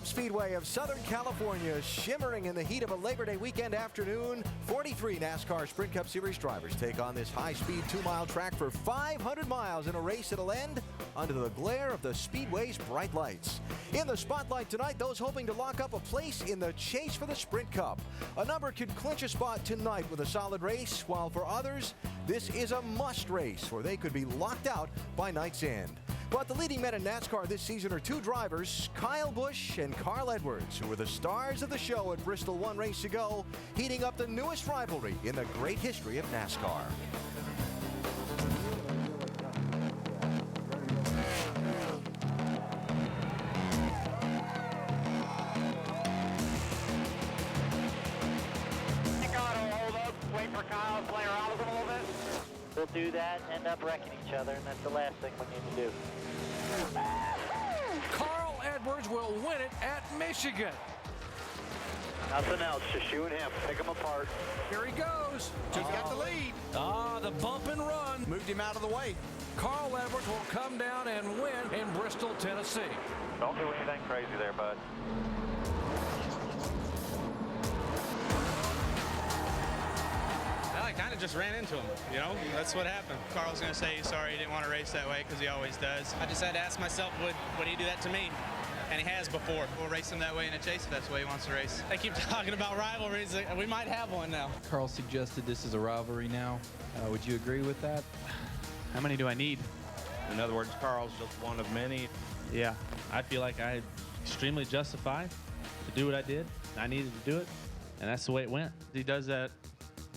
Club Speedway of Southern California, shimmering in the heat of a Labor Day weekend afternoon. 43 NASCAR Sprint Cup Series drivers take on this high-speed 2-mile track for 500 miles in a race that'll end under the glare of the Speedway's bright lights. In the spotlight tonight, those hoping to lock up a place in the chase for the Sprint Cup. A number could clinch a spot tonight with a solid race, while for others, this is a must race, or they could be locked out by night's end. But the leading men in NASCAR this season are two drivers, Kyle Busch and Carl Edwards, who were the stars of the show at Bristol one race ago, heating up the newest rivalry in the great history of NASCAR. Wait for Kyle to play around with him a little bit. We'll do that, end up wrecking each other, and that's the last thing we need to do. Carl Edwards will win it at Michigan. Nothing else, just you and him. Pick them apart. Here he goes. He's got the lead. The bump and run. Moved him out of the way. Carl Edwards will come down and win in Bristol, Tennessee. Don't do anything crazy there, bud. I kind of just ran into him, you know? That's what happened. Carl's going to say he's sorry he didn't want to race that way because he always does. I just had to ask myself, would he do that to me? And he has before. We'll race him that way in a chase if that's the way he wants to race. They keep talking about rivalries. We might have one now. Carl suggested this is a rivalry now. Would you agree with that? How many do I need? In other words, Carl's just one of many. Yeah, I feel like I had extremely justified to do what I did. I needed to do it, and that's the way it went. He does that,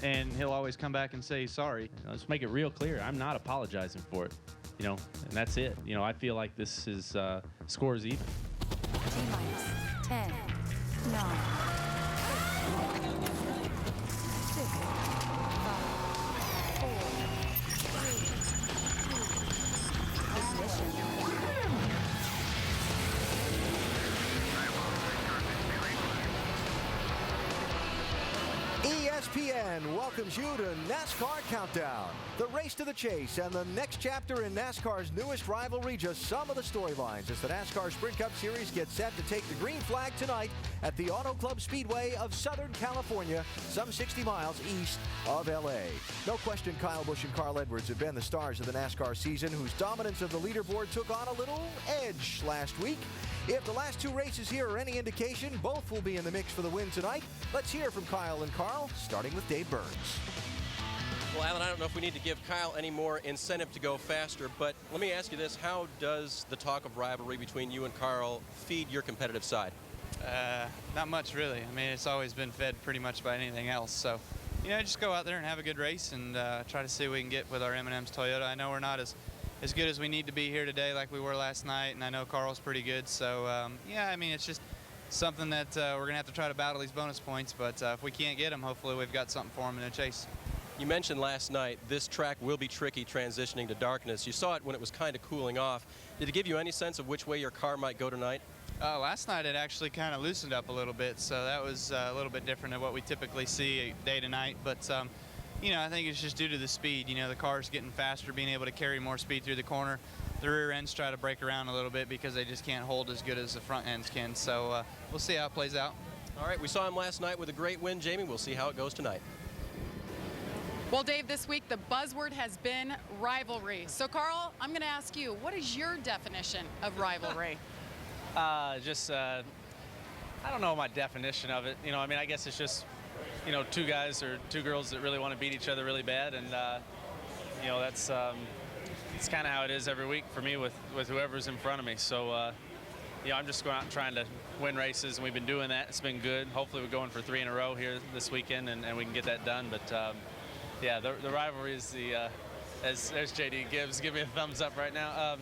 and he'll always come back and say sorry. Let's make it real clear. I'm not apologizing for it, you know, and that's it. You know, I feel like this is scores even. T-minus 10, 9, 6, 5, 4, 3, 2, ignition. ESPN welcomes you to NASCAR Countdown, the race to the chase and the next chapter in NASCAR's newest rivalry. Just some of the storylines as the NASCAR Sprint Cup Series gets set to take the green flag tonight at the Auto Club Speedway of Southern California, some 60 miles east of LA. No question Kyle Busch and Carl Edwards have been the stars of the NASCAR season, whose dominance of the leaderboard took on a little edge last week. If the last two races here are any indication, both will be in the mix for the win tonight. Let's hear from Kyle and Carl, starting with Dave Burns. Well, Alan, I don't know if we need to give Kyle any more incentive to go faster, but let me ask you this. How does the talk of rivalry between you and Carl feed your competitive side? Not much, really. I mean, it's always been fed pretty much by anything else. So, you know, just go out there and have a good race and try to see what we can get with our M&M's Toyota. I know we're not as good as we need to be here today like we were last night, and I know Carl's pretty good. So, yeah, I mean, it's just something that we're going to have to try to battle these bonus points, but if we can't get them, hopefully we've got something for them in a chase. You mentioned last night this track will be tricky transitioning to darkness. You saw it when it was kind of cooling off. Did it give you any sense of which way your car might go tonight? Last night it actually kind of loosened up a little bit, so that was a little bit different than what we typically see day to night. But, you know, I think it's just due to the speed. You know, the car's getting faster, being able to carry more speed through the corner. The rear ends try to break around a little bit because they just can't hold as good as the front ends can. So we'll see how it plays out. All right, we saw him last night with a great win, Jamie. We'll see how it goes tonight. Well, Dave, this week the buzzword has been rivalry. So, Carl, I'm going to ask you, what is your definition of rivalry? I don't know my definition of it. You know, I mean, I guess it's just, you know, two guys or two girls that really want to beat each other really bad, and you know, that's it's kind of how it is every week for me with whoever's in front of me. So, you know, I'm just going out and trying to win races, and we've been doing that. It's been good. Hopefully, we're going for 3 in a row here this weekend, and we can get that done. But yeah, the rivalry is as JD gives. Give me a thumbs up right now.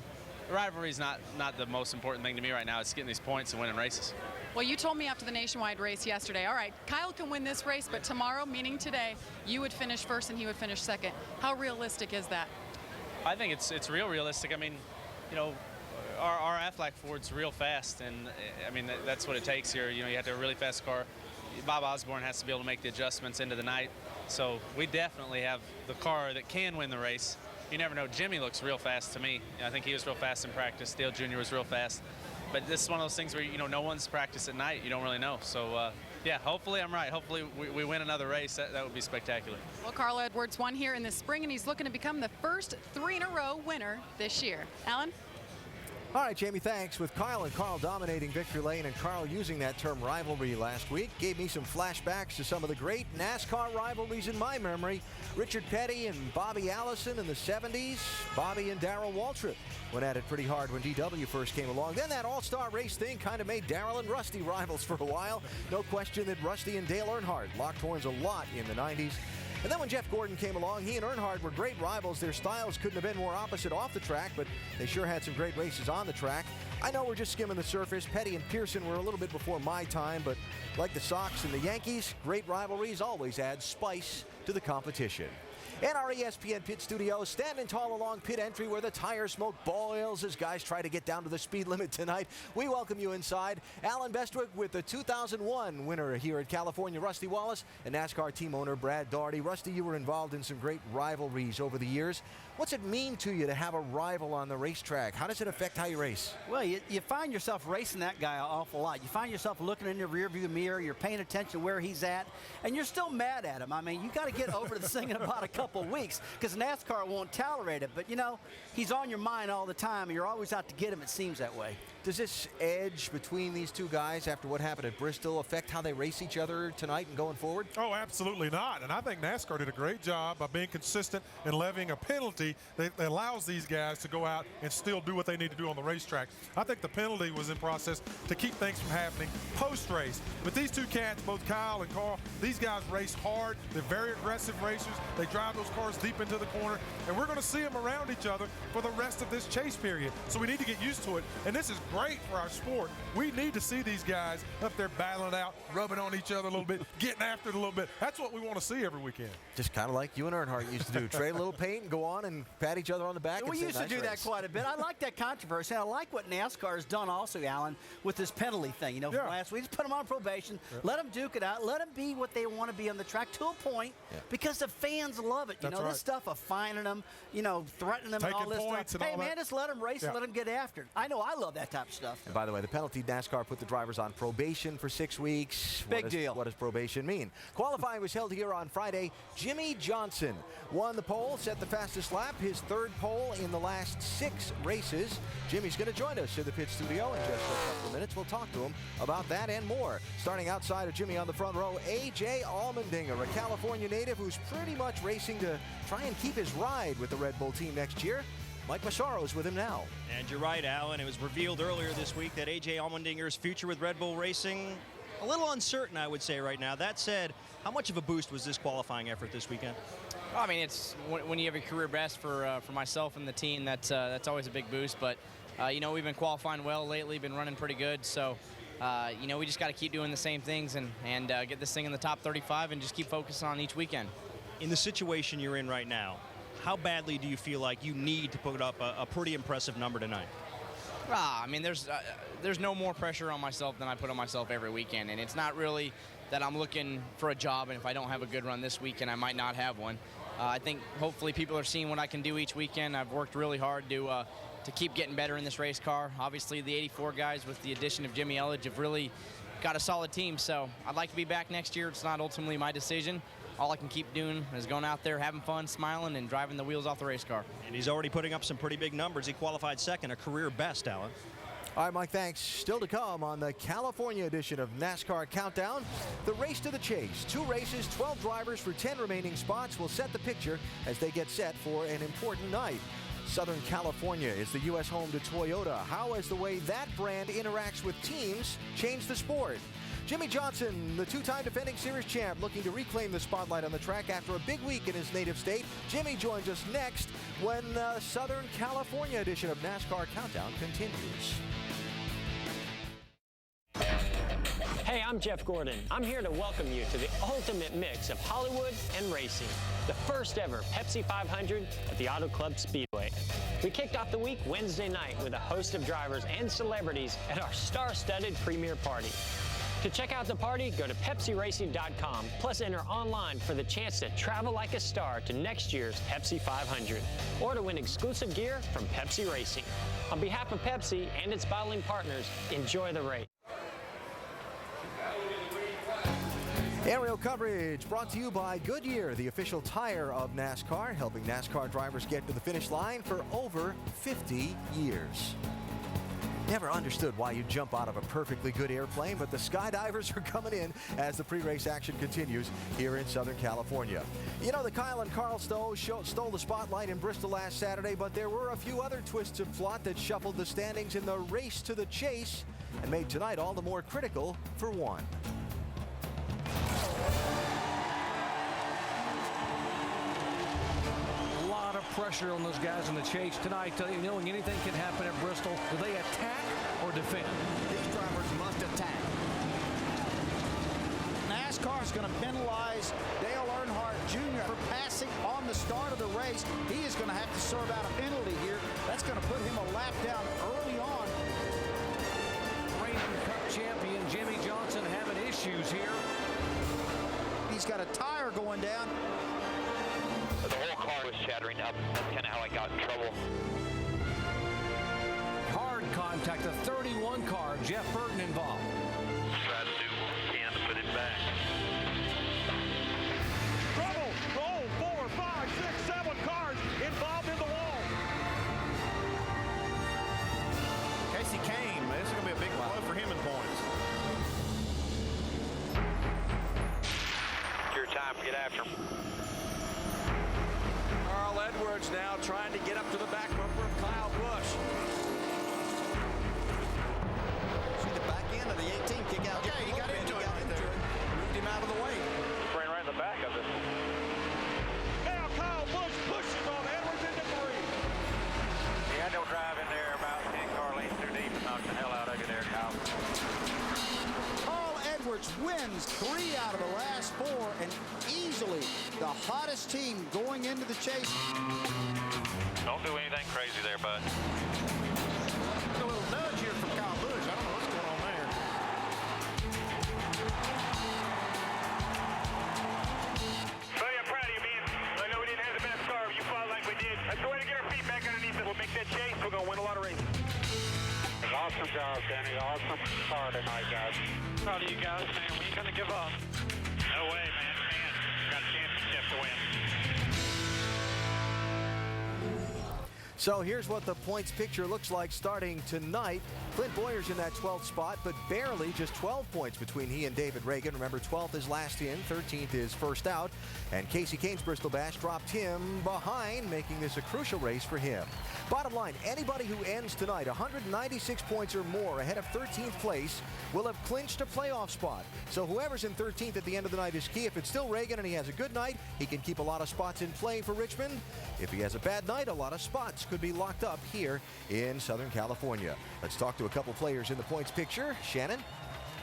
The rivalry is not the most important thing to me right now. It's getting these points and winning races. Well, you told me after the Nationwide race yesterday, all right, Kyle can win this race, but tomorrow, meaning today, you would finish first and he would finish second. How realistic is that? I think it's real realistic. I mean, you know, our Aflac Ford's real fast, and I mean, that's what it takes here. You know, you have to have a really fast car. Bob Osborne has to be able to make the adjustments into the night. So we definitely have the car that can win the race. You never know. Jimmy looks real fast to me. I think he was real fast in practice. Dale Jr. was real fast. but this is one of those things where, you know, no one's practiced at night. You don't really know. So, yeah, hopefully I'm right. Hopefully we win another race. That would be spectacular. Well, Carl Edwards won here in the spring, and he's looking to become the first 3-in-a-row winner this year. Alan? All right, Jamie, thanks. With Kyle and Carl dominating victory lane and Carl using that term rivalry last week, gave me some flashbacks to some of the great NASCAR rivalries in my memory. Richard Petty and Bobby Allison in the 70s. Bobby and Darrell Waltrip went at it pretty hard when DW first came along. Then that all-star race thing kind of made Darrell and Rusty rivals for a while. No question that Rusty and Dale Earnhardt locked horns a lot in the 90s. And then when Jeff Gordon came along, he and Earnhardt were great rivals. Their styles couldn't have been more opposite off the track, but they sure had some great races on the track. I know we're just skimming the surface. Petty and Pearson were a little bit before my time, but like the Sox and the Yankees, great rivalries always add spice to the competition. In our ESPN pit studio, standing tall along pit entry where the tire smoke boils as guys try to get down to the speed limit tonight, we welcome you inside. Alan Bestwick with the 2001 winner here at California, Rusty Wallace, and NASCAR team owner Brad Daugherty. Rusty, you were involved in some great rivalries over the years. What's it mean to you to have a rival on the racetrack? How does it affect how you race? Well, you find yourself racing that guy an awful lot. You find yourself looking in your rearview mirror, you're paying attention where he's at, and you're still mad at him. I mean, you got to get over this thing in about a couple of weeks because NASCAR won't tolerate it. But, you know, he's on your mind all the time, and you're always out to get him, it seems that way. Does this edge between these two guys after what happened at Bristol affect how they race each other tonight and going forward? Oh, absolutely not. And I think NASCAR did a great job by being consistent and levying a penalty that allows these guys to go out and still do what they need to do on the racetrack. I think the penalty was in process to keep things from happening post-race. But these two cats, both Kyle and Carl, these guys race hard. They're very aggressive racers. They drive those cars deep into the corner. And we're going to see them around each other for the rest of this chase period. So we need to get used to it. And this is great for our sport. We need to see these guys up there battling out, rubbing on each other a little bit, getting after it a little bit. That's what we want to see every weekend. Just kind of like you and Earnhardt used to do. Trade a little paint and go on and pat each other on the back. We used to do that quite a bit. I like that controversy. And I like what NASCAR has done also, Alan, with this penalty thing. You know, from last week, just put them on probation, let them duke it out, let them be what they want to be on the track to a point, because the fans love it. You know, this stuff of fining them, you know, threatening them and all this stuff. Hey, man, just let them race and let them get after it. I know I love that type of stuff. And by the way, the penalty, NASCAR put the drivers on probation for 6 weeks. Big deal. What does probation mean? Qualifying was held here on Friday. Jimmy Johnson won the pole, set the fastest lap, his third pole in the last 6 races. Jimmy's going to join us in the pit studio in just a couple of minutes. We'll talk to him about that and more. Starting outside of Jimmy on the front row, A.J. Allmendinger, a California native who's pretty much racing to try and keep his ride with the Red Bull team next year. Mike Massaro's with him now. And you're right, Alan. It was revealed earlier this week that A.J. Allmendinger's future with Red Bull Racing, a little uncertain, I would say, right now. That said, how much of a boost was this qualifying effort this weekend? I mean, it's when you have a career best for myself and the team, that's always a big boost. But you know, we've been qualifying well lately, been running pretty good. So you know, we just got to keep doing the same things and get this thing in the top 35 and just keep focusing on each weekend. In the situation you're in right now, how badly do you feel like you need to put up a pretty impressive number tonight? I mean, there's no more pressure on myself than I put on myself every weekend, and it's not really that I'm looking for a job, and if I don't have a good run this weekend, I might not have one. I think hopefully people are seeing what I can do each weekend. I've worked really hard to keep getting better in this race car. Obviously, the 84 guys with the addition of Jimmy Elledge have really got a solid team, so I'd like to be back next year. It's not ultimately my decision. All I can keep doing is going out there, having fun, smiling, and driving the wheels off the race car. And he's already putting up some pretty big numbers. He qualified second, a career best, Alan. All right, Mike, thanks. Still to come on the California edition of NASCAR Countdown, the race to the chase. 2 races, 12 drivers for 10 remaining spots will set the picture as they get set for an important night. Southern California is the U.S. home to Toyota. How has the way that brand interacts with teams changed the sport? Jimmy Johnson, the 2-time defending series champ, looking to reclaim the spotlight on the track after a big week in his native state. Jimmy joins us next when the Southern California edition of NASCAR Countdown continues. Hey, I'm Jeff Gordon. I'm here to welcome you to the ultimate mix of Hollywood and racing, the first ever Pepsi 500 at the Auto Club Speedway. We kicked off the week Wednesday night with a host of drivers and celebrities at our star-studded premiere party. To check out the party, go to PepsiRacing.com. Plus, enter online for the chance to travel like a star to next year's Pepsi 500 or to win exclusive gear from Pepsi Racing. On behalf of Pepsi and its bottling partners, enjoy the race. Aerial coverage brought to you by Goodyear, the official tire of NASCAR, helping NASCAR drivers get to the finish line for over 50 years. Never understood why you jump out of a perfectly good airplane, but the skydivers are coming in as the pre-race action continues here in Southern California. You know, the Kyle and Carl stole the spotlight in Bristol last Saturday, but there were a few other twists of plot that shuffled the standings in the race to the chase and made tonight all the more critical for one. A lot of pressure on those guys in the chase tonight, knowing anything can happen at Bristol. Do they attack or defend? These drivers must attack. NASCAR is going to penalize Dale Earnhardt Jr. for passing on the start of the race. He is going to have to serve out a penalty here. That's going to put him a lap down early on. Reigning Cup champion Jimmy Johnson having issues here. He's got a tire going down. The whole car was shattering up. That's kind of how I got in trouble. Hard contact, a 31 car, Jeff Burton involved. Try to do what we can to put him back. Trouble! Oh, 4, 5, 6, 7 cars involved in the wall. Casey Kane, this is going to be a big blow for him in points. It's your time to get after him. Carl Edwards now trying to get up to the back bumper of Kyle Busch. See the back end of the 18 kick out. Yeah, he got into it. Moved him out of the way. Ran right in the back of it. Now Kyle Busch pushes on Edwards into 3. Yeah, they'll drive in there about 10 car lengths too deep and knock the hell out of you there, Kyle. Carl Edwards wins 3 out of the last 4 and easily the hottest team going into the chase. Don't do anything crazy there, bud. A little nudge here from Kyle Busch. I don't know what's going on there. Buddy, I'm proud of you, man. I know we didn't have the best car, but you fought like we did. That's the way to get our feet back underneath it. We'll make that chase. We're going to win a lot of races. Awesome job, Danny. Awesome car tonight, guys. Proud of you guys, man. We ain't going to give up. No way, man. Got a championship to win. So here's what the points picture looks like starting tonight. Clint Boyer's in that 12th spot, but barely, just 12 points between he and David Reagan. Remember, 12th is last in, 13th is first out. And Casey Kane's Bristol Bash dropped him behind, making this a crucial race for him. Bottom line, anybody who ends tonight 196 points or more ahead of 13th place will have clinched a playoff spot. So whoever's in 13th at the end of the night is key. If it's still Reagan and he has a good night, he can keep a lot of spots in play for Richmond. If he has a bad night, a lot of spots could be locked up here in Southern California. Let's talk to a couple players in the points picture. Shannon?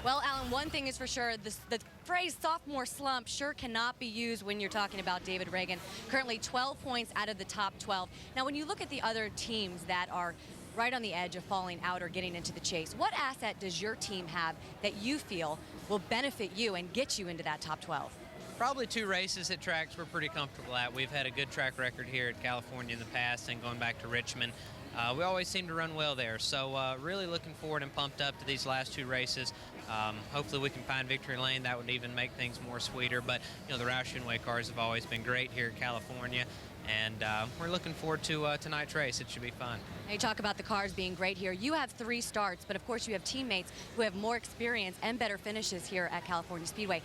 Well, Alan, one thing is for sure, the phrase sophomore slump sure cannot be used when you're talking about David Reagan. Currently 12 points out of the top 12. Now, when you look at the other teams that are right on the edge of falling out or getting into the chase, what asset does your team have that you feel will benefit you and get you into that top 12? Probably 2 races at tracks we're pretty comfortable at. We've had a good track record here at California in the past, and going back to Richmond, we always seem to run well there. So really looking forward and pumped up to these last 2 races. Hopefully we can find victory lane. That would even make things more sweeter. But you know, the Roush Fenway cars have always been great here in California, and we're looking forward to tonight's race. It should be fun. Now you talk about the cars being great here. You have 3 starts, but of course you have teammates who have more experience and better finishes here at California Speedway.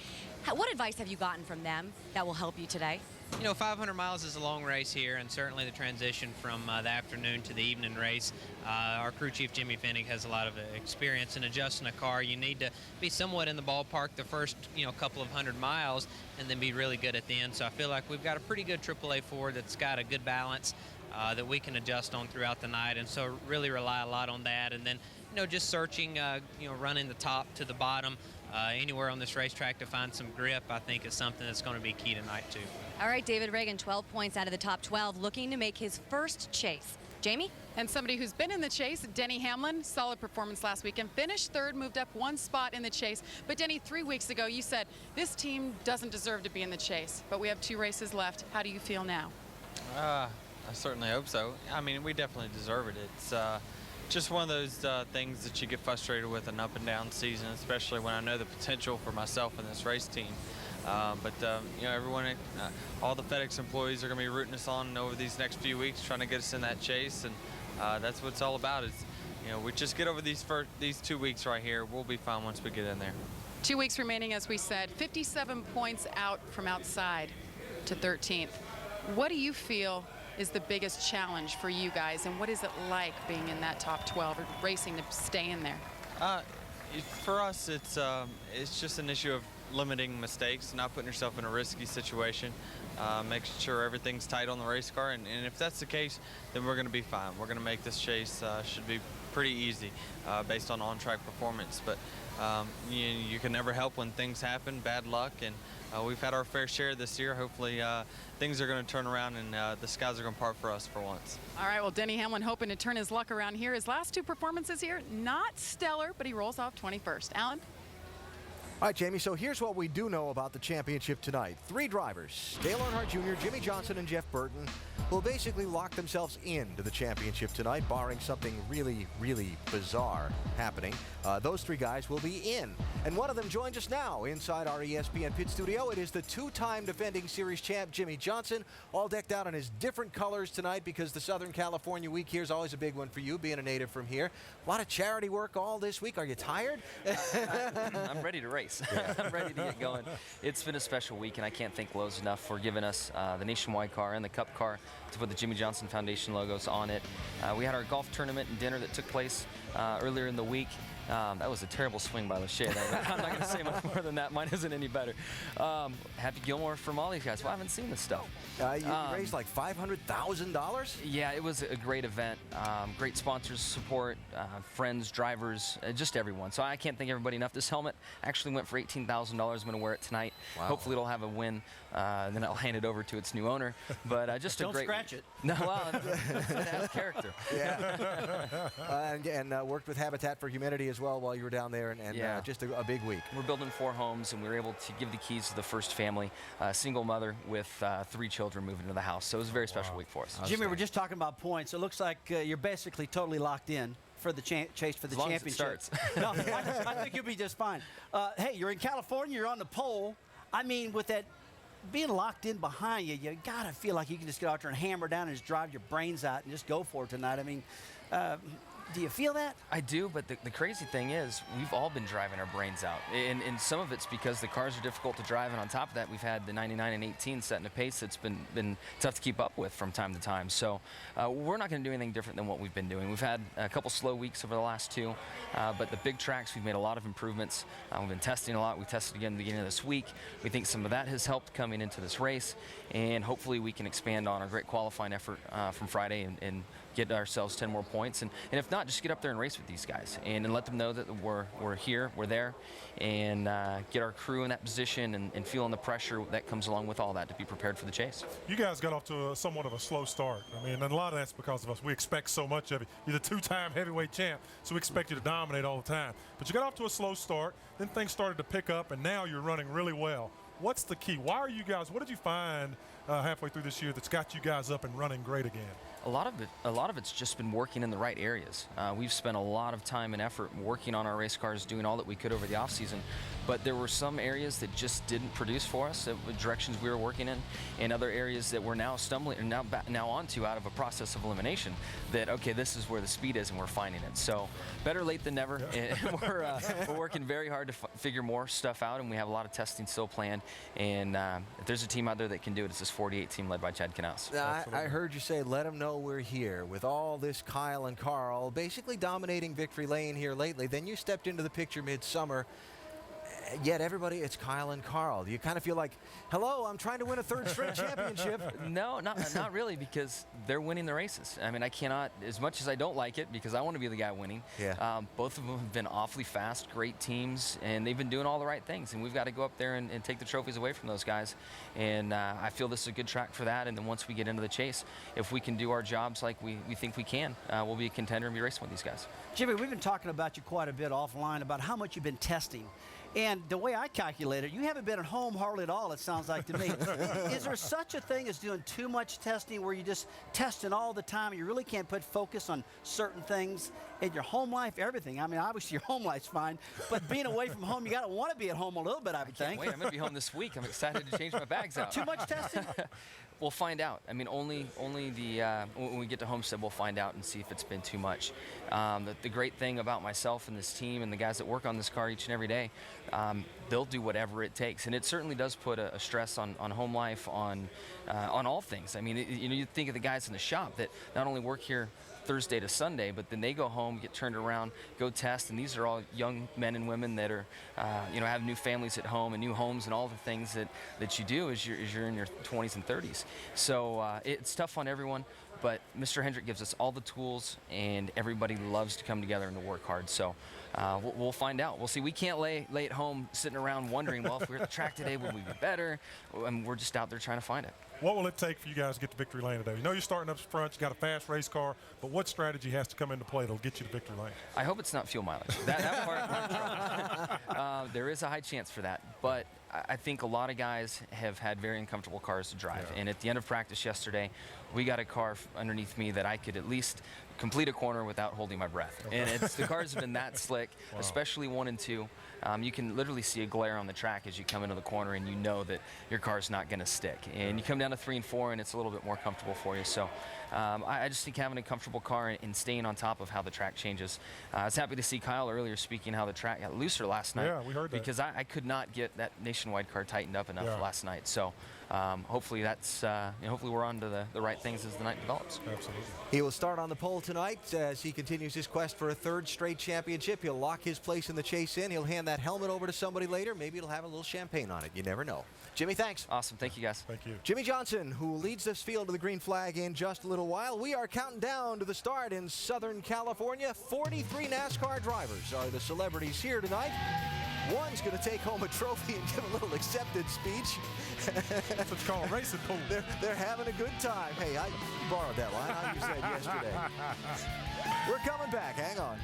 What advice have you gotten from them that will help you today? You know, 500 miles is a long race here, and certainly the transition from the afternoon to the evening race. Our crew chief, Jimmy Finnick, has a lot of experience in adjusting a car. You need to be somewhat in the ballpark the first, couple of 100 miles, and then be really good at the end. So I feel like we've got a pretty good AAA Ford that's got a good balance that we can adjust on throughout the night, and so really rely a lot on that. And then, just searching, running the top to the bottom, anywhere on this racetrack to find some grip, I think is something that's going to be key tonight too. All right, David Reagan, 12 points out of the top 12, looking to make his first chase. Jamie? And somebody who's been in the chase, Denny Hamlin, solid performance last weekend. Finished third, moved up one spot in the chase. But Denny, 3 weeks ago, you said this team doesn't deserve to be in the chase. But we have 2 races left. How do you feel now? I certainly hope so. I mean, we definitely deserve it. It's just one of those things that you get frustrated with an up and down season, especially when I know the potential for myself and this race team. But you know, everyone, all the FedEx employees are going to be rooting us on over these next few weeks, trying to get us in that chase, and that's what it's all about. Is, you know, we just get over these 2 weeks right here. We'll be fine once we get in there. 2 weeks remaining, as we said. 57 points out from outside to 13th. What do you feel is the biggest challenge for you guys, and what is it like being in that top 12 or racing to stay in there? For us, it's just an issue of limiting mistakes, not putting yourself in a risky situation, making sure everything's tight on the race car, and if that's the case, then we're going to be fine. We're going to make this chase should be pretty easy based on-track performance, but you can never help when things happen, bad luck, and we've had our fair share this year. Hopefully things are going to turn around and the skies are going to part for us for once. All right, well, Denny Hamlin hoping to turn his luck around here. His last 2 performances here, not stellar, but he rolls off 21st. Alan? All right, Jamie, so here's what we do know about the championship tonight. 3 drivers, Dale Earnhardt Jr., Jimmy Johnson, and Jeff Burton, will basically lock themselves into the championship tonight, barring something really, really bizarre happening. Those 3 guys will be in. And one of them joins us now inside our ESPN pit studio. It is the 2-time defending series champ, Jimmy Johnson, all decked out in his different colors tonight because the Southern California week here is always a big one for you, being a native from here. A lot of charity work all this week. Are you tired? I'm ready to race. Yeah. I'm ready to get going. It's been a special week, and I can't thank Lowe's enough for giving us the Nationwide car and the Cup car to put the Jimmy Johnson Foundation logos on it. We had our golf tournament and dinner that took place earlier in the week. That was a terrible swing by Lachey. I'm not going to say much more than that. Mine isn't any better. Happy Gilmore from all these guys. Well, I haven't seen this stuff. You raised like $500,000? Yeah, it was a great event. Great sponsors, support, friends, drivers, just everyone. So I can't thank everybody enough. This helmet actually went for $18,000. I'm going to wear it tonight. Wow. Hopefully it'll have a win. Then I'll hand it over to its new owner. But just Don't a great. Don't scratch it. No, well, it has character. Yeah. And worked with Habitat for Humanity as well while you were down there, and yeah. Just a big week. We're building 4 homes, and we were able to give the keys to the first family, a single mother with 3 children moving into the house. So it was a very special week for us. Jimmy, we're just talking about points. It looks like you're basically totally locked in for the chase for the as long championship. As it starts. No, I think you'll be just fine. Hey, you're in California. You're on the pole. I mean, with that being locked in behind you, you gotta feel like you can just get out there and hammer down and just drive your brains out and just go for it tonight. I mean, do you feel that? I do, but the crazy thing is we've all been driving our brains out. And some of it's because the cars are difficult to drive, and on top of that, we've had the 99 and 18 setting a pace that's been tough to keep up with from time to time. So we're not going to do anything different than what we've been doing. We've had a couple slow weeks over the last 2, but the big tracks, we've made a lot of improvements. We've been testing a lot. We tested again at the beginning of this week. We think some of that has helped coming into this race, and hopefully we can expand on our great qualifying effort from Friday and get ourselves 10 more points, and if not, just get up there and race with these guys and let them know that we're here, we're there, and get our crew in that position and feeling the pressure that comes along with all that to be prepared for the chase. You guys got off to somewhat of a slow start. I mean, and a lot of that's because of us. We expect so much of you. You're the 2-time heavyweight champ, so we expect you to dominate all the time. But you got off to a slow start, then things started to pick up, and now you're running really well. What's the key? Why are you guys, what did you find halfway through this year that's got you guys up and running great again? A lot of it's just been working in the right areas. We've spent a lot of time and effort working on our race cars, doing all that we could over the off season, but there were some areas that just didn't produce for us, directions we were working in, and other areers that we're now stumbling and now onto out of a process of elimination. That okay, this is where the speed is, and we're finding it. So better late than never. And we're working very hard to figure more stuff out, and we have a lot of testing still planned. And if there's a team out there that can do it, it's this 48 team led by Chad Knaus. I heard you say, let them know we're here. With all this Kyle and Carl basically dominating victory lane here lately, then you stepped into the picture midsummer. yet everybody, it's Kyle and Carl. Do you kind of feel like, hello, I'm trying to win a third straight championship? No, not really, because they're winning the races. I mean, I cannot, as much as I don't like it, because I want to be the guy winning. Yeah. Both of them have been awfully fast, great teams, and they've been doing all the right things. And we've got to go up there and take the trophies away from those guys. And I feel this is a good track for that. And then once we get into the chase, if we can do our jobs like we think we can, we'll be a contender and be racing with these guys. Jimmy, we've been talking about you quite a bit offline about how much you've been testing. And the way I calculate it, you haven't been at home hardly at all, it sounds like to me. Is there such a thing as doing too much testing where you just testing all the time and you really can't put focus on certain things in your home life, everything? I mean, obviously your home life's fine, but being away from home, you got to want to be at home a little bit, I would think. Wait, I'm going to be home this week. I'm excited to change my bags out. Too much testing? We'll find out. I mean, only when we get to Homestead, we'll find out and see if it's been too much. The great thing about myself and this team and the guys that work on this car each and every day, they'll do whatever it takes, and it certainly does put a stress on home life, on all things. I mean, you think of the guys in the shop that not only work here Thursday to Sunday, but then they go home, get turned around, go test, and these are all young men and women that are, have new families at home and new homes and all the things that you do as you're in your 20s and 30s. So it's tough on everyone, but Mr. Hendrick gives us all the tools, and everybody loves to come together and to work hard. So we'll find out. We'll see. We can't lay at home sitting around wondering, well, if we're at the track today, would we be better? And we're just out there trying to find it. What will it take for you guys to get to victory lane today? You know you're starting up front, you got a fast race car, but what strategy has to come into play that'll get you to victory lane? I hope it's not fuel mileage. That part, there is a high chance for that, but I think a lot of guys have had very uncomfortable cars to drive. Yeah. And at the end of practice yesterday, we got a car underneath me that I could at least complete a corner without holding my breath. Okay. And the cars have been that slick, wow. Especially 1 and 2. You can literally see a glare on the track as you come into the corner, and you know that your car's not going to stick. And you come down to 3 and 4, and it's a little bit more comfortable for you. So I just think having a comfortable car and staying on top of how the track changes. I was happy to see Kyle earlier speaking how the track got looser last night. Yeah, we heard that. Because I could not get that Nationwide car tightened up enough last night. So hopefully that's hopefully we're on to the right things as the night develops. Absolutely. He will start on the pole tonight as he continues his quest for a 3rd straight championship. He'll lock his place in the chase in. He'll hand that helmet over to somebody later. Maybe it'll have a little champagne on it. You never know. Jimmy, thanks. Awesome. Thank you, guys. Thank you. Jimmy Johnson, who leads this field to the green flag in just a little while. We are counting down to the start in Southern California. 43 NASCAR drivers are the celebrities here tonight. One's going to take home a trophy and give a little acceptance speech. That's what you call a racing pool. They're having a good time. Hey, I borrowed that line. I used that yesterday. We're coming back. Hang on.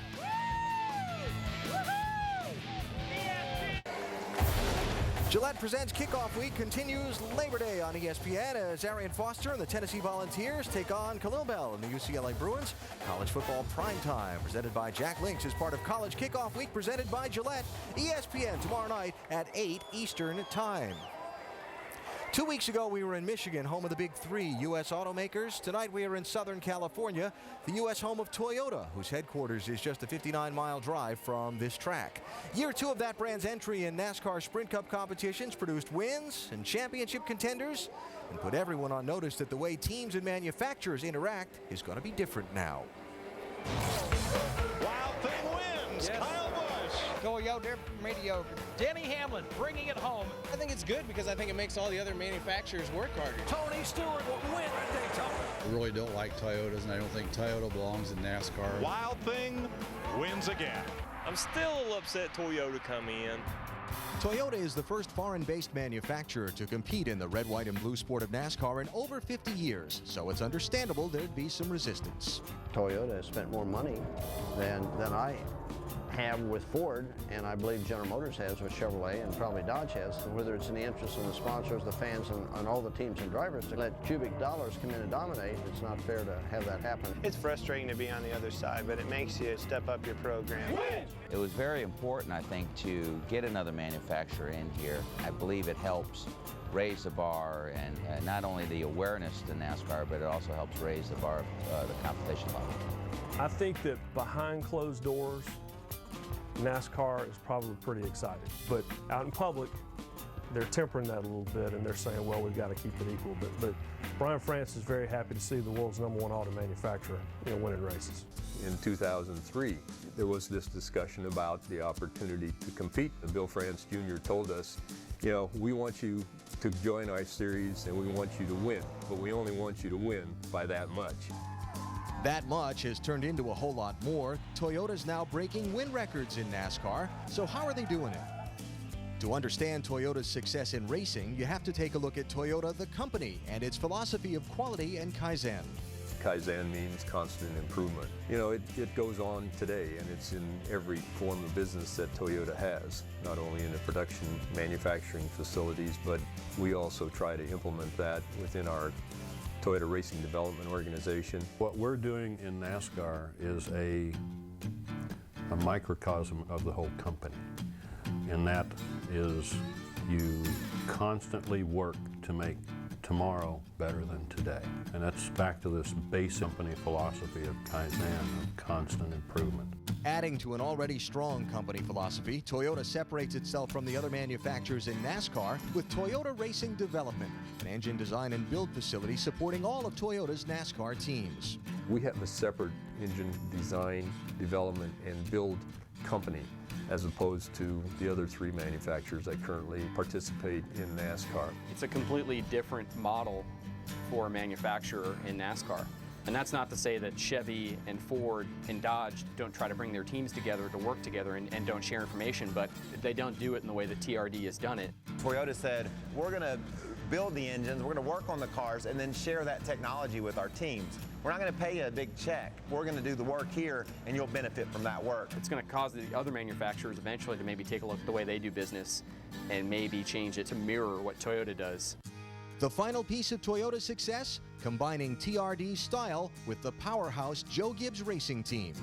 Gillette Presents Kickoff Week continues Labor Day on ESPN as Arian Foster and the Tennessee Volunteers take on Khalil Bell and the UCLA Bruins. College football primetime presented by Jack Links is part of College Kickoff Week presented by Gillette. ESPN tomorrow night at 8 Eastern Time. 2 weeks ago, we were in Michigan, home of the big 3 U.S. automakers. Tonight, we are in Southern California, the U.S. home of Toyota, whose headquarters is just a 59-mile drive from this track. Year 2 of that brand's entry in NASCAR Sprint Cup competitions produced wins and championship contenders and put everyone on notice that the way teams and manufacturers interact is going to be different now. Wild Thing wins. Yes. Kyle Busch. Toyota mediocre. Denny Hamlin bringing it home. I think it's good because I think it makes all the other manufacturers work harder. Tony Stewart will win at Daytona. I really don't like Toyotas, and I don't think Toyota belongs in NASCAR. Wild Thing wins again. I'm still a little upset Toyota come in. Toyota is the first foreign-based manufacturer to compete in the red, white, and blue sport of NASCAR in over 50 years, so it's understandable there'd be some resistance. Toyota has spent more money than I have with Ford, and I believe General Motors has with Chevrolet, and probably Dodge has. Whether it's in the interest of the sponsors, the fans, and all the teams and drivers to let cubic dollars come in and dominate, it's not fair to have that happen. It's frustrating to be on the other side, but it makes you step up your program. It was very important, I think, to get another manufacturer in here. I believe it helps raise the bar and not only the awareness to NASCAR, but it also helps raise the bar of the competition level. I think that behind closed doors, NASCAR is probably pretty excited, but out in public, they're tempering that a little bit, and they're saying, well, we've got to keep it equal. But Brian France is very happy to see the world's #1 auto manufacturer, winning races. In 2003, there was this discussion about the opportunity to compete. Bill France Jr. told us, we want you to join our series and we want you to win, but we only want you to win by that much. That much has turned into a whole lot more. Toyota's now breaking win records in NASCAR, so how are they doing it? To understand Toyota's success in racing, you have to take a look at Toyota, the company, and its philosophy of quality and Kaizen. Kaizen means constant improvement. It goes on today, and it's in every form of business that Toyota has, not only in the production manufacturing facilities, but we also try to implement that within our Toyota Racing Development Organization. What we're doing in NASCAR is a microcosm of the whole company, and that is you constantly work to make tomorrow better than today. And that's back to this base company philosophy of Kaizen, of constant improvement. Adding to an already strong company philosophy, Toyota separates itself from the other manufacturers in NASCAR with Toyota Racing Development, an engine design and build facility supporting all of Toyota's NASCAR teams. We have a separate engine design, development, and build company, as opposed to the other 3 manufacturers that currently participate in NASCAR. It's a completely different model for a manufacturer in NASCAR. And that's not to say that Chevy and Ford and Dodge don't try to bring their teams together to work together and don't share information, but they don't do it in the way that TRD has done it. Toyota said, we're going to build the engines, we're going to work on the cars, and then share that technology with our teams. We're not going to pay you a big check. We're going to do the work here, and you'll benefit from that work. It's going to cause the other manufacturers eventually to maybe take a look at the way they do business and maybe change it to mirror what Toyota does. The final piece of Toyota's success, combining TRD's style with the powerhouse Joe Gibbs Racing Team.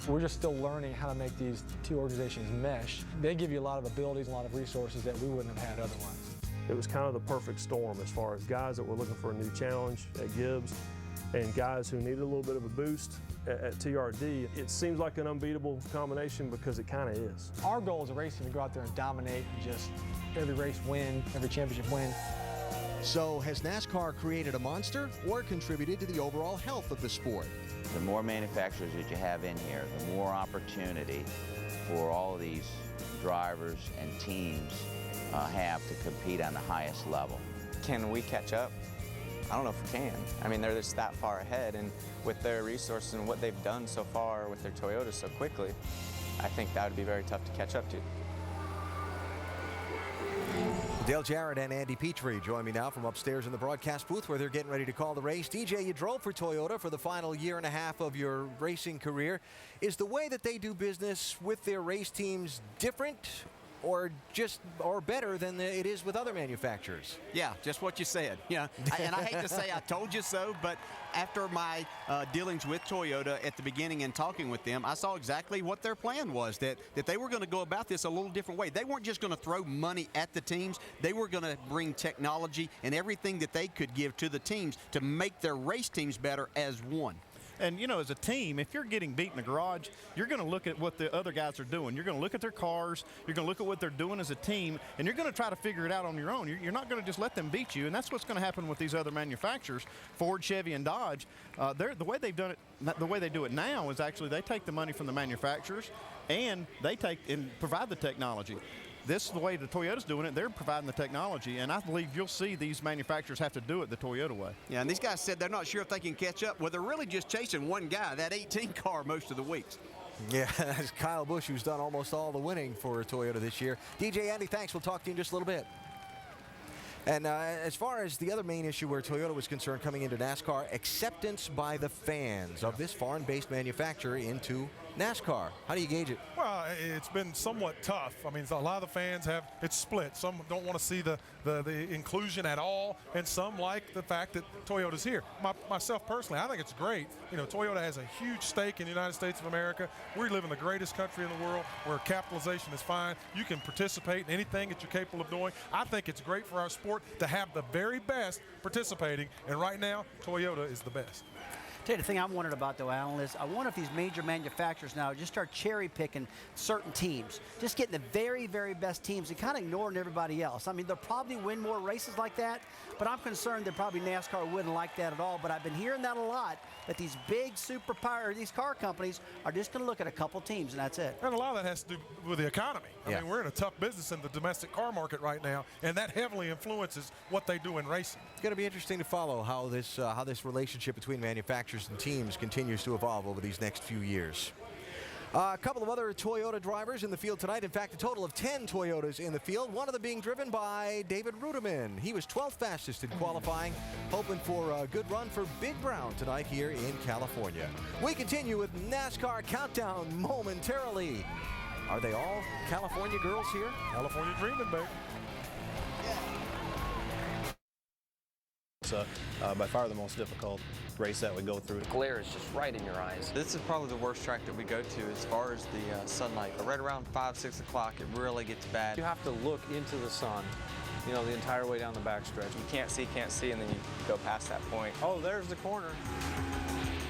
We're just still learning how to make these 2 organizations mesh. They give you a lot of abilities, a lot of resources that we wouldn't have had otherwise. It was kind of the perfect storm as far as guys that were looking for a new challenge at Gibbs and guys who needed a little bit of a boost at TRD. It seems like an unbeatable combination because it kind of is. Our goal as a racing to go out there and dominate and just every race win, every championship win. So has NASCAR created a monster or contributed to the overall health of the sport? The more manufacturers that you have in here, the more opportunity for all of these drivers and teams have to compete on the highest level. Can we catch up? I don't know if we can. I mean, they're just that far ahead, and with their resources and what they've done so far with their Toyotas so quickly, I think that would be very tough to catch up to. Dale Jarrett and Andy Petrie join me now from upstairs in the broadcast booth where they're getting ready to call the race. DJ, you drove for Toyota for the final 1.5 years of your racing career. Is the way that they do business with their race teams different or better than it is with other manufacturers? Yeah, just what you said. And I hate to say I told you so, but after my dealings with Toyota at the beginning and talking with them, I saw exactly what their plan was, that they were going to go about this a little different way. They weren't just going to throw money at the teams. They were going to bring technology and everything that they could give to the teams to make their race teams better as one. And, as a team, if you're getting beat in the garage, you're going to look at what the other guys are doing. You're going to look at their cars. You're going to look at what they're doing as a team, and you're going to try to figure it out on your own. You're not going to just let them beat you, and that's what's going to happen with these other manufacturers, Ford, Chevy, and Dodge. The way they've done it, the way they do it now is actually they take the money from the manufacturers, and they take and provide the technology. This is the way the Toyota's doing it. They're providing the technology, and I believe you'll see these manufacturers have to do it the Toyota way. Yeah, and these guys said they're not sure if they can catch up. Well, they're really just chasing one guy, that 18 car, most of the weeks. Yeah, that's Kyle Busch, who's done almost all the winning for Toyota this year. DJ, Andy, thanks. We'll talk to you in just a little bit. And as far as the other main issue where Toyota was concerned coming into NASCAR, acceptance by the fans of this foreign-based manufacturer into NASCAR. How do you gauge it? Well, it's been somewhat tough. I mean, a lot of the fans it's split. Some don't want to see the inclusion at all, and some like the fact that Toyota's here. Myself personally, I think it's great. Toyota has a huge stake in the United States of America. We live in the greatest country in the world where capitalization is fine. You can participate in anything that you're capable of doing. I think it's great for our sport to have the very best participating, and right now, Toyota is the best. Tell you the thing I'm wondering about, though, Alan, is I wonder if these major manufacturers now just start cherry-picking certain teams, just getting the very, very best teams and kind of ignoring everybody else. I mean, they'll probably win more races like that, but I'm concerned that probably NASCAR wouldn't like that at all. But I've been hearing that a lot, that these big superpower, these car companies are just going to look at a couple teams, and that's it. And a lot of that has to do with the economy. I mean, we're in a tough business in the domestic car market right now, and that heavily influences what they do in racing. It's going to be interesting to follow how this relationship between manufacturers and teams continues to evolve over these next few years. A couple of other Toyota drivers in the field tonight. In fact, a total of 10 Toyotas in the field, one of them being driven by David Ruderman. He was 12th fastest in qualifying, hoping for a good run for Big Brown tonight here in California. We continue with NASCAR Countdown momentarily. Are they all California girls here? California dreaming, baby. It's by far the most difficult race that we go through. The glare is just right in your eyes. This is probably the worst track that we go to as far as the sunlight. Right around 5, 6 o'clock, it really gets bad. You have to look into the sun, you know, the entire way down the backstretch. You can't see, and then you go past that point. Oh, there's the corner.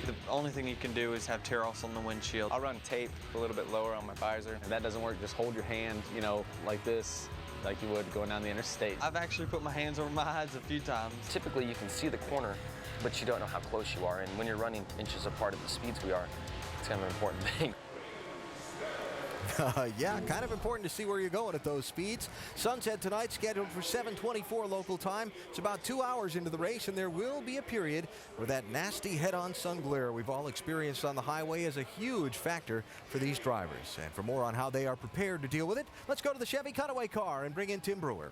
The only thing you can do is have tear-offs on the windshield. I'll run tape a little bit lower on my visor. If that doesn't work, just hold your hand, you know, like this, like you would going down the interstate. I've actually put my hands over my eyes a few times. Typically, you can see the corner, but you don't know how close you are. And when you're running inches apart at the speeds we are, it's kind of an important thing. Yeah, kind of important to see where you're going at those speeds. Sunset tonight scheduled for 7:24 local time. It's about 2 hours into the race, and there will be a period where that nasty head-on sun glare we've all experienced on the highway is a huge factor for these drivers. And for more on how they are prepared to deal with it, let's go to the Chevy Cutaway car and bring in Tim Brewer.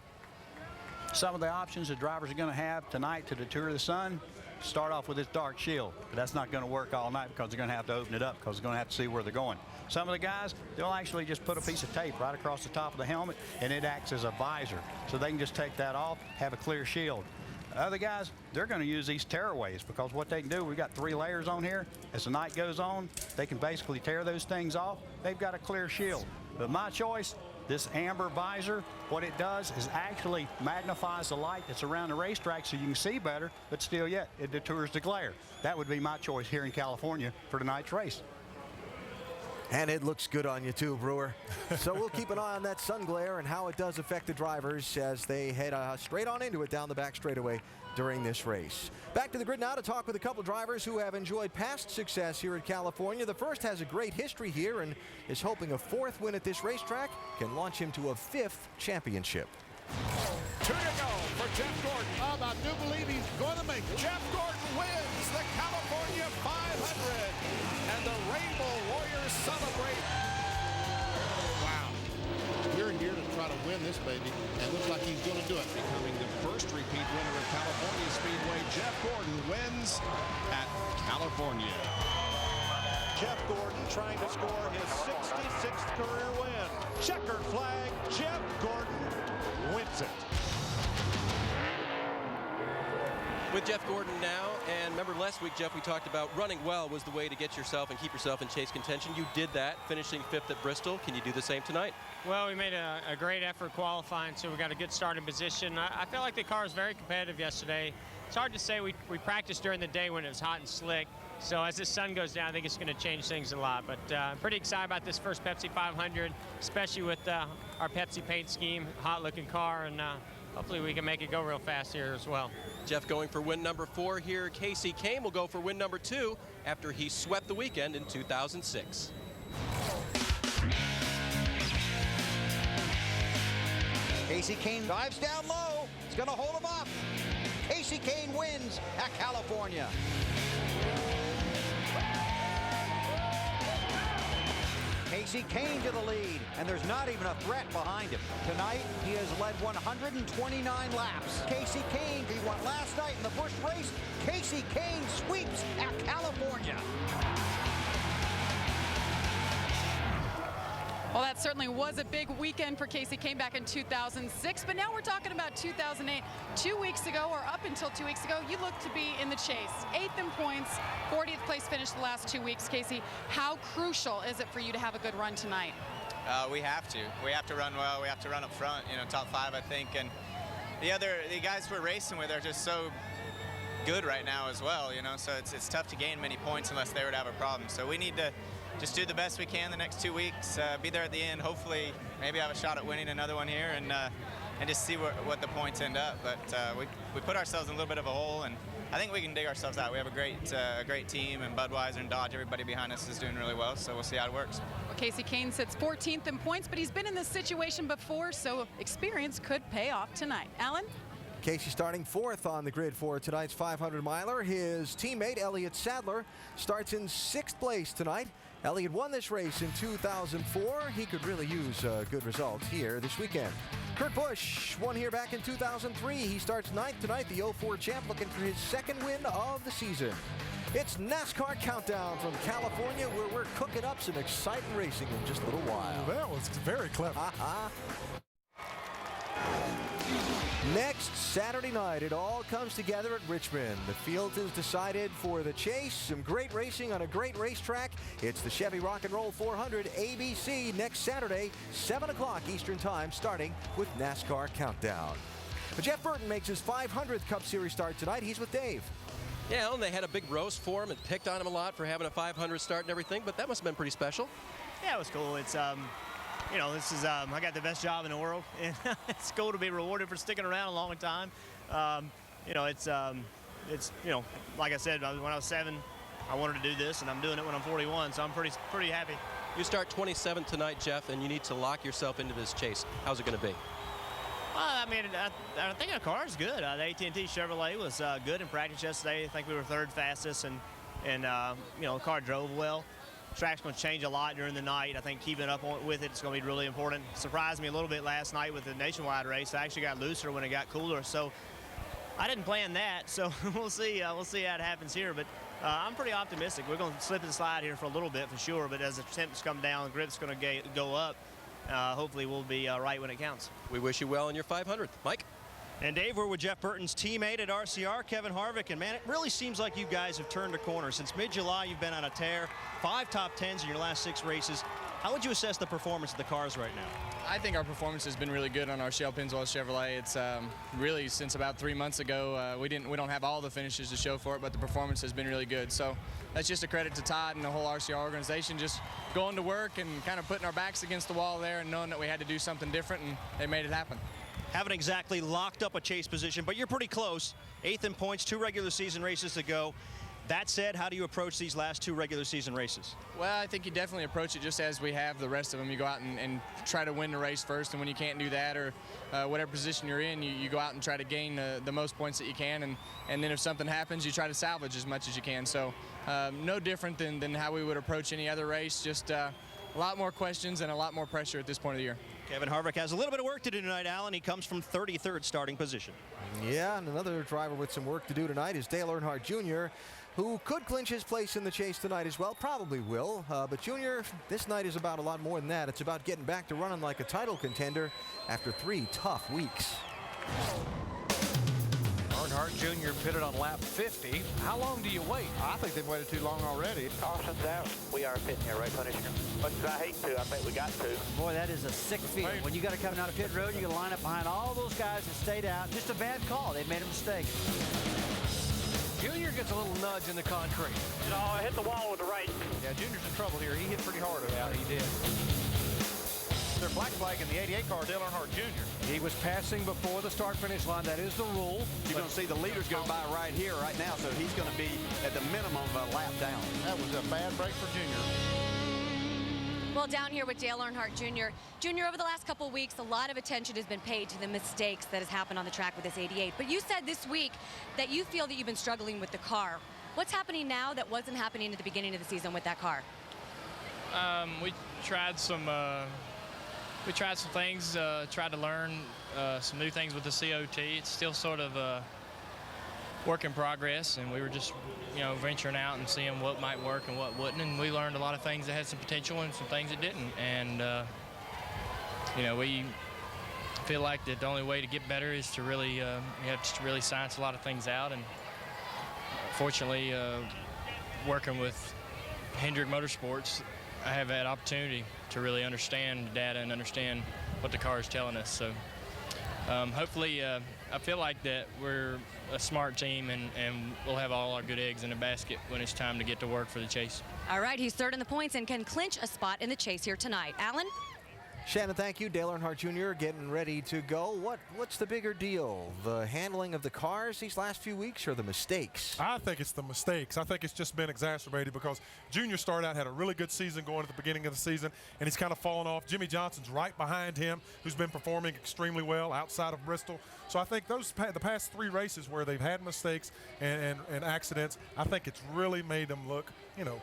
Some of the options the drivers are going to have tonight to deter the sun, start off with this dark shield. But that's not going to work all night because they're going to have to open it up because they're going to have to see where they're going. Some of the guys, they'll actually just put a piece of tape right across the top of the helmet, and it acts as a visor. So they can just take that off, have a clear shield. Other guys, they're going to use these tearaways because what they can do, we've got 3 layers on here. As the night goes on, they can basically tear those things off. They've got a clear shield. But my choice, this amber visor, what it does is actually magnifies the light that's around the racetrack so you can see better, but still yet, it deters the glare. That would be my choice here in California for tonight's race. And it looks good on you too, Brewer. So we'll keep an eye on that sun glare and how it does affect the drivers as they head straight on into it down the back straightaway during this race. Back to the grid now to talk with a couple drivers who have enjoyed past success here at California. The first has a great history here and is hoping a 4th win at this racetrack can launch him to a 5th championship. 2 to go for Jeff Gordon. I do believe he's going to make it. Jeff Gordon wins the California 500, and the Rainbow Warriors celebrate. Wow. We're here to try to win this baby, and looks like he's going to do it. Becoming the first repeat winner of California Speedway, Jeff Gordon wins at California. Jeff Gordon trying to score his 66th career win. Checkered flag, Jeff Gordon wins it. With Jeff Gordon now, and remember last week, Jeff, we talked about running well was the way to get yourself and keep yourself in chase contention. You did that, finishing 5th at Bristol. Can you do the same tonight? Well, we made a great effort qualifying, so we got a good starting position. I felt like the car was very competitive yesterday. It's hard to say. We practiced during the day when it was hot and slick. So as the sun goes down, I think it's going to change things a lot. But I'm pretty excited about this first Pepsi 500, especially with our Pepsi paint scheme, hot-looking car, and hopefully we can make it go real fast here as well. Jeff going for win number 4 here. Casey Kane will go for win number 2 after he swept the weekend in 2006. Casey Kane dives down low. It's going to hold him off. Casey Kane wins at California. Casey Kane to the lead, and there's not even a threat behind him. Tonight, he has led 129 laps. Casey Kane, he won last night in the Busch race. Casey Kane sweeps at California. Well, that certainly was a big weekend for Casey Kane back in 2006, but now we're talking about 2008. 2 weeks ago, or up until 2 weeks ago, you looked to be in the chase. 8th in points, 40th place finish the last 2 weeks. Casey, how crucial is it for you to have a good run tonight? We have to. We have to run well. We have to run up front, you know, top 5, I think. And the guys we're racing with are just so good right now as well, you know, so it's tough to gain many points unless they were to have a problem. So we need to just do the best we can the next 2 weeks, be there at the end, hopefully maybe have a shot at winning another one here, and just see what the points end up. But we put ourselves in a little bit of a hole, and I think we can dig ourselves out. We have a great team, and Budweiser and Dodge, everybody behind us is doing really well, so we'll see how it works. Well, Kasey Kahne sits 14th in points, but he's been in this situation before, so experience could pay off tonight. Alan? Kasey starting 4th on the grid for tonight's 500-miler. His teammate, Elliott Sadler, starts in 6th place tonight. Elliott won this race in 2004. He could really use good results here this weekend. Kurt Busch won here back in 2003. He starts 9th tonight, the 04 champ, looking for his 2nd win of the season. It's NASCAR Countdown from California, where we're cooking up some exciting racing in just a little while. That was very clever. Next Saturday night, it all comes together at Richmond. The field is decided for the chase. Some great racing on a great racetrack. It's the Chevy Rock and Roll 400 ABC next Saturday, 7 o'clock Eastern Time, starting with NASCAR Countdown. But Jeff Burton makes his 500th Cup Series start tonight. He's with Dave. Yeah, and they had a big roast for him and picked on him a lot for having a 500 start and everything, but that must have been pretty special. Yeah, it was cool. It's you know, this is I got the best job in the world, and it's cool to be rewarded for sticking around a long time. You know, it's you know, like I said, when I was 7, I wanted to do this, and I'm doing it when I'm 41, so I'm pretty happy. You start 27th tonight, Jeff, and you need to lock yourself into this chase. How's it going to be? Well, I mean, I think our car is good. The AT&T Chevrolet was good in practice yesterday. I think we were 3rd fastest, and you know, the car drove well. Track's going to change a lot during the night. I think keeping up with it is going to be really important. Surprised me a little bit last night with the nationwide race. I actually got looser when it got cooler, so I didn't plan that. So we'll see how it happens here. But I'm pretty optimistic. We're going to slip and slide here for a little bit for sure. But as the temps come down, the grip's going to go up. Hopefully we'll be right when it counts. We wish you well in your 500th. Mike? And Dave, we're with Jeff Burton's teammate at RCR, Kevin Harvick. And man, it really seems like you guys have turned a corner. Since mid-July, you've been on a tear. 5 top 10s in your last 6 races. How would you assess the performance of the cars right now? I think our performance has been really good on our Shell Pennzoil Chevrolet. It's really since about 3 months ago. We don't have all the finishes to show for it, but the performance has been really good. So that's just a credit to Todd and the whole RCR organization, just going to work and kind of putting our backs against the wall there and knowing that we had to do something different, and they made it happen. Haven't exactly locked up a chase position, but you're pretty close. 8th in points, 2 regular season races to go. That said, how do you approach these last 2 regular season races? Well, I think you definitely approach it just as we have the rest of them. You go out and try to win the race first, and when you can't do that, or whatever position you're in, you go out and try to gain the most points that you can, and then if something happens, you try to salvage as much as you can. So no different than how we would approach any other race, just a lot more questions and a lot more pressure at this point of the year. Kevin Harvick has a little bit of work to do tonight, Alan. He comes from 33rd starting position. Yeah, and another driver with some work to do tonight is Dale Earnhardt Jr., who could clinch his place in the chase tonight as well, probably will. But Jr., this night is about a lot more than that. It's about getting back to running like a title contender after 3 tough weeks. Earnhardt Jr. pitted on lap 50. How long do you wait? I think they've waited too long already. Caution's out. We are pitting here, right, Commissioner? Much as I hate to, I think we got to. Boy, that is a sick feeling. When you got to come down to pit road, you got to line up behind all those guys that stayed out. Just a bad call. They made a mistake. Junior gets a little nudge in the concrete. You know, I hit the wall with the right. Yeah, Junior's in trouble here. He hit pretty hard. Yeah, he did. Their black flag in the 88 car, Dale Earnhardt Jr. He was passing before the start-finish line. That is the rule. You're going to see the leaders go by right here, right now, so he's going to be at the minimum of a lap down. That was a bad break for Junior. Well, down here with Dale Earnhardt Jr. Junior, over the last couple of weeks, a lot of attention has been paid to the mistakes that has happened on the track with this 88. But you said this week that you feel that you've been struggling with the car. What's happening now that wasn't happening at the beginning of the season with that car? We tried some things, tried to learn some new things with the COT. It's still sort of a work in progress, and we were just, venturing out and seeing what might work and what wouldn't. And we learned a lot of things that had some potential and some things that didn't. And, we feel like that the only way to get better is to really, you have to really science a lot of things out. And fortunately, working with Hendrick Motorsports, I have that opportunity to really understand the data and understand what the car is telling us. So hopefully, I feel like that we're a smart team and we'll have all our good eggs in the basket when it's time to get to work for the chase. All right, he's third in the points and can clinch a spot in the chase here tonight. Alan? Shannon, thank you. Dale Earnhardt Jr. getting ready to go. What's the bigger deal? The handling of the cars these last few weeks or the mistakes? I think it's the mistakes. I think it's just been exacerbated because Junior started out, had a really good season going at the beginning of the season, and he's kind of fallen off. Jimmy Johnson's right behind him, who's been performing extremely well outside of Bristol. So I think the past 3 races where they've had mistakes and accidents, I think it's really made them look,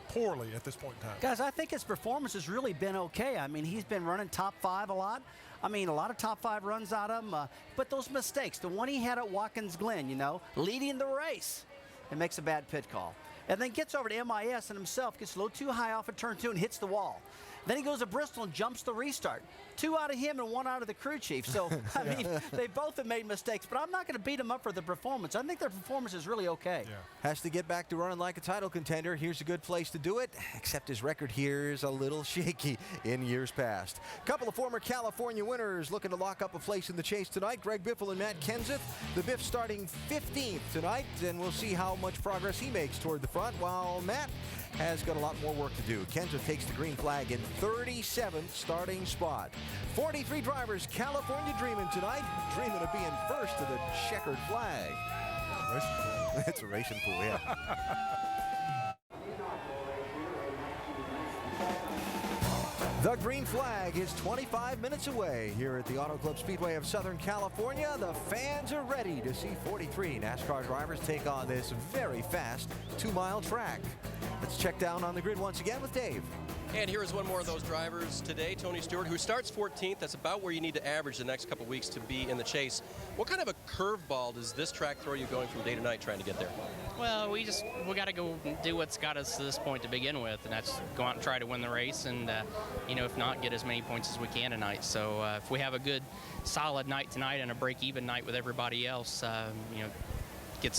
poorly at this point in time. Guys, I think his performance has really been okay. I mean, he's been running top 5 a lot. I mean, a lot of top 5 runs out of him. But those mistakes, the one he had at Watkins Glen, leading the race, it makes a bad pit call. And then gets over to MIS and himself gets a little too high off of turn 2 and hits the wall. Then he goes to Bristol and jumps the restart. 2 out of him and 1 out of the crew chief. So, I mean, they both have made mistakes, but I'm not going to beat them up for the performance. I think their performance is really okay. Yeah. Has to get back to running like a title contender. Here's a good place to do it, except his record here is a little shaky in years past. A couple of former California winners looking to lock up a place in the chase tonight. Greg Biffle and Matt Kenseth. The Biff starting 15th tonight, and we'll see how much progress he makes toward the front, while Matt has got a lot more work to do. Kenseth takes the green flag in 37th starting spot. 43 drivers, California dreaming tonight, dreaming of being first to the checkered flag. It's a racing pool, yeah. The green flag is 25 minutes away here at the Auto Club Speedway of Southern California. The fans are ready to see 43 NASCAR drivers take on this very fast 2-mile track. Let's check down on the grid once again with Dave. And here is one more of those drivers today, Tony Stewart, who starts 14th. That's about where you need to average the next couple weeks to be in the chase. What kind of a curveball does this track throw you going from day to night trying to get there? Well, we got to go do what's got us to this point to begin with, and that's go out and try to win the race, and if not, get as many points as we can tonight. So if we have a good, solid night tonight and a break-even night with everybody else, you get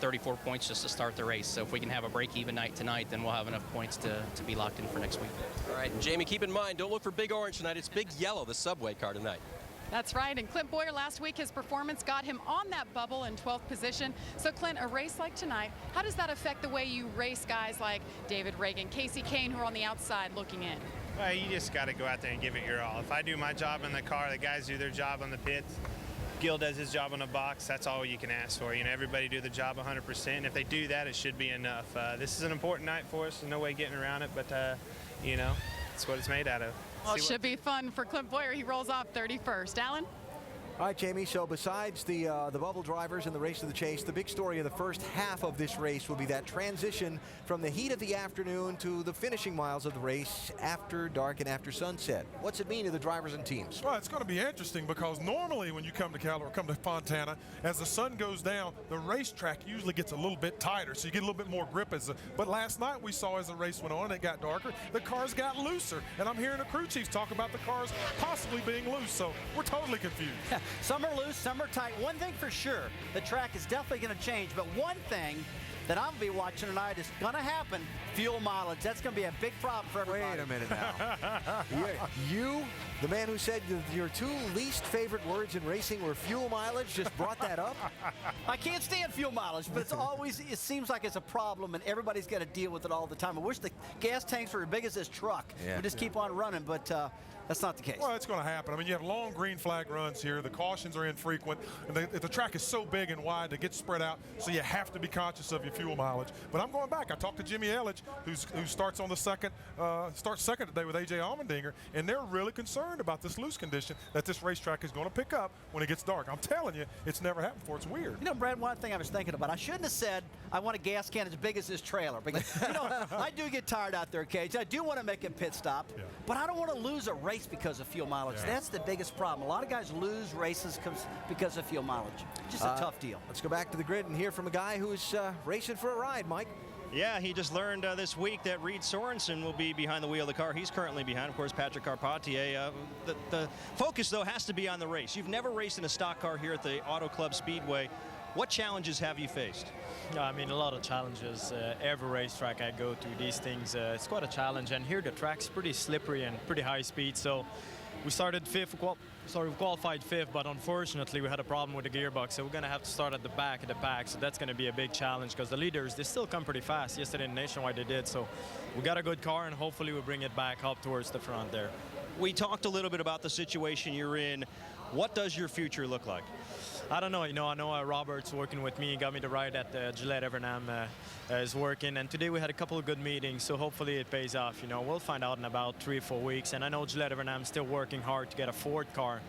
34 points just to start the race. So if we can have a break-even night tonight, then we'll have enough points to be locked in for next week. All right, and Jamie, keep in mind, don't look for Big Orange tonight. It's Big Yellow, the subway car tonight. That's right, and Clint Boyer last week, his performance got him on that bubble in 12th position. So Clint, a race like tonight, how does that affect the way you race guys like David Reagan, Casey Kane, who are on the outside looking in? Well, you just got to go out there and give it your all. If I do my job in the car, the guys do their job on the pits, Gil does his job on the box, that's all you can ask for. Everybody do the job 100%. If they do that, it should be enough. This is an important night for us. There's no way getting around it, but, it's what it's made out of. Well, it should be fun for Clint Boyer. He rolls off 31st. Alan? All right, Jamie, so besides the bubble drivers in the race to the chase, the big story of the first half of this race will be that transition from the heat of the afternoon to the finishing miles of the race after dark and after sunset. What's it mean to the drivers and teams? Well, it's going to be interesting because normally when you come to Fontana, as the sun goes down, the racetrack usually gets a little bit tighter, so you get a little bit more grip. But last night we saw as the race went on, it got darker, the cars got looser. And I'm hearing the crew chiefs talk about the cars possibly being loose, so we're totally confused. Some are loose, some are tight. One thing for sure, the track is definitely going to change, but one thing that I'm going to be watching tonight is going to happen, fuel mileage. That's going to be a big problem for everybody. Wait a minute now. You, the man who said your 2 least favorite words in racing were fuel mileage, just brought that up? I can't stand fuel mileage, but it seems like it's a problem, and everybody's got to deal with it all the time. I wish the gas tanks were as big as this truck. Yeah. We just keep on running, but that's not the case. Well, it's going to happen. I mean, you have long green flag runs here. The cautions are infrequent. And the track is so big and wide to get spread out, so you have to be conscious of your fuel mileage. But I'm going back. I talked to Jimmy Elledge, who starts on the starts second today with A.J. Allmendinger, and they're really concerned about this loose condition that this racetrack is going to pick up when it gets dark. I'm telling you, it's never happened before. It's weird. Brad, one thing I was thinking about, I shouldn't have said I want a gas can as big as this trailer. Because, I do get tired out there, Cage. I do want to make a pit stop, but I don't want to lose a race because of fuel mileage. Yeah. That's the biggest problem. A lot of guys lose races because of fuel mileage. Just a tough deal. Let's go back to the grid and hear from a guy who's racing for a ride, Mike. Yeah, he just learned this week that Reed Sorensen will be behind the wheel of the car. He's currently behind, of course, Patrick Carpentier. The focus, though, has to be on the race. You've never raced in a stock car here at the Auto Club Speedway. What challenges have you faced? I mean, a lot of challenges. Every racetrack I go to, these things, it's quite a challenge. And here the track's pretty slippery and pretty high speed. So we started fifth. We qualified fifth, but unfortunately we had a problem with the gearbox, so we're going to have to start at the back of the pack. So that's going to be a big challenge because the leaders, they still come pretty fast. Yesterday in Nationwide they did, so we got a good car, and hopefully we'll bring it back up towards the front there. We talked a little bit about the situation you're in. What does your future look like? I don't know. I know Robert's working with me. He got me the ride at Gillette Evernham is working. And today we had a couple of good meetings, so hopefully it pays off. We'll find out in about 3 or 4 weeks. And I know Gillette Evernham's still working hard to get a Ford car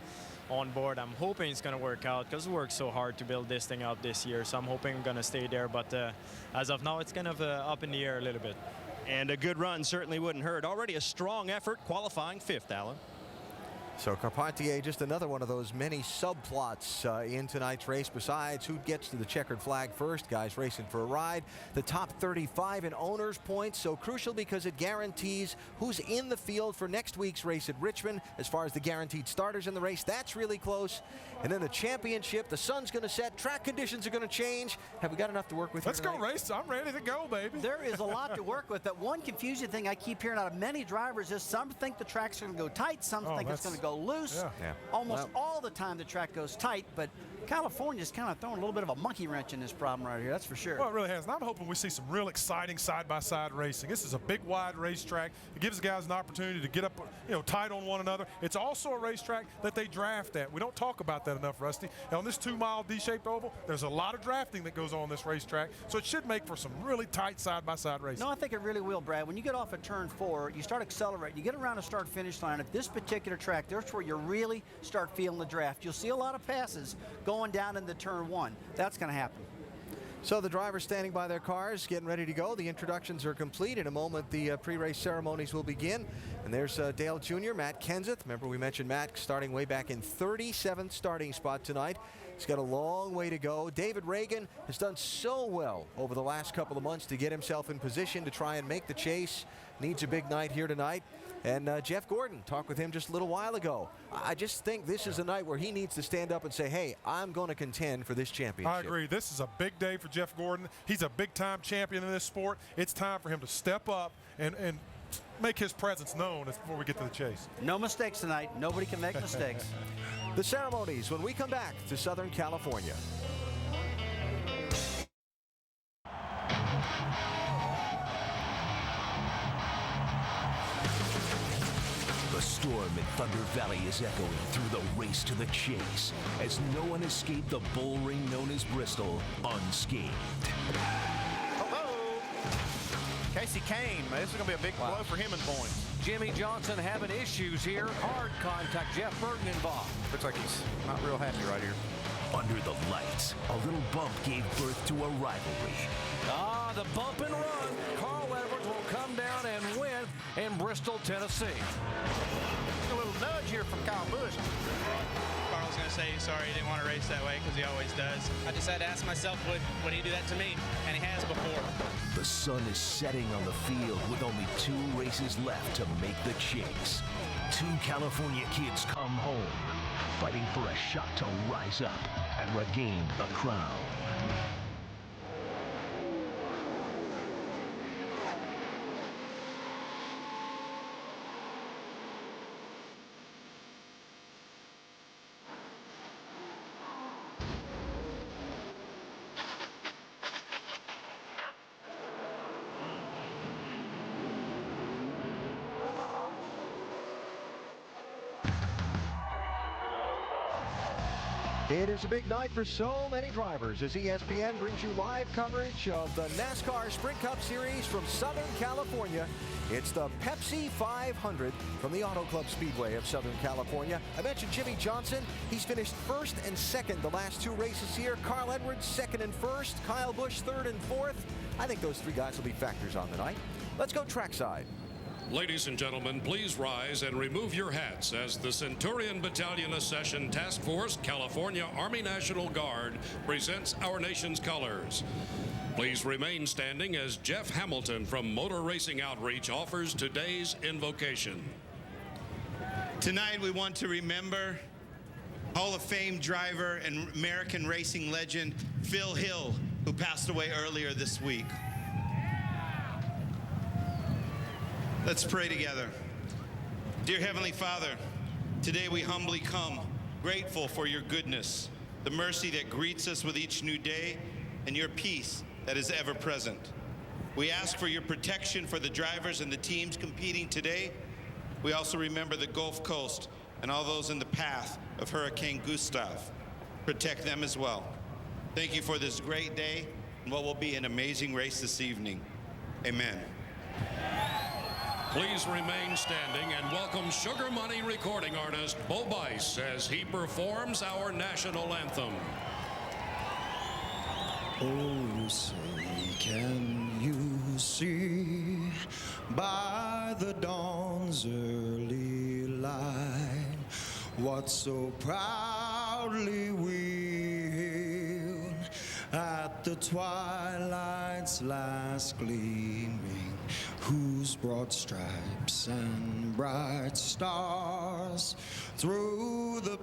on board. I'm hoping it's going to work out because we worked so hard to build this thing out this year. So I'm hoping I'm going to stay there. But as of now, it's kind of up in the air a little bit. And a good run certainly wouldn't hurt. Already a strong effort, qualifying fifth, Alan. So Carpentier, just another one of those many subplots in tonight's race. Besides who gets to the checkered flag first, guys racing for a ride. The top 35 in owners' points, so crucial because it guarantees who's in the field for next week's race at Richmond. As far as the guaranteed starters in the race, that's really close. And then the championship, the sun's going to set, track conditions are going to change. Have we got enough to work with? Let's go race. I'm ready to go, baby. There is a lot to work with. That one confusing thing I keep hearing out of many drivers is some think the track's going to go tight, some think it's going to go loose. Yeah. Almost all the time the track goes tight, but California's kind of throwing a little bit of a monkey wrench in this problem right here, that's for sure. Well, it really has. And I'm hoping we see some real exciting side-by-side racing. This is a big, wide racetrack. It gives the guys an opportunity to get up, tight on one another. It's also a racetrack that they draft at. We don't talk about that enough, Rusty. And on this 2-mile D-shaped oval, there's a lot of drafting that goes on this racetrack, so it should make for some really tight side-by-side racing. No, I think it really will, Brad. When you get off at turn 4, you start accelerating. You get around the start-finish line. At this particular track, there's where you really start feeling the draft. You'll see a lot of passes going down into turn 1. That's going to happen. So the drivers standing by their cars, getting ready to go. The introductions are complete. In a moment, the pre-race ceremonies will begin. And there's Dale Jr., Matt Kenseth. Remember, we mentioned Matt starting way back in 37th starting spot tonight. He's got a long way to go. David Reagan has done so well over the last couple of months to get himself in position to try and make the chase. Needs a big night here tonight. And Jeff Gordon, talked with him just a little while ago. I just think this is a night where he needs to stand up and say, hey, I'm going to contend for this championship. I agree. This is a big day for Jeff Gordon. He's a big-time champion in this sport. It's time for him to step up and make his presence known before we get to the chase. No mistakes tonight. Nobody can make mistakes. The ceremonies when we come back to Southern California. The storm in Thunder Valley is echoing through the race to the chase as no one escaped the bull ring known as Bristol unscathed. Hello. Casey Kane, this is going to be a big blow for him in points. Jimmy Johnson having issues here. Hard contact. Jeff Burton involved. Looks like he's not real happy right here. Under the lights, a little bump gave birth to a rivalry. Ah, the bump and run. Carl Edwards will come down and win in Bristol, Tennessee. A little nudge here from Kyle Busch. Carl's going to say sorry he didn't want to race that way because he always does. I just had to ask myself, would he do that to me? And he has before. The sun is setting on the field with only 2 races left to make the chase. 2 California kids come home, fighting for a shot to rise up and regain the crown. It is a big night for so many drivers as ESPN brings you live coverage of the NASCAR Sprint Cup Series from Southern California. It's the Pepsi 500 from the Auto Club Speedway of Southern California. I mentioned Jimmy Johnson. He's finished 1st and 2nd the last 2 races here. Carl Edwards 2nd and 1st. Kyle Busch 3rd and 4th. I think those 3 guys will be factors on the night. Let's go trackside. Ladies and gentlemen, please rise and remove your hats as the Centurion Battalion Accession Task Force California Army National Guard presents our nation's colors. Please remain standing as Jeff Hamilton from Motor Racing Outreach offers today's invocation. Tonight we want to remember Hall of Fame driver and American racing legend Phil Hill, who passed away earlier this week. Let's pray together. Dear Heavenly Father, Today we humbly come, grateful for your goodness, the mercy that greets us with each new day, and your peace that is ever present. We ask for your protection for the drivers and the teams competing today. We also remember the Gulf Coast and all those in the path of Hurricane Gustav. Protect them as well. Thank you for this great day and what will be an amazing race this evening. Amen. Please remain standing and welcome Sugar Money recording artist Bo Bice as he performs our national anthem. Oh, you say, can you see by the dawn's early light what so proudly we hailed at the twilight's last gleaming, whose broad stripes and bright stars through the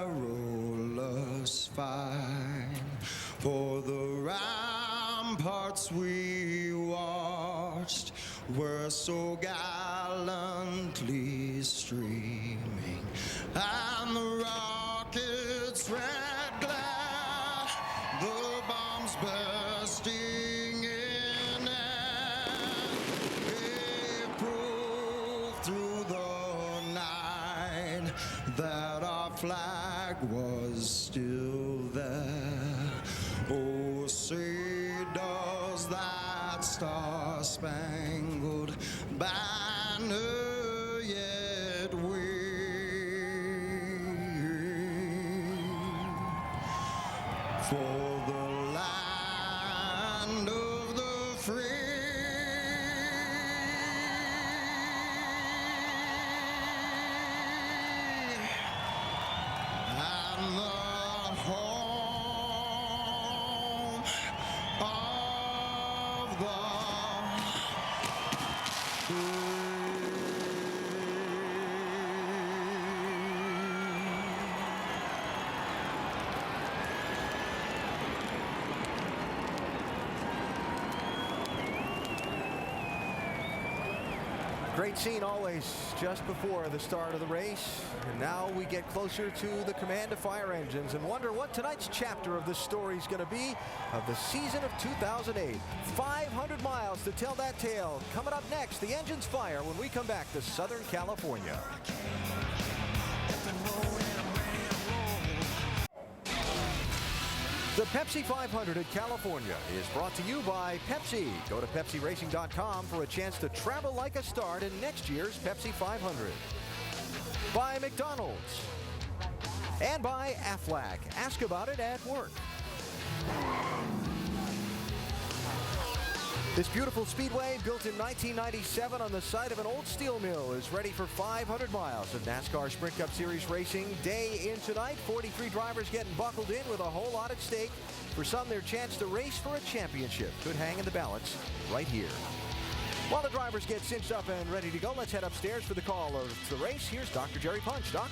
perilous fight for the ramparts we watched were so gallantly streaming, and the rockets' red glare, the bombs bursting in air, it proved through the night that our flag was still there. Oh, say does that star-spangled banner yet wave for the land of the free and the home of the Great scene always just before the start of the race. And now we get closer to the command of fire engines and wonder what tonight's chapter of this story is going to be of the season of 2008. 500 miles to tell that tale. Coming up next, the engines fire when we come back to Southern California. The Pepsi 500 at California is brought to you by Pepsi. Go to PepsiRacing.com for a chance to travel like a star in next year's Pepsi 500. By McDonald's. And by Aflac. Ask about it at work. This beautiful speedway, built in 1997 on the site of an old steel mill, is ready for 500 miles of NASCAR Sprint Cup Series racing. Day in tonight, 43 drivers getting buckled in with a whole lot at stake. For some, their chance to race for a championship could hang in the balance right here. While the drivers get cinched up and ready to go, let's head upstairs for the call of the race. Here's Dr. Jerry Punch. Doc?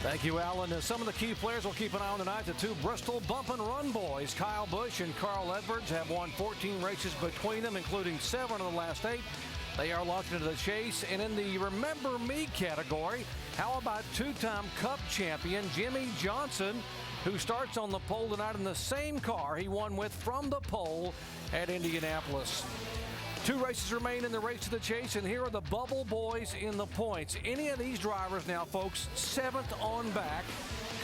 Thank you, Alan. Some of the key players we'll keep an eye on tonight. The two Bristol bump and run boys, Kyle Busch and Carl Edwards, have won 14 races between them, including 7 of the last 8. They are locked into the chase. And in the Remember Me category, how about two-time Cup champion Jimmy Johnson, who starts on the pole tonight in the same car he won with from the pole at Indianapolis. 2 races remain in the race to the chase, and here are the Bubble Boys in the points. Any of these drivers now, folks, 7th on back,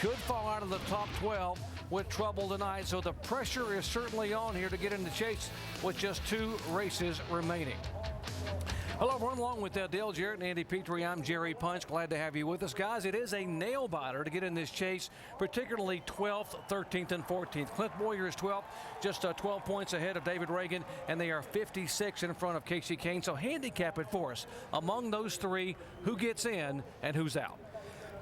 could fall out of the top 12 with trouble tonight, so the pressure is certainly on here to get in the chase with just 2 races remaining. Hello, everyone. Along with Dale Jarrett and Andy Petrie, I'm Jerry Punch. Glad to have you with us, guys. It is a nail-biter to get in this chase, particularly 12th, 13th, and 14th. Clint Boyer is 12th, just 12 points ahead of David Reagan, and they are 56 in front of Casey Kane. So handicap it for us. Among those 3, who gets in and who's out?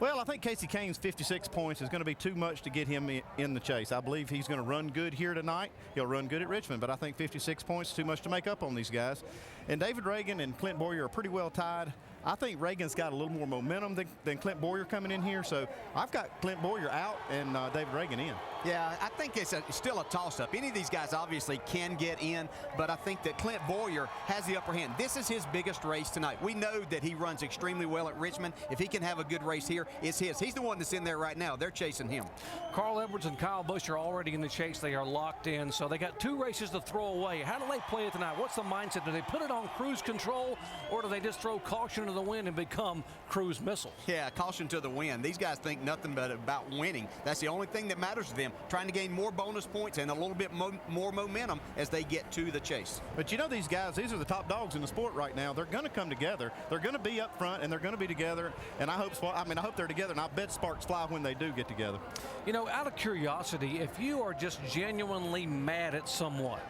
Well, I think Casey Kane's 56 points is going to be too much to get him in the chase. I believe he's going to run good here tonight. He'll run good at Richmond, but I think 56 points is too much to make up on these guys. And David Reagan and Clint Boyer are pretty well tied. I think Reagan's got a little more momentum than Clint Boyer coming in here, so I've got Clint Boyer out and David Reagan in. Yeah, I think it's still a toss-up. Any of these guys obviously can get in, but I think that Clint Boyer has the upper hand. This is his biggest race tonight. We know that he runs extremely well at Richmond. If he can have a good race here, it's his. He's the one that's in there right now. They're chasing him. Carl Edwards and Kyle Busch are already in the chase. They are locked in, so they got 2 races to throw away. How do they play it tonight? What's the mindset? Do they put it on cruise control, or do they just throw caution to the wind and become cruise missiles? Yeah, caution to the wind. These guys think nothing but about winning. That's the only thing that matters to them, trying to gain more bonus points and a little bit more momentum as they get to the chase. But you know, these guys, these are the top dogs in the sport right now. They're going to come together. They're going to be up front, and they're going to be together. And I hope they're together, and I bet sparks fly when they do get together. You know, out of curiosity, if you are just genuinely mad at someone,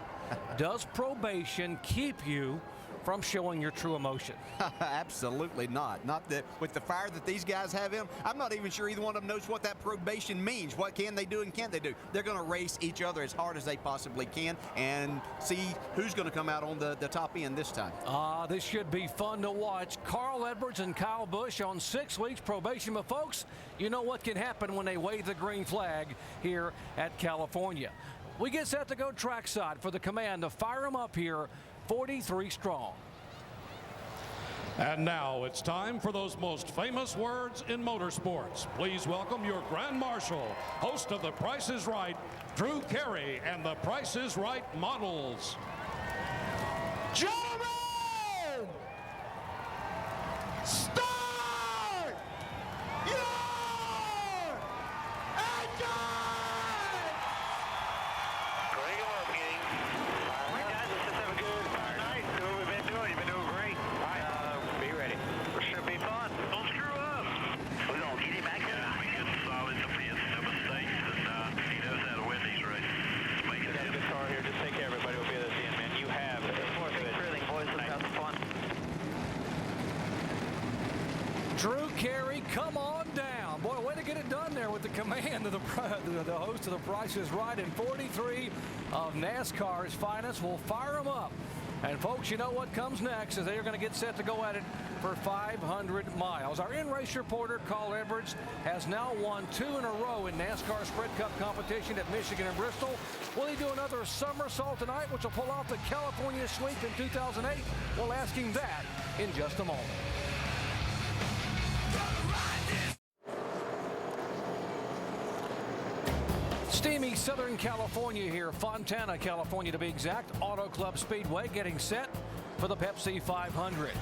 does probation keep you from showing your true emotion? Absolutely not. Not that with the fire that these guys have in, I'm not even sure either one of them knows what that probation means. What can they do and can't they do? They're going to race each other as hard as they possibly can and see who's going to come out on the top end this time. This should be fun to watch. Carl Edwards and Kyle Busch on 6 weeks probation. But folks, you know what can happen when they wave the green flag here at California. We get set to go trackside for the command to fire them up here, 43 strong. And now it's time for those most famous words in motorsports. Please welcome your Grand Marshal, host of The Price is Right, Drew Carey, and The Price is Right models. Gentlemen, start your engine! Bring them up, gang. All right, guys, let's just have a good night. See what we've been doing. You've been doing great. All right, be ready. It should be fun. Don't screw up. We're going to get him back there. We get solid to be no mistakes, and he knows how to win these races. Make it a good car here. Just take care, everybody. We'll be at the end, man. You have it. Thrilling, boys. Let's have some fun. Drew Carey, come on down. Boy, way to get it done there with the command of the host of The Price is Right, and 43 of NASCAR's finest will fire them up. And folks, you know what comes next is they're going to get set to go at it for 500 miles. Our in-race reporter, Carl Edwards, has now won 2 in a row in NASCAR Sprint Cup competition at Michigan and Bristol. Will he do another somersault tonight, which will pull off the California sweep in 2008? We'll ask him that in just a moment. Steamy Southern California here, Fontana, California to be exact. Auto Club Speedway getting set for the Pepsi 500.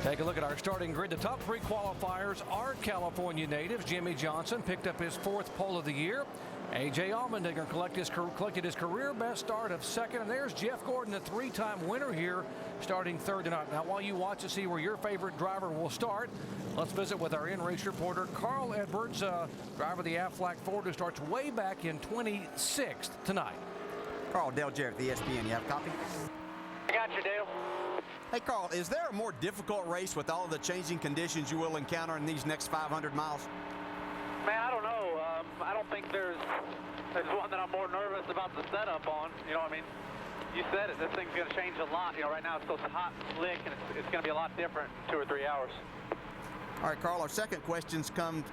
Take a look at our starting grid. The top 3 qualifiers are California natives. Jimmy Johnson picked up his 4th pole of the year. A.J. Allmendinger collected his career best start of 2nd. And there's Jeff Gordon, the 3-time winner here, starting 3rd tonight. Now, while you watch to see where your favorite driver will start, let's visit with our in-race reporter, Carl Edwards, driver of the Aflac Ford, who starts way back in 26th tonight. Carl, Dale Jarrett, the ESPN. You have a copy? I got you, Dale. Hey, Carl, is there a more difficult race with all of the changing conditions you will encounter in these next 500 miles? Man, I don't know. I don't think there's one that I'm more nervous about the setup on. You know what I mean? You said it. This thing's going to change a lot. You know, right now it's so hot and slick, and it's going to be a lot different in 2 or 3 hours. All right, Carl, our second question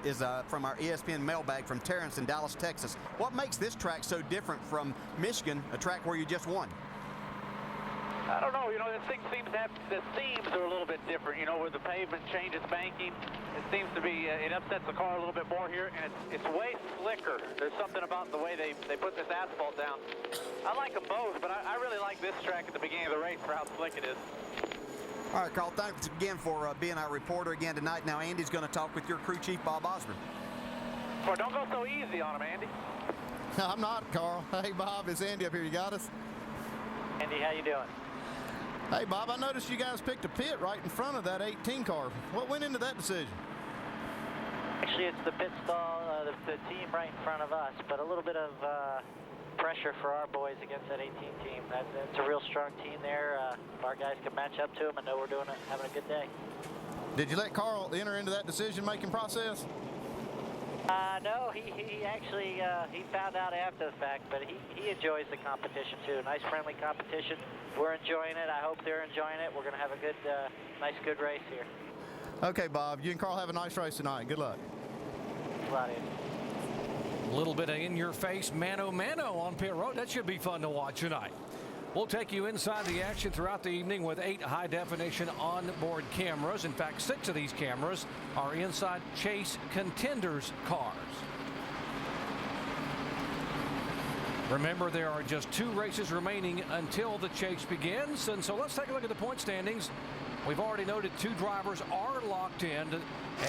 is from our ESPN mailbag from Terrence in Dallas, Texas. What makes this track so different from Michigan, a track where you just won? I don't know. You know, this thing seems to have, the seams are a little bit different, you know, where the pavement changes banking. It seems to be, it upsets the car a little bit more here, and it's way slicker. There's something about the way they put this asphalt down. I like them both, but I really like this track at the beginning of the race for how slick it is. All right, Carl, thanks again for being our reporter again tonight. Now, Andy's going to talk with your crew chief, Bob Osborne. Well, don't go so easy on him, Andy. No, I'm not, Carl. Hey, Bob, it's Andy up here. You got us? Andy, how you doing? Hey, Bob, I noticed you guys picked a pit right in front of that 18 car. What went into that decision? Actually, it's the pit stall, the team right in front of us, but a little bit of pressure for our boys against that 18 team. That's a real strong team there. Our guys can match up to them and know we're doing it, having a good day. Did you let Carl enter into that decision-making process? No, he actually he found out after the fact, but he enjoys the competition too. Nice, friendly competition. We're enjoying it. I hope they're enjoying it. We're going to have a good, nice, good race here. Okay, Bob. You and Carl have a nice race tonight. Good luck. A little bit of in-your-face mano-mano on pit road. That should be fun to watch tonight. We'll take you inside the action throughout the evening with 8 high-definition onboard cameras. In fact, 6 of these cameras are inside Chase contenders' cars. Remember, there are just 2 races remaining until the chase begins. And so let's take a look at the point standings. We've already noted 2 drivers are locked in,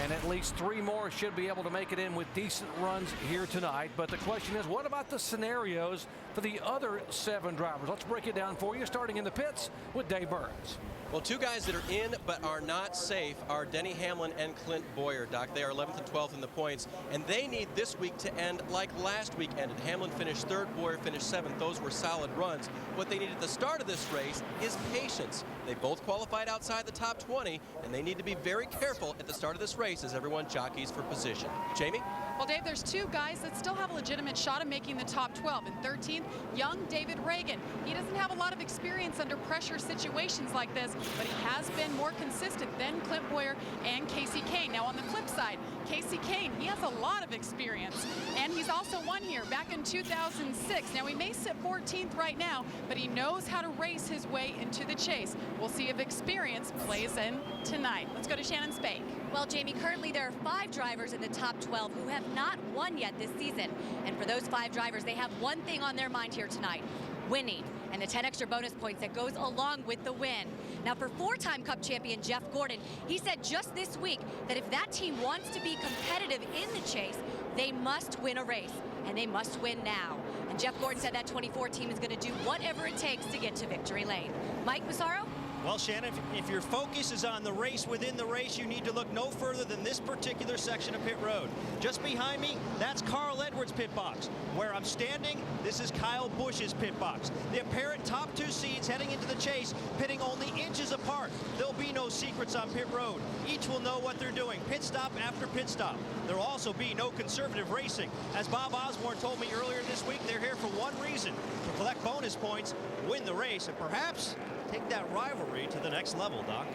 and at least 3 more should be able to make it in with decent runs here tonight. But the question is, what about the scenarios for the other 7 drivers? Let's break it down for you, starting in the pits with Dave Burns. Well, 2 guys that are in but are not safe are Denny Hamlin and Clint Boyer, Doc. They are 11th and 12th in the points, and they need this week to end like last week ended. Hamlin finished 3rd, Boyer finished 7th. Those were solid runs. What they need at the start of this race is patience. They both qualified outside the top 20, and they need to be very careful at the start of this race as everyone jockeys for position. Jamie? Well, Dave, there's 2 guys that still have a legitimate shot of making the top 12. In 13th, young David Reagan. He doesn't have a lot of experience under pressure situations like this, but he has been more consistent than Clint Boyer and Casey Kane. Now, on the flip side, Casey Kane, he has a lot of experience, and he's also won here back in 2006. Now, he may sit 14th right now, but he knows how to race his way into the chase. We'll see if experience plays in tonight. Let's go to Shannon Spake. Well, Jamie, currently there are 5 drivers in the top 12 who have not won yet this season. And for those 5 drivers, they have one thing on their mind here tonight: winning, and the 10 extra bonus points that goes along with the win. Now, for 4-time Cup champion Jeff Gordon, he said just this week that if that team wants to be competitive in the chase, they must win a race, and they must win now. And Jeff Gordon said that 24 team is going to do whatever it takes to get to victory lane. Mike Massaro? Well, Shannon, if your focus is on the race within the race, you need to look no further than this particular section of pit road. Just behind me, that's Carl Edwards' pit box. Where I'm standing, this is Kyle Busch's pit box. The apparent top 2 seeds heading into the chase, pitting only inches apart. There'll be no secrets on pit road. Each will know what they're doing, pit stop after pit stop. There'll also be no conservative racing. As Bob Osborne told me earlier this week, they're here for one reason: to collect bonus points, win the race, and perhaps take that rivalry to the next level, Doc.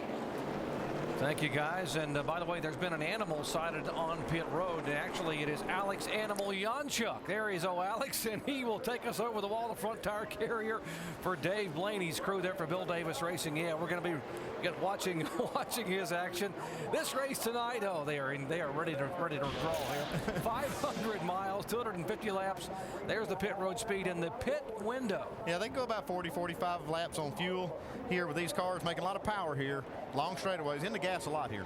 Thank you, guys. And by the way, there's been an animal sighted on pit road. Actually, it is Alex Animal Janchuk. There he is, Alex, and he will take us over the wall, the front tire carrier for Dave Blaney's crew there for Bill Davis Racing. Yeah, we're going to be watching his action. This race tonight, oh, they are ready to crawl here. 500 miles, 250 laps. There's the pit road speed in the pit window. Yeah, they go about 40-45 laps on fuel here with these cars, making a lot of power here. Long straightaways, in the gas a lot here.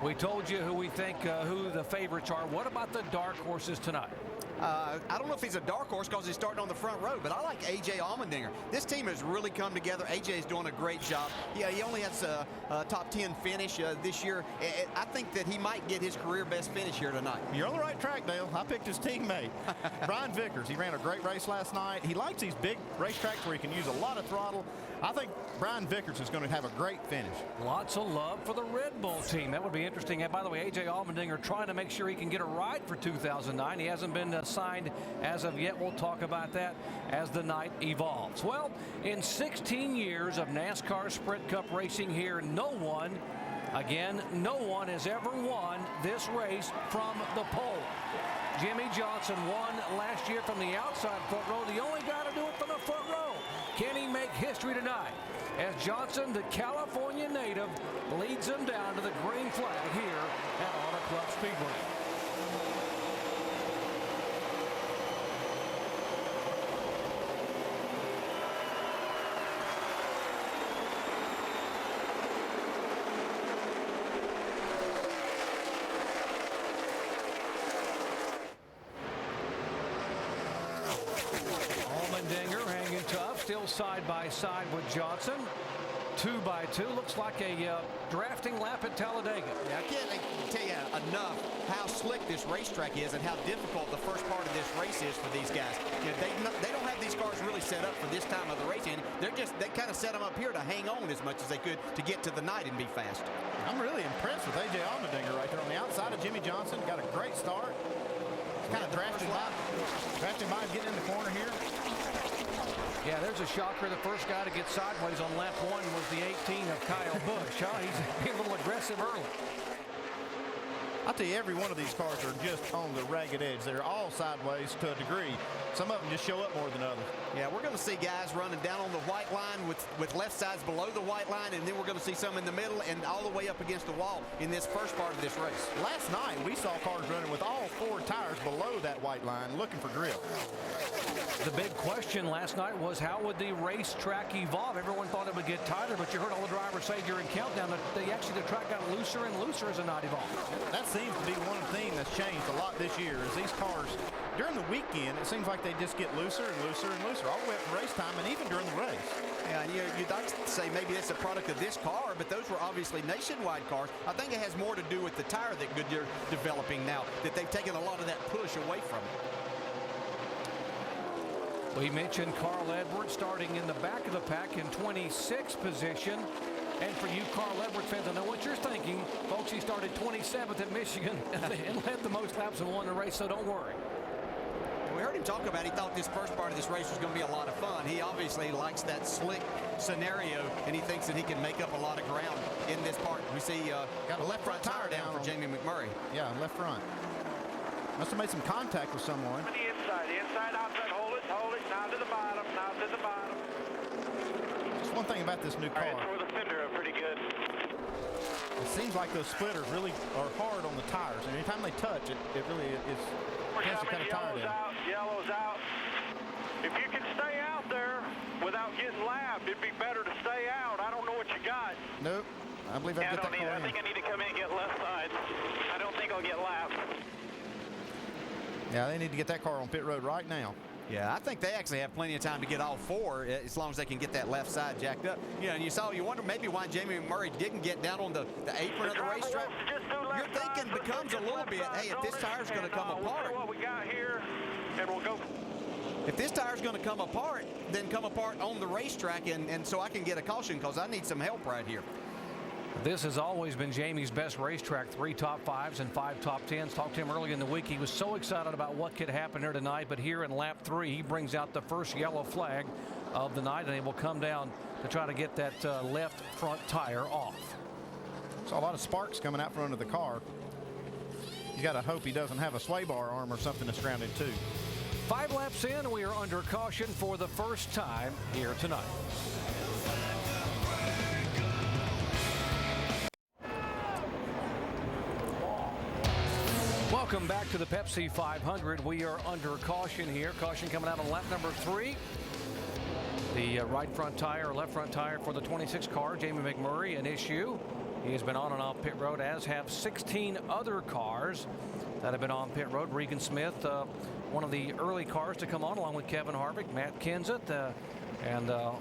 We told you who we think who the favorites are. What about the dark horses tonight? I don't know if he's a dark horse because he's starting on the front row, but I like A.J. Allmendinger. This team has really come together. A.J. is doing a great job. Yeah, he only has a top 10 finish this year. I think that he might get his career best finish here tonight. You're on the right track, Dale. I picked his teammate, Brian Vickers. He ran a great race last night. He likes these big racetracks where he can use a lot of throttle. I think Brian Vickers is going to have a great finish. Lots of love for the Red Bull team. That would be interesting. And by the way, A.J. Allmendinger trying to make sure he can get a ride for 2009. He hasn't been signed as of yet. We'll talk about that as the night evolves. Well, in 16 years of NASCAR Sprint Cup racing here, no one has ever won this race from the pole. Jimmy Johnson won last year from the outside front row, the only guy to do it from the front row. Can he make history tonight as Johnson, the California native, leads him down to the green flag here at Auto Club Speedway? Allmendinger hanging tough, still side by side with Johnson. 2x2, looks like a drafting lap at Talladega. Yeah, I can't tell you enough how slick this racetrack is and how difficult the first part of this race is for these guys. You know, they don't have these cars really set up for this time of the race, and they kind of set them up here to hang on as much as they could to get to the night and be fast. I'm really impressed with A.J. Allmendinger right there on the outside of Jimmy Johnson. Got a great start. Kind of drafted by getting in the corner here. Yeah, there's a shocker. The first guy to get sideways on lap 1 was the 18 of Kyle Busch. He's being a little aggressive early. I'll tell you, every one of these cars are just on the ragged edge. They're all sideways to a degree. Some of them just show up more than others. Yeah, we're going to see guys running down on the white line with left sides below the white line, and then we're going to see some in the middle and all the way up against the wall in this first part of this race. Last night, we saw cars running with all 4 tires below that white line looking for grip. The big question last night was how would the racetrack evolve? Everyone thought it would get tighter, but you heard all the drivers say during countdown that the track got looser and looser as the night evolved. That seems to be one thing that's changed a lot this year is these cars, during the weekend, it seems like they just get looser and looser and looser all the way up to race time and even during the race. Yeah, and you'd like to say maybe it's a product of this car, but those were obviously nationwide cars. I think it has more to do with the tire that Goodyear developing now, that they've taken a lot of that push away from it. We mentioned Carl Edwards starting in the back of the pack in 26th position. And for you Carl Edwards fans, I know what you're thinking. Folks, he started 27th at Michigan and led the most laps and won the race, so don't worry. We heard him talk about he thought this first part of this race was going to be a lot of fun. He obviously likes that slick scenario, and he thinks that he can make up a lot of ground in this part. We see got a left front tire down for Jamie McMurray. Yeah, left front. Must have made some contact with someone. The inside, outside, hold it, now to the bottom, Just one thing about this new car. All right, for the fender, pretty good. It seems like those splitters really are hard on the tires, and anytime they touch, it really is tends to kind of tire down. Yellow's out. If you can stay out there without getting lapped, it'd be better to stay out. I don't know what you got. Nope. I believe I'll get that car in. I think I need to come in and get left side. I don't think I'll get lapped. Yeah, they need to get that car on pit road right now. Yeah, I think they actually have plenty of time to get all 4 as long as they can get that left side jacked up. Yeah, and you wonder maybe why Jamie McMurray didn't get down on the apron of the racetrack. Your thinking becomes a little bit, hey, if this tire's going to come apart. What we got here, and we'll go. If this tire's going to come apart, then come apart on the racetrack, and so I can get a caution because I need some help right here. This has always been Jamie's best racetrack. 3 top 5s and 5 top 10s. Talked to him early in the week. He was so excited about what could happen here tonight, but here in lap 3, he brings out the first yellow flag of the night, and he will come down to try to get that left front tire off. Saw a lot of sparks coming out from under the car. You got to hope he doesn't have a sway bar arm or something that's grounded too. 5 laps in, we are under caution for the first time here tonight. Welcome back to the Pepsi 500. We are under caution here. Caution coming out on lap number 3. The right front tire, left front tire for the 26 car, Jamie McMurray, an issue. He has been on and off pit road, as have 16 other cars that have been on pit road. Regan Smith, one of the early cars to come on, along with Kevin Harvick, Matt Kenseth, and a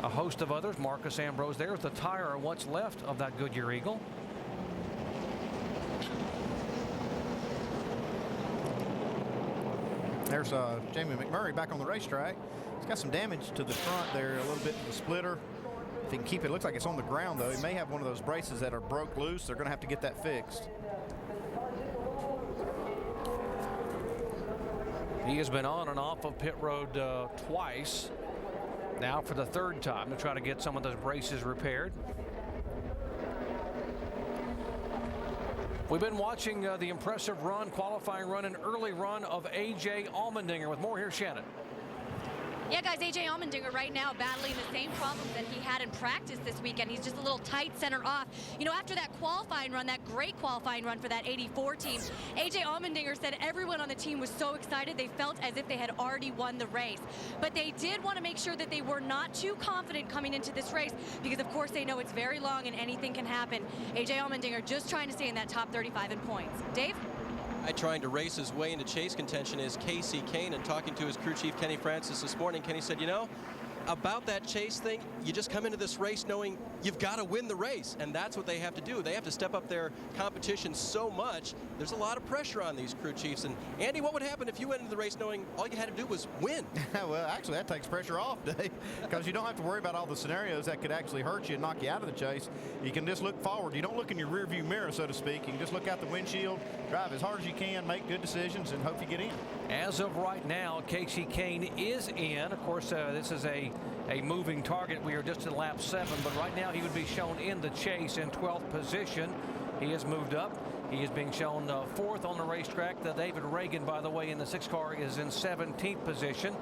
host of others. Marcus Ambrose. There's the tire, what's left of that Goodyear Eagle. There's Jamie McMurray back on the racetrack. He's got some damage to the front there, a little bit to the splitter. If he can keep it, looks like it's on the ground though. He may have one of those braces that are broke loose. They're going to have to get that fixed. He has been on and off of pit road twice. Now for the 3rd time to try to get some of those braces repaired. We've been watching the impressive qualifying run, and early run of A.J. Allmendinger. With more, here's Shannon. Yeah, guys, A.J. Allmendinger right now battling the same problems that he had in practice this weekend. He's just a little tight center off. You know, after that qualifying run, that great qualifying run for that 84 team, A.J. Allmendinger said everyone on the team was so excited they felt as if they had already won the race. But they did want to make sure that they were not too confident coming into this race because, of course, they know it's very long and anything can happen. A.J. Allmendinger just trying to stay in that top 35 in points. Dave? Trying to race his way into chase contention is Casey Kane, and talking to his crew chief Kenny Francis this morning, Kenny said, you know, about that chase thing, you just come into this race knowing you've got to win the race, and that's what they have to do. They have to step up their competition so much. There's a lot of pressure on these crew chiefs. And Andy, what would happen if you went into the race knowing all you had to do was win? Well, actually, that takes pressure off, Dave, because you don't have to worry about all the scenarios that could actually hurt you and knock you out of the chase. You can just look forward. You don't look in your rearview mirror, so to speak. You can just look out the windshield, drive as hard as you can, make good decisions, and hope you get in. As of right now, Casey Kane is in. Of course, this is a moving target. We are just in lap 7, but right now he would be shown in the chase in 12th position. He has moved up. He is being shown 4th on the racetrack. The David Reagan, by the way, in the 6 car is in 17th position.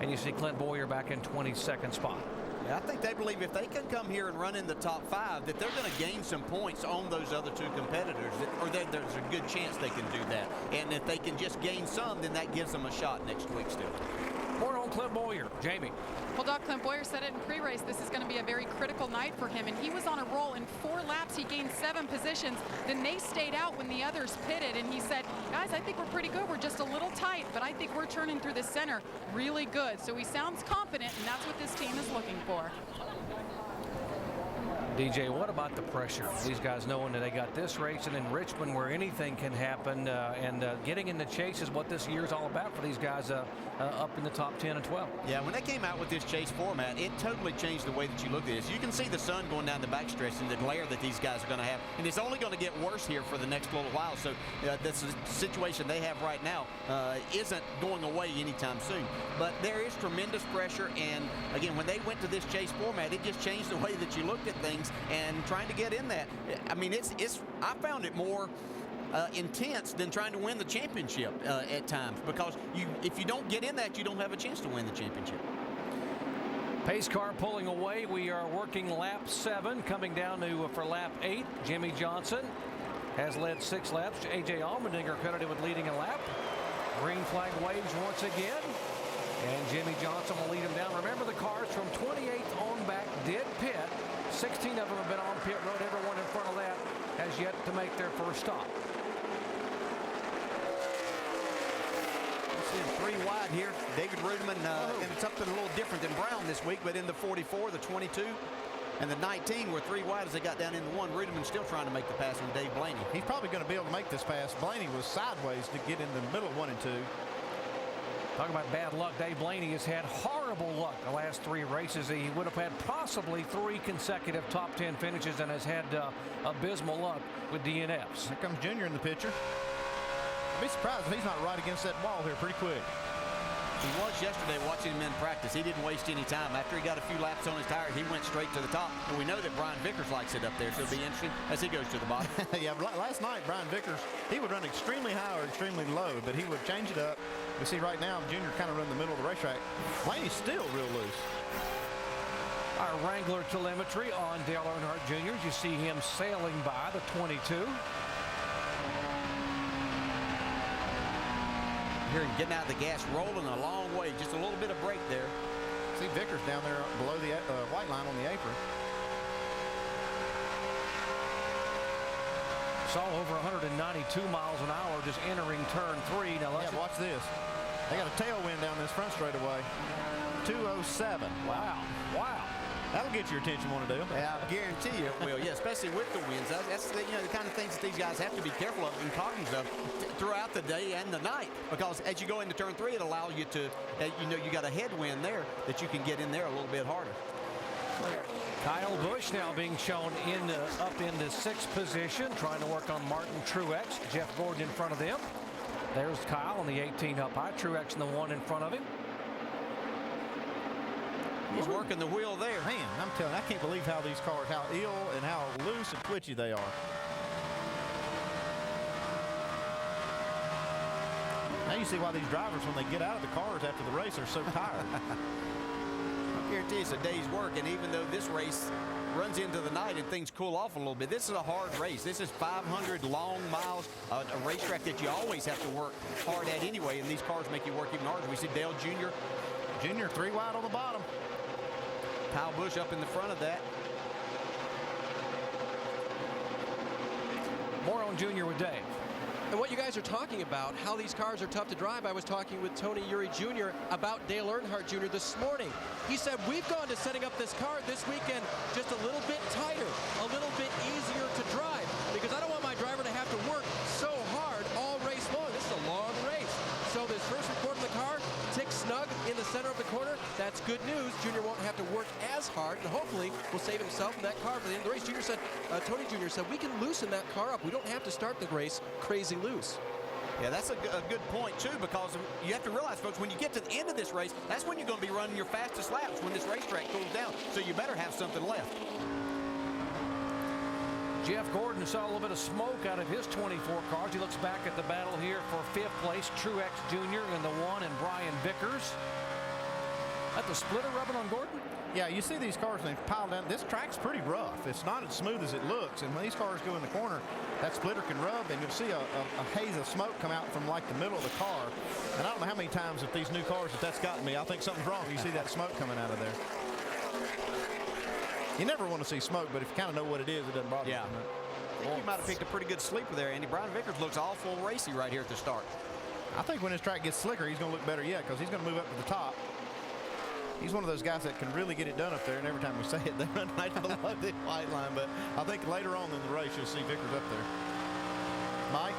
And you see Clint Boyer back in 22nd spot. Yeah, I think they believe if they can come here and run in the top 5, that they're going to gain some points on those other 2 competitors, or there's a good chance they can do that. And if they can just gain some, then that gives them a shot next week still. More on Clint Boyer. Jamie. Well, Doc, Clint Boyer said it in pre-race. This is going to be a very critical night for him, and he was on a roll. In 4 laps, he gained 7 positions. Then they stayed out when the others pitted, and he said, guys, I think we're pretty good. We're just a little tight, but I think we're turning through the center really good. So he sounds confident, and that's what this team is looking for. DJ, what about the pressure? These guys knowing that they got this race and in Richmond where anything can happen, and getting in the chase is what this year's all about for these guys up in the top 10 and 12. Yeah, when they came out with this chase format, it totally changed the way that you look at this. You can see the sun going down the backstretch and the glare that these guys are going to have, and it's only going to get worse here for the next little while. So this situation they have right now isn't going away anytime soon. But there is tremendous pressure, and again, when they went to this chase format, it just changed the way that you looked at things. And trying to get in that, I mean, I found it more intense than trying to win the championship at times, because if you don't get in that, you don't have a chance to win the championship. Pace car pulling away. We are working lap 7, coming down to for lap 8. Jimmy Johnson has led 6 laps. A.J. Allmendinger credited with leading a lap. Green flag waves once again, and Jimmy Johnson will lead him down. Remember, the cars from 28th on back did pit. 16 of them have been on pit road. Everyone in front of that has yet to make their first stop. We're 3 wide here. David Rudeman, and something a little different than Brown this week, but in the 44, the 22, and the 19 were 3 wide as they got down into 1. Rudeman still trying to make the pass on Dave Blaney. He's probably going to be able to make this pass. Blaney was sideways to get in the middle of 1 and 2. Talking about bad luck, Dave Blaney has had horrible luck the last 3 races. He would have had possibly 3 consecutive top 10 finishes and has had abysmal luck with DNFs. Here comes Junior in the picture. I'd be surprised if he's not right against that wall here pretty quick. He was yesterday watching him in practice. He didn't waste any time. After he got a few laps on his tires, he went straight to the top. And we know that Brian Vickers likes it up there, so it'll be interesting as he goes to the bottom. Yeah, last night, Brian Vickers, he would run extremely high or extremely low, but he would change it up. We see right now, Junior kind of run the middle of the racetrack. Blaney's still real loose. Our Wrangler telemetry on Dale Earnhardt Jr. You see him sailing by the 22. Here, getting out of the gas, rolling a long way. Just a little bit of break there. See Vickers down there below the white line on the apron. Saw over 192 miles an hour just entering turn 3. Now let's watch this. They got a tailwind down this front straightaway. 207. Wow. Wow. That'll get your attention, won't it, Dale? Yeah, I guarantee you it will. Yeah, especially with the winds. That's the kind of things that these guys have to be careful of and cognizant of throughout the day and the night. Because as you go into turn 3, it allows you to, you got a headwind there that you can get in there a little bit harder. Kyle Busch now being shown up into 6th position, trying to work on Martin Truex. Jeff Gordon in front of them. There's Kyle on the 18 up high. Truex in the 1 in front of him. He's working the wheel there. Man, I'm telling you, I can't believe how these cars, how ill and how loose and twitchy they are. Now you see why these drivers, when they get out of the cars after the race, are so tired. I guarantee it's a day's work, and even though this race runs into the night and things cool off a little bit, this is a hard race. This is 500 long miles, a racetrack that you always have to work hard at anyway, and these cars make you work even harder. We see Dale Jr. Junior 3 wide on the bottom. Kyle Busch up in the front of that. More on Junior with Dave. And what you guys are talking about, how these cars are tough to drive, I was talking with Tony Uri Jr. about Dale Earnhardt Jr. this morning. He said, we've gone to setting up this car this weekend just a little bit tighter, a little bit easier to drive, because I don't want my driver to have to work so hard all race long. This is a long race. So this first report of the car, tick snug in the center of the corner. That's good news. Junior won't have to work as hard, and hopefully will save himself in that car for the end of the race. Tony Jr. said, we can loosen that car up. We don't have to start the race crazy loose. Yeah, that's a good point, too, because you have to realize, folks, when you get to the end of this race, that's when you're going to be running your fastest laps when this racetrack cools down. So you better have something left. Jeff Gordon saw a little bit of smoke out of his 24 cars. He looks back at the battle here for 5th place. Truex Jr. in the 1 and Brian Vickers. That the splitter rubbing on Gordon? Yeah, you see these cars and they've piled down. This track's pretty rough. It's not as smooth as it looks. And when these cars go in the corner, that splitter can rub, and you'll see a haze of smoke come out from like the middle of the car. And I don't know how many times with these new cars that's gotten me. I think something's wrong. You see that smoke coming out of there. You never want to see smoke, but if you kind of know what it is, it doesn't bother you. I think you might have picked a pretty good sleeper there, Andy. Brian Vickers looks awful racy right here at the start. I think when this track gets slicker, he's going to look better yet, because he's going to move up to the top. He's one of those guys that can really get it done up there, and every time we say it, they run right below the white line. But I think later on in the race, you'll see Vickers up there. Mike?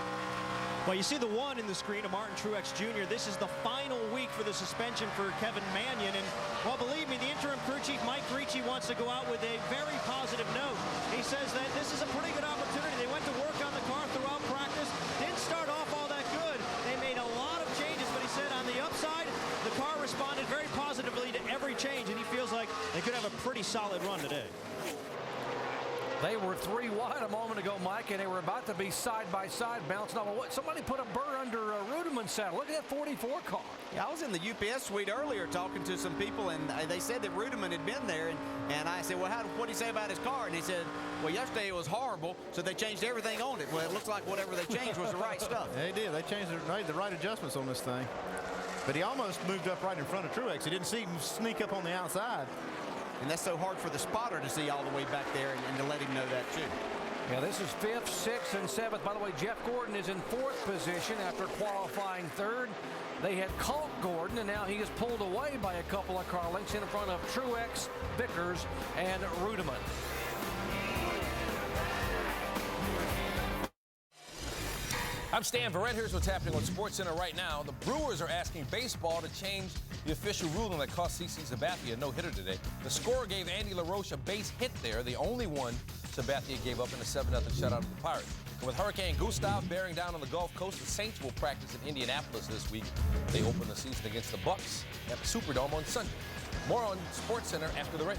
Well, you see the 1 in the screen of Martin Truex Jr. This is the final week for the suspension for Kevin Mannion. And, well, believe me, the interim crew chief, Mike Ricci, wants to go out with a very positive note. He says that this is a pretty good opportunity. They went to work on the car throughout practice. Didn't start off all that good. They made a lot of changes, but he said on the upside, the car responded very positively to every change, and he feels like they could have a pretty solid run today. They were 3 wide a moment ago, Mike, and they were about to be side by side bouncing off. Somebody put a burr under Rudiman's saddle. Look at that 44 car. Yeah, I was in the UPS suite earlier talking to some people, and they said that Rudiman had been there. And I said, well, what did he say about his car? And he said, well, yesterday it was horrible, so they changed everything on it. Well, it looks like whatever they changed was the right stuff. They did. They made the right adjustments on this thing. But he almost moved up right in front of Truex. He didn't see him sneak up on the outside. And that's so hard for the spotter to see all the way back there and to let him know that, too. Yeah, this is 5th, 6th, and 7th. By the way, Jeff Gordon is in 4th position after qualifying 3rd. They had caught Gordon, and now he is pulled away by a couple of car lengths in front of Truex, Vickers, and Rudiman. I'm Stan Verrett. Here's what's happening on SportsCenter right now. The Brewers are asking baseball to change the official ruling that cost CC Sabathia a no-hitter today. The scorer gave Andy LaRoche a base hit there, the only one Sabathia gave up in a 7-0 shutout of the Pirates. And with Hurricane Gustav bearing down on the Gulf Coast, the Saints will practice in Indianapolis this week. They open the season against the Bucks at the Superdome on Sunday. More on SportsCenter after the race.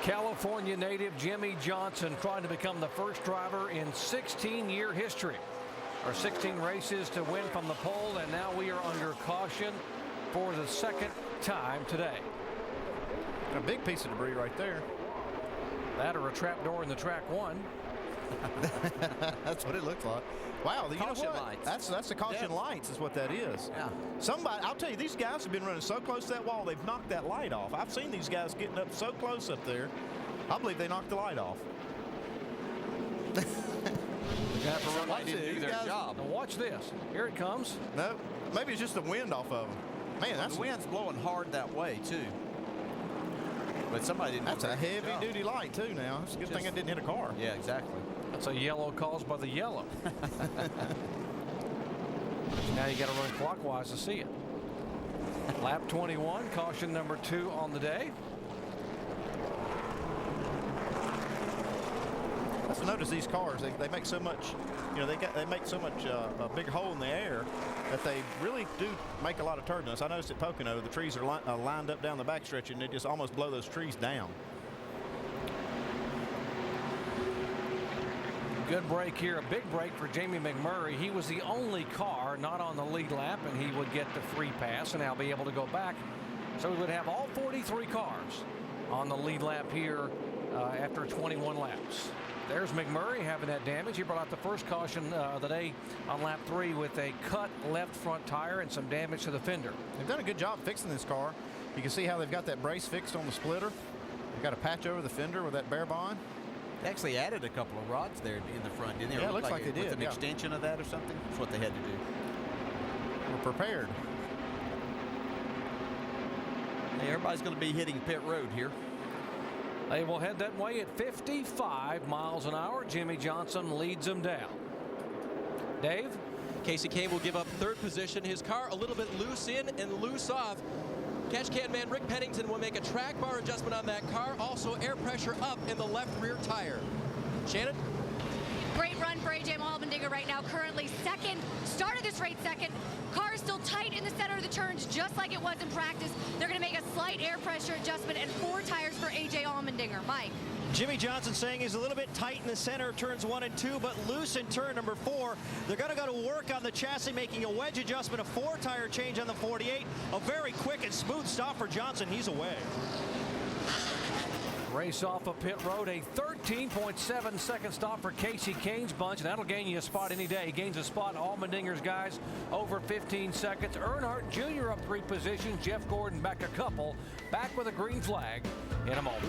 California native Jimmy Johnson trying to become the first driver in 16-year history. Or 16 races to win from the pole, and now we are under caution for the 2nd time today. A big piece of debris right there. That or a trap door in the track 1. That's what it looks like. Wow, you caution know what? lights. That's the caution lights is what that is. Yeah. Somebody, I'll tell you, these guys have been running so close to that wall, they've knocked that light off. I've seen these guys getting up so close up there. I believe they knocked the light off. Somebody didn't do their job. Now watch this. Here it comes. No, maybe it's just the wind off of them. Man, the wind's blowing hard that way, too. But somebody didn't. That's a heavy-duty light, too, now. It's a good thing it didn't hit a car. Yeah, exactly. That's a yellow caused by the yellow. Now you got to run clockwise to see it. Lap 21, caution number 2 on the day. Let's notice these cars. They make so much, you know, they make so much a big hole in the air that they really do make a lot of turbulence. I noticed at Pocono, the trees are lined up down the backstretch, and they just almost blow those trees down. Good break here, a big break for Jamie McMurray. He was the only car not on the lead lap, and he would get the free pass and now be able to go back. So we would have all 43 cars on the lead lap here after 21 laps. There's McMurray having that damage. He brought out the first caution of the day on lap 3 with a cut left front tire and some damage to the fender. They've done a good job fixing this car. You can see how they've got that brace fixed on the splitter. They've got a patch over the fender with that bare bond. They actually added a couple of rods there in the front, didn't they? Yeah, it looks like they did. With an extension of that or something. That's what they had to do. We're prepared. Hey, everybody's going to be hitting pit road here. They will head that way at 55 miles an hour. Jimmy Johnson leads them down. Dave? Casey Kane will give up third position. His car a little bit loose in and loose off. Catch can man Rick Pennington will make a track bar adjustment on that car. Also air pressure up in the left rear tire. Shannon? Great run for A.J. Allmendinger right now, currently second. Started this race second. Car is still tight in the center of the turns, just like it was in practice. They're going to make a slight air pressure adjustment and 4 tires for A.J. Allmendinger. Mike? Jimmy Johnson saying he's a little bit tight in the center of turns 1 and 2, but loose in turn number 4. They're going to go to work on the chassis, making a wedge adjustment, a 4-tire change on the 48. A very quick and smooth stop for Johnson. He's away. Race off of pit road, a 13.7 second stop for Casey Kane's bunch, and that'll gain you a spot any day. He gains a spot. Allmendinger's guys over 15 seconds. Earnhardt Jr. up 3 positions. Jeff Gordon back a couple. Back with a green flag in a moment.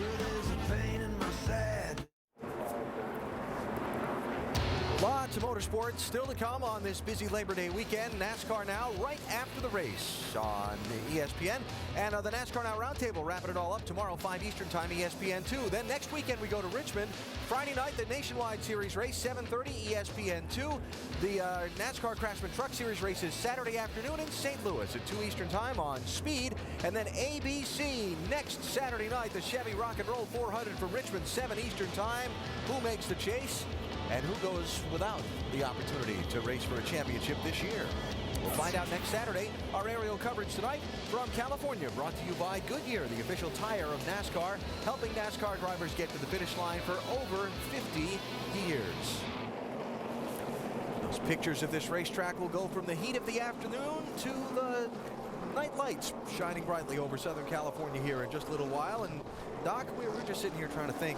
Lots of motorsports still to come on this busy Labor Day weekend. NASCAR Now right after the race on ESPN. And the NASCAR Now Roundtable wrapping it all up tomorrow, 5 Eastern Time, ESPN2. Then next weekend we go to Richmond. Friday night, the Nationwide Series race, 7:30, ESPN2. The NASCAR Craftsman Truck Series race is Saturday afternoon in St. Louis at 2 Eastern Time on Speed. And then ABC next Saturday night, the Chevy Rock and Roll 400 from Richmond, 7 Eastern Time. Who makes the chase? And who goes without the opportunity to race for a championship this year? We'll find out next Saturday. Our aerial coverage tonight from California, brought to you by Goodyear, the official tire of NASCAR, helping NASCAR drivers get to the finish line for over 50 years. Those pictures of this racetrack will go from the heat of the afternoon to the night lights shining brightly over Southern California here in just a little while. And Doc, we were just sitting here trying to think,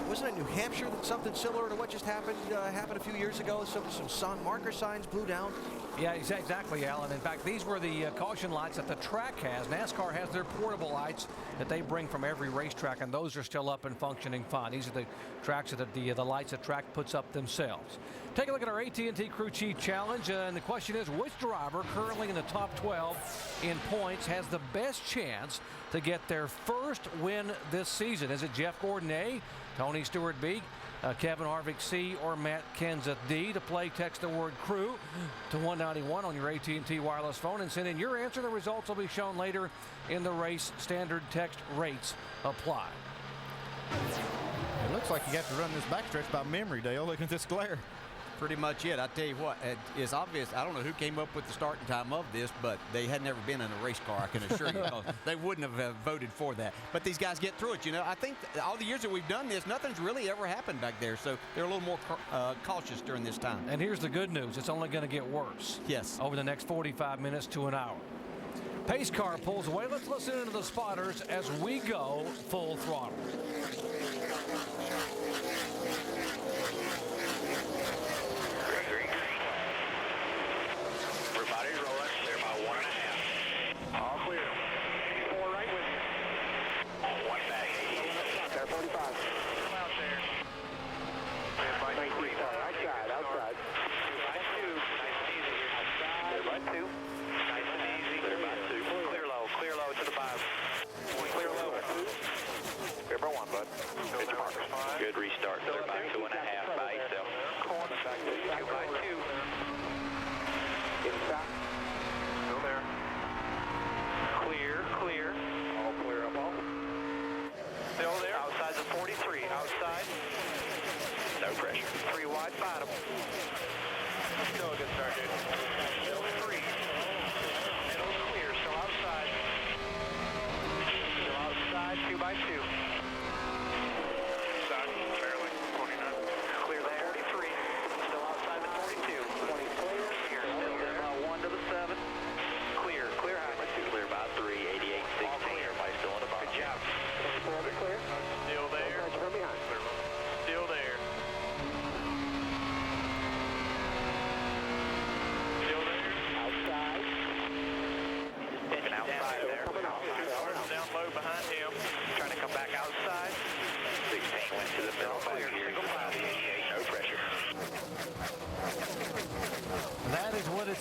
wasn't it New Hampshire that something similar to what just happened a few years ago? Some marker signs blew down. Yeah, exactly, Alan. In fact, these were the caution lights that the track has. NASCAR has their portable lights that they bring from every racetrack, and those are still up and functioning fine. These are the tracks that the lights the track puts up themselves. Take a look at our AT&T Crew Chief Challenge, and the question is, which driver currently in the top 12 in points has the best chance to get their first win this season? Is it Jeff Gordon A, Tony Stewart B, Kevin Harvick C, or Matt Kenseth D? To play, text the word crew to 191 on your AT&T wireless phone and send in your answer. The results will be shown later in the race. Standard text rates apply. It looks like you got to run this backstretch by memory, Dale. Look at this glare. Pretty much it. I tell you what, it's obvious. I don't know who came up with the starting time of this, but they had never been in a race car, I can assure you. They wouldn't have voted for that. But these guys get through it. You know, I think all the years that we've done this, nothing's really ever happened back there. So they're a little more cautious during this time. And here's the good news. It's only going to get worse. Yes. Over the next 45 minutes to an hour. Pace car pulls away. Let's listen into the spotters as we go full throttle. Everybody's rolling. They're about 1.5. All clear. 4 right with you. 1 back. There, 45. Come out there. Everybody free. Outside. Nice 2. Nice and easy here. Outside. Everybody 2. Nice and easy. Everybody 2. Clear low to the bottom. Clear low. Everybody 1, bud. Go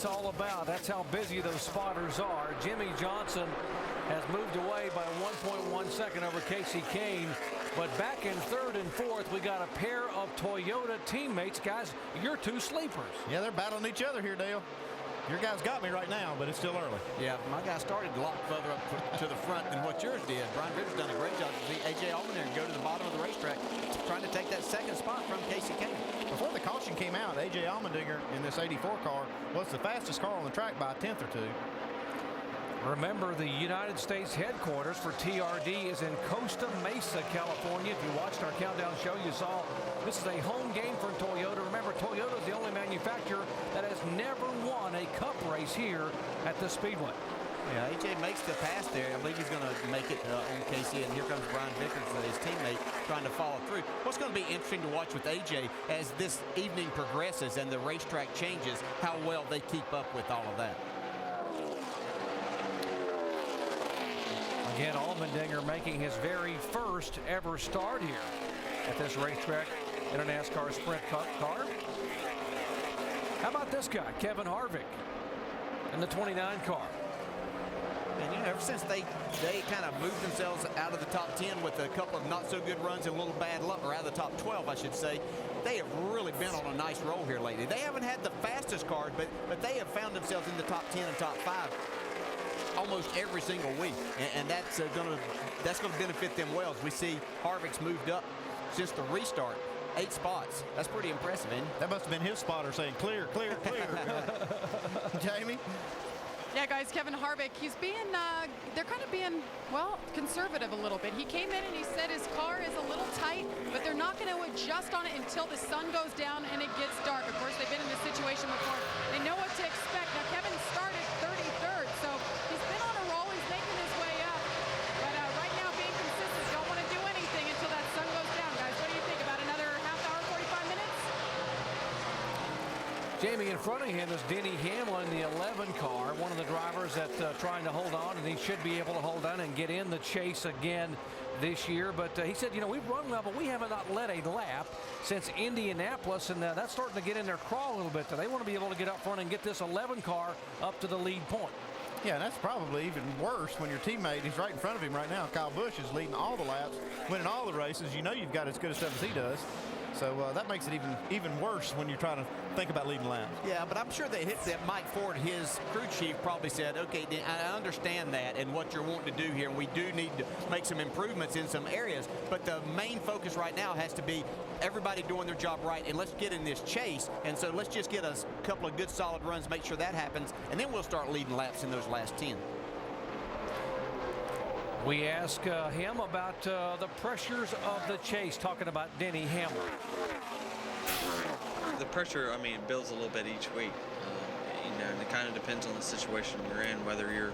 it's all about. That's how busy those spotters are. Jimmy Johnson has moved away by 1.1 second over Casey Kane. But back in third and fourth, we got a pair of Toyota teammates. Guys, you're two sleepers. Yeah, they're battling each other here, Dale. Your guy's got me right now, but it's still early. Yeah, my guy started a lot further up to the front than what yours did. Brian Vickers done a great job to see A.J. Allmendinger go to the bottom of the racetrack, trying to take that second spot from Casey Kane. Before the caution came out, A.J. Allmendinger in this 84 car was the fastest car on the track by a tenth or two. Remember, the United States headquarters for TRD is in Costa Mesa, California. If you watched our countdown show, you saw this is a home game for Toyota. Remember, Toyota is the only manufacturer that has never won a cup race here at the Speedway. Yeah, AJ makes the pass there. I believe he's going to make it on Casey, and here comes Brian Vickers, his teammate, trying to follow through. What's going to be interesting to watch with AJ as this evening progresses and the racetrack changes, how well they keep up with all of that. Again, Allmendinger making his very first ever start here at this racetrack in a NASCAR Sprint Cup car. How about this guy, Kevin Harvick, in the 29 car? And, you know, ever since they kind of moved themselves out of the top 10 with a couple of not so good runs and a little bad luck, or out of the top 12, I should say, they have really been on a nice roll here lately. They haven't had the fastest cars, but they have found themselves in the top 10 and top 5 almost every single week, and that's going to benefit them well as we see Harvick's moved up since the restart 8 spots. That's pretty impressive, ain't it? That must have been his spotter saying clear, clear, clear. Jamie? Yeah, guys, Kevin Harvick, he's being, they're kind of being, well, conservative a little bit. He came in and he said his car is a little tight, but they're not going to adjust on it until the sun goes down and it gets dark. Of course, they've been in this situation before. They know what to expect. Now, Kevin started 33rd, so he's been on a roll. He's making his way up. But right now, being consistent, don't want to do anything until that sun goes down, guys. What do you think? About another half hour, 45 minutes? Jamie, in front of him is Denny Hamlin, the 11 car, one of the drivers that trying to hold on, and he should be able to hold on and get in the chase again this year. But he said, you know, we've run well, but we haven't not led a lap since Indianapolis, and that's starting to get in their crawl a little bit. They want to be able to get up front and get this 11 car up to the lead point. Yeah, that's probably even worse when your teammate is right in front of him right now. Kyle Busch is leading all the laps, winning all the races. You know you've got as good a stuff as he does. So that makes it even worse when you're trying to think about leading laps. Yeah, but I'm sure that Mike Ford, his crew chief, probably said, okay, I understand that and what you're wanting to do here, and we do need to make some improvements in some areas, but the main focus right now has to be everybody doing their job right, and let's get in this chase. And so let's just get a couple of good solid runs, make sure that happens, and then we'll start leading laps in those last 10. We ask him about the pressures of the chase, talking about Denny Hamlin. The pressure, I mean, it builds a little bit each week. You know, and it kind of depends on the situation you're in, whether you're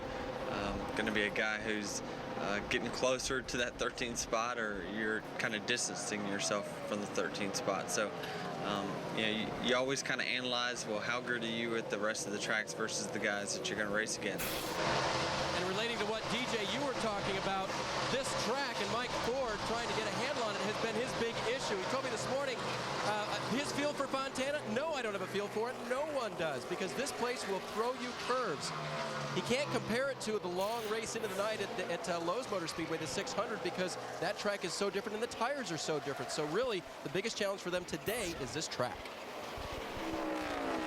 going to be a guy who's getting closer to that 13th spot, or you're kind of distancing yourself from the 13th spot. So, you know, you always kind of analyze, well, how good are you at the rest of the tracks versus the guys that you're going to race against. And relating to what, DJ, you were talking about, this track and Mike Ford trying to get a handle on it has been his big issue. He told me this morning, his feel for Fontana, no, I don't have a feel for it. No one does, because this place will throw you curves. He can't compare it to the long race into the night at Lowe's Motor Speedway, the 600, because that track is so different and the tires are so different. So really, the biggest challenge for them today is this track.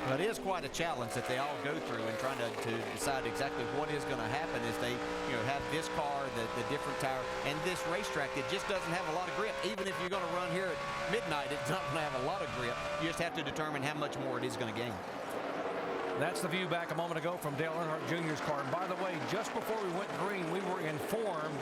But it is quite a challenge that they all go through in trying to decide exactly what is going to happen as they, you know, have this car, the different tire, and this racetrack that just doesn't have a lot of grip. Even if you're going to run here at midnight, it's not going to have a lot of grip. You just have to determine how much more it is going to gain. That's the view back a moment ago from Dale Earnhardt Jr.'s car. And by the way, just before we went green, we were informed,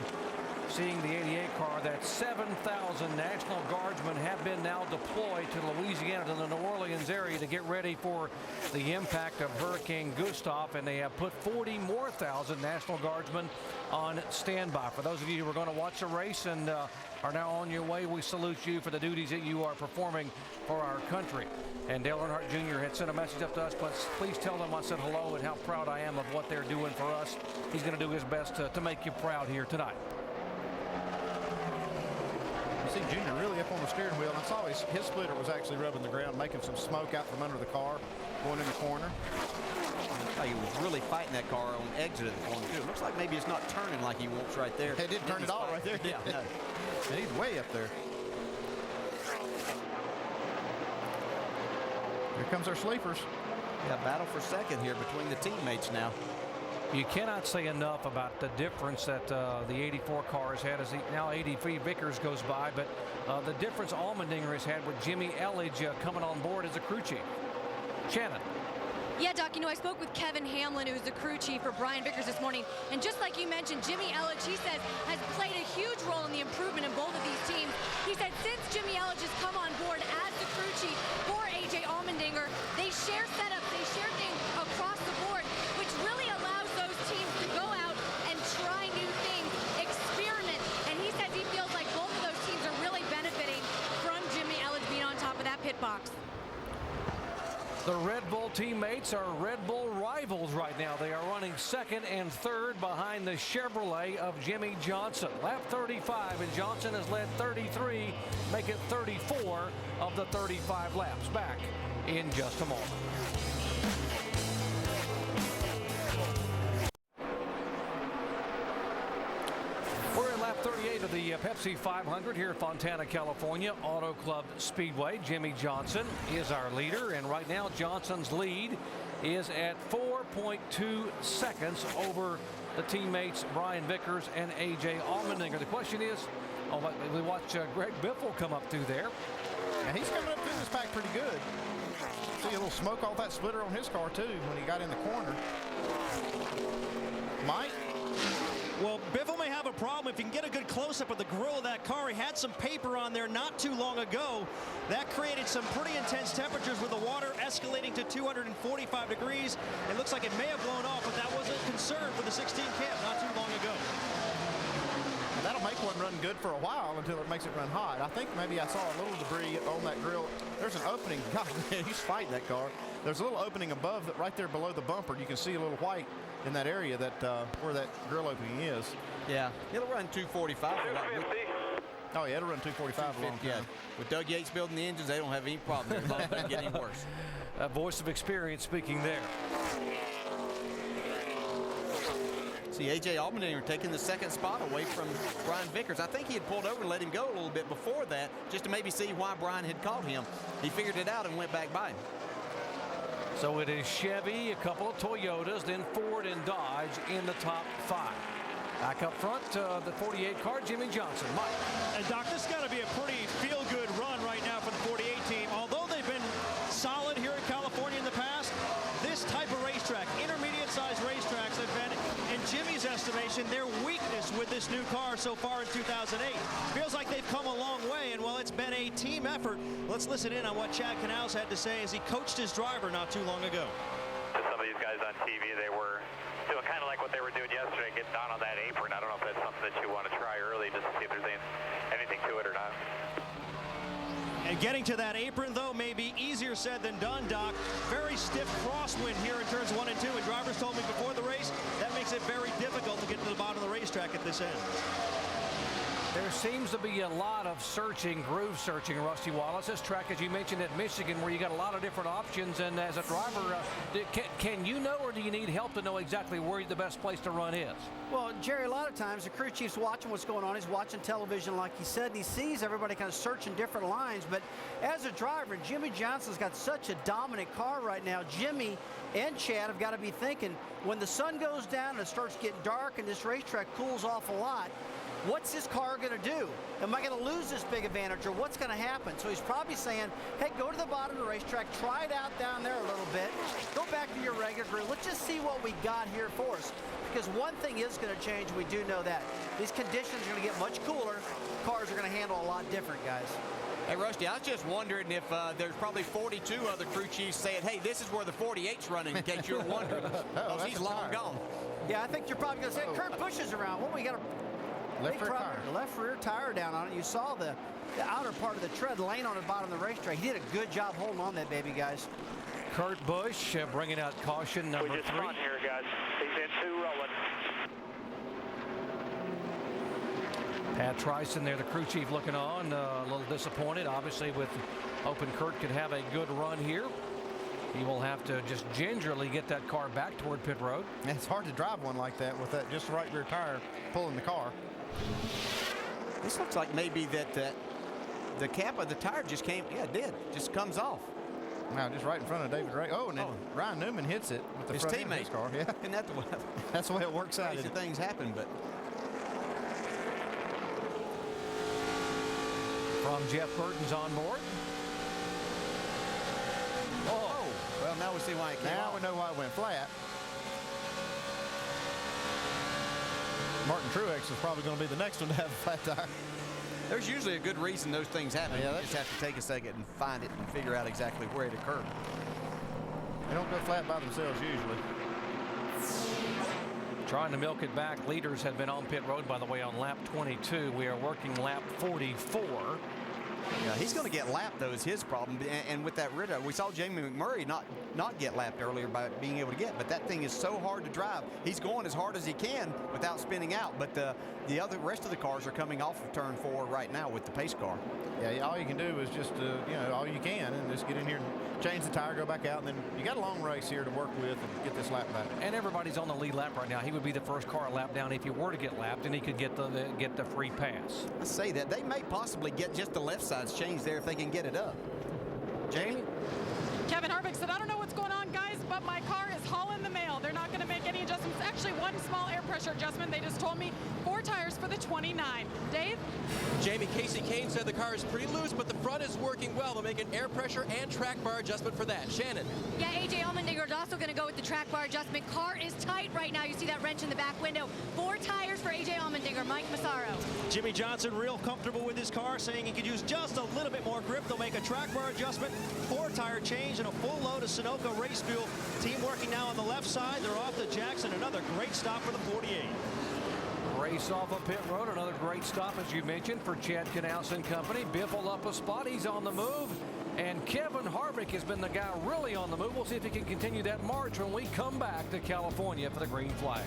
seeing the 88 car, that 7,000 National Guardsmen have been now deployed to Louisiana, to the New Orleans area, to get ready for the impact of Hurricane Gustav, and they have put 40 more thousand National Guardsmen on standby. For those of you who are going to watch the race and are now on your way, we salute you for the duties that you are performing for our country. And Dale Earnhardt Jr. had sent a message up to us, but please tell them I said hello and how proud I am of what they're doing for us. He's going to do his best to make you proud here tonight. You see Junior really up on the steering wheel. I saw his splitter was actually rubbing the ground, making some smoke out from under the car, going in the corner. He was really fighting that car on exit of the corner, too. It looks like maybe it's not turning like he wants right there. It didn't turn at all right there. Yeah, no. And he's way up there. Here comes our sleepers. Yeah, battle for second here between the teammates now. You cannot say enough about the difference that the 84 car has had as now 83 Vickers goes by, but the difference Allmendinger has had with Jimmy Elledge coming on board as a crew chief. Shannon. Yeah, Doc, you know, I spoke with Kevin Hamlin, who's the crew chief for Brian Vickers this morning, and just like you mentioned, Jimmy Elledge, he says, has played a huge role in the improvement in both of these teams. He said since Jimmy Elledge has come on board as the crew chief for A.J. Allmendinger, they share setups, they share things across the board, which really allows those teams to go out and try new things, experiment, and he says he feels like both of those teams are really benefiting from Jimmy Elledge being on top of that pit box. The Red Bull teammates are Red Bull rivals right now. They are running second and third behind the Chevrolet of Jimmy Johnson. Lap 35, and Johnson has led 33, make it 34 of the 35 laps. Back in just a moment. We're in lap 38 of the Pepsi 500 here in Fontana, California, Auto Club Speedway. Jimmy Johnson is our leader, and right now Johnson's lead is at 4.2 seconds over the teammates Brian Vickers and A.J. Allmendinger. The question is, we watch Greg Biffle come up through there. And he's coming up through this pack pretty good. See a little smoke off that splitter on his car, too, when he got in the corner. Mike? Well, Biffle may have a problem if you can get a good close-up of the grill of that car. He had some paper on there not too long ago. That created some pretty intense temperatures with the water escalating to 245 degrees. It looks like it may have blown off, but that was a concern for the 16 cab not too long ago. And that'll make one run good for a while until it makes it run hot. I think maybe I saw a little debris on that grill. There's an opening. God, man, he's fighting that car. There's a little opening above that, right there below the bumper. You can see a little white in that area that where that grill opening is. Yeah, it'll run 245. Oh yeah, it'll run 245 a long time. Yeah, with Doug Yates building the engines, they don't have any problem. It's not going to get any worse. A voice of experience speaking there. See, A.J. Allmendinger taking the second spot away from Brian Vickers. I think he had pulled over and let him go a little bit before that, just to maybe see why Brian had caught him. He figured it out and went back by him. So it is Chevy, a couple of Toyotas, then Ford and Dodge in the top 5. Back up front, the 48 car, Jimmy Johnson. Mike. And Doc, this has got to be a pretty feel-good run right now for the 48 team. Although they've been solid here in California in the past, this type of racetrack, intermediate-sized racetracks, have been, in Jimmy's estimation, their weakness with this new car so far in 2008. Feels like they've come a long way, and while it's been a team effort, let's listen in on what Chad Canals had to say as he coached his driver not too long ago. To some of these guys on TV, they were doing kind of like what they were doing yesterday, getting down on that apron. I don't know if that's something that you want to try early just to see if there's anything to it or not. And getting to that apron, though, may be easier said than done, Doc. Very stiff crosswind here in turns 1 and 2, and drivers told me before the race that makes it very difficult to get to the bottom of the racetrack at this end. There seems to be a lot of searching, groove searching, Rusty Wallace. This track, as you mentioned, at Michigan, where you got a lot of different options. And as a driver, can you know, or do you need help to know exactly where the best place to run is? Well, Jerry, a lot of times the crew chief's watching what's going on. He's watching television, like he said, and he sees everybody kind of searching different lines. But as a driver, Jimmy Johnson's got such a dominant car right now. Jimmy and Chad have got to be thinking, when the sun goes down and it starts getting dark and this racetrack cools off a lot, what's this car going to do? Am I going to lose this big advantage, or what's going to happen? So he's probably saying, hey, go to the bottom of the racetrack, try it out down there a little bit, go back to your regular groove. Let's just see what we got here for us. Because one thing is going to change, we do know that. These conditions are going to get much cooler. Cars are going to handle a lot different, guys. Hey, Rusty, I was just wondering if there's probably 42 other crew chiefs saying, hey, this is where the 48's running, in case you're wondering. Because he's long gone. Yeah, I think you're probably going to say, Kurt Busch is around. Well, we got a left rear tire down on it. You saw the outer part of the tread laying on the bottom of the racetrack. He did a good job holding on that baby, guys. Kurt Busch bringing out caution number 3. We just front here, guys. He's in 2 rolling. Pat Tryson there, the crew chief, looking on, a little disappointed, obviously, with hoping Kurt could have a good run here. He will have to just gingerly get that car back toward pit road. It's hard to drive one like that with that just right rear tire pulling the car. This looks like maybe that the cap of the tire just came. Yeah, it did. Just comes off. Now, just right in front of David Ray. Oh, and then Ryan Newman hits it with the his front end teammate. of his car. Yeah, and that's the way it works out. Crazy things happen, but. From Jeff Burton's on board. Oh, well, now we see why it came Now off. we know why it went flat. Martin Truex is probably going to be the next one to have a flat tire. There's usually a good reason those things happen. Yeah, you just have to take a second and find it and figure out exactly where it occurred. They don't go flat by themselves usually. Trying to milk it back. Leaders had been on pit road, by the way, on lap 22. We are working lap 44. Yeah, he's going to get lapped, though, is his problem. And with that rear, we saw Jamie McMurray not get lapped earlier by being able to get. But that thing is so hard to drive. He's going as hard as he can without spinning out. But the rest of the cars are coming off of turn 4 right now with the pace car. Yeah, all you can do is just, all you can, and just get in here and change the tire, go back out, and then you got a long race here to work with and get this lap back. And everybody's on the lead lap right now. He would be the first car lap down if you were to get lapped, and he could get the free pass. I say that they may possibly get just the left side's changed there if they can get it up. Jamie? Kevin Harvick said, I don't know what's going on, guys, but my car is hauling the mail. They're not going to make any adjustments. Actually, one small air pressure adjustment. They just told me 4 tires for the 29. Dave? Jamie, Casey Kane said the car is pretty loose, but the front is working well. They'll make an air pressure and track bar adjustment for that. Shannon? Yeah, A.J. Allmendinger is also going to go with the track bar adjustment. Car is tight right now. You see that wrench in the back window. 4 tires for A.J. Allmendinger. Mike Massaro. Jimmy Johnson real comfortable with his car, saying he could use just a little bit more grip. They'll make a track bar adjustment, 4 tire change, and a full load of Sunoco race fuel. Team working now on the left side. They're off to Jackson. Another great stop for the 48. Race off of pit road. Another great stop, as you mentioned, for Chad Knaus and company. Biffle up a spot. He's on the move. And Kevin Harvick has been the guy really on the move. We'll see if he can continue that march when we come back to California for the green flag.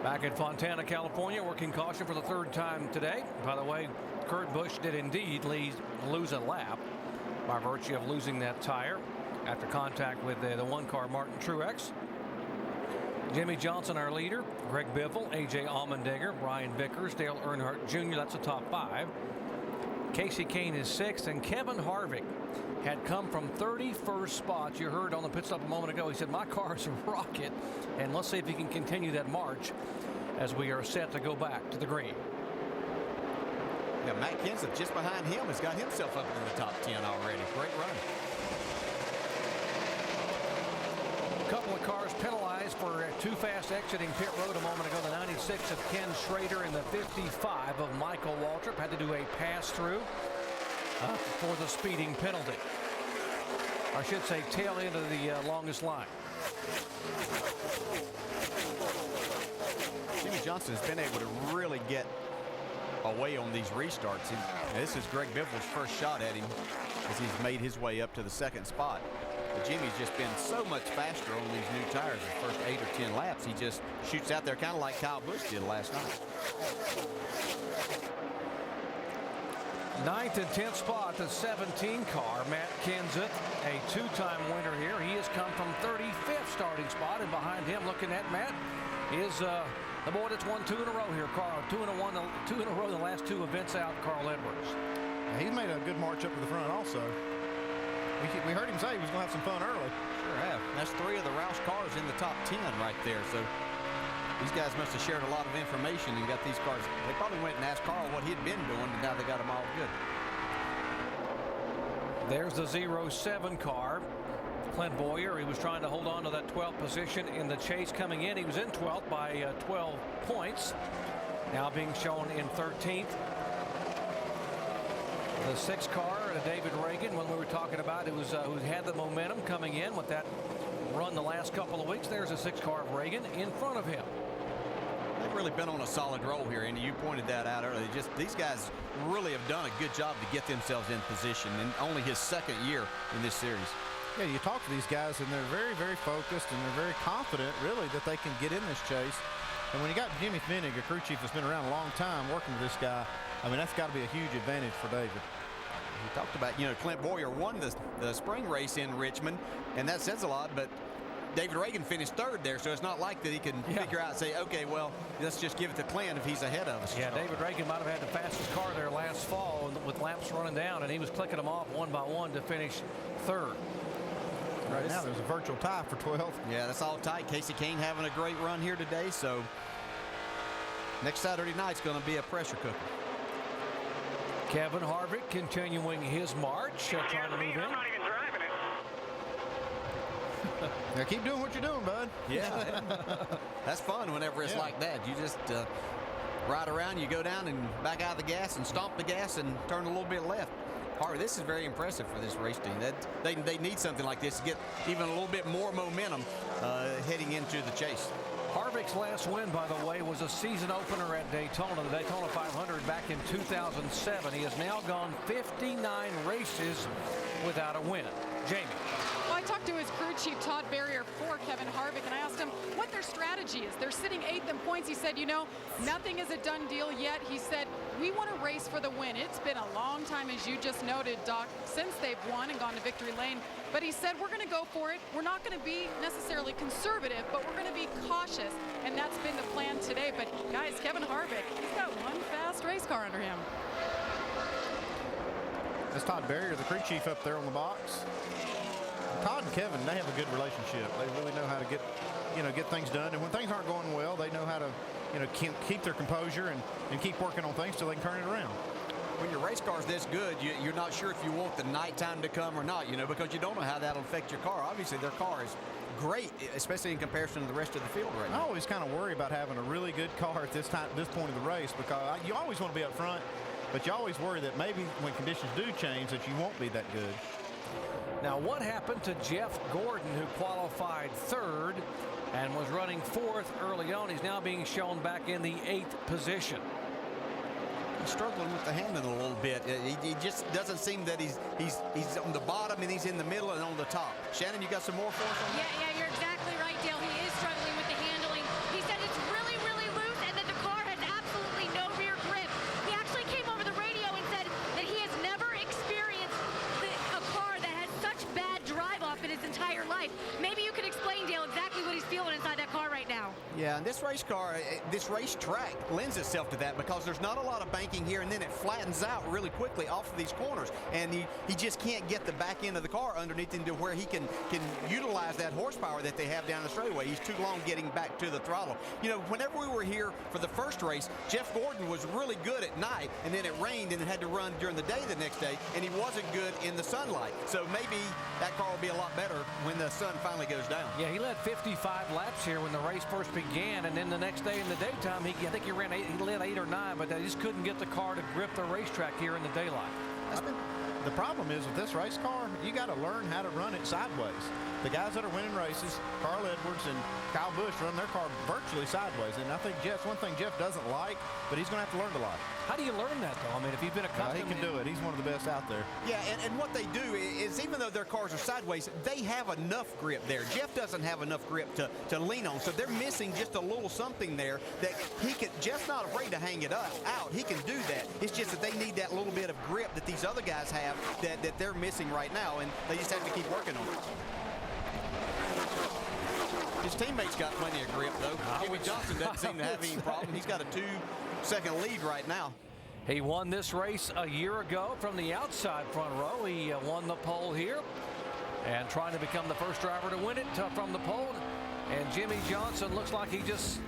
Back at Fontana, California, working caution for the 3rd time today. By the way, Kurt Busch did indeed lose a lap by virtue of losing that tire after contact with the 1-car Martin Truex. Jimmy Johnson, our leader, Greg Biffle, A.J. Allmendinger, Brian Vickers, Dale Earnhardt Jr., that's the top 5. Casey Kane is 6th, and Kevin Harvick had come from 31st spot. You heard on the pit stop a moment ago, he said, my car is a rocket, and let's see if he can continue that march as we are set to go back to the green. Yeah, Matt Kenseth just behind him has got himself up in the top 10 already. Great run. A couple of cars penalized for too fast exiting pit road a moment ago. The 96 of Ken Schrader and the 55 of Michael Waltrip had to do a pass-through for the speeding penalty. I should say tail end of the longest line. Jimmy Johnson has been able to really get away on these restarts. This is Greg Biffle's first shot at him as he's made his way up to the 2nd spot. But Jimmy's just been so much faster on these new tires the first 8 or 10 laps. He just shoots out there kind of like Kyle Busch did last night. 9th and 10th spot, the 17 car, Matt Kenseth, a 2-time winner here. He has come from 35th starting spot, and behind him, looking at Matt, is the boy that's won 2 in a row here, Carl. 2 in a row in the last 2 events out, Carl Edwards. Yeah, he's made a good march up to the front also. We heard him say he was going to have some fun early. Sure have. That's 3 of the Roush cars in the top 10 right there. So these guys must have shared a lot of information and got these cars. They probably went and asked Carl what he'd been doing, but now they got them all good. There's the 07 car. Clint Bowyer, he was trying to hold on to that 12th position in the chase coming in. He was in 12th by 12 points. Now being shown in 13th. The 6 car, David Reagan, when we were talking about it, was who had the momentum coming in with that run the last couple of weeks. There's a 6 car of Reagan in front of him. They've really been on a solid roll here, and you pointed that out earlier. These guys really have done a good job to get themselves in position in only his 2nd year in this series. Yeah, you talk to these guys, and they're very, very focused, and they're very confident, really, that they can get in this chase. And when you got Jimmy Finnig, a crew chief that's been around a long time working with this guy, I mean, that's got to be a huge advantage for David. We talked about, Clint Boyer won the spring race in Richmond, and that says a lot, but David Reagan finished third there, so it's not like that he can figure out and say, okay, well, let's just give it to Clint if he's ahead of us. Yeah, David Reagan might have had the fastest car there last fall with laps running down, and he was clicking them off one by one to finish third. Right now there's a virtual tie for 12th. Yeah, that's all tight. Casey Kane having a great run here today, so next Saturday night's going to be a pressure cooker. Kevin Harvick continuing his march, trying to move in. I'm not even driving it. Now keep doing what you're doing, bud. Yeah. That's fun whenever it's like that. You just ride around, you go down and back out of the gas and stomp the gas and turn a little bit left. Harvick, this is very impressive for this race team. They need something like this to get even a little bit more momentum heading into the chase. Harvick's last win, by the way, was a season opener at Daytona, the Daytona 500 back in 2007. He has now gone 59 races without a win. Jamie. Well, I talked to his crew chief, Todd Barrier, for Kevin Harvick, and I asked him what their strategy is. They're sitting 8th in points. He said, nothing is a done deal yet. He said, we want to race for the win. It's been a long time, as you just noted, Doc, since they've won and gone to victory lane. But he said, we're going to go for it. We're not going to be necessarily conservative, but we're going to be cautious. And that's been the plan today. But, guys, Kevin Harvick, he's got one fast race car under him. That's Todd Barrier, the crew chief up there on the box. Todd and Kevin, they have a good relationship. They really know how to get things done. And when things aren't going well, they know how to, keep their composure and keep working on things till they can turn it around. When your race car's this good, you're not sure if you want the nighttime to come or not, because you don't know how that'll affect your car. Obviously, their car is great, especially in comparison to the rest of the field right now. I always kind of worry about having a really good car at this point of the race, because you always want to be up front, but you always worry that maybe when conditions do change that you won't be that good. Now, what happened to Jeff Gordon, who qualified third and was running fourth early on? He's now being shown back in the 8th position. He's struggling with the handling a little bit. He just doesn't seem that he's on the bottom and he's in the middle and on the top. Shannon, you got some more for us on that? Yeah, you're exactly right, Dale. He is struggling with the handling. He said it's really, really loose and that the car has absolutely no rear grip. He actually came over the radio and said that he has never experienced a car that has such bad drive-off in his entire life. Maybe you could explain, Dale, exactly what he's feeling inside that car right now. Yeah, and this race car, this race track lends itself to that because there's not a lot of banking here, and then it flattens out really quickly off of these corners. And he just can't get the back end of the car underneath him to where he can utilize that horsepower that they have down the straightaway. He's too long getting back to the throttle. Whenever we were here for the first race, Jeff Gordon was really good at night, and then it rained and it had to run during the day the next day, and he wasn't good in the sunlight. So maybe that car will be a lot better when the sun finally goes down. Yeah, he led 55 laps here when the race first began, and then the next day in the daytime, I think he led 8 or 9, but they just couldn't get the car to grip the racetrack here in the daylight. The problem is with this race car, you got to learn how to run it sideways. The guys that are winning races, Carl Edwards and Kyle Busch, run their car virtually sideways. And I think one thing Jeff doesn't like, but he's going to have to learn to like. How do you learn that, though? I mean, if you've been accustomed... he can do it. He's one of the best out there. Yeah, and what they do is even though their cars are sideways, they have enough grip there. Jeff doesn't have enough grip to lean on, so they're missing just a little something there that he can... Jeff's not afraid to hang it out. He can do that. It's just that they need that little bit of grip that these other guys have that they're missing right now, and they just have to keep working on it. His teammates got plenty of grip, though. Jimmy Johnson doesn't seem to have any problem. He's got a 2-second lead right now. He won this race a year ago from the outside front row. He won the pole here and trying to become the first driver to win it from the pole. And Jimmy Johnson looks like he just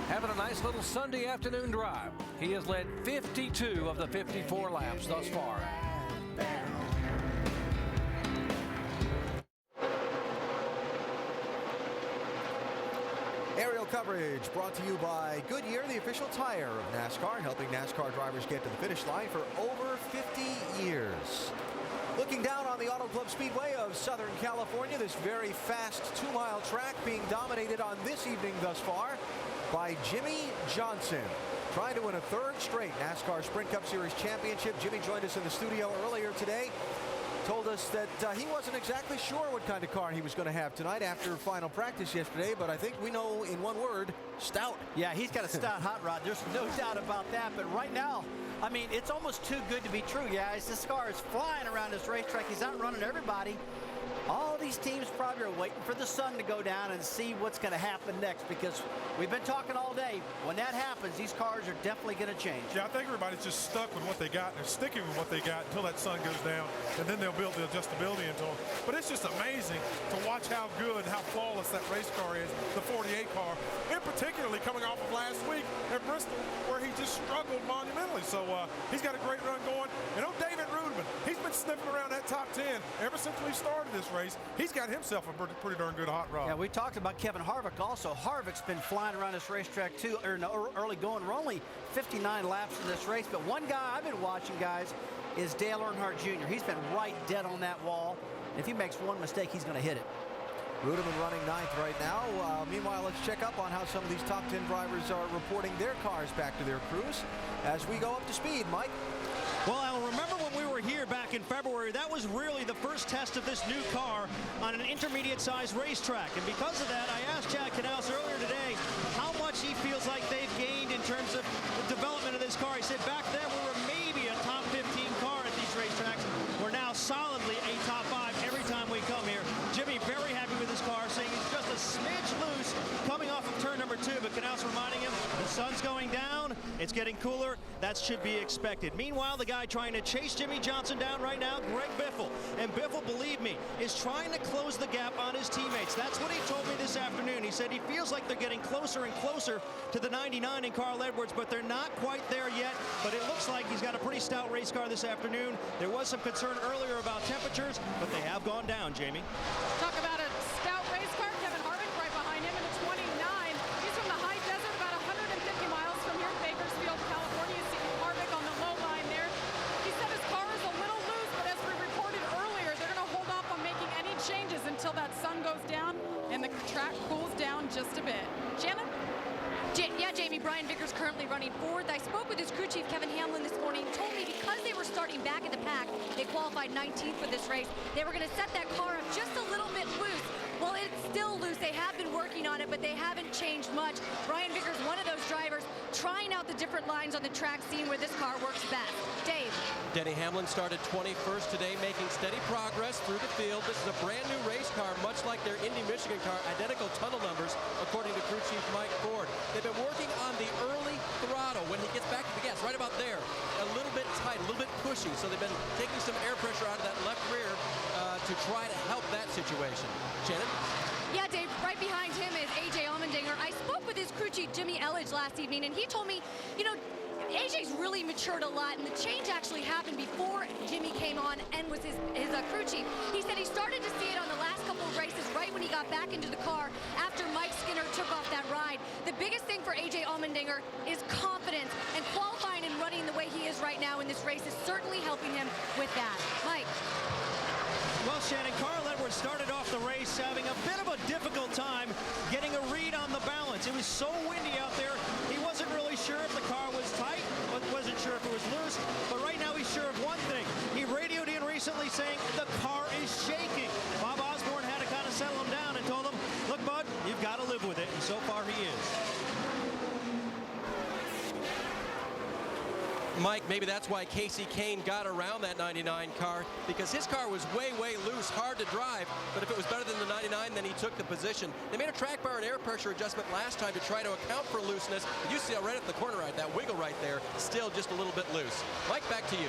having a nice little Sunday afternoon drive. He has led 52 of the 54 laps thus far. Aerial coverage brought to you by Goodyear, the official tire of NASCAR, helping NASCAR drivers get to the finish line for over 50 years. Looking down on the Auto Club Speedway of Southern California, this very fast 2-mile track being dominated on this evening thus far by Jimmy Johnson. Trying to win a 3rd straight NASCAR Sprint Cup Series championship. Jimmy joined us in the studio earlier today. Told us that he wasn't exactly sure what kind of car he was going to have tonight after final practice yesterday, but I think we know in one word, stout. Yeah, he's got a stout hot rod. There's no doubt about that. But right now, I mean, it's almost too good to be true, guys. This car is flying around this racetrack. He's outrunning everybody. All these teams probably are waiting for the sun to go down and see what's going to happen next, because we've been talking all day. When that happens, these cars are definitely going to change. Yeah, I think everybody's just stuck with what they got, and they're sticking with what they got until that sun goes down, and then they'll build the adjustability into them. But it's just amazing to watch how good, how flawless that race car is, the 48 car, and particularly coming off of last week at Bristol, where he just struggled monumentally. So he's got a great run going. And David Rudeman, he's been sniffing around that top 10 ever since we started this race. He's got himself a pretty darn good hot rod. Yeah, we talked about Kevin Harvick also. Harvick's been flying around this racetrack too, early going. We're only 59 laps in this race, but one guy I've been watching, guys, is Dale Earnhardt Jr. He's been right dead on that wall. If he makes one mistake, he's going to hit it. Rudeman running 9th right now. Meanwhile, let's check up on how some of these top 10 drivers are reporting their cars back to their crews as we go up to speed. Mike? Well, I'll remember when we were here back in February, that was really the first test of this new car on an intermediate-sized racetrack. And because of that, I asked Jack Canals earlier today how much he feels like they've gained in terms of the development of this car. He said back then we were maybe a top 15 car at these racetracks. We're now solidly a top 5 every time we come here. Jimmy very happy with his car, saying he's just a smidge loose coming off of turn number 2, but Canals reminding him the sun's going down, it's getting cooler, that should be expected. Meanwhile, the guy trying to chase Jimmy Johnson down right now, Greg Biffle. And Biffle, believe me, is trying to close the gap on his teammates. That's what he told me this afternoon. He said he feels like they're getting closer and closer to the 99 in Carl Edwards, but they're not quite there yet. But it looks like he's got a pretty stout race car this afternoon. There was some concern earlier about temperatures, but they have gone down, Jamie. Talk about a stout race car. Kevin Harvick right behind him in the 29. He's from the high desert, about 150 miles from here in Bakersfield, California. You see Harvick on the low line there. He said his car is a little loose, but as we reported earlier, they're going to hold off on making any changes until that sun goes down and the track cools down just a bit. Shannon? Yeah, Jamie, Brian Vickers currently running 4th. I spoke with his crew chief, Kevin Hamlin, this morning. He told me because they were starting back in the pack, they qualified 19th for this race. They were going to set that car up just a little bit loose. Well, it's still loose. They have been working on it, but they haven't changed much. Brian Vickers, one of those drivers, trying out the different lines on the track, seeing where this car works best. Dave. Denny Hamlin started 21st today, making steady progress through the field. This is a brand new race car, much like their Indy Michigan car, identical tunnel numbers, according to crew chief Mike Ford. They've been working on the early throttle when he gets back to the gas, right about there. A little bit tight, a little bit pushy, so they've been taking some air pressure out of that left rear to try to help that situation. Shannon? Yeah, Dave, right behind him is A.J. Allmendinger. I spoke with his crew chief, Jimmy Elledge, last evening, and he told me, you know, AJ's really matured a lot, and the change actually happened before Jimmy came on and was his crew chief. He said he started to see it on the last couple of races right when he got back into the car after Mike Skinner took off that ride. The biggest thing for A.J. Allmendinger is confidence, and qualifying and running the way he is right now in this race is certainly helping him with that. Mike. Well, Shannon, Carl Edwards started off the race having a bit of a difficult time getting a read on the balance. It was so windy out there, he wasn't really sure if the car was tight, but wasn't sure if it was loose. But right now he's sure of one thing. He radioed in recently saying the car is shaking. Bob Osborne had to kind of settle him down and told him, look, bud, you've got to live with it. And so far he is. Mike, maybe that's why Casey Kane got around that 99 car, because his car was way, way loose, hard to drive, but if it was better than the 99, then he took the position. They made a track bar and air pressure adjustment last time to try to account for looseness. You see right at the corner right, that wiggle right there, still just a little bit loose. Mike, back to you.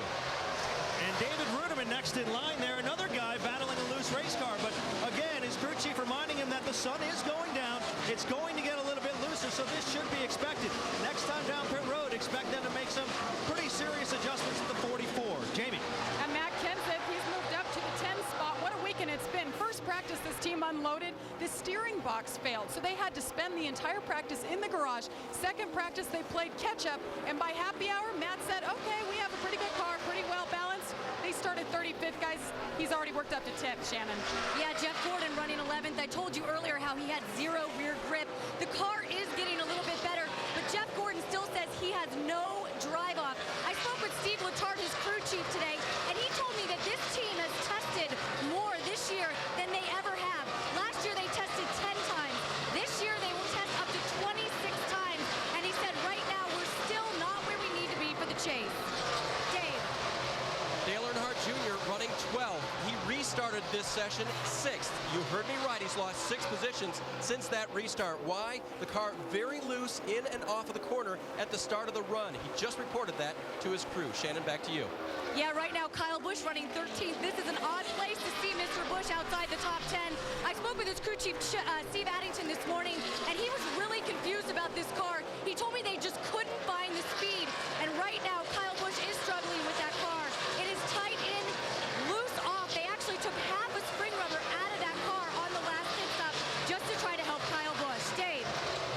And David Rudeman next in line there, another guy battling a loose race car, but again, his crew chief reminding him that the sun is going down. It's going to get a little bit looser, so this should be expected. Next time down pit road, expect them to make some pretty serious adjustments to the 44. Jamie. And Matt Kenseth, he's moved up to the 10 spot. What a weekend it's been. First practice, this team unloaded. The steering box failed, so they had to spend the entire practice in the garage. Second practice, they played catch-up, and by happy hour, Matt said, okay, we have a pretty good car, pretty well balanced. They started 35th, guys. He's already worked up to 10th, Shannon. Yeah, Jeff Gordon running 11th. I told you earlier how he had 0 rear grip. The car is getting a little bit better, but Jeff Gordon still says he has no drive off. I spoke with Steve Letarte, his crew chief, today, and he told me that this team has tested more this year than they ever have. Last year they tested 10 times. This year they will test up to 26 times, and he said right now we're still not where we need to be for the chase. restarted this session 6th. You heard me right. He's lost 6 positions since that restart. Why? The car very loose in and off of the corner at the start of the run. He just reported that to his crew. Shannon, back to you. Yeah, right now Kyle Busch running 13th. This is an odd place to see Mr. Busch outside the top 10. I spoke with his crew chief, Steve Addington, this morning, and he was really confused about this car. He told me they just couldn't find the speed. And right now, Kyle Busch is struggling with that car. It is tight in, loose off. They actually took half a spring rubber out of that car on the last pit stop just to try to help Kyle Busch. Dave.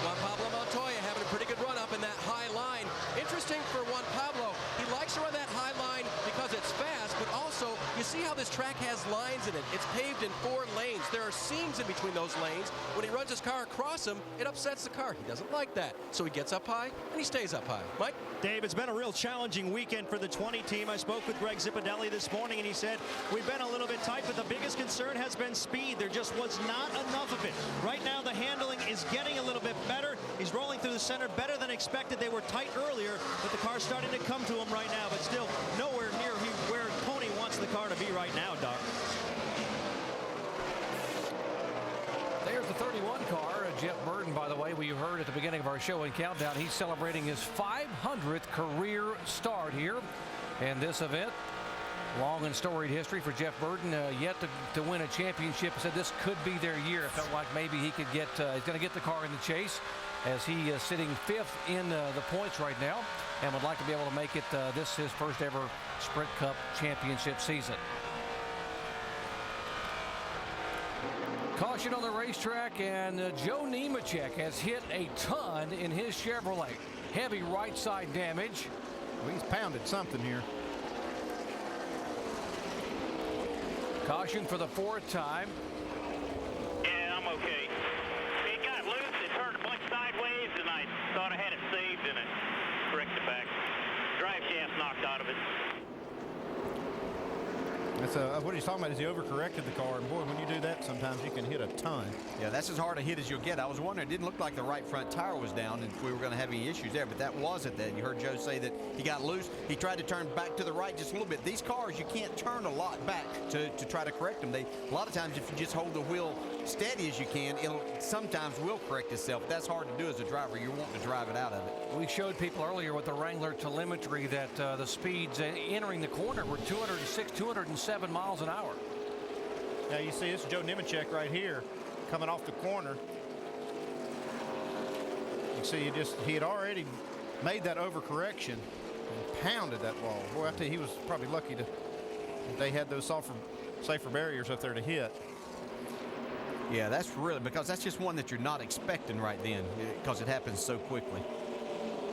Juan Pablo Montoya having a pretty good run up in that high line. Interesting for Juan Pablo. He likes to run that high line because it's fast, but also you see how this track has lines in it. It's paved in 4 lanes. There are seams in between those lanes. When he runs his car across them, it upsets the car. He doesn't like that. So he gets up high and he stays up high. Mike? Dave, it's been a real challenging weekend for the 20 team. I spoke with Greg Zipadelli this morning, and he said, we've been a little bit tight, but the biggest concern has been speed. There just was not enough of it. Right now, the handling is getting a little bit better. He's rolling through the center better than expected. They were tight earlier, but the car's starting to come to him right now, but still nowhere near where Tony wants the car to be right now, Doc. There's the 31 car. Jeff Burton, by the way, we heard at the beginning of our show and countdown, he's celebrating his 500th career start here in this event. Long and storied history for Jeff Burton, yet to win a championship. He said this could be their year. It felt like maybe he could get, he's going to get the car in the chase as he is sitting 5th in the points right now and would like to be able to make it this his first ever Sprint Cup championship season. Caution on the racetrack, and Joe Nemechek has hit a ton in his Chevrolet. Heavy right side damage. Well, he's pounded something here. Caution for the 4th time. Yeah, I'm okay. It got loose, it turned a bunch sideways, and I thought I had it saved, and it corrected back. Drive shaft knocked out of it. That's what he's talking about is he overcorrected the car, and boy, when you do that, sometimes you can hit a ton. Yeah, that's as hard a hit as you'll get. I was wondering, it didn't look like the right front tire was down and if we were going to have any issues there, but that wasn't that. You heard Joe say that he got loose. He tried to turn back to the right just a little bit. These cars, you can't turn a lot back to try to correct them. A lot of times, if you just hold the wheel steady as you can, it'll sometimes will correct itself. That's hard to do as a driver. You're wanting to drive it out of it. We showed people earlier with the Wrangler telemetry that the speeds entering the corner were 206, 207 miles an hour. Now you see this is Joe Nemechek right here coming off the corner. You see he had already made that overcorrection and pounded that ball. Boy, I tell you, he was probably lucky that they had those safer barriers up there to hit. Yeah, that's really, because that's just one that you're not expecting right then because it happens so quickly.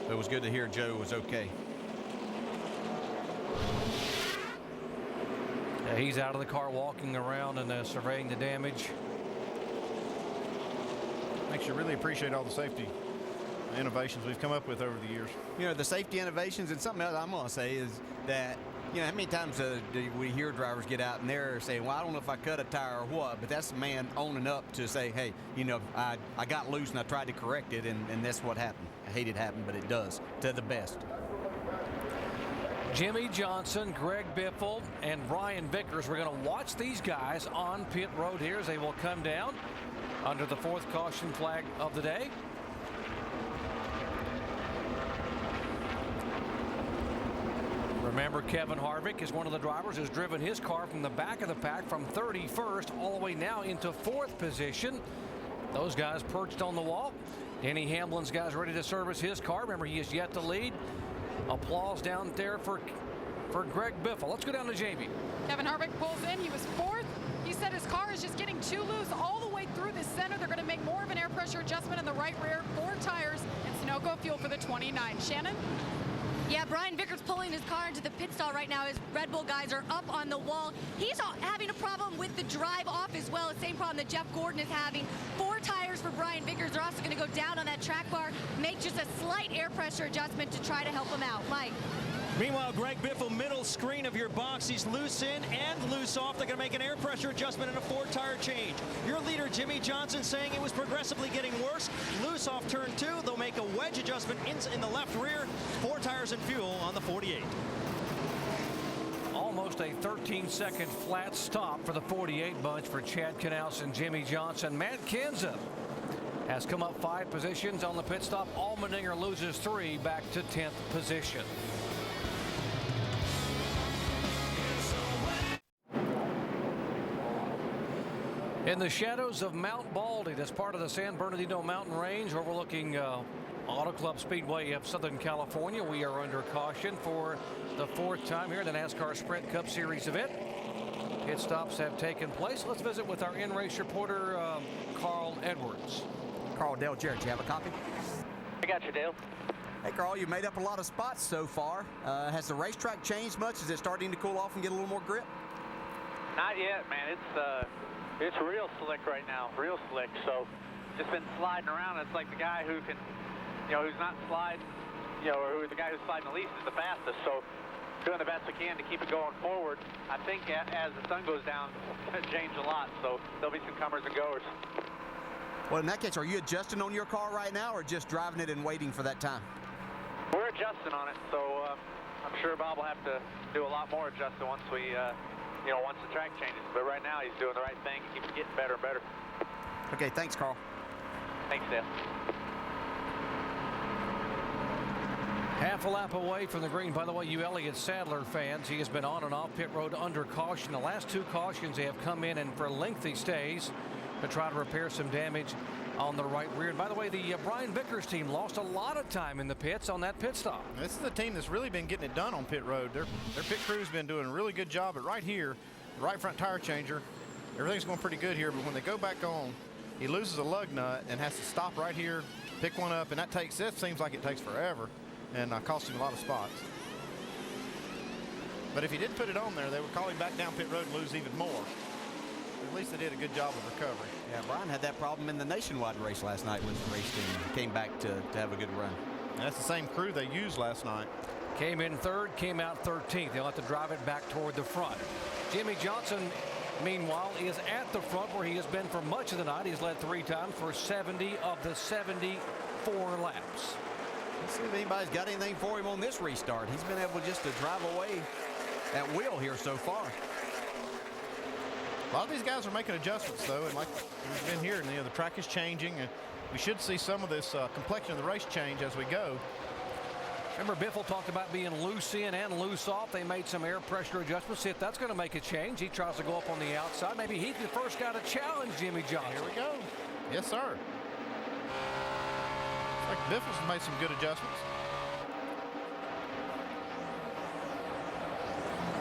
But it was good to hear Joe was okay. Yeah, he's out of the car walking around and surveying the damage. Makes you really appreciate all the safety innovations we've come up with over the years. You know, the safety innovations, and something else I'm going to say is that, you know, how many times do we hear drivers get out and they're saying, well, I don't know if I cut a tire or what, but that's the man owning up to say, hey, you know, I got loose and I tried to correct it, and that's what happened. I hate it happen, but it does to the best. Jimmy Johnson, Greg Biffle, and Brian Vickers. We're going to watch these guys on pit road here as they will come down under the 4th caution flag of the day. Remember, Kevin Harvick is one of the drivers who's driven his car from the back of the pack from 31st all the way now into 4th position. Those guys perched on the wall. Denny Hamlin's guys ready to service his car. Remember, he is yet to lead. Applause down there for Greg Biffle. Let's go down to Jamie. Kevin Harvick pulls in. He was 4th. He said his car is just getting too loose all the way through the center. They're going to make more of an air pressure adjustment in the right rear. 4 tires and Sunoco fuel for the 29. Shannon? Yeah, Brian Vickers pulling his car into the pit stall right now as Red Bull guys are up on the wall. He's having a problem with the drive off as well. The same problem that Jeff Gordon is having. 4 tires for Brian Vickers. They're also going to go down on that track bar, make just a slight air pressure adjustment to try to help him out. Mike. Meanwhile, Greg Biffle, middle screen of your box. He's loose in and loose off. They're going to make an air pressure adjustment and a 4-tire change. Your leader, Jimmy Johnson, saying it was progressively getting worse. Loose off turn 2. They'll make a wedge adjustment in the left rear. 4 tires and fuel on the 48. Almost almost a 13-second flat stop for the 48 bunch for Chad Knaus and Jimmy Johnson. Matt Kenseth has come up 5 positions on the pit stop. Allmendinger loses 3 back to 10th position. In the shadows of Mount Baldy, that's part of the San Bernardino Mountain Range overlooking Auto Club Speedway of Southern California. We are under caution for the 4th time here in the NASCAR Sprint Cup Series event. Pit stops have taken place. Let's visit with our in-race reporter, Carl Edwards. Carl, Dale Jarrett, you have a copy? I got you, Dale. Hey, Carl, you made up a lot of spots so far. Has the racetrack changed much? Is it starting to cool off and get a little more grip? Not yet, man. It's real slick right now, real slick. So just been sliding around. It's like the guy who can, who's not sliding, or the guy who's sliding the least is the fastest. So doing the best we can to keep it going forward. I think as the sun goes down, it's going to change a lot. So there'll be some comers and goers. Well, in that case, are you adjusting on your car right now or just driving it and waiting for that time? We're adjusting on it. So I'm sure Bob will have to do a lot more adjusting once we, once the track changes. But right now, he's doing the right thing. He keeps getting better and better. Okay, thanks, Carl. Thanks, Dale. Half a lap away from the green. By the way, you Elliott Sadler fans, he has been on and off pit road under caution. The last 2 cautions, they have come in and for lengthy stays to try to repair some damage on the right rear. And by the way, the Brian Vickers team lost a lot of time in the pits on that pit stop. This is a team that's really been getting it done on pit road. Their pit crew's been doing a really good job. But right here, the right front tire changer, everything's going pretty good here. But when they go back on, he loses a lug nut and has to stop right here, pick one up, and that seems like it takes forever, and costs him a lot of spots. But if he didn't put it on there, they would call him back down pit road and lose even more. At least they did a good job of recovery. Yeah, Brian had that problem in the nationwide race last night when the race team came back to have a good run. And that's the same crew they used last night. Came in 3rd, came out 13th. They'll have to drive it back toward the front. Jimmy Johnson, meanwhile, is at the front where he has been for much of the night. He's led 3 times for 70 of the 74 laps. Let's see if anybody's got anything for him on this restart. He's been able just to drive away at will here so far. A lot of these guys are making adjustments, though, and like we've been here, the track is changing, and we should see some of this complexion of the race change as we go. Remember, Biffle talked about being loose in and loose off. They made some air pressure adjustments. See if that's going to make a change. He tries to go up on the outside. Maybe he's the first guy to challenge Jimmy Johnson. Here we go. Yes, sir. Looks like Biffle's made some good adjustments.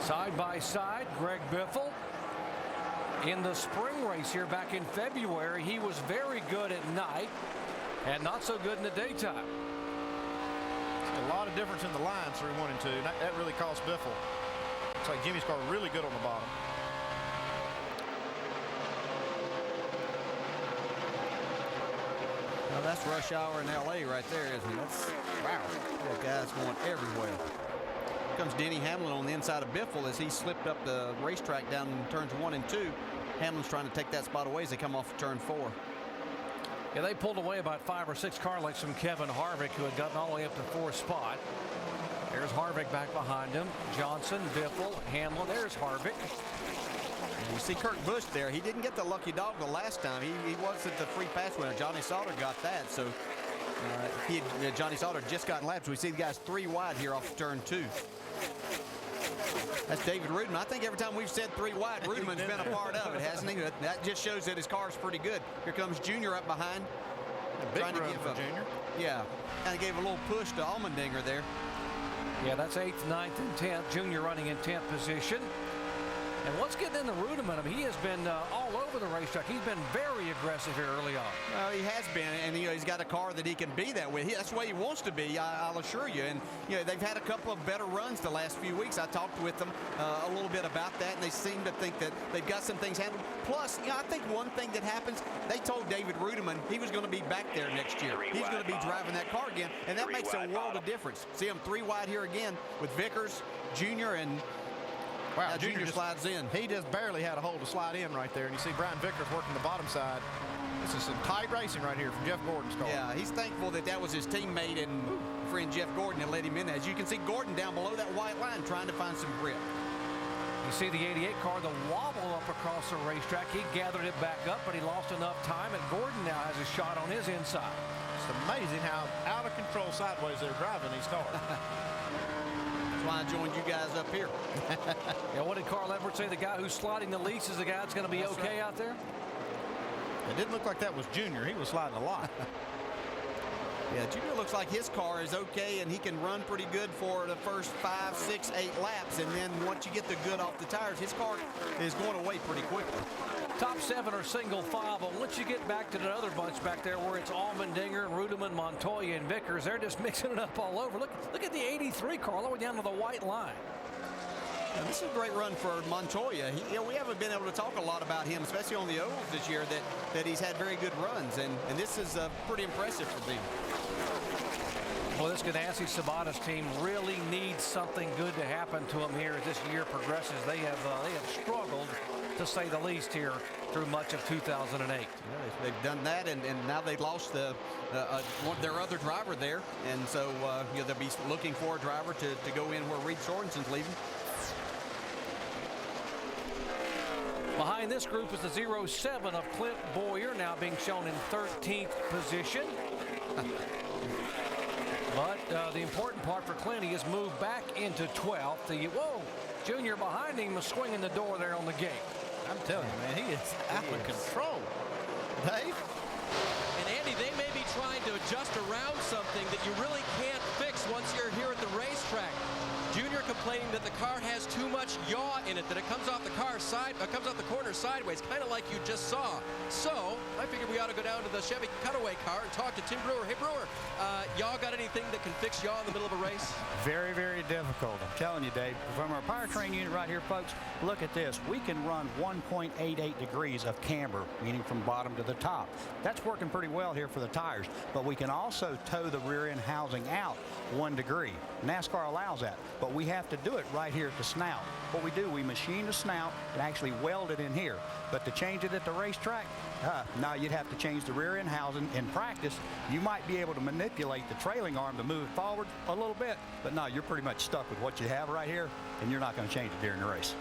Side by side, Greg Biffle. In the spring race here back in February, he was very good at night and not so good in the daytime. A lot of difference in the lines 3, 1, and 2. That really cost Biffle. Looks like Jimmy's car really good on the bottom. Well, that's rush hour in LA right there, isn't it? Wow. That guy's going everywhere. Here comes Denny Hamlin on the inside of Biffle as he slipped up the racetrack down in turns 1 and 2. Hamlin's trying to take that spot away as they come off of turn 4. Yeah, they pulled away about 5 or 6 car lengths from Kevin Harvick, who had gotten all the way up to 4th spot. There's Harvick back behind him. Johnson, Biffle, Hamlin. There's Harvick. And you see Kurt Busch there. He didn't get the lucky dog the last time. He wasn't the free pass winner. Johnny Sauter got that. So Johnny Sauter just gotten laps. We see the guys 3 wide here off of turn 2. That's David Rudeman. I think every time we've said 3 wide, Rudeman's been a part of it, hasn't he? That just shows that his car's pretty good. Here comes Junior up behind. A big run for Junior. Yeah, kind of gave a little push to Allmendinger there. Yeah, that's 8th, 9th, and 10th. Junior running in 10th position. And what's getting into Rudeman? He has been all over the racetrack. He's been very aggressive here early on. Well, he has been, and he's got a car that he can be that with. That's the way he wants to be, I'll assure you. And they've had a couple of better runs the last few weeks. I talked with them a little bit about that, and they seem to think that they've got some things handled. Plus, I think one thing that happens, they told David Rudeman he was going to be back there next year. He's going to be driving that car again, and that makes a world of difference. See him 3 wide here again with Vickers, Junior, and wow, Junior slides in. He just barely had a hole to slide in right there. And you see Brian Vickers working the bottom side. This is some tight racing right here from Jeff Gordon's car. Yeah, he's thankful that was his teammate and friend Jeff Gordon that let him in. As you can see Gordon down below that white line trying to find some grip. You see the 88 car, the wobble up across the racetrack. He gathered it back up, but he lost enough time, and Gordon now has a shot on his inside. It's amazing how out of control sideways they're driving these cars. That's why I joined you guys up here. Yeah, what did Carl Edwards say? The guy who's sliding the least is the guy that's going to be okay out there? It didn't look like that was Junior. He was sliding a lot. Yeah, Junior looks like his car is okay, and he can run pretty good for the first 5, 6, 8 laps. And then once you get the good off the tires, his car is going away pretty quickly. Top 7 are single file, but once you get back to the other bunch back there where it's Allmendinger, Rudeman, Montoya, and Vickers, they're just mixing it up all over. Look at the 83 car all the way down to the white line. Now, this is a great run for Montoya. We haven't been able to talk a lot about him, especially on the ovals this year, that he's had very good runs, and this is pretty impressive for them. Well, this Ganassi Sabatas team really needs something good to happen to them here as this year progresses. They have struggled, to say the least, here through much of 2008. Yeah, they've done that, and now they've lost their other driver there, and so they'll be looking for a driver to go in where Reed Sorensen's leaving. Behind this group is the 07 of Clint Boyer, now being shown in 13th position. But the important part for Clint, he has moved back into 12th. Whoa, Junior behind him was swinging the door there on the gate. I'm telling you, man, he is out of control. Dave? And Andy, they may be trying to adjust around something that you really can't fix once you're here at the racetrack. Junior complaining that the car has too much yaw in it, that it comes off the corner sideways, kind of like you just saw. So I figured we ought to go down to the Chevy Cutaway car and talk to Tim Brewer. Hey, Brewer, y'all got anything that can fix yaw in the middle of a race? Very, very difficult. I'm telling you, Dave. From our powertrain unit right here, folks, look at this. We can run 1.88 degrees of camber, meaning from bottom to the top. That's working pretty well here for the tires. But we can also tow the rear end housing out 1 degree. NASCAR allows that. But we have to do it right here at the snout. What we do, we machine the snout and actually weld it in here. But to change it at the racetrack, now you'd have to change the rear end housing. In practice, you might be able to manipulate the trailing arm to move it forward a little bit, but no, you're pretty much stuck with what you have right here, and you're not going to change it during the race.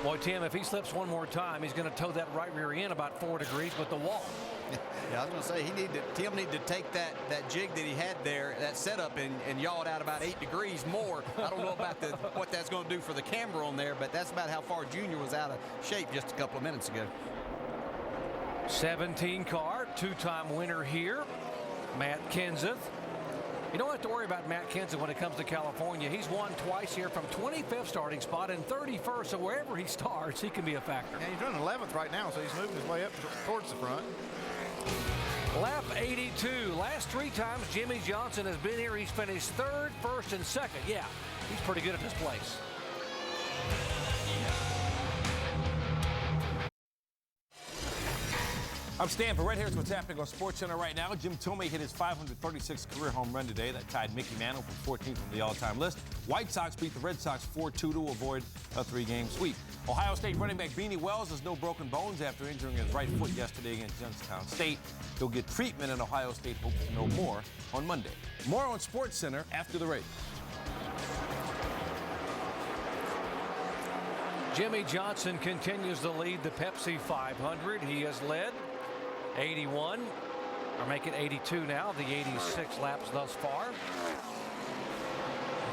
Boy, Tim, if he slips one more time, he's going to tow that right rear end about 4 degrees with the wall. Yeah, I was going to say, Tim needed to take that jig that he had there, that setup, and yaw it out about 8 degrees more. I don't know about what that's going to do for the camber on there, but that's about how far Junior was out of shape just a couple of minutes ago. 17 car, 2-time winner here, Matt Kenseth. You don't have to worry about Matt Kenseth when it comes to California. He's won twice here from 25th starting spot and 31st, so wherever he starts, he can be a factor. Yeah, he's running 11th right now, so he's moving his way up towards the front. Lap 82. Last 3 times Jimmy Johnson has been here, he's finished 3rd, 1st, and 2nd. Yeah, he's pretty good at this place. I'm Stan Barrett. Here's what's happening on SportsCenter right now. Jim Thome hit his 536th career home run today. That tied Mickey Mantle for 14th on the all-time list. White Sox beat the Red Sox 4-2 to avoid a 3-game sweep. Ohio State running back Beanie Wells has no broken bones after injuring his right foot yesterday against Youngstown State. He'll get treatment, and Ohio State hopes to know more on Monday. More on SportsCenter after the race. Jimmy Johnson continues to lead the Pepsi 500. He has led 81, or make it 82 now, the 86 laps thus far.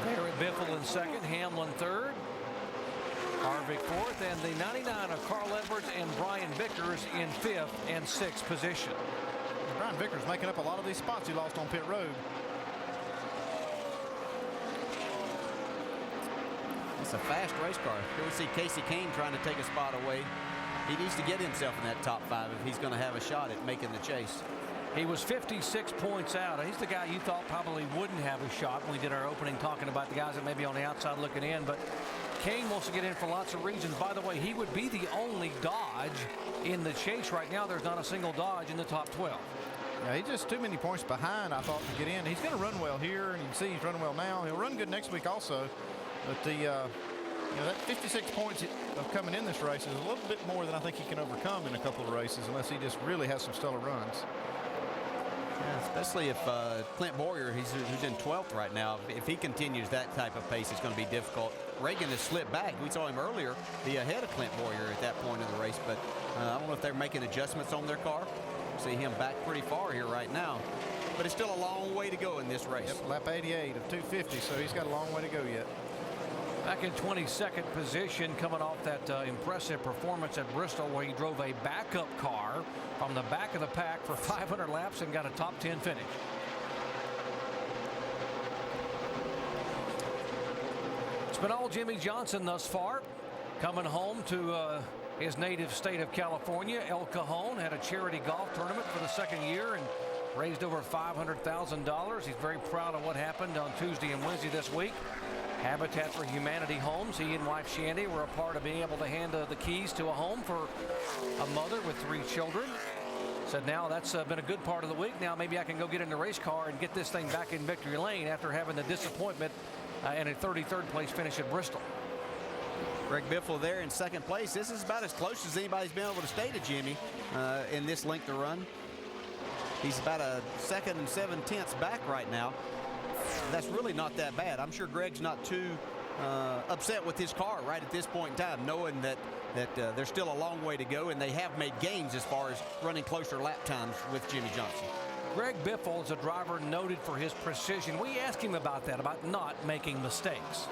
Barrett Biffle in 2nd, Hamlin 3rd, Harvick 4th, and the 99 of Carl Edwards and Brian Vickers in 5th and 6th position. Brian Vickers making up a lot of these spots he lost on pit road. It's a fast race car. Here we see Casey Kane trying to take a spot away. He needs to get himself in that top 5 if he's going to have a shot at making the chase. He was 56 points out. He's the guy you thought probably wouldn't have a shot when we did our opening talking about the guys that may be on the outside looking in. But Kane wants to get in for lots of reasons. By the way, he would be the only Dodge in the chase right now. There's not a single Dodge in the top 12. Yeah, he's just too many points behind, I thought, to get in. He's going to run well here, and you can see he's running well now. He'll run good next week also. But that 56 points of coming in this race is a little bit more than I think he can overcome in a couple of races unless he just really has some stellar runs. Yeah, especially if Clint Boyer, who's in 12th right now, if he continues that type of pace, it's going to be difficult. Reagan has slipped back. We saw him earlier be ahead of Clint Boyer at that point in the race, but I don't know if they're making adjustments on their car. See him back pretty far here right now, but it's still a long way to go in this race. Yep, lap 88 of 250, so he's got a long way to go yet. Back in 22nd position, coming off that impressive performance at Bristol, where he drove a backup car from the back of the pack for 500 laps and got a top 10 finish. It's been all Jimmy Johnson thus far, coming home to his native state of California. El Cajon had a charity golf tournament for the second year and raised over $500,000. He's very proud of what happened on Tuesday and Wednesday this week. Habitat for Humanity Homes. He and wife Shandy were a part of being able to hand the keys to a home for a mother with 3 children. Said now that's been a good part of the week. Now maybe I can go get in the race car and get this thing back in victory lane after having the disappointment and a 33rd place finish at Bristol. Greg Biffle there in second place. This is about as close as anybody's been able to stay to Jimmy in this length of run. He's about a 2nd and 7/10 back right now. That's really not that bad. I'm sure Greg's not too upset with his car right at this point in time, knowing that there's still a long way to go, and they have made gains as far as running closer lap times with Jimmy Johnson. Greg Biffle is a driver noted for his precision. We asked him about that, about not making mistakes.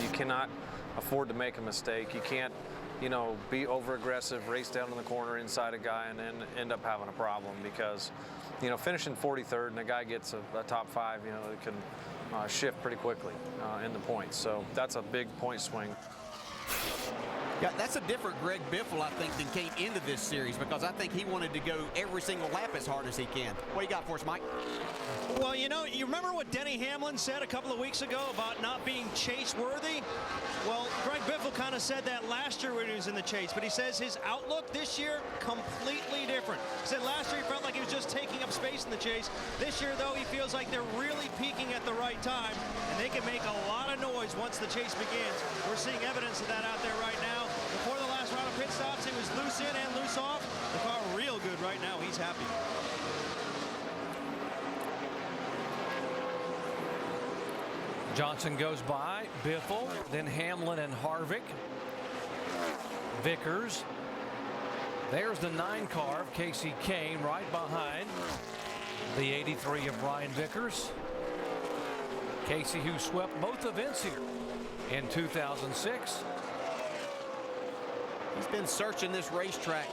You cannot afford to make a mistake. You can't, be over aggressive, race down in the corner inside a guy and then end up having a problem, because finishing 43rd and a guy gets a top 5, it can shift pretty quickly in the points. So that's a big point swing. Yeah, that's a different Greg Biffle, I think, than came into this series, because I think he wanted to go every single lap as hard as he can. What do you got for us, Mike? Well, you remember what Denny Hamlin said a couple of weeks ago about not being chase-worthy? Well, Greg Biffle kind of said that last year when he was in the chase, but he says his outlook this year completely different. He said last year he felt like he was just taking up space in the chase. This year, though, he feels like they're really peaking at the right time, and they can make a lot of noise once the chase begins. We're seeing evidence of that out there right now. Before the last round of pit stops, he was loose in and loose off. The car real good right now. He's happy. Johnson goes by, Biffle, then Hamlin and Harvick. Vickers. There's the 9 car of Casey Kane right behind the 83 of Brian Vickers. Casey, who swept both events here in 2006. He's been searching this racetrack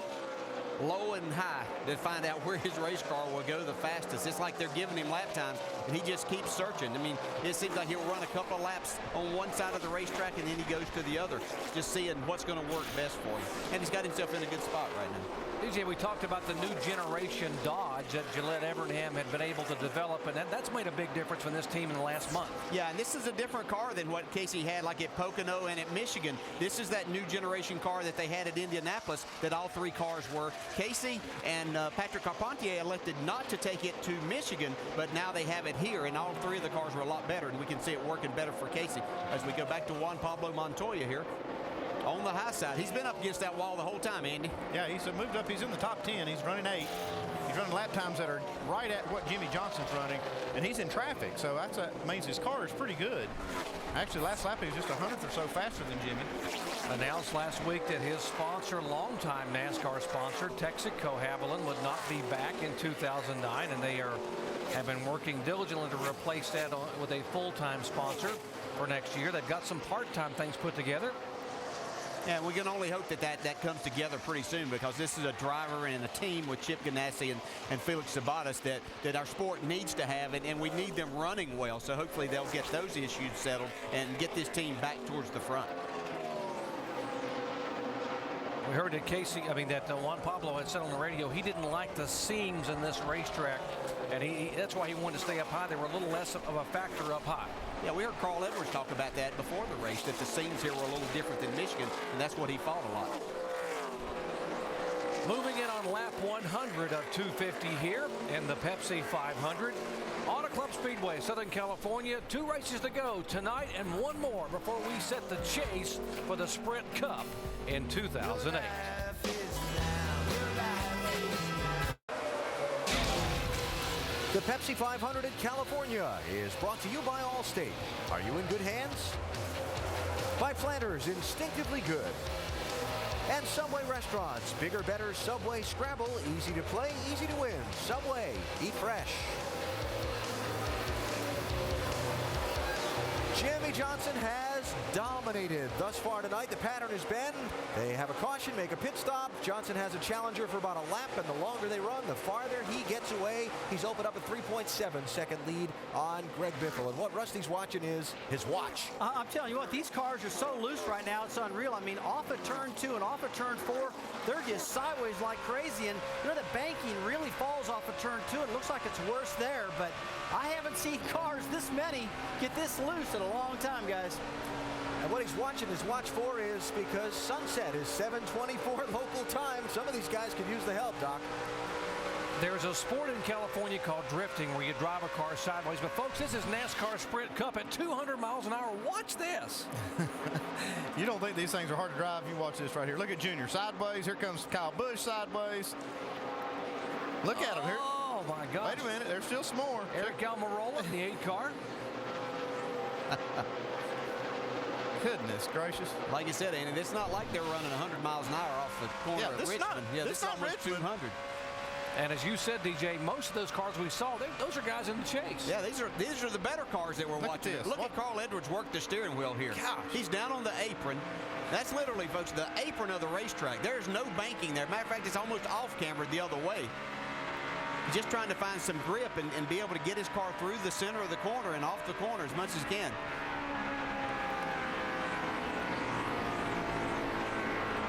low and high to find out where his race car will go the fastest. It's like they're giving him lap times, and he just keeps searching. I mean, it seems like he'll run a couple of laps on one side of the racetrack, and then he goes to the other, just seeing what's going to work best for him. And he's got himself in a good spot right now. DJ, we talked about the new generation Dodge that Gillette Evernham had been able to develop, and that's made a big difference for this team in the last month. Yeah, and this is a different car than what Casey had like at Pocono and at Michigan. This is that new generation car that they had at Indianapolis that all 3 cars were. Casey and Patrick Carpentier elected not to take it to Michigan, but now they have it here, and all 3 of the cars were a lot better, and we can see it working better for Casey. As we go back to Juan Pablo Montoya here on the high side. He's been up against that wall the whole time, Andy. Yeah, he's moved up. He's in the top 10. He's running 8. He's running lap times that are right at what Jimmy Johnson's running, and he's in traffic, so that means his car is pretty good. Actually, last lap he was just 100th or so faster than Jimmy. Announced last week that his sponsor, longtime NASCAR sponsor, Texaco Haviland, would not be back in 2009, and they have been working diligently to replace that with a full-time sponsor for next year. They've got some part-time things put together. Yeah, we can only hope that comes together pretty soon, because this is a driver and a team with Chip Ganassi and Felix Sabates that our sport needs to have, and we need them running well. So hopefully they'll get those issues settled and get this team back towards the front. We heard that that Juan Pablo had said on the radio he didn't like the seams in this racetrack, and that's why he wanted to stay up high. They were a little less of a factor up high. Yeah, we heard Carl Edwards talk about that before the race, that the seams here were a little different than Michigan, and that's what he fought a lot. Moving in on lap 100 of 250 here in the Pepsi 500. Auto Club Speedway, Southern California. 2 races to go tonight and 1 more before we set the chase for the Sprint Cup in 2008. The Pepsi 500 in California is brought to you by Allstate. Are you in good hands? By Flanders, instinctively good. And Subway restaurants, bigger, better, Subway Scrabble, easy to play, easy to win. Subway, eat fresh. Jimmy Johnson has dominated thus far tonight. The pattern has been they have a caution, make a pit stop. Johnson has a challenger for about a lap, and the longer they run, the farther he gets away. He's opened up a 3.7-second lead on Greg Biffle. And what Rusty's watching is his watch. I'm telling you what, these cars are so loose right now, it's unreal. I mean, off of turn 2 and off of turn 4, they're just sideways like crazy. And you know, the banking really falls off of turn 2. It looks like it's worse there, but I haven't seen cars this many get this loose in a long time, guys. And what he's watching his watch for is because sunset is 7:24 local time. Some of these guys could use the help, Doc. There's a sport in California called drifting where you drive a car sideways. But, folks, this is NASCAR Sprint Cup at 200 miles an hour. Watch this. You don't think these things are hard to drive? You watch this right here. Look at Junior sideways. Here comes Kyle Busch sideways. Look at him here. Oh, my gosh. Wait a minute. There's still some more. Eric Almirola in the 8 car. Goodness gracious. Like you said, Andy, it's not like they're running 100 miles an hour off the corner of Richmond. This is not almost Richmond. 200. And as you said, DJ, most of those cars we saw, those are guys in the chase. Yeah, these are the better cars that we're watching. Look at Carl Edwards work the steering wheel here. Gosh. He's down on the apron. That's literally, folks, the apron of the racetrack. There's no banking there. Matter of fact, it's almost off camera the other way. He's just trying to find some grip and be able to get his car through the center of the corner and off the corner as much as he can.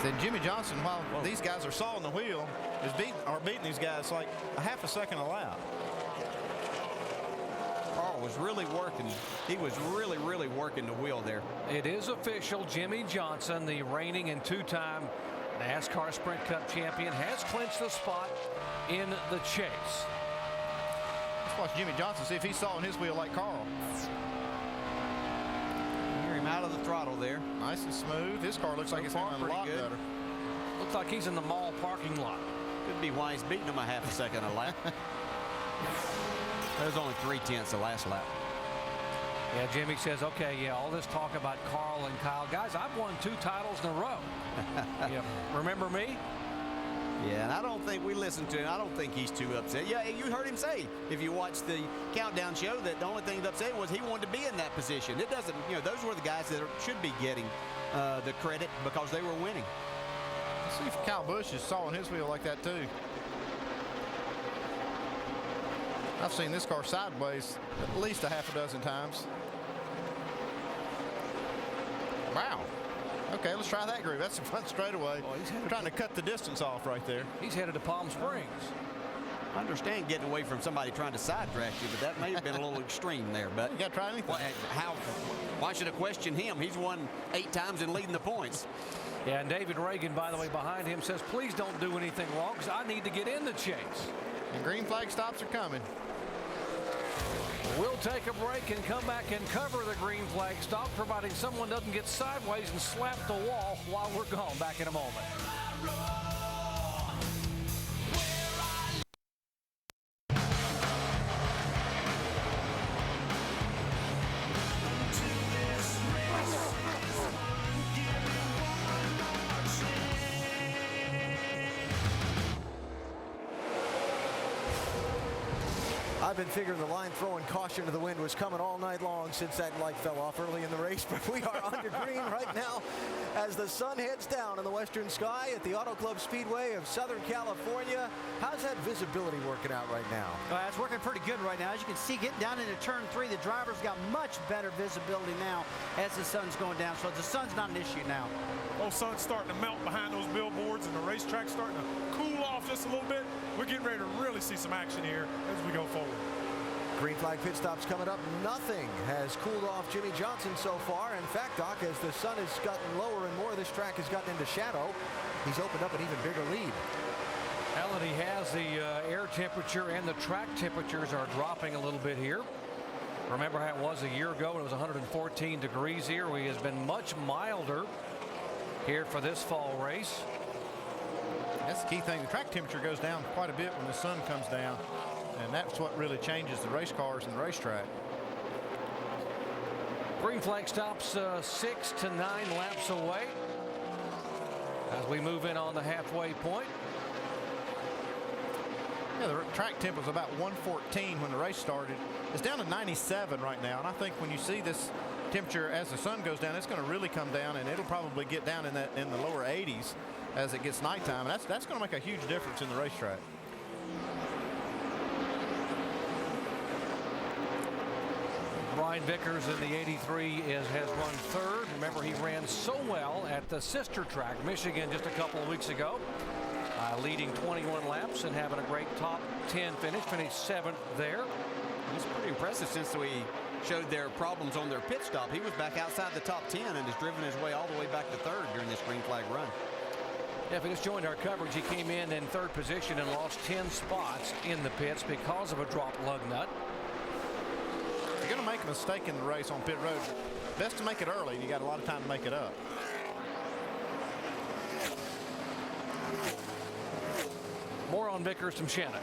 Then Jimmy Johnson, while these guys are sawing the wheel, is beating these guys like a half a second a lap. Carl was really working. He was really, really working the wheel there. It is official. Jimmy Johnson, the reigning and 2-time NASCAR Sprint Cup champion, has clinched the spot in the chase. Let's watch Jimmy Johnson, see if he's sawing his wheel like Carl. Hear him out of the throttle there. Nice and smooth. His car looks like it's going a lot better. Looks like he's in the mall parking lot. Could be why he's beating him a half a second a lap. There's only 3/10 the last lap. Yeah, Jimmy says, okay, yeah, all this talk about Carl and Kyle. Guys, I've won 2 titles in a row. Yeah, remember me? Yeah, and I don't think we listened to him. I don't think he's too upset. Yeah, you heard him say, if you watch the countdown show, that the only thing that upset was he wanted to be in that position. It doesn't, you know, those were the guys that should be getting the credit because they were winning. Let's see if Kyle Busch is sawing his wheel like that too. I've seen this car sideways at least a half a dozen times. Wow. Okay, let's try that groove. That's a fun straightaway. Oh, trying to cut the distance off right there. He's headed to Palm Springs. I understand getting away from somebody trying to sidetrack you, but that may have been a little extreme there. But you got to try anything. Why should I question him? He's won 8 times in leading the points. Yeah, and David Reagan, by the way, behind him says, please don't do anything wrong because I need to get in the chase. And green flag stops are coming. We'll take a break and come back and cover the green flag stop, providing someone doesn't get sideways and slap the wall while we're gone. Back in a moment. I've been figuring the line throwing caution to the wind was coming all night long since that light fell off early in the race, but we are under green right now as the sun heads down in the western sky at the Auto Club Speedway of Southern California. How's that visibility working out right now? It's working pretty good right now. As you can see, getting down into turn 3, the drivers got much better visibility now as the sun's going down, so the sun's not an issue now. Oh, sun's starting to melt behind those billboards and the racetrack's starting to cool off just a little bit. We're getting ready to really see some action here as we go forward. Green flag pit stops coming up. Nothing has cooled off Jimmy Johnson so far. In fact, Doc, as the sun has gotten lower and more of this track has gotten into shadow, he's opened up an even bigger lead. Alan, he has the air temperature and the track temperatures are dropping a little bit here. Remember how it was a year ago when it was 114 degrees here. It has been much milder here for this fall race. That's the key thing. The track temperature goes down quite a bit when the sun comes down, and that's what really changes the race cars and the racetrack. Green flag stops 6 to 9 laps away as we move in on the halfway point. Yeah, the track temp was about 114 when the race started. It's down to 97 right now, and I think when you see this temperature as the sun goes down, it's going to really come down, and it'll probably get down in the lower 80s as it gets nighttime. And that's going to make a huge difference in the racetrack. Brian Vickers in the 83 has run third. Remember, he ran so well at the sister track, Michigan, just a couple of weeks ago, leading 21 laps and having a great top 10 finish. Finished 7th there. He's pretty impressive since we showed their problems on their pit stop. He was back outside the top 10 and has driven his way all the way back to third during this green flag run. Yeah, if he just joined our coverage, he came in third position and lost 10 spots in the pits because of a dropped lug nut. If you're going to make a mistake in the race on pit road, best to make it early, and you got a lot of time to make it up. More on Vickers from Shannon.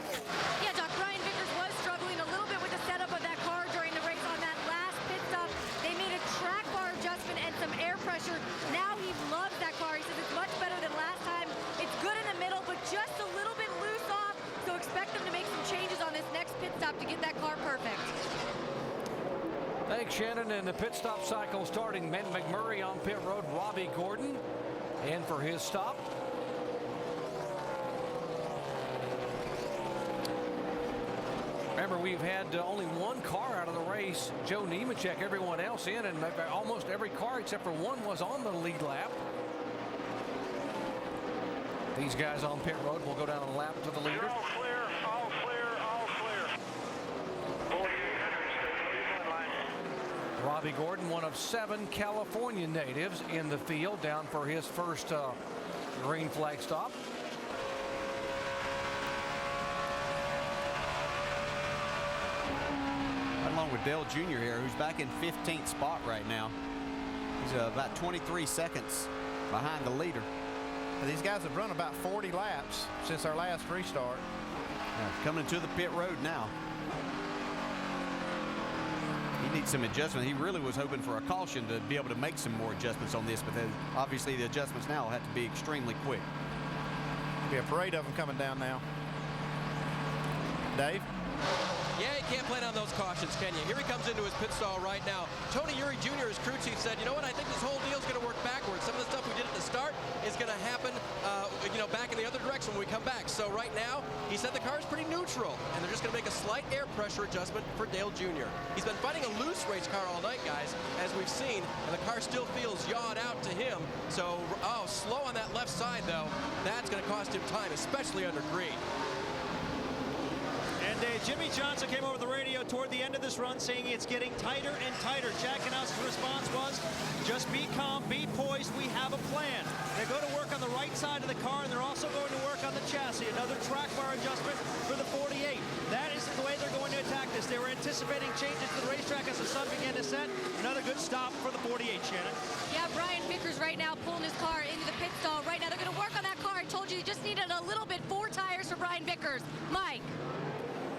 Yeah, Doc, Brian Vickers was struggling a little bit with the setup of that car during the race on that last pit stop. They made a track bar adjustment and some air pressure. Now he loves that car. He says it's much better than last time. It's good in the middle, but just a little bit loose off. So expect them to make some changes on this next pit stop to get that car perfect. Thanks, Shannon. And the pit stop cycle starting. Ben McMurray on pit road. Robbie Gordon in for his stop. Remember, we've had only one car out of the race. Joe Nemechek, everyone else in, and almost every car except for one was on the lead lap. These guys on pit road will go down a lap to the leader. All clear, all clear, all clear. Robbie Gordon, one of 7 California natives in the field, down for his first green flag stop. Along with Dale Jr. here, who's back in 15th spot right now. He's about 23 seconds behind the leader. And these guys have run about 40 laps since our last restart. Coming to the pit road now. He needs some adjustment. He really was hoping for a caution to be able to make some more adjustments on this, but then obviously the adjustments now have to be extremely quick. Be a parade of them coming down now. Dave? Yeah, you can't plan on those cautions, can you? Here he comes into his pit stall right now. Tony Uri Jr., his crew chief, said, you know what, I think this whole deal's going to work backwards. Some of the stuff we did at the start is going to happen, back in the other direction when we come back. So right now, he said the car's pretty neutral, and they're just going to make a slight air pressure adjustment for Dale Jr. He's been fighting a loose race car all night, guys, as we've seen, and the car still feels yawed out to him. So, slow on that left side, though. That's going to cost him time, especially under green. And Jimmy Johnson came over the radio toward the end of this run saying it's getting tighter and tighter. Jack Knaus's response was, just be calm, be poised, we have a plan. They're going to work on the right side of the car, and they're also going to work on the chassis. Another track bar adjustment for the 48. That is the way they're going to attack this. They were anticipating changes to the racetrack as the sun began to set. Another good stop for the 48, Shannon. Yeah, Brian Vickers right now pulling his car into the pit stall. Right now they're going to work on that car. I told you, just needed a little bit. 4 tires for Brian Vickers. Mike.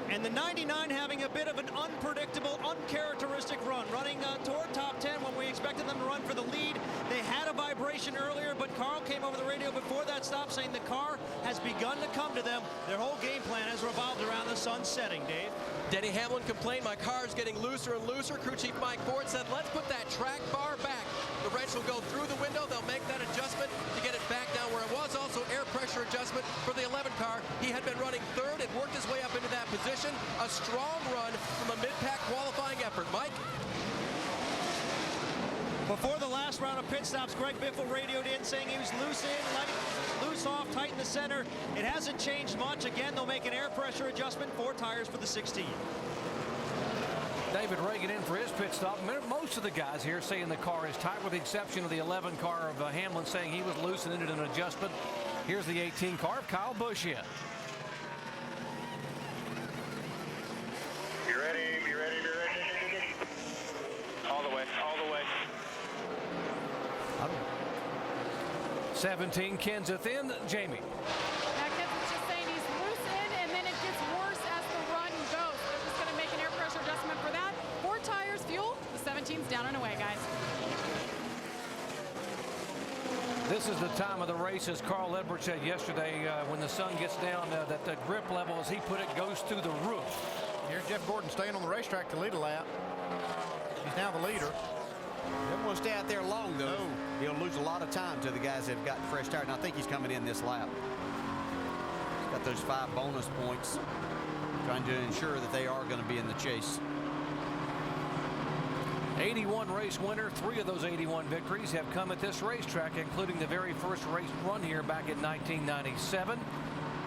And the 99 having a bit of an unpredictable, uncharacteristic run, running toward top 10 when we expected them to run for the lead. They had a vibration earlier, but Carl came over the radio before that stop saying the car has begun to come to them. Their whole game plan has revolved around the sun setting, Dave. Denny Hamlin complained, my car's getting looser and looser. Crew chief Mike Ford said, let's put that track bar back. The wrench will go through the window. They'll make that adjustment to get it back down where it was. Also air pressure adjustment for the 11 car. He had been running third and worked his way up into that position. A strong run from a mid-pack qualifying effort. Mike? Before the last round of pit stops, Greg Biffle radioed in saying he was loose in, light, loose off, tight in the center. It hasn't changed much. Again, they'll make an air pressure adjustment. 4 tires for the 16. David Reagan in for his pit stop. Most of the guys here saying the car is tight, with the exception of the 11 car of Hamlin saying he was loose and needed an adjustment. Here's the 18 car of Kyle Busch in. Be ready, be ready, be ready. All the way, all the way. 17 Kenseth in. Jamie. Now Kenseth's just saying he's loose in, and then it gets worse as the run goes. They're just going to make an air pressure adjustment for that. 4 tires, fuel. The 17's down and away, guys. This is the time of the race, as Carl Edwards said yesterday, when the sun gets down, that the grip level, as he put it, goes through the roof. Here's Jeff Gordon staying on the racetrack to lead a lap. He's now the leader. He won't stay out there long, though. No. He'll lose a lot of time to the guys that have got fresh tires, and I think he's coming in this lap. He's got those 5 bonus points, trying to ensure that they are going to be in the chase. 81 race winner. 3 of those 81 victories have come at this racetrack, including the very first race run here back in 1997.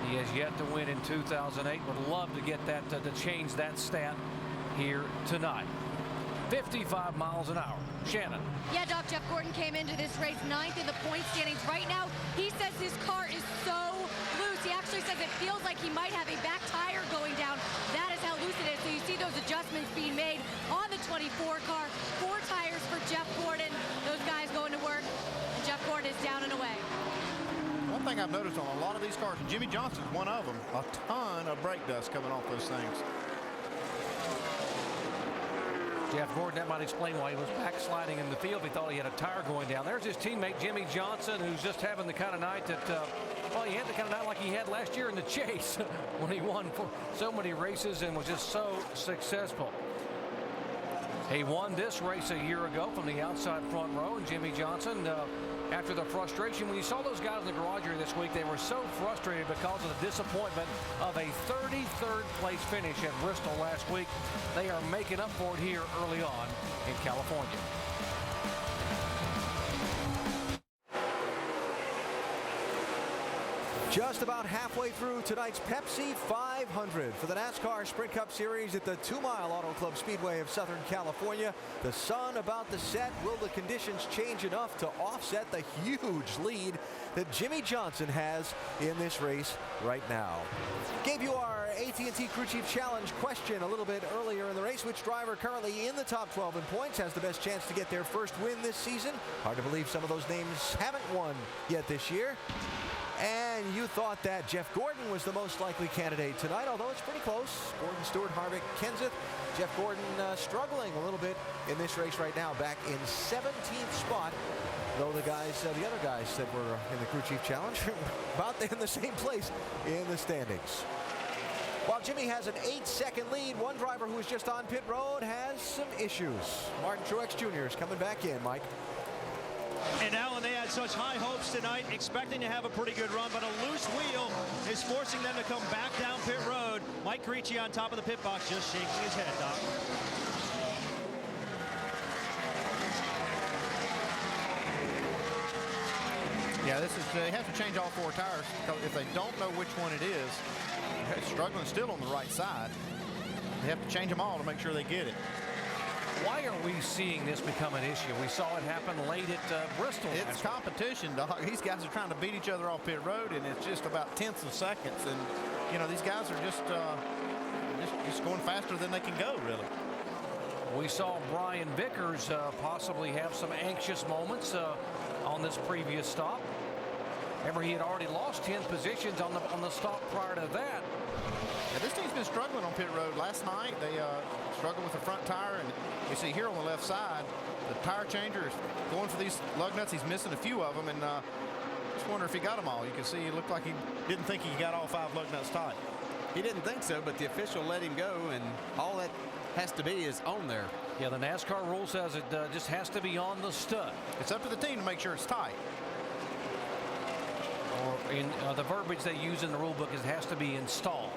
He has yet to win in 2008. Would love to get that to change that stat here tonight. 55 miles an hour. Shannon. Yeah, Doc, Jeff Gordon came into this race 9th in the point standings. Right now, he says his car is so loose. He actually says it feels like he might have a back tire going down. That is how loose it is. So you see those adjustments being made on the 24 car. 4 tires for Jeff Gordon. Those guys going to work. And Jeff Gordon is down and away. One thing I've noticed on a lot of these cars, and Jimmy Johnson's one of them, a ton of brake dust coming off those things. Jeff Gordon, that might explain why he was backsliding in the field. He thought he had a tire going down. There's his teammate, Jimmy Johnson, who's just having the kind of night that, well, he had the kind of night like he had last year in the chase when he won for so many races and was just so successful. He won this race a year ago from the outside front row, and Jimmy Johnson, after the frustration, when you saw those guys in the garage here this week, they were so frustrated because of the disappointment of a 33rd place finish at Bristol last week. They are making up for it here early on in California. Just about halfway through tonight's Pepsi 500 for the NASCAR Sprint Cup Series at the 2-mile Auto Club Speedway of Southern California. The sun about to set. Will the conditions change enough to offset the huge lead that Jimmy Johnson has in this race right now? Gave you our AT&T Crew Chief Challenge question a little bit earlier in the race. Which driver currently in the top 12 in points has the best chance to get their first win this season? Hard to believe some of those names haven't won yet this year. And you thought that Jeff Gordon was the most likely candidate tonight, although it's pretty close. Gordon, Stewart, Harvick, Kenseth. Jeff Gordon struggling a little bit in this race right now, back in 17th spot. Though the other guys that were in the Crew Chief Challenge about in the same place in the standings. While Jimmy has an 8-second lead, one driver who is just on pit road has some issues. Martin Truex Jr. is coming back in, Mike. And Alan, they had such high hopes tonight, expecting to have a pretty good run, but a loose wheel is forcing them to come back down pit road. Mike Ricci on top of the pit box, just shaking his head, Doc. Yeah, they have to change all 4 tires, because if they don't know which one it is, they're struggling still on the right side. They have to change them all to make sure they get it. Why are we seeing this become an issue? We saw it happen late at Bristol. It's competition, dog. These guys are trying to beat each other off pit road, and it's just about tenths of seconds. And, you know, these guys are just going faster than they can go, really. We saw Brian Vickers possibly have some anxious moments on this previous stop. Remember, he had already lost 10 positions on the stop prior to that. Yeah, this team's been struggling on pit road. Last night, they struggled with the front tire, and you see here on the left side, the tire changer is going for these lug nuts. He's missing a few of them, and just wonder if he got them all. You can see it looked like he didn't think he got all 5 lug nuts tight. He didn't think so, but the official let him go, and all that has to be is on there. Yeah, the NASCAR rule says it just has to be on the stud. It's up to the team to make sure it's tight. Or in the verbiage they use in the rule book is it has to be installed.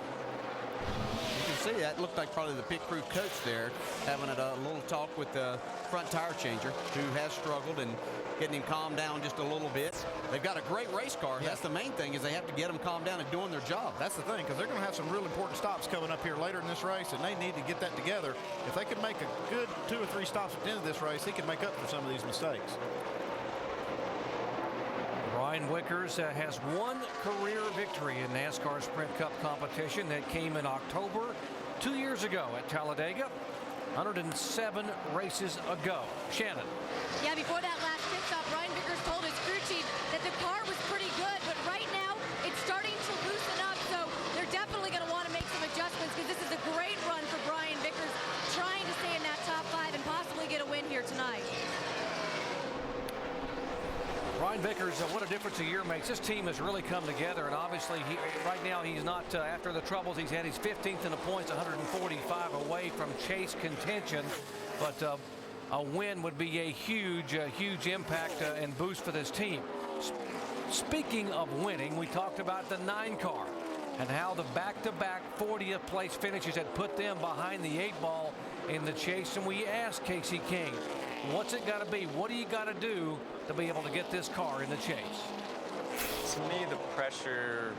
You can see that looked like probably the pit crew coach there having a little talk with the front tire changer, who has struggled, and getting him calmed down just a little bit. They've got a great race car. Yeah. That's the main thing, is they have to get them calmed down and doing their job. That's the thing, because they're going to have some real important stops coming up here later in this race, and they need to get that together. If they could make a good 2 or 3 stops at the end of this race, he could make up for some of these mistakes. Brian Vickers has one career victory in NASCAR Sprint Cup competition that came in October 2 years ago at Talladega, 107 races ago. Shannon. Yeah, before that last pit stop, Brian Vickers told his crew chief that the car was pretty good, but right now it's starting to loosen up, so they're definitely going to want to make some adjustments, because this is a great run for Brian Vickers, trying to stay in that top 5 and possibly get a win here tonight. Brian Vickers, what a difference a year makes. This team has really come together, and obviously right now he's not, after the troubles he's had, he's 15th in the points, 145 away from chase contention, but a win would be a huge impact and boost for this team. Speaking of winning, we talked about the 9 car and how the back-to-back 40th place finishes had put them behind the 8 ball in the chase, and we asked Casey King, what's it got to be? What do you got to do to be able to get this car in the chase? To me, the pressure,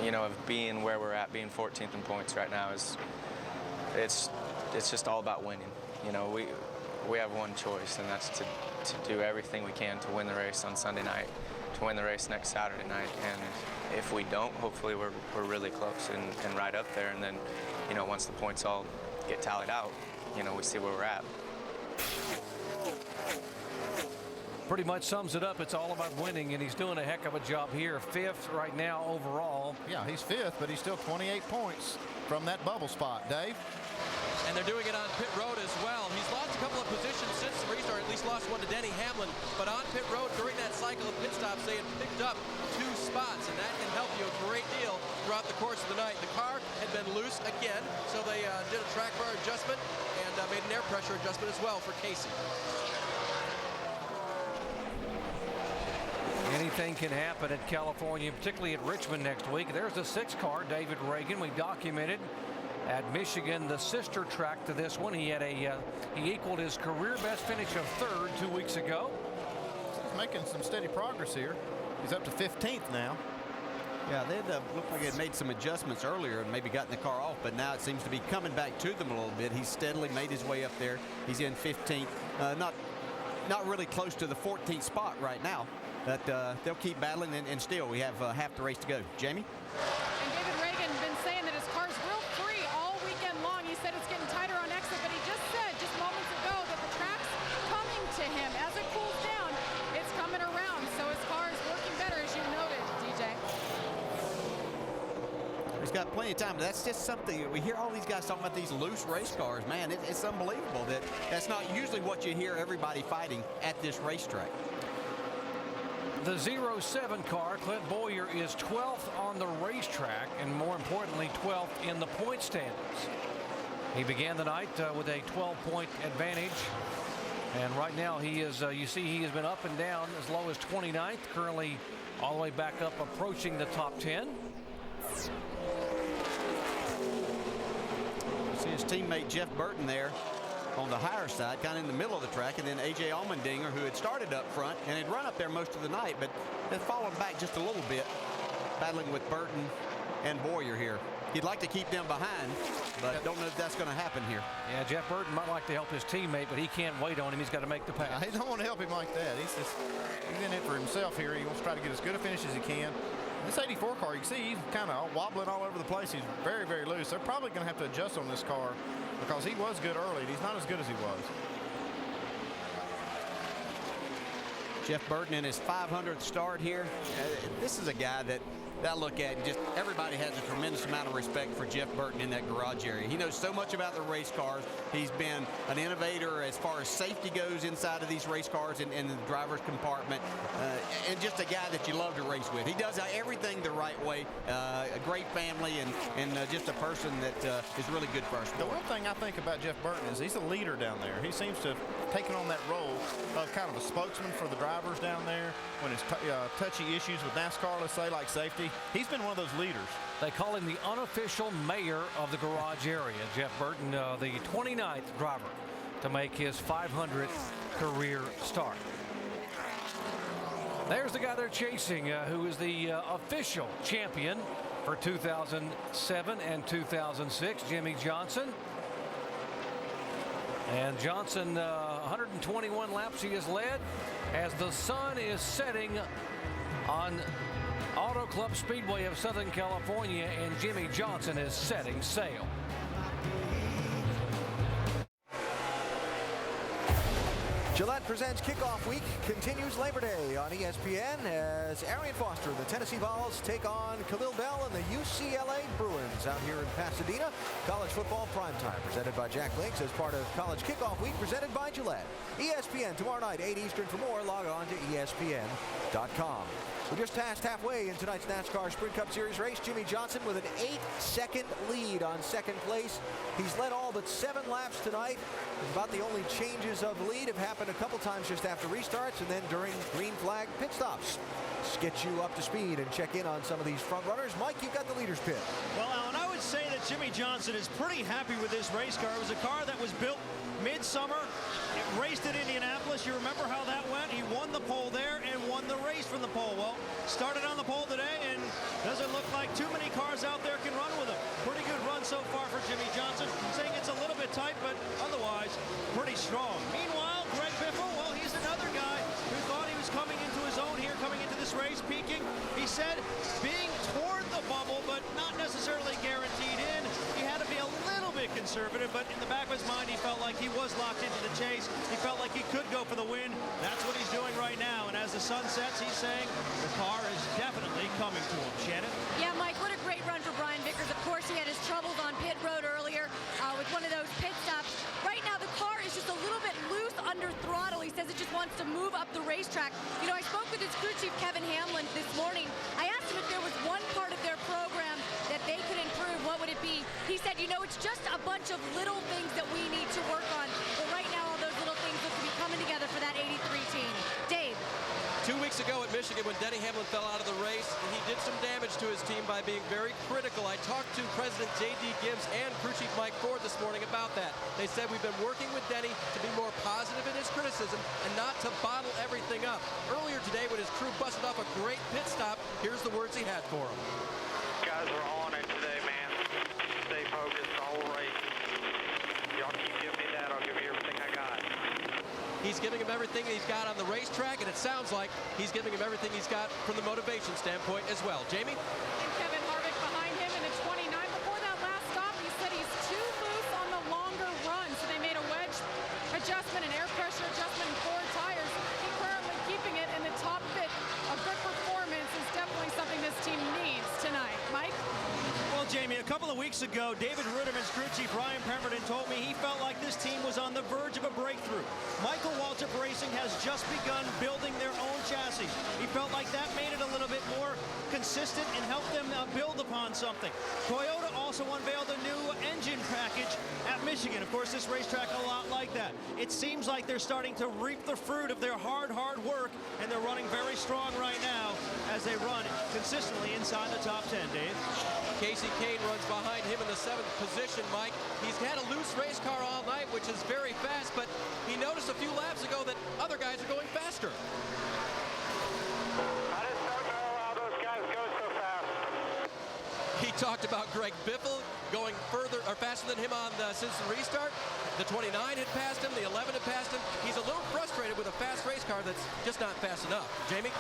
of being where we're at, being 14th in points right now, it's just all about winning. We have one choice, and that's to do everything we can to win the race on Sunday night, to win the race next Saturday night. And if we don't, hopefully we're really close and right up there. And then, once the points all get tallied out, we see where we're at. Pretty much sums it up. It's all about winning, and he's doing a heck of a job here. 5th right now overall. Yeah, he's 5th, but he's still 28 points from that bubble spot. Dave? And they're doing it on pit road as well. He's lost a couple of positions since the restart, at least lost one to Denny Hamlin. But on pit road during that cycle of pit stops, they had picked up 2 spots, and that can help you a great deal throughout the course of the night. The car had been loose again, so they did a track bar adjustment and made an air pressure adjustment as well for Casey. Anything can happen at California, particularly at Richmond next week. There's the 6 car, David Reagan. We documented at Michigan, the sister track to this one. He had he equaled his career best finish of 3rd 2 weeks ago. He's making some steady progress here. He's up to 15th now. Yeah, they looked like they had made some adjustments earlier and maybe gotten the car off, but now it seems to be coming back to them a little bit. He's steadily made his way up there. He's in 15th, not really close to the 14th spot right now, but they'll keep battling, and still we have half the race to go. Jamie? And David Reagan been saying that his car's real free all weekend long. He said it's getting tighter on exit, but he just said just moments ago that the track's coming to him. As it cools down, it's coming around, so his car is working better, as you noted, DJ. He's got plenty of time. That's just something. We hear all these guys talking about these loose race cars. Man, it's unbelievable that's not usually what you hear everybody fighting at this racetrack. The 07 car, Clint Boyer, is 12th on the racetrack, and more importantly, 12th in the point standings. He began the night with a 12-point advantage, and right now he is, you see, he has been up and down as low as 29th, currently all the way back up, approaching the top 10. See his teammate Jeff Burton there on the higher side, kind of in the middle of the track, and then A.J. Allmendinger, who had started up front and had run up there most of the night, but had fallen back just a little bit, battling with Burton and Boyer here. He'd like to keep them behind, but don't know if that's going to happen here. Yeah, Jeff Burton might like to help his teammate, but he can't wait on him. He's got to make the pass. He don't want to help him like that. He's in it for himself here. He wants to try to get as good a finish as he can. This 84 car, you can see he's kind of wobbling all over the place. He's very, very loose. They're probably going to have to adjust on this car because he was good early. He's not as good as he was. Jeff Burton in his 500th start here. This is a guy that I look at, and just everybody has a tremendous amount of respect for Jeff Burton in that garage area. He knows so much about the race cars. He's been an innovator as far as safety goes inside of these race cars in the driver's compartment, and just a guy that you love to race with. He does everything the right way. A great family, and just a person that is really good for our sport. The one thing I think about Jeff Burton is he's a leader down there. He seems to have taken on that role of kind of a spokesman for the drivers down there when it's touchy issues with NASCAR, let's say, like safety. He's been one of those leaders. They call him the unofficial mayor of the garage area. Jeff Burton, the 29th driver to make his 500th career start. There's the guy they're chasing, who is the official champion for 2007 and 2006, Jimmy Johnson. And Johnson, 121 laps he has led as the sun is setting on Auto Club Speedway of Southern California, and Jimmy Johnson is setting sail. Gillette presents Kickoff Week continues Labor Day on ESPN as Arian Foster and the Tennessee Vols take on Khalil Bell and the UCLA Bruins out here in Pasadena. College football primetime presented by Jack Links as part of College Kickoff Week presented by Gillette. ESPN tomorrow night, 8 Eastern. For more, log on to ESPN.com. We just passed halfway in tonight's NASCAR Sprint Cup Series race. Jimmie Johnson with an 8-second lead on second place. He's led all but 7 laps tonight. About the only changes of lead have happened a couple times just after restarts and then during green flag pit stops. Let's get you up to speed and check in on some of these front runners. Mike, you've got the leaders pit. Well, Alan, I would say that Jimmie Johnson is pretty happy with this race car. It was a car that was built midsummer. It raced at Indianapolis. You remember how that went? He won the pole there and won the race from the pole. Well, started on the pole today and doesn't look like too many cars out there can run with him. Pretty good run so far for Jimmie Johnson. Saying it's a little bit tight, but otherwise pretty strong. Meanwhile, Greg Biffle, well, he's another guy who thought he was coming into his own here, coming into this race, peaking. He said being toward the bubble, but not necessarily guaranteed in. He had to be a little bit conservative, but in the back of his mind, he felt like he was locked into the chase. He felt like he could go for the win. That's what he's doing right now. And as the sun sets, he's saying the car is definitely coming to him. Shannon? Yeah, Mike, what a great run for Brian Vickers. Of course, he had his troubles on pit road earlier with one of those pit stops. Right now, the car is just a little bit loose under throttle. He says it just wants to move up the racetrack. You know, I spoke with his crew chief, Kevin Hamlin, this morning. I asked him if there was one part of their program that they could improve. What would it be? He said, you know, it's just a bunch of little things that we need to work on. But right now, all those little things look to be coming together for that 83 team. Dave. 2 weeks ago at Michigan when Denny Hamlin fell out of the race, he did some damage to his team by being very critical. I talked to President J.D. Gibbs and crew chief Mike Ford this morning about that. They said we've been working with Denny to be more positive in his criticism and not to bottle everything up. Earlier today when his crew busted off a great pit stop, here's the words he had for him. Guys are on it today, man. Stay focused the whole race. Y'all keep giving me that, I'll give you everything I got. He's giving him everything he's got on the racetrack, and it sounds like he's giving him everything he's got from the motivation standpoint as well. Jamie? And Kevin Harvick behind him in the 29. Before that last stop, he said he's too loose on the longer run, so they made a wedge adjustment, an air pressure adjustment, and 4 tires. He currently keeping it in the top fit. A good performance is definitely something this team needs tonight. Mike? Well, Jamie, a couple of weeks ago, David Ruderman's crew chief Ryan Pemberton told me he felt like this team was on the verge of a breakthrough. Michael Waltrip Racing has just begun building their own chassis. He felt like that made it a little bit more consistent and helped them build upon something. Toyota also unveiled a new engine package at Michigan. Of course, this racetrack a lot like that. It seems like they're starting to reap the fruit of their hard work, and they're running very strong right now as they run consistently inside the top 10, Dave. Casey Kane runs behind him in the 7th position, Mike. He's had a loose race car all night, which is very fast, but he noticed a few laps ago that other guys are going faster. I just don't know how those guys go so fast. He talked about Greg Biffle going further or faster than him on since the restart. The 29 had passed him, the 11 had passed him. He's a little frustrated with a fast race car that's just not fast enough. Jamie?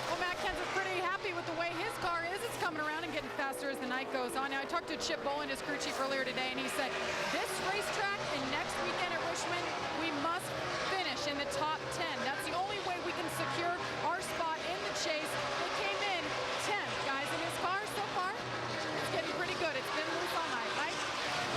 Well, Matt Kenseth pretty happy with the way his car is. It's coming around and getting faster as the night goes on. Now, I talked to Chip Boland, his crew chief, earlier today, and he said, this racetrack and next weekend at Richmond, we must finish in the top 10. That's the only way we can secure our spot in the chase. They came in 10th, guys, in his car so far. It's getting pretty good. It's been loose all night, right?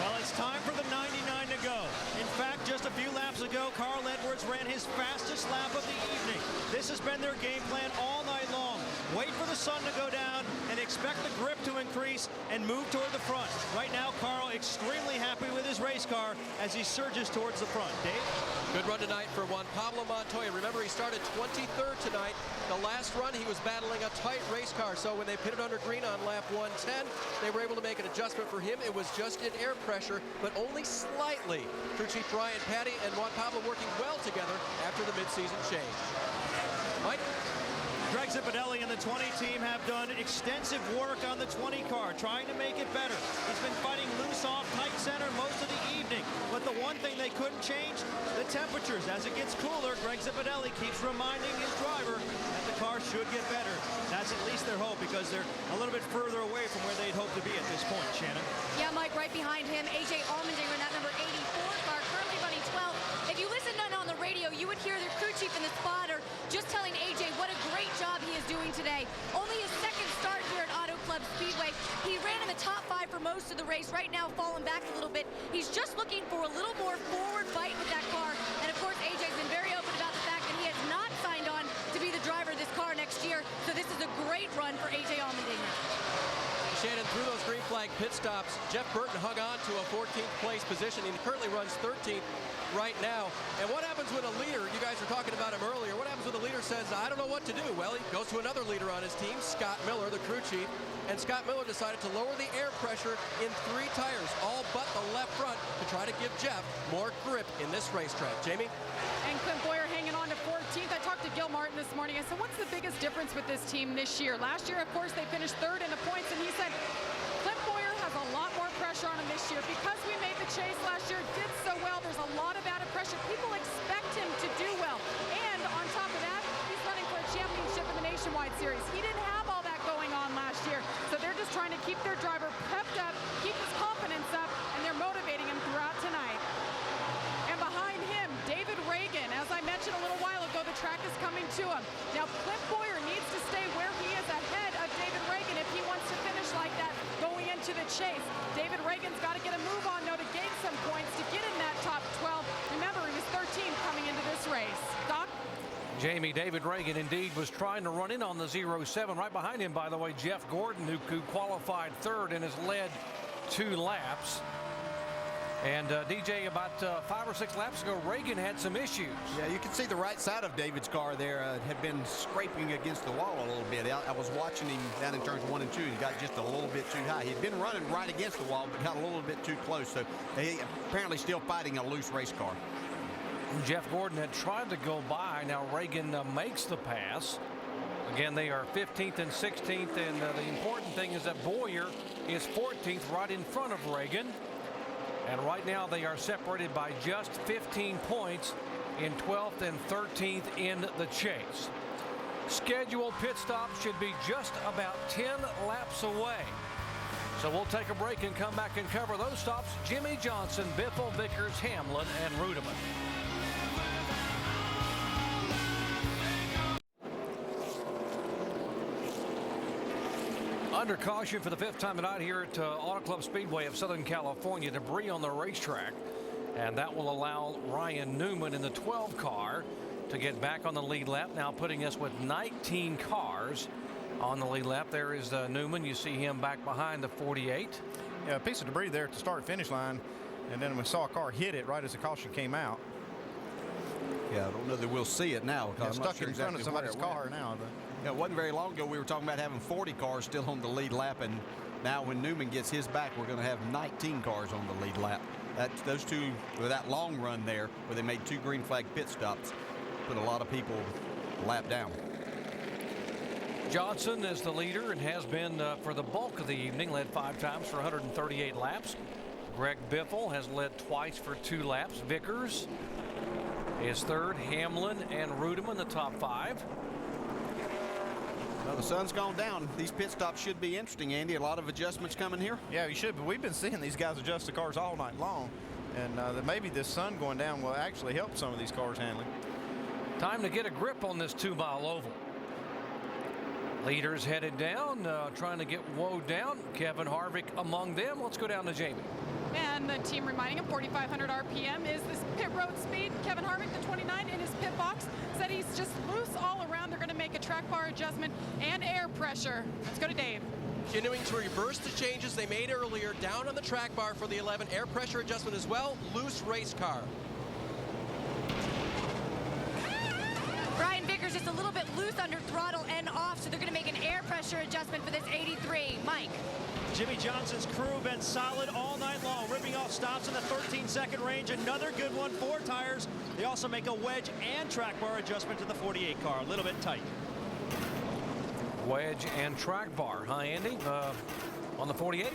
Well, it's time for the 99 to go. In fact, just a few laps ago, Carl Edwards ran his fastest lap of the evening. This has been their game plan all night long. Wait for the sun to go down and expect the grip to increase and move toward the front. Right now, Carl extremely happy with his race car as he surges towards the front. Dave? Good run tonight for Juan Pablo Montoya. Remember, he started 23rd tonight. The last run, he was battling a tight race car. So when they pitted under green on lap 110, they were able to make an adjustment for him. It was just in air pressure, but only slightly. Crew chief Brian Patty and Juan Pablo working well together after the midseason change. Mike? Greg Zipadelli and the 20 team have done extensive work on the 20 car, trying to make it better. He's been fighting loose off tight center most of the evening. But the one thing they couldn't change, the temperatures. As it gets cooler, Greg Zipadelli keeps reminding his driver that the car should get better. That's at least their hope, because they're a little bit further away from where they'd hope to be at this point. Shannon? Yeah, Mike, right behind him, A.J. Allmendinger in that number 84 car, currently running 12. If you listen on the radio, you would hear their crew chief and the spotter just telling AJ what a great job he is doing today. Only his second start here at Auto Club Speedway. He ran in the top 5 for most of the race. Right now, falling back a little bit. He's just looking for a little more forward bite with that car. And of course, AJ's been very open about the fact that he has not signed on to be the driver of this car next year. So this is a great run for AJ Allmendinger. Shannon, through those green flag pit stops, Jeff Burton hung on to a 14th place position. He currently runs 13th right now. And what happens when a leader, you guys were talking about him earlier, what happens when the leader says, I don't know what to do? Well, he goes to another leader on his team, Scott Miller, the crew chief. And Scott Miller decided to lower the air pressure in 3 tires, all but the left front, to try to give Jeff more grip in this racetrack. Jamie? And Clint Bowyer hanging on to 14th. I talked to Gil Martin this morning. I said, what's the biggest difference with this team this year? Last year, of course, they finished 3rd in the points, and he said, Clint Bowyer has a lot more pressure on him this year. Because we made the chase last year, did so well, there's a lot of added pressure. People expect him to do well. And on top of that, he's running for a championship in the Nationwide Series. He didn't have all that going on last year. So they're just trying to keep their driver pepped up, keep his confidence up, and they're motivating him throughout tonight. And behind him, David Reagan. As I mentioned a little while ago, the track is coming to him. Now, Clint Bowyer needs to stay where he is ahead of David Reagan if he wants to finish like that going into the chase. David Reagan's got to get a move on, though, to gain some points to get in that top 12. Remember, he was 13 coming into this race. Doc? Jamie, David Reagan indeed was trying to run in on the 0-7. Right behind him, by the way, Jeff Gordon, who qualified 3rd and has led 2 laps. And DJ, about 5 or 6 laps ago, Reagan had some issues. Yeah, you can see the right side of David's car there had been scraping against the wall a little bit. I was watching him down in turns 1 and 2. He got just a little bit too high. He'd been running right against the wall, but got a little bit too close. So he apparently still fighting a loose race car. Jeff Gordon had tried to go by. Now Reagan makes the pass. Again, they are 15th and 16th, and the important thing is that Bowyer is 14th right in front of Reagan. And right now they are separated by just 15 points in 12th and 13th in the chase. Scheduled pit stops should be just about 10 laps away. So we'll take a break and come back and cover those stops. Jimmy Johnson, Biffle, Vickers, Hamlin, and Rudeman. Under caution for the 5th time tonight here at Auto Club Speedway of Southern California. Debris on the racetrack, and that will allow Ryan Newman in the 12 car to get back on the lead lap, now putting us with 19 cars on the lead lap. There is Newman. You see him back behind the 48. Yeah, a piece of debris there at the start-finish line, and then we saw a car hit it right as the caution came out. Yeah, I don't know that we'll see it now. It's stuck in front of somebody's car now. But yeah, it wasn't very long ago we were talking about having 40 cars still on the lead lap, and now when Newman gets his back, we're going to have 19 cars on the lead lap. Those two, with that long run there, where they made 2 green flag pit stops, put a lot of people lap down. Johnson is the leader and has been for the bulk of the evening, led 5 times for 138 laps. Greg Biffle has led twice for 2 laps. Vickers is 3rd. Hamlin and Rudeman the top 5. Well, the sun's gone down. These pit stops should be interesting, Andy. A lot of adjustments coming here. Yeah, you should, but we've been seeing these guys adjust the cars all night long, and that maybe this sun going down will actually help some of these cars handling. Time to get a grip on this 2-mile oval. Leaders headed down, trying to get woed down. Kevin Harvick among them. Let's go down to Jamie. And the team reminding him 4,500 RPM is this pit road speed. Kevin Harvick, the 29 in his pit box, said he's just loose all around. They're going to make a track bar adjustment and air pressure. Let's go to Dave. Continuing to reverse the changes they made earlier, down on the track bar for the 11, air pressure adjustment as well, loose race car. Brian Vickers just a little bit loose under throttle and off, so they're going to make an air pressure adjustment for this 83. Mike. Jimmy Johnson's crew been solid all night long, ripping off stops in the 13-second range. Another good one, 4 tires. They also make a wedge and track bar adjustment to the 48 car, a little bit tight. Wedge and track bar, huh, Andy? On the 48?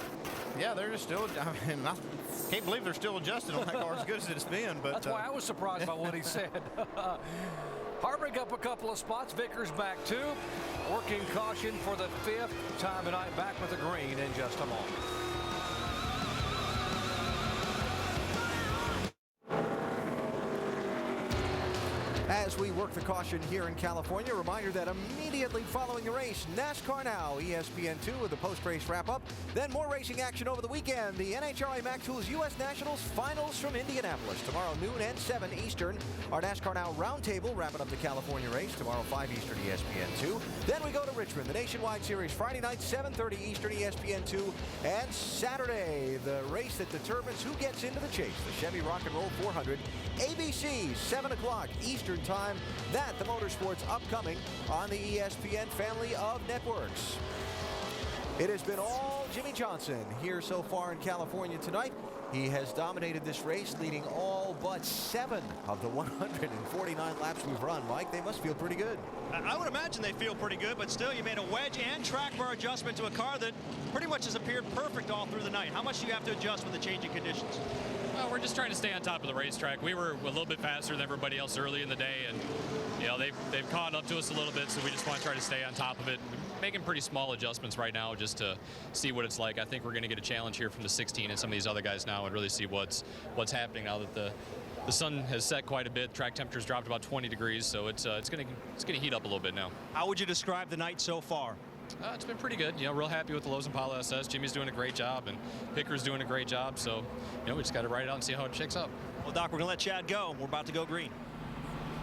Yeah, they're just still, I mean, I can't believe they're still adjusted on that car as good as it's been. But that's why I was surprised by what he said. Harvick up a couple of spots. Vickers back 2. Working caution for the 5th time tonight. Back with the green in just a moment. As we work the caution here in California, reminder that immediately following the race, NASCAR Now, ESPN2 with the post-race wrap-up. Then more racing action over the weekend. The NHRA Mac Tools U.S. Nationals Finals from Indianapolis. Tomorrow noon and 7 Eastern. Our NASCAR Now Roundtable wrapping up the California race. Tomorrow 5 Eastern, ESPN2. Then we go to Richmond, the Nationwide Series. Friday night, 7:30 Eastern, ESPN2. And Saturday, the race that determines who gets into the chase. The Chevy Rock and Roll 400. ABC, 7 o'clock Eastern time. That, the motorsports upcoming on the ESPN family of networks. It has been all Jimmie Johnson here so far in California tonight. He has dominated this race, leading all but 7 of the 149 laps we've run. Mike, they must feel pretty good. I would imagine they feel pretty good, but still, you made a wedge and track bar adjustment to a car that pretty much has appeared perfect all through the night. How much do you have to adjust with the changing conditions? Well, we're just trying to stay on top of the racetrack. We were a little bit faster than everybody else early in the day, and you know they've caught up to us a little bit, so we just want to try to stay on top of it. We're making pretty small adjustments right now just to see what it's like. I think we're going to get a challenge here from the 16 and some of these other guys now and really see what's happening now that the sun has set quite a bit. Track temperature's dropped about 20 degrees, so it's going to heat up a little bit now. How would you describe the night so far? It's been pretty good. You know, real happy with the Lowe's Impala SS. Jimmy's doing a great job, and Picker's doing a great job. So, you know, we just got to ride it out and see how it shakes up. Well, Doc, we're going to let Chad go. We're about to go green.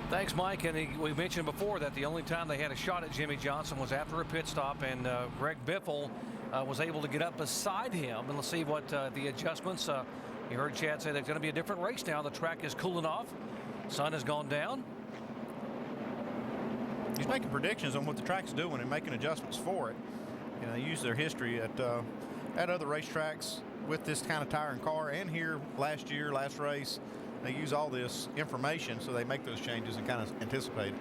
Thanks, Mike. And we mentioned before that the only time they had a shot at Jimmie Johnson was after a pit stop, and Greg Biffle was able to get up beside him. And let's see what the adjustments. You heard Chad say there's going to be a different race now. The track is cooling off. Sun has gone down. He's making predictions on what the track's doing and making adjustments for it. You know, they use their history at other racetracks with this kind of tire and car, and here last race, they use all this information, so they make those changes and kind of anticipate it.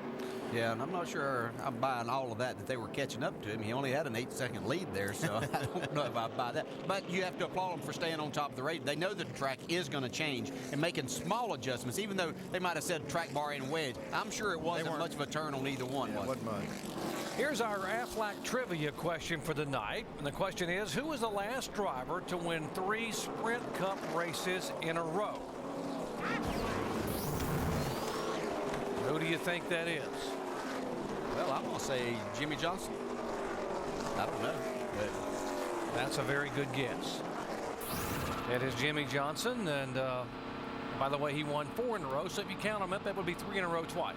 Yeah, and I'm not sure I'm buying all of that they were catching up to him. He only had an 8-second lead there, so I don't know if I buy that. But you have to applaud them for staying on top of the race. They know that the track is going to change and making small adjustments, even though they might have said track bar and wedge. I'm sure it wasn't much of a turn on either one. Yeah, it wasn't much. Here's our Aflac trivia question for the night. And the question is, who was the last driver to win 3 Sprint Cup races in a row? Who do you think that is? Well, I'm going to say Jimmie Johnson. I don't know. But that's a very good guess. It is Jimmie Johnson, and by the way, he won 4 in a row, so if you count them up, that would be 3 in a row twice.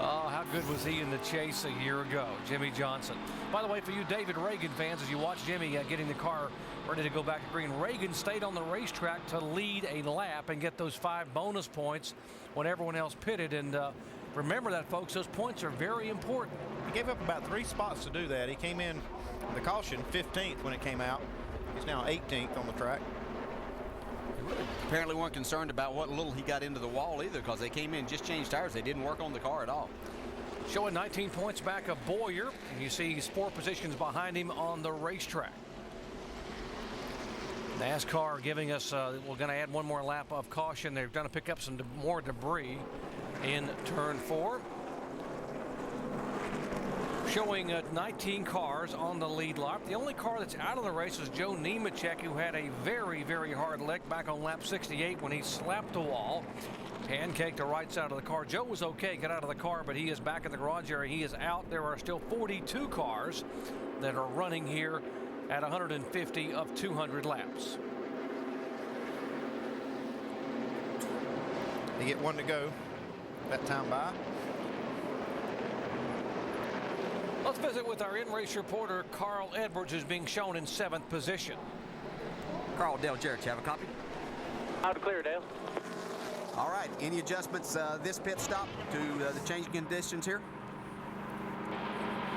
Oh, how good was he in the chase a year ago, Jimmie Johnson. By the way, for you David Reagan fans, as you watch Jimmie getting the car ready to go back to green, Reagan stayed on the racetrack to lead a lap and get those 5 bonus points when everyone else pitted. And remember that, folks, those points are very important. He gave up about 3 spots to do that. He came in the caution 15th when it came out. He's now 18th on the track. Apparently weren't concerned about what little he got into the wall either, because they came in, just changed tires. They didn't work on the car at all. Showing 19 points back of Boyer, and you see he's 4 positions behind him on the racetrack. NASCAR giving us, we're going to add 1 more lap of caution. They're going to pick up some more debris in turn 4. Showing 19 cars on the lead lap. The only car that's out of the race is Joe Nemechek, who had a very, very hard lick back on lap 68 when he slapped the wall. Pancaked the right side of the car. Joe was okay, got out of the car, but he is back in the garage area. He is out. There are still 42 cars that are running here at 150 of 200 laps. They get 1 to go. That time by. Let's visit with our in-race reporter, Carl Edwards, who's being shown in 7th position. Carl, Dale Jarrett, you have a copy? Out of clear, Dale. All right. Any adjustments this pit stop to the changing conditions here?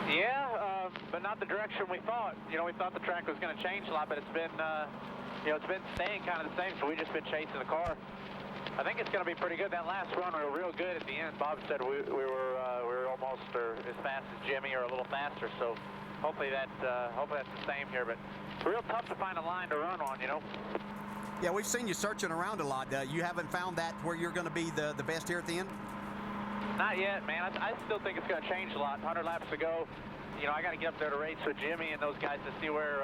Yeah, but not the direction we thought. You know, we thought the track was going to change a lot, but it's been, you know, it's been staying kind of the same, so we've just been chasing the car. I think it's going to be pretty good. That last run, we were real good at the end. Bob said we were almost as fast as Jimmy or a little faster. So hopefully that's the same here. But it's real tough to find a line to run on, you know. Yeah, we've seen you searching around a lot. You haven't found that where you're going to be the best here at the end? Not yet, man. I still think it's going to change a lot. 100 laps to go. You know, I got to get up there to race with Jimmy and those guys to see where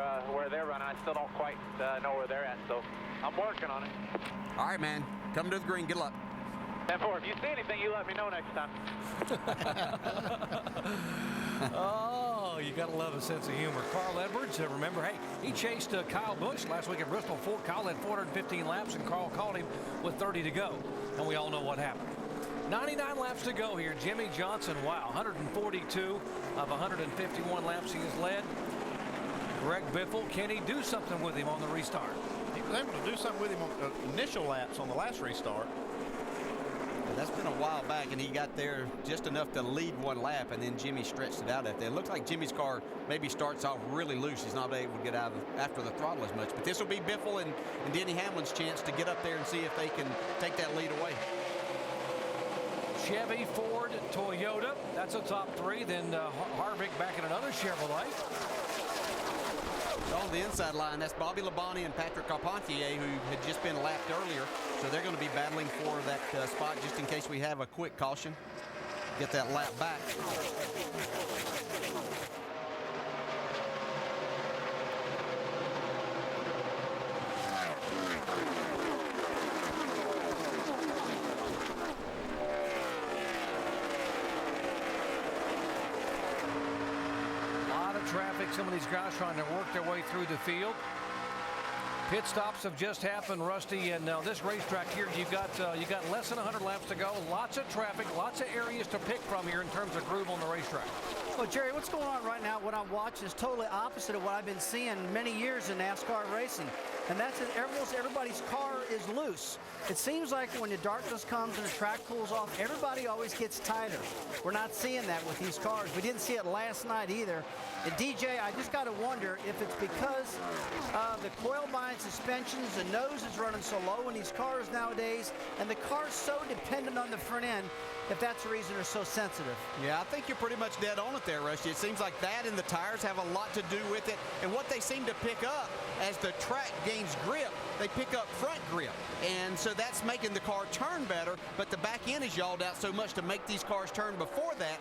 they're running. I still don't quite know where they're at, so I'm working on it. All right, man. Come to the green. Good luck. 10-4. If you see anything, you let me know next time. Oh, you got to love a sense of humor. Carl Edwards, remember, hey, he chased Kyle Busch last week at Bristol. Kyle had 415 laps, and Carl caught him with 30 to go. And we all know what happened. 99 laps to go here. Jimmy Johnson, wow, 142 of 151 laps he has led. Greg Biffle, can he do something with him on the restart? He was able to do something with him on initial laps on the last restart. That's been a while back, and he got there just enough to lead one lap, and then Jimmy stretched it out at there. It looks like Jimmy's car maybe starts off really loose. He's not able to get out after the throttle as much. But this will be Biffle and Denny Hamlin's chance to get up there and see if they can take that lead away. Chevy, Ford, Toyota. That's a top three. Then Harvick back in another Chevrolet. On the inside line, that's Bobby Labonte and Patrick Carpentier, who had just been lapped earlier. So they're going to be battling for that spot just in case we have a quick caution. Get that lap back. Traffic, some of these guys trying to work their way through the field. Pit stops have just happened, Rusty, and this racetrack here, you got less than 100 laps to go. Lots of traffic, lots of areas to pick from here in terms of groove on the racetrack. Well, Jerry, what's going on right now? What I'm watching is totally opposite of what I've been seeing many years in NASCAR racing. And that's that almost everybody's car is loose. It seems like when the darkness comes and the track cools off, everybody always gets tighter. We're not seeing that with these cars. We didn't see it last night either. And DJ, I just got to wonder if it's because of the coil bind suspensions, the nose is running so low in these cars nowadays, and the car's so dependent on the front end, if that's the reason they're so sensitive. Yeah, I think you're pretty much dead on it there, Rusty. It seems like that and the tires have a lot to do with it. And what they seem to pick up as the track gains grip, they pick up front grip. And so that's making the car turn better, but the back end is yawed out so much to make these cars turn before that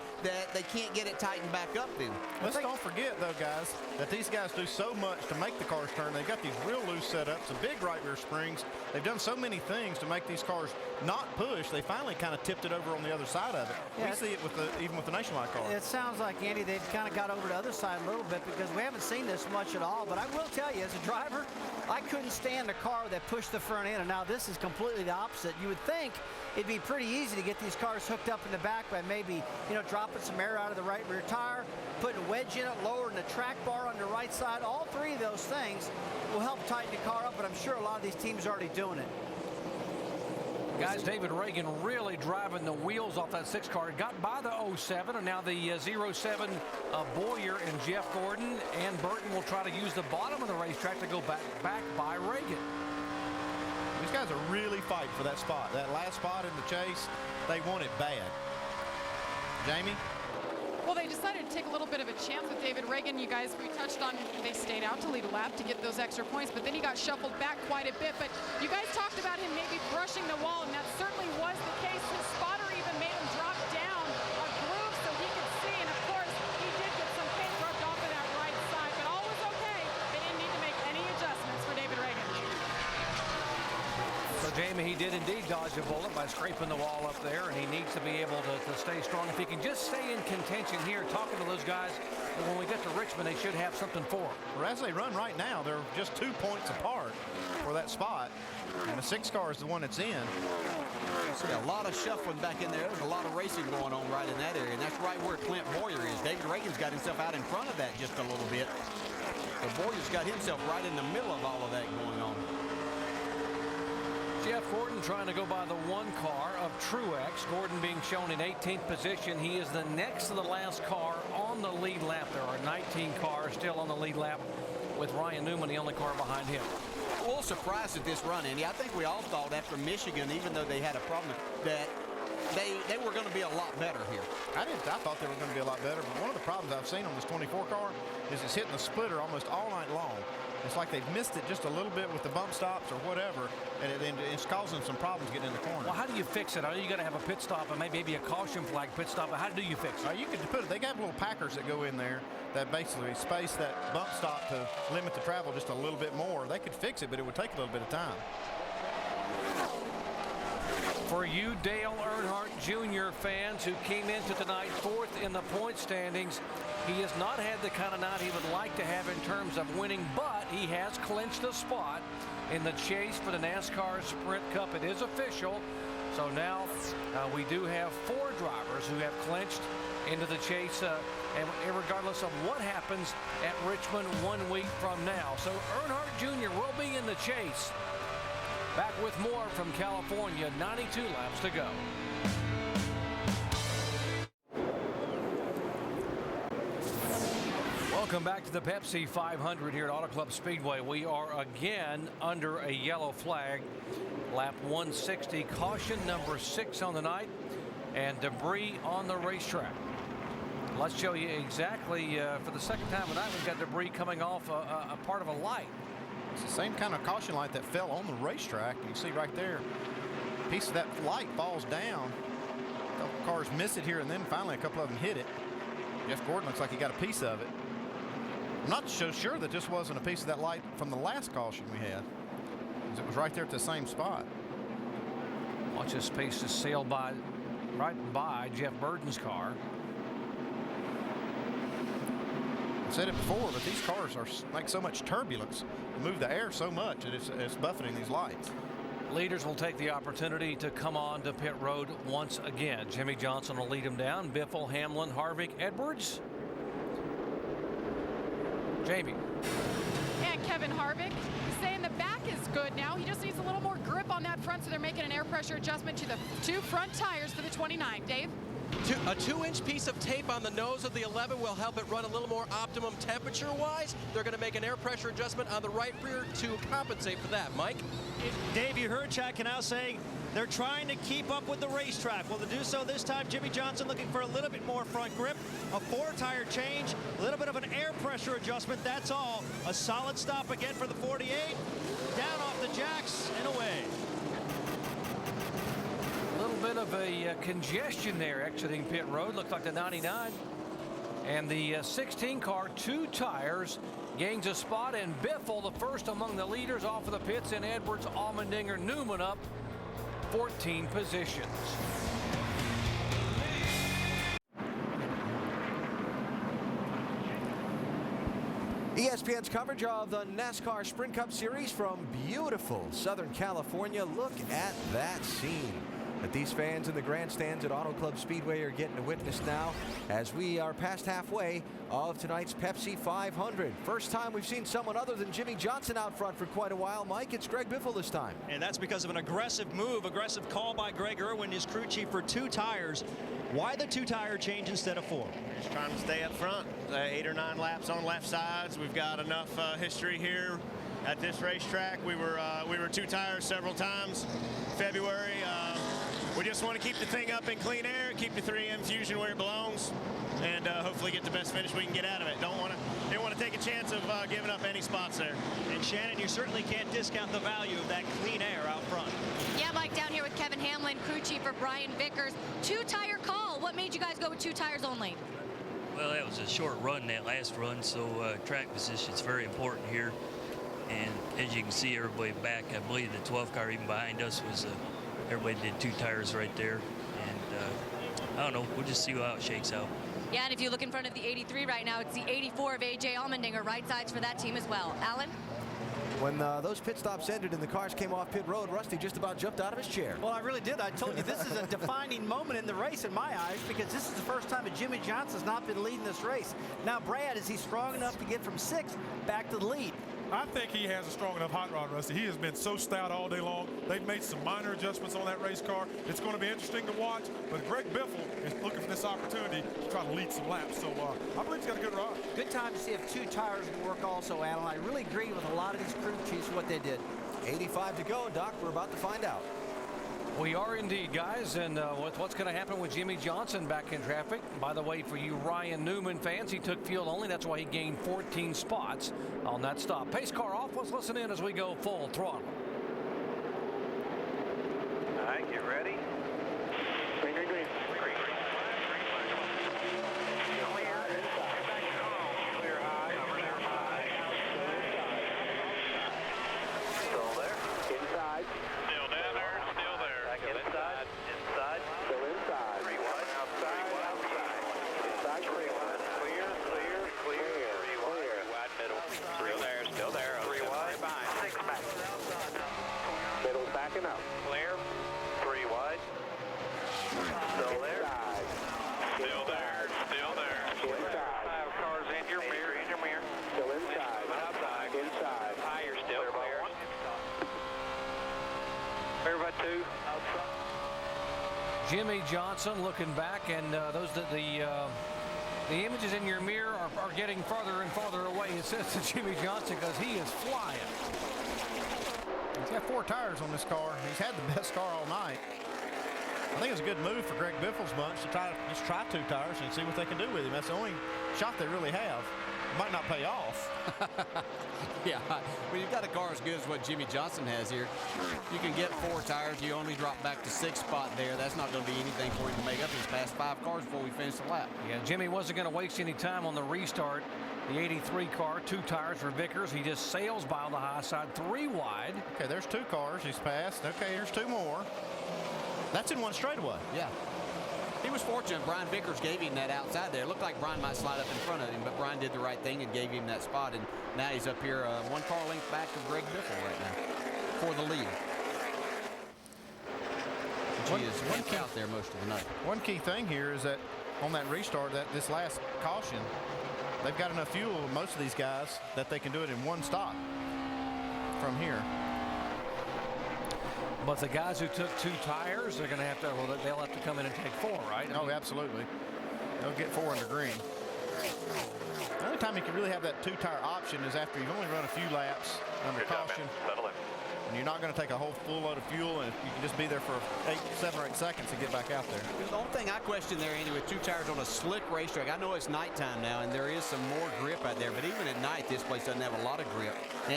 they can't get it tightened back up then. Let's don't forget, though, guys, that these guys do so much to make the cars turn. They've got these real loose setups, the big right rear springs. They've done so many things to make these cars not push. They finally kind of tipped it over on the other side of it. Yeah, we see it with even with the Nationwide car. It sounds like, Andy, they've kind of got over the other side a little bit because we haven't seen this much at all. But I will tell you, as a driver, I couldn't stand a car that pushed the front end, and now this is completely the opposite. You would think it'd be pretty easy to get these cars hooked up in the back by maybe, dropping some air out of the right rear tire, putting a wedge in it, lowering the track bar on the right side. All three of those things will help tighten the car up, but I'm sure a lot of these teams are already doing it. Guys, David Reagan really driving the wheels off that 6 car. Got by the 07, and now the 07 Boyer and Jeff Gordon and Burton will try to use the bottom of the racetrack to go back by Reagan. These guys are really fighting for that spot. That last spot in the chase, they want it bad. Jamie? Well, they decided to take a little bit of a chance with David Reagan. You guys, we touched on, they stayed out to lead a lap to get those extra points, but then he got shuffled back quite a bit. But you guys talked about him maybe brushing the wall, and that certainly was the case. His spotter even made him drop down a groove so he could see, and of course, he did get some paint rubbed off of that right side, but all was okay. They didn't need to make any adjustments for David Reagan. So, Jamie, he did indeed dodge a bullet by scraping the wall up there, and he needs to be able to stay strong. If he can just stay in contention here, talking to those guys, and when we get to Richmond, they should have something for him. Well, as they run right now, they're just 2 points apart for that spot, and the 6 car is the one that's in. See a lot of shuffling back in there. There's a lot of racing going on right in that area, and that's right where Clint Boyer is. David Reagan's got himself out in front of that just a little bit. But Boyer's got himself right in the middle of all of that going on. Jeff Gordon trying to go by the 1 car of Truex. Gordon being shown in 18th position. He is the next to the last car on the lead lap. There are 19 cars still on the lead lap with Ryan Newman, the only car behind him. A little surprised at this run, Andy. I think we all thought after Michigan, even though they had a problem, that they were going to be a lot better here. I thought they were going to be a lot better, but one of the problems I've seen on this 24 car is it's hitting the splitter almost all night long. It's like they've missed it just a little bit with the bump stops or whatever, and it's causing some problems getting in the corner. Well, how do you fix it? I know you got to have a pit stop and maybe a caution flag pit stop, but how do you fix it? You could put it. They got little packers that go in there that basically space that bump stop to limit the travel just a little bit more. They could fix it, but it would take a little bit of time. For you Dale Earnhardt Jr. fans who came into tonight 4th in the point standings, he has not had the kind of night he would like to have in terms of winning, but he has clinched a spot in the chase for the NASCAR Sprint Cup. It is official. So now we do have 4 drivers who have clinched into the chase, and regardless of what happens at Richmond 1 week from now. So Earnhardt Jr. will be in the chase. Back with more from California, 92 laps to go. Welcome back to the Pepsi 500 here at Auto Club Speedway. We are again under a yellow flag. Lap 160, caution number 6 on the night, and debris on the racetrack. Let's show you exactly, for the second time tonight, we've got debris coming off a part of a light. It's the same kind of caution light that fell on the racetrack. You see right there, a piece of that light falls down. A couple cars miss it here, and then finally a couple of them hit it. Jeff Gordon looks like he got a piece of it. I'm not so sure that this wasn't a piece of that light from the last caution we had, because it was right there at the same spot. Watch this piece just sail by, right by Jeff Burton's car. I said it before, but these cars are like so much turbulence, move the air so much that it's buffeting these lights. Leaders will take the opportunity to come on to pit road once again. Jimmy Johnson will lead them down. Biffle, Hamlin, Harvick, Edwards. Jamie. And Kevin Harvick saying the back is good now. He just needs a little more grip on that front, so they're making an air pressure adjustment to the 2 front tires for the 29. Dave? A 2-inch piece of tape on the nose of the 11 will help it run a little more optimum temperature-wise. They're going to make an air pressure adjustment on the right rear to compensate for that. Mike? Dave, you heard Chad Canal saying they're trying to keep up with the racetrack. Well, to do so this time, Jimmy Johnson looking for a little bit more front grip, a 4-tire change, a little bit of an air pressure adjustment. That's all. A solid stop again for the 48. Down off the jacks and away. A little bit of a congestion there exiting pit road. Looked like the 99. And the 16 car, 2 tires, gains a spot, and Biffle, the first among the leaders, off of the pits, and Edwards, Allmendinger, Newman up 14 positions. ESPN's coverage of the NASCAR Sprint Cup Series from beautiful Southern California. Look at that scene that these fans in the grandstands at Auto Club Speedway are getting to witness now as we are past halfway of tonight's Pepsi 500. First time we've seen someone other than Jimmy Johnson out front for quite a while. Mike, it's Greg Biffle this time. And that's because of an aggressive move, aggressive call by Greg Irwin, his crew chief, for 2 tires. Why the 2-tire change instead of 4? Just trying to stay up front. 8 or 9 laps on left sides. We've got enough history here at this racetrack. We were 2 tires several times. February. We just want to keep the thing up in clean air, keep the 3M Fusion where it belongs, and hopefully get the best finish we can get out of it. Didn't want to take a chance of giving up any spots there. And Shannon, you certainly can't discount the value of that clean air out front. Yeah, Mike, down here with Kevin Hamlin, crew chief for Brian Vickers. 2-tire call. What made you guys go with 2 tires only? Well, that was a short run, that last run, so track position is very important here. And as you can see, everybody back, I believe the 12th car even behind us was everybody did 2 tires right there. And I don't know, we'll just see how it shakes out. Yeah, and if you look in front of the 83 right now, it's the 84 of A.J. Allmendinger, right sides for that team as well. Alan? When those pit stops ended and the cars came off pit road, Rusty just about jumped out of his chair. Well, I really did. I told you this is a defining moment in the race in my eyes, because this is the first time that Jimmy Johnson's not been leading this race. Now, Brad, is he strong enough to get from 6th back to the lead? I think he has a strong enough hot rod, Rusty. He has been so stout all day long. They've made some minor adjustments on that race car. It's going to be interesting to watch, but Greg Biffle is looking for this opportunity to try to lead some laps. So I believe he's got a good rod. Good time to see if 2 tires will work also, Alan. I really agree with a lot of these crew chiefs what they did. 85 to go, Doc. We're about to find out. We are indeed, guys, and what's going to happen with Jimmy Johnson back in traffic? By the way, for you Ryan Newman fans, he took field only. That's why he gained 14 spots on that stop. Pace car off. Let's listen in as we go full throttle. All right, get ready. Green, green, green. Still there. Inside. Still down there. Still there. Back inside. backing up. Clear. 3 wide. Still there. Still there. Still there. Inside. 5 cars in your mirror. In your mirror. Still inside. Outside. Inside. Higher still. Clear. Clear by 2. Outside. Jimmy Johnson looking back, and the images in your mirror are getting farther and farther away. It says to Jimmy Johnson because he is flying. He's got 4 tires on this car. He's had the best car all night. I think it's a good move for Greg Biffle's bunch to just try 2 tires and see what they can do with him. That's the only shot they really have. It might not pay off. Yeah, when you've got a car as good as what Jimmy Johnson has here, you can get 4 tires. You only drop back to 6th spot there. That's not going to be anything for him to make up. He's passed 5 cars before we finish the lap. Yeah, Jimmy wasn't going to waste any time on the restart. The 83 car, 2 tires for Vickers. He just sails by on the high side, 3 wide. Okay, there's 2 cars he's passed. Okay, there's 2 more. That's in one straightaway. Yeah. He was fortunate. Brian Vickers gave him that outside there. It looked like Brian might slide up in front of him, but Brian did the right thing and gave him that spot. And now he's up here 1 car length back of Greg Biffle right now for the lead. He is one out there most of the night. One key thing here is that on that restart, this last caution, they've got enough fuel, most of these guys, that they can do it in 1 stop from here. But the guys who took 2 tires, they're going to have to, well, they'll have to come in and take 4, right? Oh, absolutely. They'll get 4 under green. The only time you can really have that 2-tire option is after you've only run a few laps under caution. And you're not going to take a whole full load of fuel, and you can just be there for 7 or 8 seconds and get back out there. The only thing I question there, Andy, with 2 tires on a slick racetrack, I know it's nighttime now, and there is some more grip out there, but even at night, this place doesn't have a lot of grip.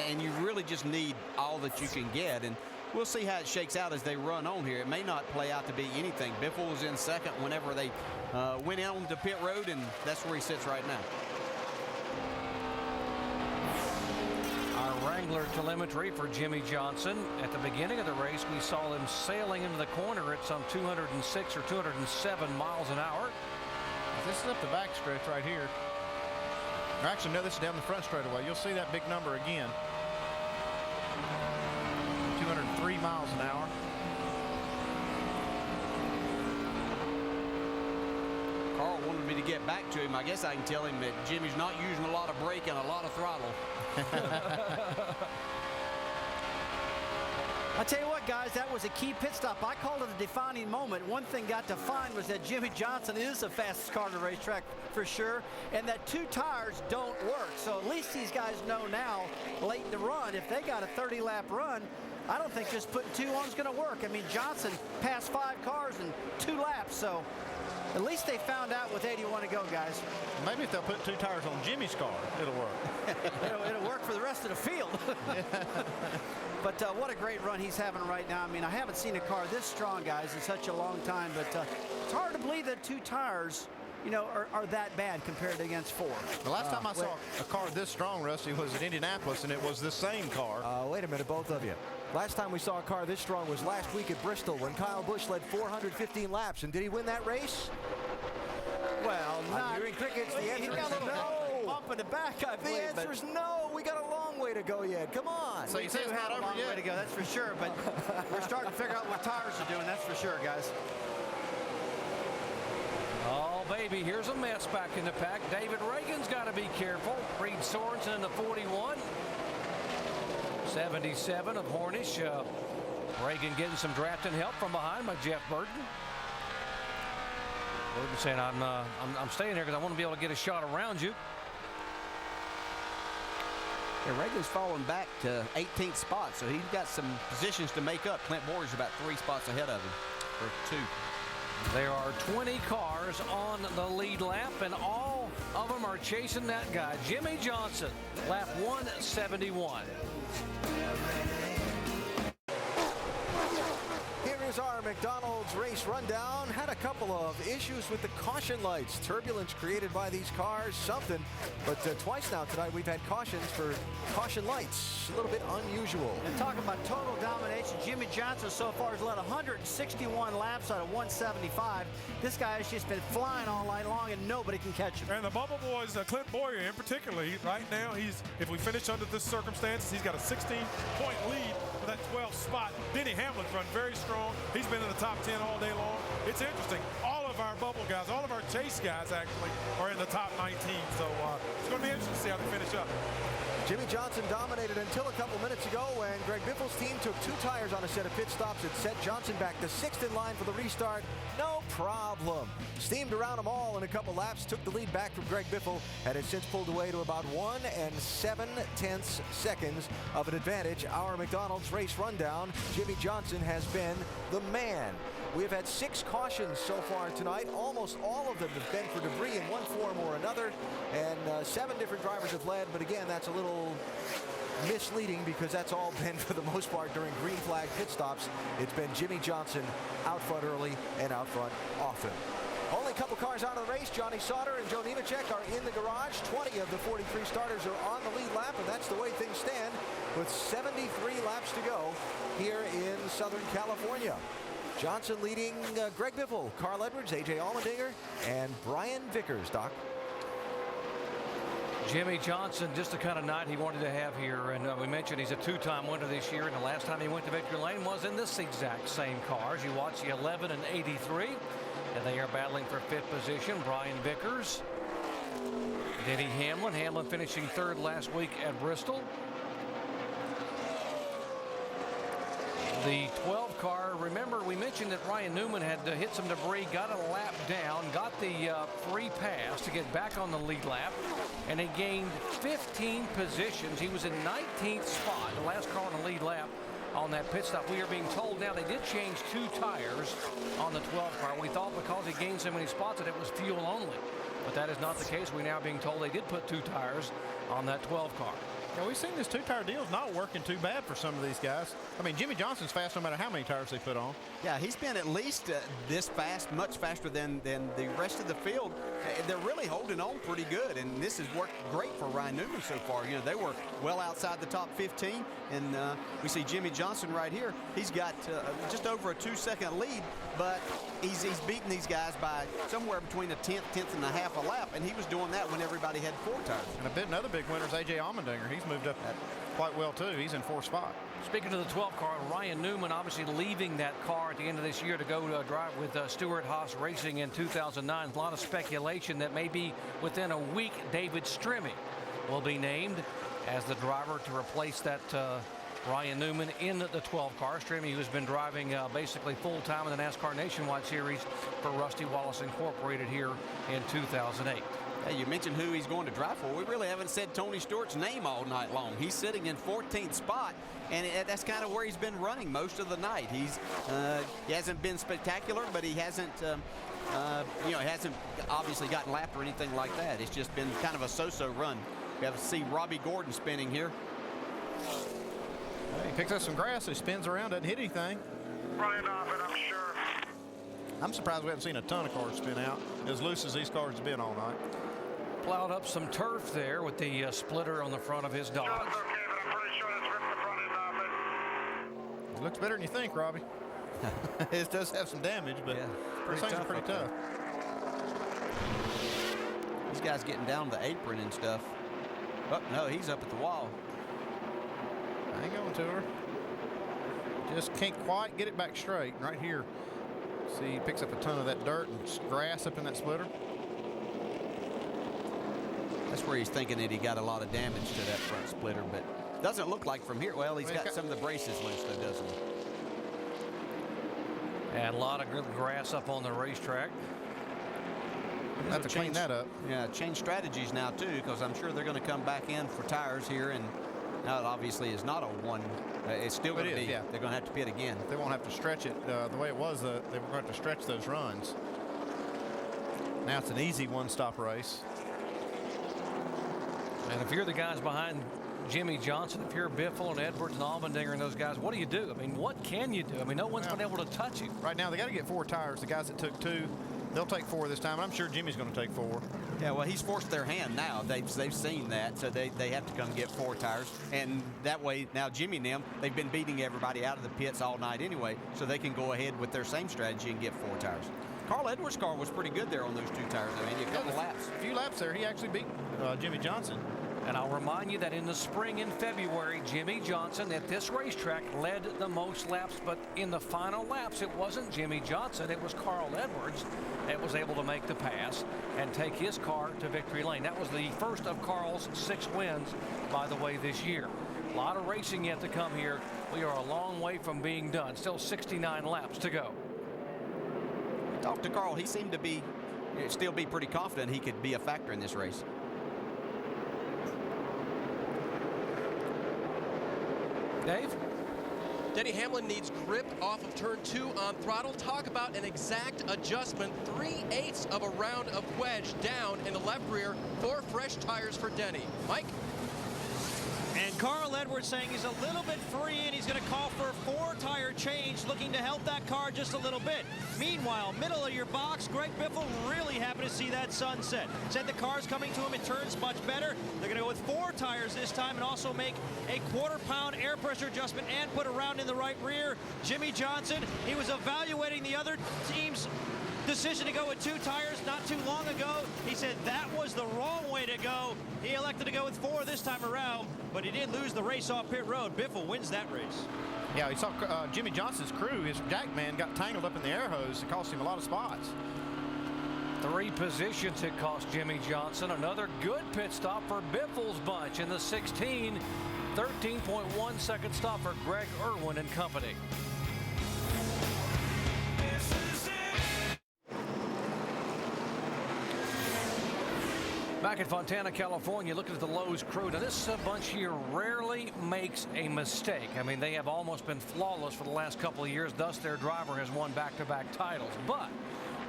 And you really just need all that you can get. And we'll see how it shakes out as they run on here. It may not play out to be anything. Biffle was in second whenever they went out on the pit road, and that's where he sits right now. Our Wrangler telemetry for Jimmy Johnson. At the beginning of the race, we saw him sailing into the corner at some 206 or 207 miles an hour. This is up the back stretch right here. Or actually, no, this is down the front straightaway. You'll see that big number again. 203 miles an hour. Carl wanted me to get back to him. I guess I can tell him that Jimmy's not using a lot of brake and a lot of throttle. I tell you what, guys, that was a key pit stop. I called it a defining moment. One thing got defined was that Jimmy Johnson is the fastest car on the racetrack for sure, and that 2 tires don't work. So at least these guys know now, late in the run, if they got a 30-lap run, I don't think just putting 2 on is going to work. I mean, Johnson passed 5 cars in 2 laps, so at least they found out with 81 to go, guys. Maybe if they'll put 2 tires on Jimmy's car, it'll work. it'll work for the rest of the field. But what a great run he's having right now. I mean, I haven't seen a car this strong, guys, in such a long time. But it's hard to believe that 2 tires, you know, are that bad compared to against 4. The last time I saw a car this strong, Rusty, was at Indianapolis, and it was the same car. Wait a minute, both of you. Last time we saw a car this strong was last week at Bristol when Kyle Busch led 415 laps. And did he win that race? Well, not. Hearing crickets, the answer is no. Bump in the back, I believe. The answer is no. We got a long way to go yet. Come on. So you say it's not a long way to go, that's for sure. But we're starting to figure out what tires are doing, that's for sure, guys. Oh, baby, here's a mess back in the pack. David Reagan's got to be careful. Reed Sorensen in the 41. 77 of Hornish. Reagan getting some drafting help from behind by Jeff Burton. Burton saying, I'm staying here because I want to be able to get a shot around you. Yeah, Reagan's falling back to 18th spot, so he's got some positions to make up. Clint Boyer's about 3 spots ahead of him for 2. There are 20 cars on the lead lap, and all of them are chasing that guy, Jimmy Johnson, lap 171. Here is our McDonald's race rundown. Had a couple of issues with the caution lights. Turbulence created by these cars, something. But twice now tonight we've had cautions for caution lights. A little bit unusual. And talking about total domination, Jimmy Johnson so far has led 161 laps out of 175. This guy has just been flying all night long and nobody can catch him. And the Bubble Boys, Clint Boyer in particular, right now if we finish under this circumstances, he's got a 16-point lead for that 12th spot. Denny Hamlin's run very strong. He's been in the top 10 all day long. It's interesting. All of our bubble guys, all of our chase guys actually are in the top 19. So it's going to be interesting to see how they finish up. Jimmy Johnson dominated until a couple minutes ago when Greg Biffle's team took 2 tires on a set of pit stops. It set Johnson back to 6th in line for the restart. No problem. Steamed around them all in a couple laps, took the lead back from Greg Biffle, and has since pulled away to about 1 7/10 seconds of an advantage. Our McDonald's race rundown, Jimmy Johnson has been the man. We have had 6 cautions so far tonight. Almost all of them have been for debris in one form or another. And 7 different drivers have led. But again, that's a little misleading because that's all been, for the most part, during green flag pit stops. It's been Jimmy Johnson out front early and out front often. Only a couple cars out of the race. Johnny Sauter and Joe Nemechek are in the garage. 20 of the 43 starters are on the lead lap, and that's the way things stand with 73 laps to go here in Southern California. Johnson leading Greg Biffle, Carl Edwards, A.J. Allmendinger, and Brian Vickers, Doc. Jimmy Johnson, just the kind of night he wanted to have here. And we mentioned he's a 2-time winner this year. And the last time he went to victory lane was in this exact same car. As you watch the 11 and 83. And they are battling for 5th position. Brian Vickers. Denny Hamlin. Hamlin finishing 3rd last week at Bristol. The 12 car, remember we mentioned that Ryan Newman had hit some debris, got a lap down, got the free pass to get back on the lead lap, and he gained 15 positions. He was in 19th spot, the last car on the lead lap on that pit stop. We are being told now they did change 2 tires on the 12 car. We thought because he gained so many spots that it was fuel only, but that is not the case. We're now being told they did put 2 tires on that 12 car. Yeah, we've seen this 2-tire deal is not working too bad for some of these guys. I mean, Jimmy Johnson's fast no matter how many tires they put on. Yeah, he's been at least this fast, much faster than the rest of the field. They're really holding on pretty good, and this has worked great for Ryan Newman so far. You know, they were well outside the top 15, and we see Jimmy Johnson right here. He's got just over a 2-second lead, but he's beaten these guys by somewhere between a 10th and a half a lap, and he was doing that when everybody had 4 tires. And another big winner is A.J. Allmendinger. He's moved up quite well, too. He's in 4th spot. Speaking of the 12 car, Ryan Newman obviously leaving that car at the end of this year to go drive with Stuart Haas Racing in 2009. A lot of speculation that maybe within a week David Stremme will be named as the driver to replace that Ryan Newman in the 12 car. Stremme, who's been driving basically full-time in the NASCAR Nationwide Series for Rusty Wallace Incorporated here in 2008. Hey, you mentioned who he's going to drive for. We really haven't said Tony Stewart's name all night long. He's sitting in 14th spot, and that's kind of where he's been running most of the night. He hasn't been spectacular, but he hasn't, he hasn't obviously gotten lapped or anything like that. It's just been kind of a so-so run. We have to see Robbie Gordon spinning here. He picks up some grass, he spins around, doesn't hit anything. Running off it, I'm sure. I'm surprised we haven't seen a ton of cars spin out as loose as these cars have been all night. Plowed up some turf there with the splitter on the front of his Dodge. No, it's okay, but I'm pretty sure it's ripped the front end off it. It looks better than you think, Robbie. It does have some damage, but these things are pretty tough. These guys getting down to the apron and stuff. Oh, no, he's up at the wall. I ain't going to her. Just can't quite get it back straight. Right here, see, he picks up a ton of that dirt and grass up in that splitter. That's where he's thinking that he got a lot of damage to that front splitter, but doesn't look like from here. Well, he's got some of the braces loose, though, doesn't he? And a lot of good grass up on the racetrack. Have to clean that up. Yeah, change strategies now, too, because I'm sure they're going to come back in for tires here, and now it obviously is not a one. It's still going to be. Yeah. They're going to have to pit again. They won't have to stretch it the way it was. They were going to have to stretch those runs. Now it's an easy one-stop race. And if you're the guys behind Jimmy Johnson, if you're Biffle and Edwards and Allmendinger and those guys, what do you do? I mean, what can you do? I mean, no one's been able to touch him. Right now, they got to get 4 tires. The guys that took 2, they'll take 4 this time. I'm sure Jimmy's going to take 4. Yeah, well, he's forced their hand now. They've seen that, so they have to come get 4 tires. And that way, now Jimmy and them, they've been beating everybody out of the pits all night anyway, so they can go ahead with their same strategy and get 4 tires. Carl Edwards' car was pretty good there on those 2 tires. I mean, a couple laps. A few laps there, he actually beat Jimmy Johnson. And I'll remind you that in the spring in February, Jimmy Johnson at this racetrack led the most laps, but in the final laps, it wasn't Jimmy Johnson, it was Carl Edwards that was able to make the pass and take his car to victory lane. That was the first of Carl's 6 wins, by the way, this year. A lot of racing yet to come here. We are a long way from being done. Still 69 laps to go. Talk to Carl. He seemed to still be pretty confident he could be a factor in this race. Dave? Denny Hamlin needs grip off of turn 2 on throttle. Talk about an exact adjustment. 3/8 of a round of wedge down in the left rear. 4 fresh tires for Denny. Mike? And Carl Edwards saying he's a little bit free and he's going to call for a 4-tire change, looking to help that car just a little bit. Meanwhile, middle of your box, Greg Biffle really happy to see that sunset. Said the car's coming to him, it turns much better. They're going to go with 4 tires this time and also make a 1/4 pound air pressure adjustment and put a round in the right rear. Jimmy Johnson, he was evaluating the other team's decision to go with 2 tires not too long ago. He said that was the wrong way to go. He elected to go with 4 this time around, but he did lose the race off pit road. Biffle wins that race. Yeah, he saw Jimmy Johnson's crew. His jack man got tangled up in the air hose. It cost him a lot of spots. 3 positions it cost Jimmy Johnson. Another good pit stop for Biffle's bunch in the 16. 13.1 second stop for Greg Irwin and company. Back in Fontana, California, looking at the Lowe's crew. Now, this bunch here rarely makes a mistake. I mean, they have almost been flawless for the last couple of years. Thus, their driver has won back-to-back titles. But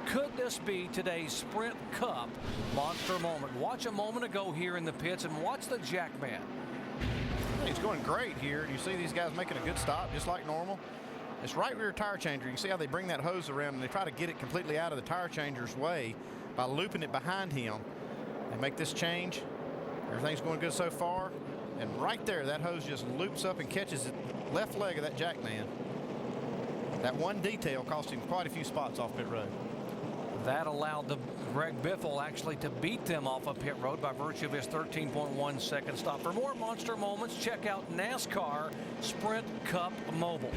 could this be today's Sprint Cup monster moment? Watch a moment ago here in the pits and watch the Jackman. He's going great here. You see these guys making a good stop, just like normal. This right rear tire changer, you can see how they bring that hose around and they try to get it completely out of the tire changer's way by looping it behind him. They make this change. Everything's going good so far. And right there, that hose just loops up and catches the left leg of that jackman. That one detail cost him quite a few spots off pit road. That allowed the Greg Biffle actually to beat them off of pit road by virtue of his 13.1 second stop. For more monster moments, check out NASCAR Sprint Cup Mobile.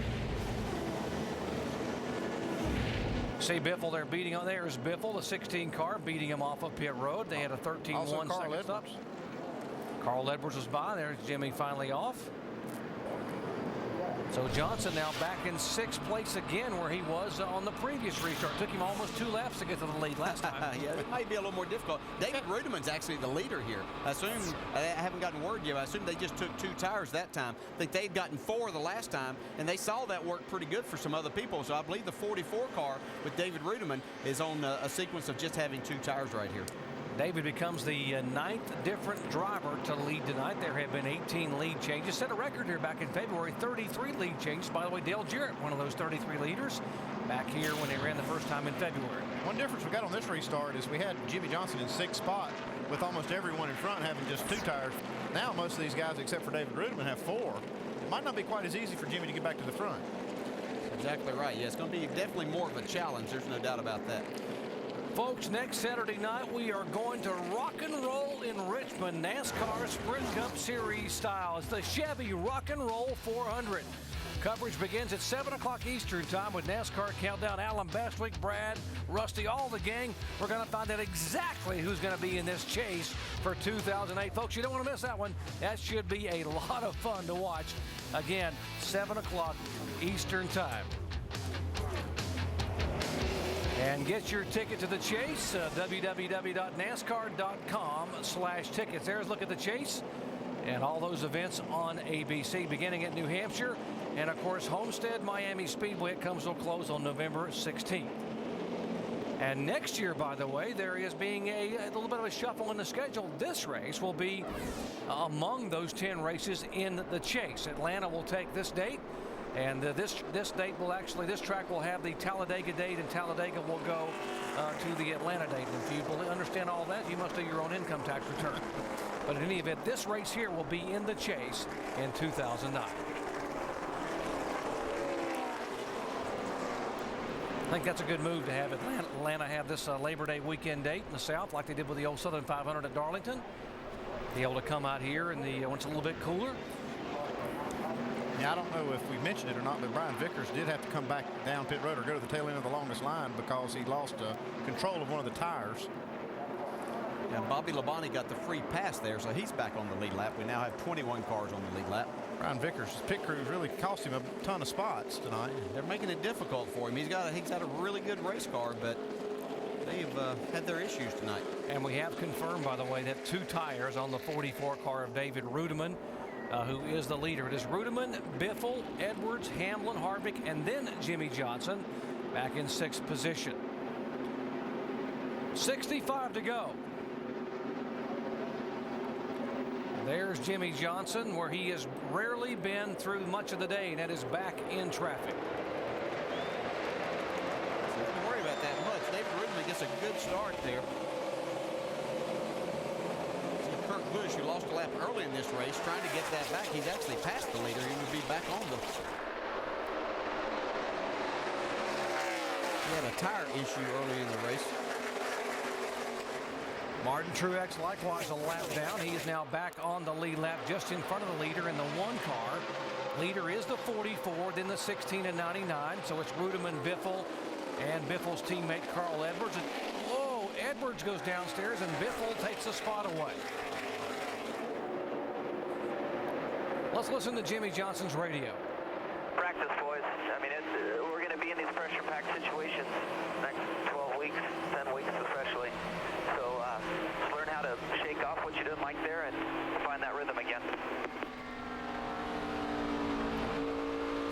See Biffle there beating on. There's Biffle, the 16 car, beating him off of pit road. They had a 13.1 second stop. Carl Edwards was by. There's Jimmy finally off. So Johnson now back in 6th place again where he was on the previous restart. Took him almost 2 laps to get to the lead last time. Yeah, it might be a little more difficult. David Rudiman's actually the leader here. I assume, I haven't gotten word yet, I assume they just took 2 tires that time. I think they'd gotten 4 the last time, and they saw that work pretty good for some other people. So I believe the 44 car with David Rudiman is on a sequence of just having 2 tires right here. David becomes the 9th different driver to lead tonight. There have been 18 lead changes. Set a record here back in February, 33 lead changes. By the way, Dale Jarrett, one of those 33 leaders, back here when they ran the first time in February. One difference we got on this restart is we had Jimmy Johnson in 6th spot with almost everyone in front having just 2 tires. Now most of these guys, except for David Rudiman, have 4. It might not be quite as easy for Jimmy to get back to the front. Exactly right. Yeah, it's going to be definitely more of a challenge. There's no doubt about that. Folks, next Saturday night, we are going to rock and roll in Richmond, NASCAR Sprint Cup Series style. It's the Chevy Rock and Roll 400. Coverage begins at 7 o'clock Eastern time with NASCAR Countdown. Alan Bestwick, Brad, Rusty, all the gang. We're going to find out exactly who's going to be in this chase for 2008. Folks, you don't want to miss that one. That should be a lot of fun to watch. Again, 7 o'clock Eastern time. And get your ticket to the chase, www.nascar.com/tickets. There's a look at the chase and all those events on ABC, beginning at New Hampshire. And, of course, Homestead, Miami Speedway. It comes to a close on November 16th. And next year, by the way, there is being a little bit of a shuffle in the schedule. This race will be among those 10 races in the chase. Atlanta will take this date. And this date will actually, this track will have the Talladega date, and Talladega will go to the Atlanta date. And if you understand all that, you must do your own income tax return. But in any event, this race here will be in the chase in 2009. I think that's a good move to have Atlanta have this Labor Day weekend date in the South, like they did with the old Southern 500 at Darlington. Be able to come out here in the when it's a little bit cooler. Yeah, I don't know if we mentioned it or not, but Brian Vickers did have to come back down pit road or go to the tail end of the longest line because he lost control of one of the tires. And Bobby Labonte got the free pass there, so he's back on the lead lap. We now have 21 cars on the lead lap. Brian Vickers' pit crew really cost him a ton of spots tonight. They're making it difficult for him. He's got a really good race car, but they've had their issues tonight. And we have confirmed, by the way, that 2 tires on the 44 car of David Rudiman, who is the leader. It is Rudiman, Biffle, Edwards, Hamlin, Harvick, and then Jimmy Johnson back in 6th position. 65 to go. There's Jimmy Johnson, where he has rarely been through much of the day, and that is back in traffic. Don't worry about that much. David Rudiman gets a good start there. Kurt Busch, who lost a lap early in this race, trying to get that back. He's actually passed the leader. He would be back on the. He had a tire issue early in the race. Martin Truex likewise a lap down. He is now back on the lead lap, just in front of the leader in the 1 car. Leader is the 44, then the 16 and 99. So it's Rudiman, Biffle, and Biffle's teammate Carl Edwards. And whoa, Edwards goes downstairs, and Biffle takes a spot away. Let's listen to Jimmy Johnson's radio. Practice, boys. I mean, we're going to be in these pressure-packed situations next 12 weeks, 10 weeks especially. So just learn how to shake off what you didn't like there and find that rhythm again.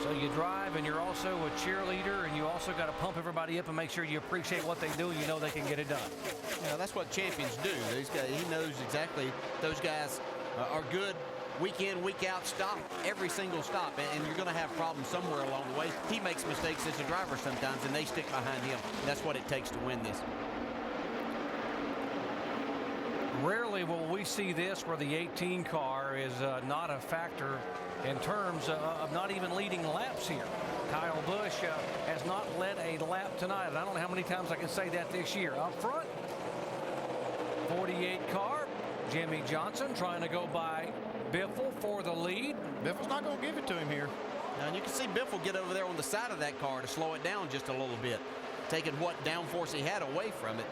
So you drive, and you're also a cheerleader, and you also got to pump everybody up and make sure you appreciate what they do, and you know they can get it done. Yeah, that's what champions do. These guys, he knows exactly those guys are good. Week in, week out, stop every single stop, and you're going to have problems somewhere along the way. He makes mistakes as a driver sometimes, and they stick behind him. That's what it takes to win this. Rarely will we see this where the 18 car is not a factor in terms of not even leading laps here. Kyle Busch has not led a lap tonight, and I don't know how many times I can say that this year. Up front, 48 car, Jimmy Johnson trying to go by Biffle for the lead. Biffle's not going to give it to him here. Now, and you can see Biffle get over there on the side of that car to slow it down just a little bit, taking what downforce he had away from it.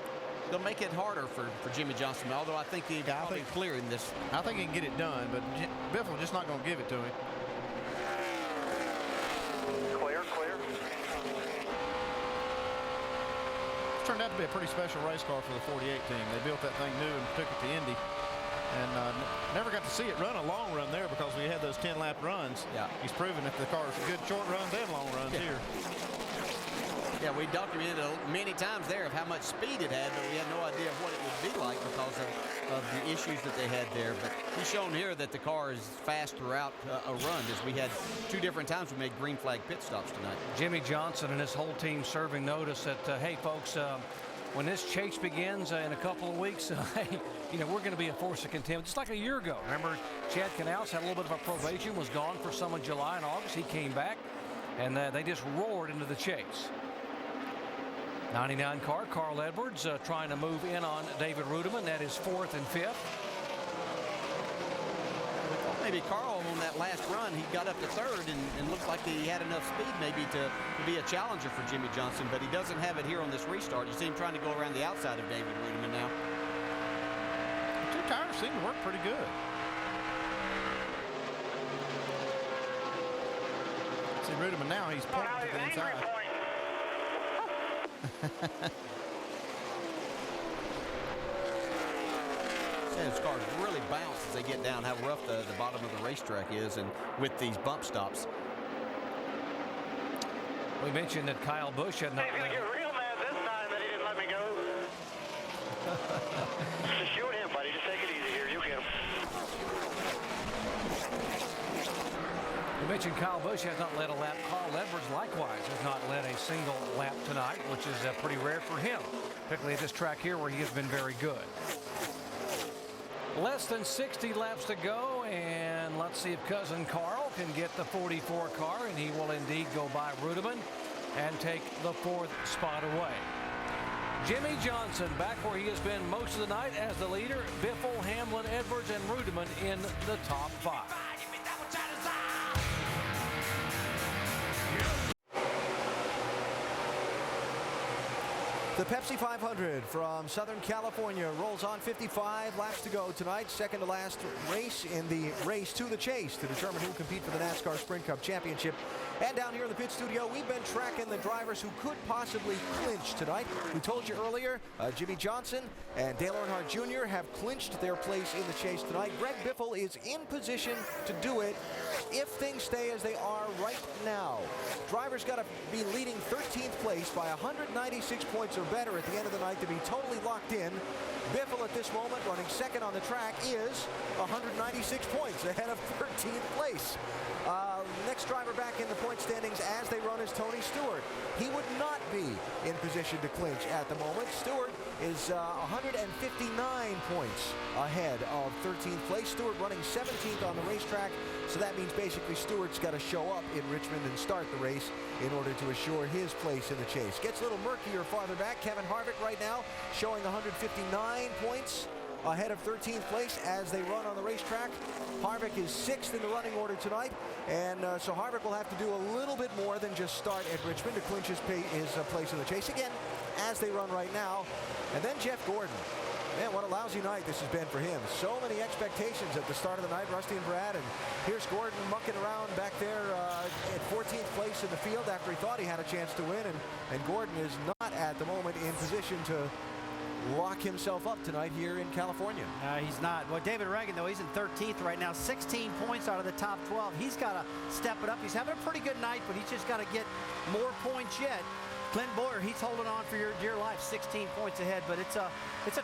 They'll make it harder for Jimmy Johnson, although I think he's probably clear in this. I think he can get it done, but Biffle just not going to give it to him. Clear. It's turned out to be a pretty special race car for the 48 team. They built that thing new and took it to Indy. And never got to see it run a long run there because we had those 10-lap runs. Yeah. He's proven that the car's good short runs and long runs here. Yeah, we documented many times there of how much speed it had, but we had no idea of what it would be like because of the issues that they had there. But he's shown here that the car is fast throughout a run, as we had 2 different times we made green flag pit stops tonight. Jimmy Johnson and his whole team serving notice that, hey, folks, when this chase begins in a couple of weeks, hey, you know, we're going to be a force of contention, just like a year ago. Remember, Chad Canals had a little bit of a probation, was gone for some of July and August. He came back, and they just roared into the chase. 99 car, Carl Edwards trying to move in on David Rudiman. That is 4th and 5th. Maybe Carl on that last run, he got up to 3rd and looked like he had enough speed maybe to be a challenger for Jimmy Johnson, but he doesn't have it here on this restart. You see him trying to go around the outside of David Rudiman now. The 2 tires seem to work pretty good. See Rudiman now, he's pointing to the inside. Those cars really bounce as they get down, how rough the bottom of the racetrack is, and with these bump stops. We mentioned that Kyle Busch had not. He's going to get real mad this time that he didn't let me Just shoot him, buddy. Just take it easy here. You'll get him. You mentioned Kyle Busch has not led a lap. Carl Edwards likewise has not led a single lap tonight, which is pretty rare for him, particularly at this track here where he has been very good. Less than 60 laps to go, and let's see if cousin Carl can get the 44 car, and he will indeed go by Rudeman and take the 4th spot away. Jimmy Johnson back where he has been most of the night as the leader. Biffle, Hamlin, Edwards, and Rudeman in the top 5. The Pepsi 500 from Southern California rolls on. 55 laps to go tonight. Second to last race in the race to the chase to determine who will compete for the NASCAR Sprint Cup Championship. And down here in the pit studio, we've been tracking the drivers who could possibly clinch tonight. We told you earlier, Jimmy Johnson and Dale Earnhardt Jr. have clinched their place in the chase tonight. Greg Biffle is in position to do it if things stay as they are right now. Drivers got to be leading 13th place by 196 points or better at the end of the night to be totally locked in. Biffle at this moment running second on the track is 196 points ahead of 13th place. Next driver back in the point standings as they run is Tony Stewart. He would not be in position to clinch at the moment. Stewart is 159 points ahead of 13th place. Stewart running 17th on the racetrack, so that means basically Stewart's got to show up in Richmond and start the race in order to assure his place in the chase. Gets a little murkier farther back. Kevin Harvick right now showing 159 points ahead of 13th place as they run on the racetrack. Harvick is 6th in the running order tonight, and so Harvick will have to do a little bit more than just start at Richmond to clinch his place in the chase again as they run right now. And then Jeff Gordon. Man, what a lousy night this has been for him. So many expectations at the start of the night, Rusty and Brad, and here's Gordon mucking around back there at 14th place in the field after he thought he had a chance to win, and Gordon is not at the moment in position to lock himself up tonight here in California. He's not. Well, David Reagan, though, he's in 13th right now, 16 points out of the top 12. He's got to step it up. He's having a pretty good night, but he's just got to get more points yet. Clint Boyer, he's holding on for your dear life, 16 points ahead, but it's a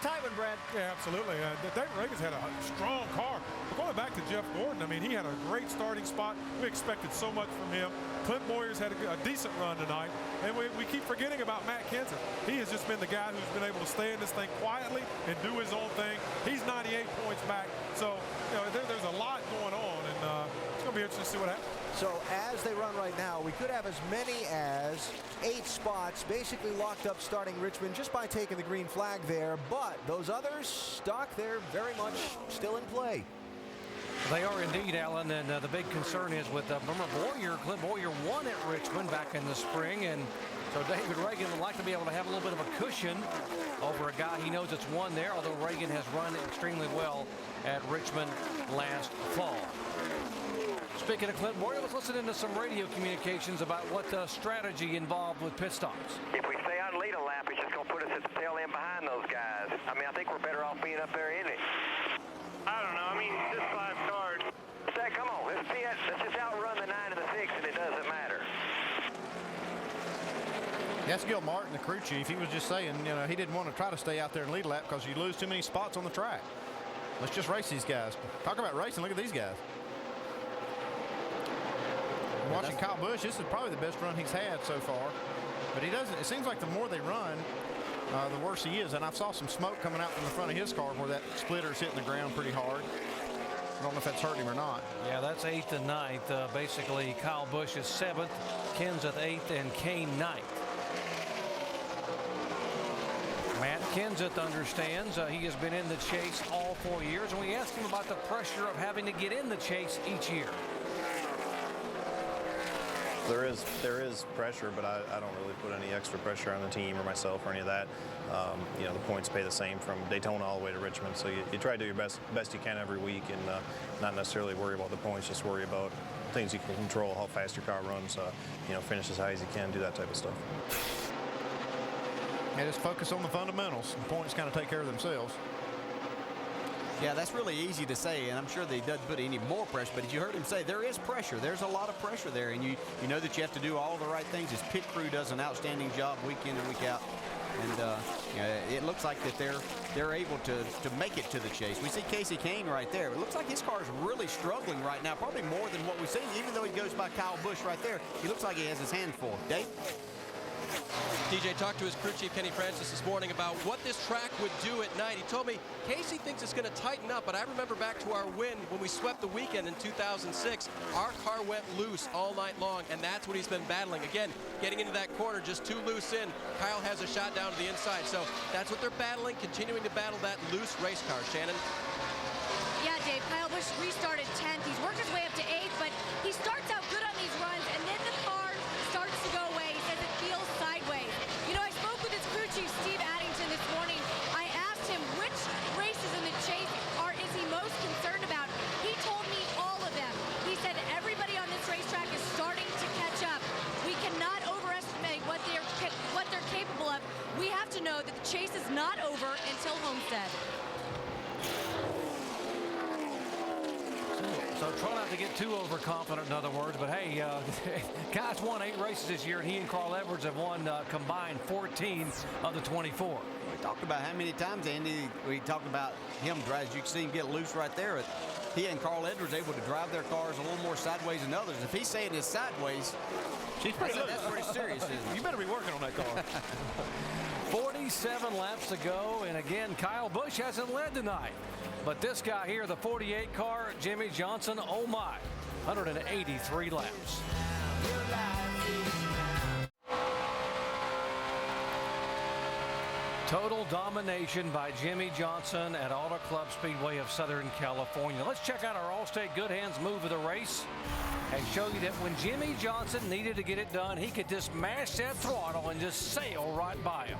tight one, Brad. Yeah, absolutely. David Reagan's had a strong car. But going back to Jeff Gordon, I mean, he had a great starting spot. We expected so much from him. Clint Boyer's had a decent run tonight, and we keep forgetting about Matt Kenseth. He has just been the guy who's been able to stay in this thing quietly and do his own thing. He's 98 points back, so you know there's a lot going on, and it's going to be interesting to see what happens. So as they run right now, we could have as many as 8 spots basically locked up starting Richmond just by taking the green flag there, but those others stuck, they're very much still in play. They are indeed, Alan, and the big concern is with Boyer. Clint Boyer won at Richmond back in the spring, and so David Reagan would like to be able to have a little bit of a cushion over a guy he knows that's won there, although Reagan has run extremely well at Richmond last fall. Speaking of Clint Boyer, let's listen into some radio communications about what strategy involved with pit stops. If we stay on lead a lap, it's just going to put us at the tail end behind those guys. I mean, I think we're better off being up there, isn't it? I don't know. I mean, just 5 cars. Say, come on, let's just outrun the 9 and the 6, and it doesn't matter. That's Gil Martin, the crew chief. He was just saying, you know, he didn't want to try to stay out there and lead a lap because you lose too many spots on the track. Let's just race these guys. Talk about racing. Look at these guys. Watching Kyle Busch, this is probably the best run he's had so far. But he doesn't, it seems like the more they run, the worse he is. And I saw some smoke coming out from the front of his car where that splitter's hitting the ground pretty hard. I don't know if that's hurt him or not. Yeah, that's 8th and 9th. Basically, Kyle Busch is 7th, Kenseth 8th, and Kane 9th. Matt Kenseth understands he has been in the chase all 4 years, and we asked him about the pressure of having to get in the chase each year. There is pressure, but I don't really put any extra pressure on the team or myself or any of that. You know, the points pay the same from Daytona all the way to Richmond, so you try to do your best you can every week and not necessarily worry about the points, just worry about things you can control, how fast your car runs, you know, finish as high as you can, do that type of stuff. And just focus on the fundamentals. The points kind of take care of themselves. Yeah, that's really easy to say, and I'm sure that he doesn't put any more pressure, but as you heard him say, there is pressure. There's a lot of pressure there, and you know that you have to do all the right things. His pit crew does an outstanding job week in and week out. And it looks like that they're able to make it to the chase. We see Casey Kane right there. It looks like his car is really struggling right now, probably more than what we've seen. Even though he goes by Kyle Busch right there, he looks like he has his hand full. Dave? DJ talked to his crew chief, Kenny Francis, this morning about what this track would do at night. He told me Casey thinks it's going to tighten up, but I remember back to our win when we swept the weekend in 2006. Our car went loose all night long, and that's what he's been battling. Again, getting into that corner just too loose in. Kyle has a shot down to the inside, so that's what they're battling, continuing to battle that loose race car. Shannon? Yeah, Dave, Kyle Busch restarted 10th. He's worked his way up to 8th, but he starts out good on these runs, and then the car starts to go away. He says it feels sideways. You know, I spoke with his crew chief, Steve Addington, this morning. I asked him which races in the chase is he most concerned about. He told me all of them. He said everybody on this racetrack is starting to catch up. We cannot overestimate what they're capable of. We have to know that the chase is not over until Homestead. So try not to get too overconfident, in other words. But hey, Guy's won 8 races this year, and he and Carl Edwards have won combined 14 of the 24. We talked about how many times, Andy, we talked about him drive. As you can see him get loose right there. He and Carl Edwards able to drive their cars a little more sideways than others. If he's saying it's sideways, she's pretty loose. That's pretty serious, isn't it? You better be working on that car. 47 laps to go, and again, Kyle Busch hasn't led tonight. But this guy here, the 48 car, Jimmy Johnson, oh my, 183 laps. Total domination by Jimmy Johnson at Auto Club Speedway of Southern California. Let's check out our Allstate Good Hands move of the race and show you that when Jimmy Johnson needed to get it done, he could just mash that throttle and just sail right by him.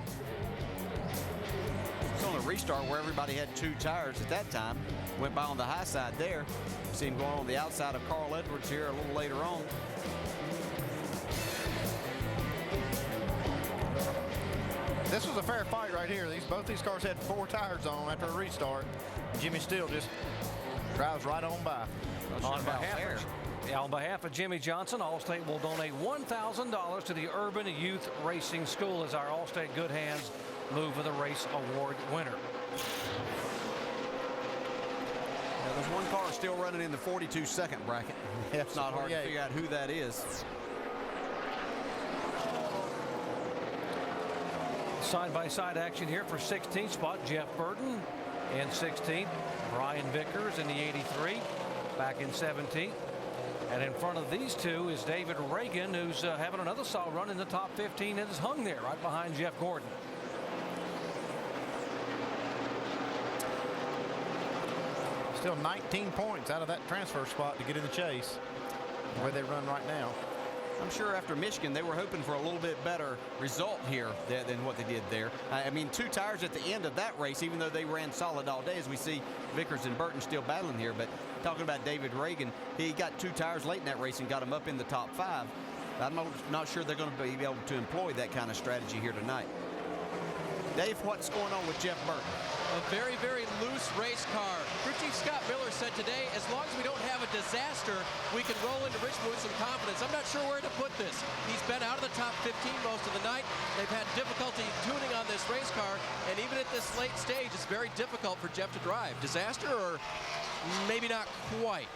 It's on a restart where everybody had 2 tires at that time. Went by on the high side there. See him going on the outside of Carl Edwards here a little later on. This was a fair fight right here. Both these cars had 4 tires on after a restart. Jimmy still just drives right on by. On behalf of Jimmy Johnson, Allstate will donate $1,000 to the Urban Youth Racing School as our Allstate Good Hands Move of the Race Award winner. Now, there's one car still running in the 42-second bracket. It's not hard to figure out who that is. Side-by-side action here for 16th spot, Jeff Burton in 16th. Brian Vickers in the 83, back in 17th. And in front of these two is David Reagan, who's having another solid run in the top 15 and is hung there right behind Jeff Gordon. Still 19 points out of that transfer spot to get in the chase, the way they run right now. I'm sure after Michigan, they were hoping for a little bit better result here than what they did there. I mean, 2 tires at the end of that race, even though they ran solid all day, as we see Vickers and Burton still battling here. But talking about David Reagan, he got 2 tires late in that race and got him up in the top 5. I'm not sure they're going to be able to employ that kind of strategy here tonight. Dave, what's going on with Jeff Burton? A very, very loose race car. Crew Chief Scott Miller said today, as long as we don't have a disaster, we can roll into Richmond with some confidence. I'm not sure where to put this. He's been out of the top 15 most of the night. They've had difficulty tuning on this race car, and even at this late stage, it's very difficult for Jeff to drive. Disaster, or maybe not quite?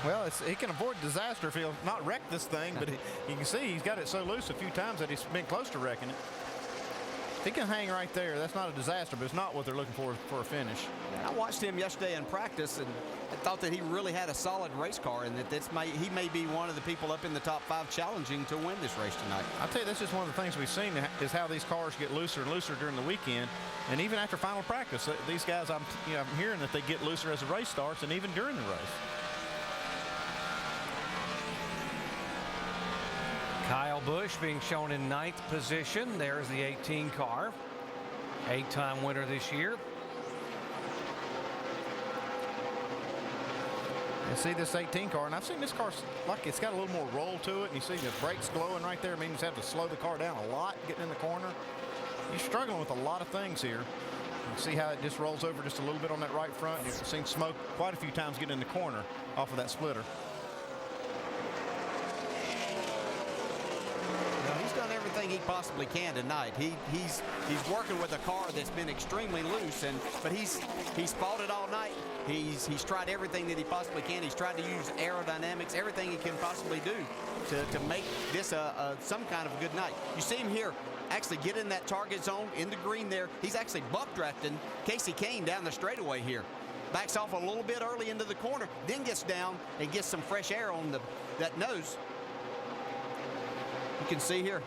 Well, he can avoid disaster if he'll not wreck this thing, but you can see he's got it so loose a few times that he's been close to wrecking it. He can hang right there. That's not a disaster, but it's not what they're looking for a finish. I watched him yesterday in practice, and I thought that he really had a solid race car, and that he may be one of the people up in the top 5 challenging to win this race tonight. I'll tell you, that's just one of the things we've seen is how these cars get looser and looser during the weekend, and even after final practice, these guys, I'm hearing that they get looser as the race starts, and even during the race. Kyle Busch being shown in 9th position. There's the 18 car. 8-time winner this year. You see this 18 car, and I've seen this car like it's got a little more roll to it, and you see the brakes glowing right there. It means you have to slow the car down a lot getting in the corner. You're struggling with a lot of things here. You see how it just rolls over just a little bit on that right front. You've seen smoke quite a few times getting in the corner off of that splitter. he possibly can tonight. He's working with a car that's been extremely loose, but he's fought it all night. He's tried everything that he possibly can. He's tried to use aerodynamics, everything he can possibly do to make this some kind of good night. You see him here actually get in that target zone in the green there. He's actually buck drafting Casey Kane down the straightaway here. Backs off a little bit early into the corner, then gets down and gets some fresh air on that nose. You can see here.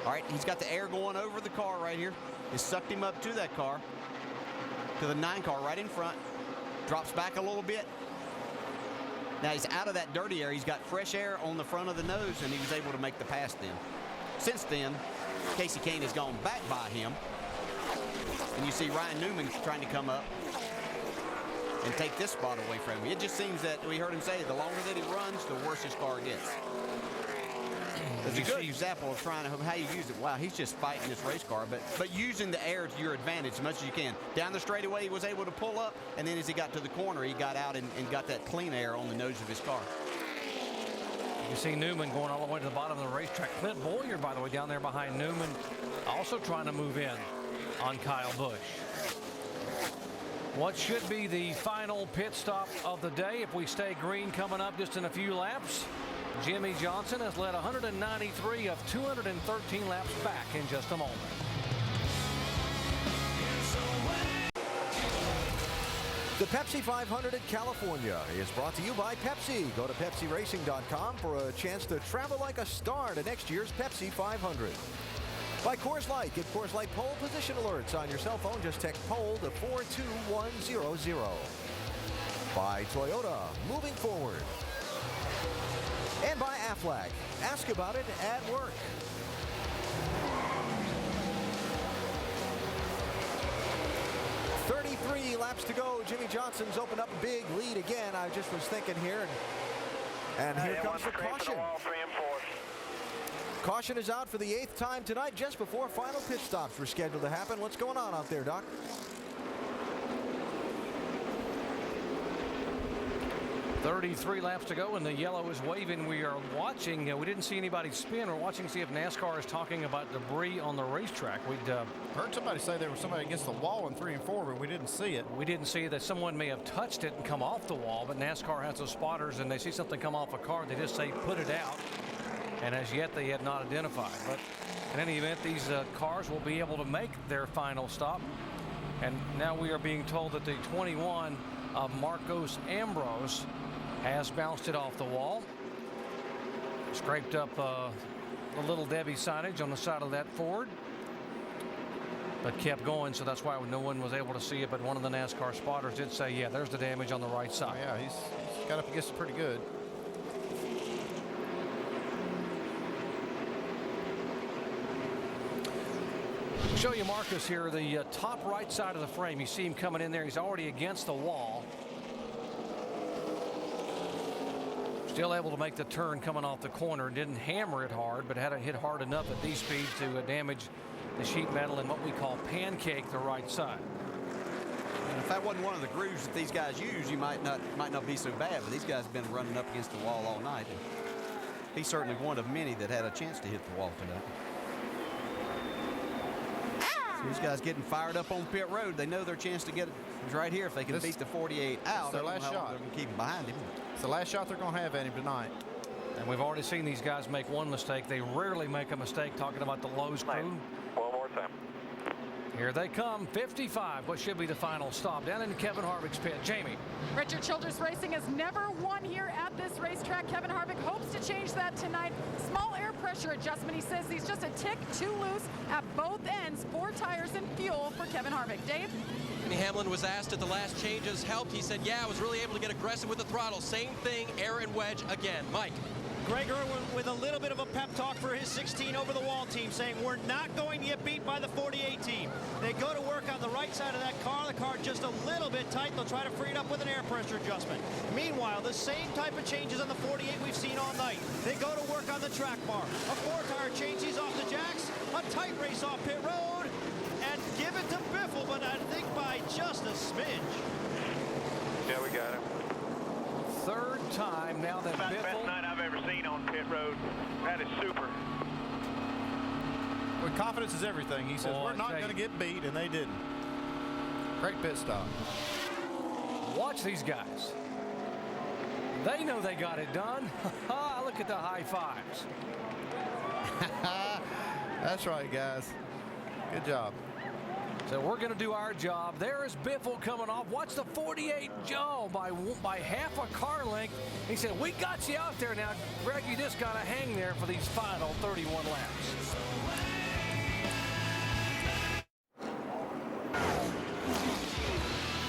All right, he's got the air going over the car right here. It sucked him up to that car, to the 9 car right in front. Drops back a little bit. Now he's out of that dirty air. He's got fresh air on the front of the nose, and he was able to make the pass then. Since then, Casey Kane has gone back by him. And you see Ryan Newman trying to come up and take this spot away from him. It just seems that we heard him say the longer that he runs, the worse his car gets. It's a good example of how you use it. Wow, he's just fighting this race car, but using the air to your advantage as much as you can. Down the straightaway, he was able to pull up, and then as he got to the corner, he got out and got that clean air on the nose of his car. You see Newman going all the way to the bottom of the racetrack. Clint Boyer, by the way, down there behind Newman, also trying to move in on Kyle Busch. What should be the final pit stop of the day if we stay green coming up just in a few laps? Jimmy Johnson has led 193 of 213 laps back in just a moment. The Pepsi 500 at California is brought to you by Pepsi. Go to PepsiRacing.com for a chance to travel like a star to next year's Pepsi 500. By Coors Light. Get Coors Light pole position alerts on your cell phone. Just text pole to 42100. By Toyota. Moving forward. And by Aflac. Ask about it at work. .33 laps to go. Jimmy Johnson's opened up a big lead again. I just was thinking here, and here comes the caution. Caution is out for the 8th time tonight, just before final pit stops were scheduled to happen. What's going on out there, Doc? 33 laps to go, and the yellow is waving. We are watching. We didn't see anybody spin. We're watching to see if NASCAR is talking about debris on the racetrack. We'd heard somebody say there was somebody against the wall in 3 and 4, but we didn't see it. We didn't see that someone may have touched it and come off the wall, but NASCAR has those spotters, and they see something come off a car. They just say, put it out. And as yet, they had not identified. But in any event, these cars will be able to make their final stop. And now we are being told that the 21 of Marcos Ambrose has bounced it off the wall. Scraped up the Little Debbie signage on the side of that Ford, but kept going, so that's why no one was able to see it. But one of the NASCAR spotters did say, yeah, there's the damage on the right side. Yeah, he's got up against it pretty good. Show you Marcus here, the top right side of the frame. You see him coming in there. He's already against the wall. Still able to make the turn coming off the corner. Didn't hammer it hard, but had it hit hard enough at these speeds to damage the sheet metal and what we call pancake the right side. And if that wasn't one of the grooves that these guys use, you might not be so bad. But these guys have been running up against the wall all night. And he's certainly one of many that had a chance to hit the wall tonight. So these guys getting fired up on pit road. They know their chance to get it is right here. If they can beat the 48 out, their last shot. They're going to keep him behind him. It's the last shot they're going to have at him tonight. And we've already seen these guys make one mistake. They rarely make a mistake, talking about the Lowe's crew. One more time. Here they come, 55. What should be the final stop down in Kevin Harvick's pit. Jamie. Richard Childress Racing has never won here at this racetrack. Kevin Harvick hopes to change that tonight. Small air pressure adjustment. He says he's just a tick too loose at both ends. 4 tires and fuel for Kevin Harvick. Dave? Denny Hamlin was asked if the last changes helped. He said, yeah, I was really able to get aggressive with the throttle. Same thing, air and wedge again. Mike. Greg Irwin with a little bit of a pep talk for his 16 over-the-wall team, saying we're not going to get beat by the 48 team. They go to work on the right side of that car. The car just a little bit tight. They'll try to free it up with an air pressure adjustment. Meanwhile, the same type of changes on the 48 we've seen all night. They go to work on the track bar. A 4-tire change, he's off the jacks. A tight race off pit road. And give it to Biffle, but I think by just a smidge. Yeah, we got him. Third time now that About Biffle. the best night I've ever seen on pit road. That is super. confidence is everything. He says, we're not going to get beat, and they didn't. Great pit stop. Watch these guys. They know they got it done. Look at the high fives. That's right, guys. Good job. So we're going to do our job. There is Biffle coming off. Watch the 48 Joe by half a car length. He said, we got you out there now. Greg, you just got to hang there for these final 31 laps.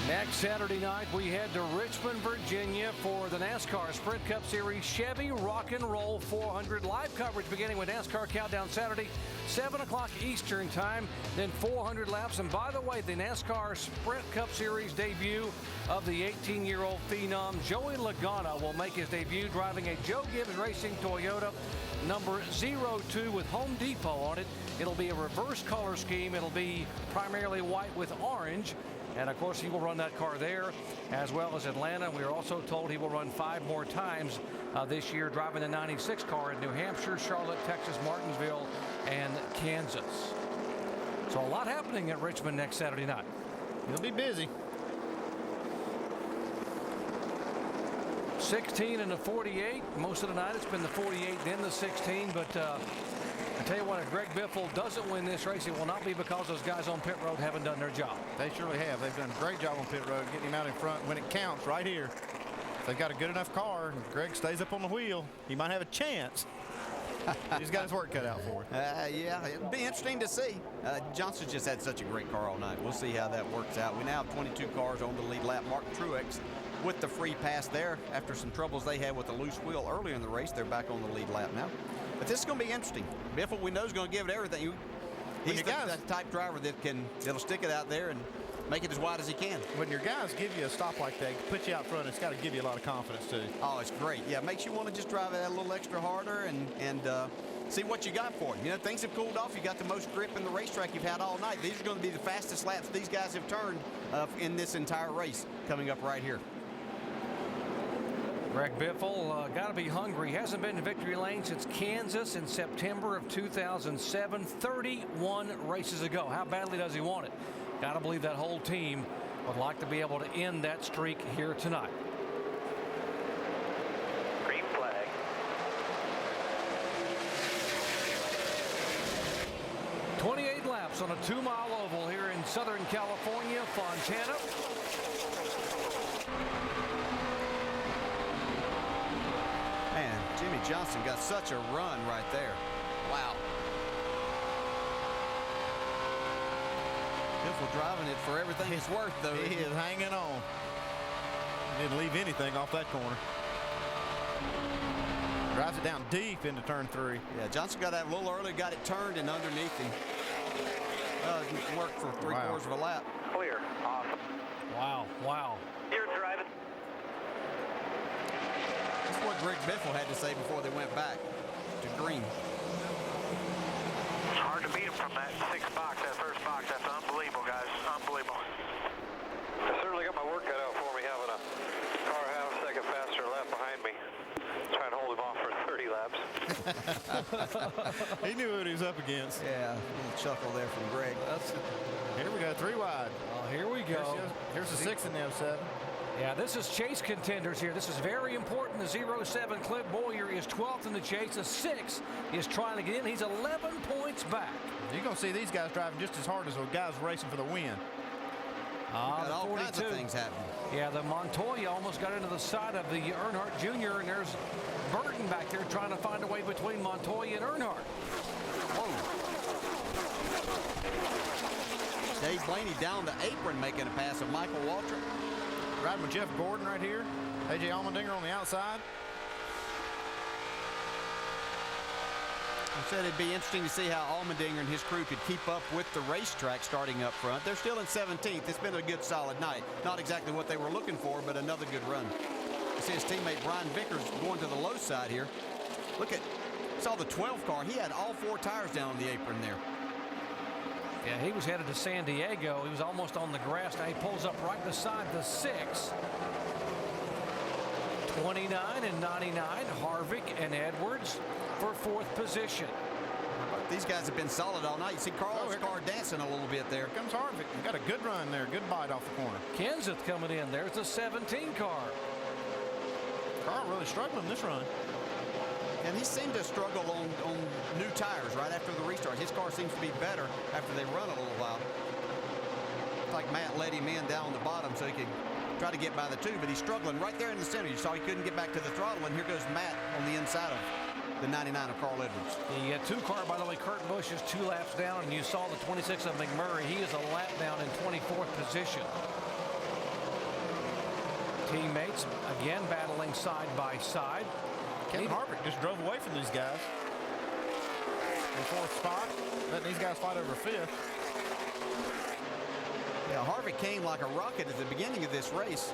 Next Saturday night, we head to Richmond, Virginia for the NASCAR Sprint Cup Series Chevy Rock and Roll 400. Live coverage beginning with NASCAR Countdown Saturday, 7 o'clock Eastern Time, then 400 laps. And by the way, the NASCAR Sprint Cup Series debut of the 18-year-old phenom Joey Logano will make his debut driving a Joe Gibbs Racing Toyota number 02 with Home Depot on it. It'll be a reverse color scheme. It'll be primarily white with orange. And, of course, he will run that car there as well as Atlanta. We are also told he will run 5 more times this year, driving the 96 car in New Hampshire, Charlotte, Texas, Martinsville, and Kansas. So a lot happening at Richmond next Saturday night. He'll be busy. 16 and the 48. Most of the night it's been the 48, then the 16. But I tell you what, if Greg Biffle doesn't win this race, it will not be because those guys on pit road haven't done their job. They surely have. They've done a great job on pit road, getting him out in front when it counts right here. If they've got a good enough car, and Greg stays up on the wheel, he might have a chance. He's got his work cut out for him. Yeah, it'll be interesting to see. Johnson's just had such a great car all night. We'll see how that works out. We now have 22 cars on the lead lap. Mark Truex with the free pass there after some troubles they had with the loose wheel earlier in the race. They're back on the lead lap now. But this is going to be interesting. Biffle, we know, is going to give it everything. He's that type driver that'll stick it out there and make it as wide as he can. When your guys give you a stop like that, put you out front, it's got to give you a lot of confidence too. Oh, it's great. Yeah, it makes you want to just drive it a little extra harder and see what you got for it. You know, things have cooled off. You got the most grip in the racetrack you've had all night. These are going to be the fastest laps these guys have turned in this entire race coming up right here. Greg Biffle got to be hungry. He hasn't been to victory lane since Kansas in September of 2007, 31 races ago. How badly does he want it? Got to believe that whole team would like to be able to end that streak here tonight. Green flag. "28 laps on a 2-mile oval here in Southern California, Fontana. Man, Jimmy Johnson got such a run right there. Wow. Biffle driving it for everything it's worth, though. He is hanging on. Didn't leave anything off that corner. Drives it down deep into turn 3. Yeah, Johnson got that a little early, got it turned and underneath him. It worked for 3/4 of a lap. Clear. Awesome. Wow. You're driving. That's what Greg Biffle had to say before they went back to green. It's hard to beat him from that 6th box, that first box. That's unbelievable, guys. Unbelievable. I certainly got my work cut out for me having a car half a second faster left behind me. Trying to hold him off for 30 laps. He knew what he was up against. Yeah, a little chuckle there from Greg. Here we go, 3 wide. Oh, here we go. Here's the 6 in the 07. Yeah, this is chase contenders here. This is very important. The 07 Clint Boyer is 12th in the chase. The 6 is trying to get in. He's 11 points back. You're going to see these guys driving just as hard as the guys racing for the win. Got all kinds of things happening. Yeah, the Montoya almost got into the side of the Earnhardt Jr., and there's Burton back there trying to find a way between Montoya and Earnhardt. Whoa. Dave Blaney down the apron making a pass of Michael Waltrip. Riding with Jeff Gordon right here. A.J. Allmendinger on the outside. I said it'd be interesting to see how Allmendinger and his crew could keep up with the racetrack starting up front. They're still in 17th. It's been a good, solid night. Not exactly what they were looking for, but another good run. You see his teammate Brian Vickers going to the low side here. Look at, saw the 12 car. He had all 4 tires down on the apron there. Yeah, he was headed to San Diego. He was almost on the grass. Now he pulls up right beside the 6. 29 and 99, Harvick and Edwards for 4th position. These guys have been solid all night. You see Carl's car dancing a little bit there. Here comes Harvick. He got a good run there. Good bite off the corner. Kenseth coming in. There's the 17 car. Carl really struggling this run. And he seemed to struggle on new tires right after the restart. His car seems to be better after they run a little while. It's like Matt let him in down on the bottom so he could try to get by the two, but he's struggling right there in the center. You saw he couldn't get back to the throttle, and here goes Matt on the inside of the 99 of Carl Edwards. You got 2 car, by the way. Kurt Busch is 2 laps down, and you saw the 26 of McMurray. He is a lap down in 24th position. Teammates again battling side by side. Kevin Harvick just drove away from these guys. In 4th spot, letting these guys fight over 5th. Yeah, Harvick came like a rocket at the beginning of this race.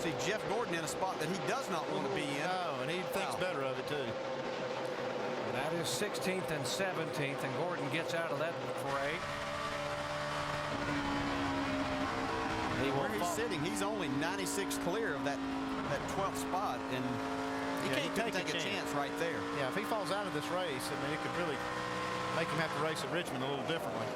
See Jeff Gordon in a spot that he does not want to be in. No, and he thinks better of it too. That is 16th and 17th, and Gordon gets out of that fray. Where he's sitting, he's only 96 clear of that 12th spot, and he can't take a chance right there. Yeah, if he falls out of this race, I mean, it could really make him have to race at Richmond a little differently.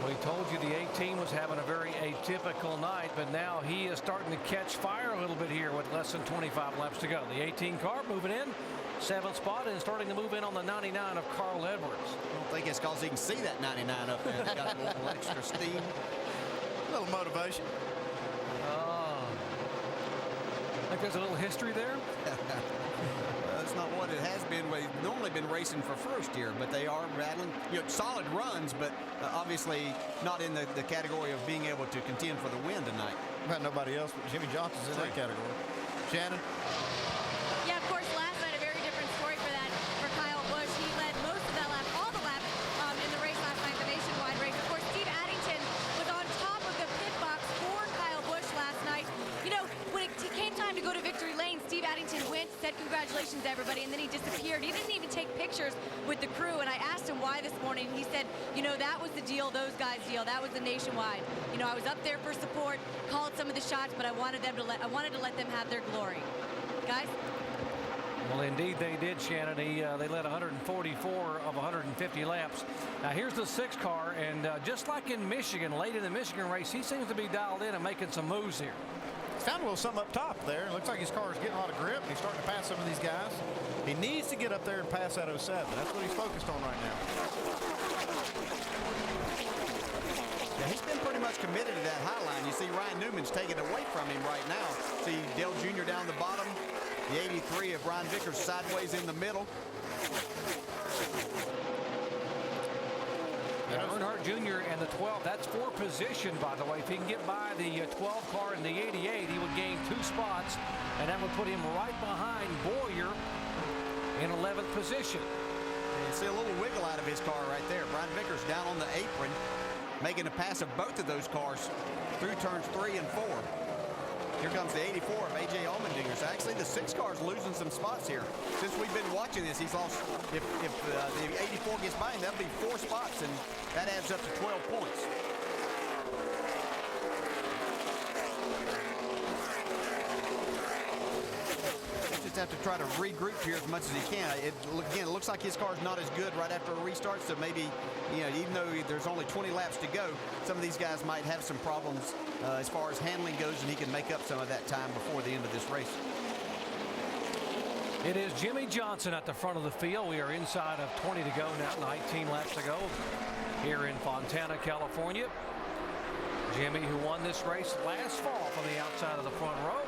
We told you the 18 was having a very atypical night, but now he is starting to catch fire a little bit here with less than 25 laps to go. The 18 car moving in, 7th spot, and starting to move in on the 99 of Carl Edwards. I don't think it's because he can see that 99 up there. It's got a little extra steam. A little motivation. I think there's a little history there. That's not what it has been. We've normally been racing for first here, but they are battling, solid runs, but obviously not in the category of being able to contend for the win tonight. About nobody else, but Jimmy Johnson's in that category. Shannon? Yeah, of course, last night a very different story for Kyle Busch. He led most of that lap, all the laps in the race last night, the nationwide race. Of course, Steve Addington was on top of the pit box for Kyle Busch last night. You know, when it came time to go to victory lane, Steve Addington went, said congratulations to everybody, and then he disappeared. He didn't even take pictures with the crew, and I asked him why this morning. He said, that was the deal, those guys' deal. That was the nationwide. I was up there for support, called some of the shots, but I wanted to let them have their glory. Guys? Well, indeed they did, Shannon. They led 144 of 150 laps. Now here's the 6 car, and just like in Michigan, late in the Michigan race, he seems to be dialed in and making some moves here. He's found a little something up top there. It looks like his car is getting a lot of grip. He's starting to pass some of these guys. He needs to get up there and pass that 07. That's what he's focused on right now. Yeah, he's been pretty much committed to that high line. You see Ryan Newman's taking it away from him right now. See Dale Jr. down the bottom. The 83 of Brian Vickers sideways in the middle. Yeah, Earnhardt Jr. and the 12, that's for position, by the way. If he can get by the 12 car and the 88, he would gain 2 spots, and that would put him right behind Bowyer in 11th position. And you see a little wiggle out of his car right there. Brian Vickers down on the apron, making a pass of both of those cars through turns 3 and 4. Here comes the 84 of A.J. Allmendinger. So actually, the 6 car's losing some spots here. Since we've been watching this, he's lost. If the 84 gets by him, that'll be 4 spots, and that adds up to 12 points. Just have to try to regroup here as much as he can. Again, it looks like his car's not as good right after a restart, so maybe, even though there's only 20 laps to go, some of these guys might have some problems as far as handling goes, and he can make up some of that time before the end of this race. It is Jimmy Johnson at the front of the field. We are inside of 20 to go now, 19 laps to go here in Fontana, California. Jimmy, who won this race last fall from the outside of the front row.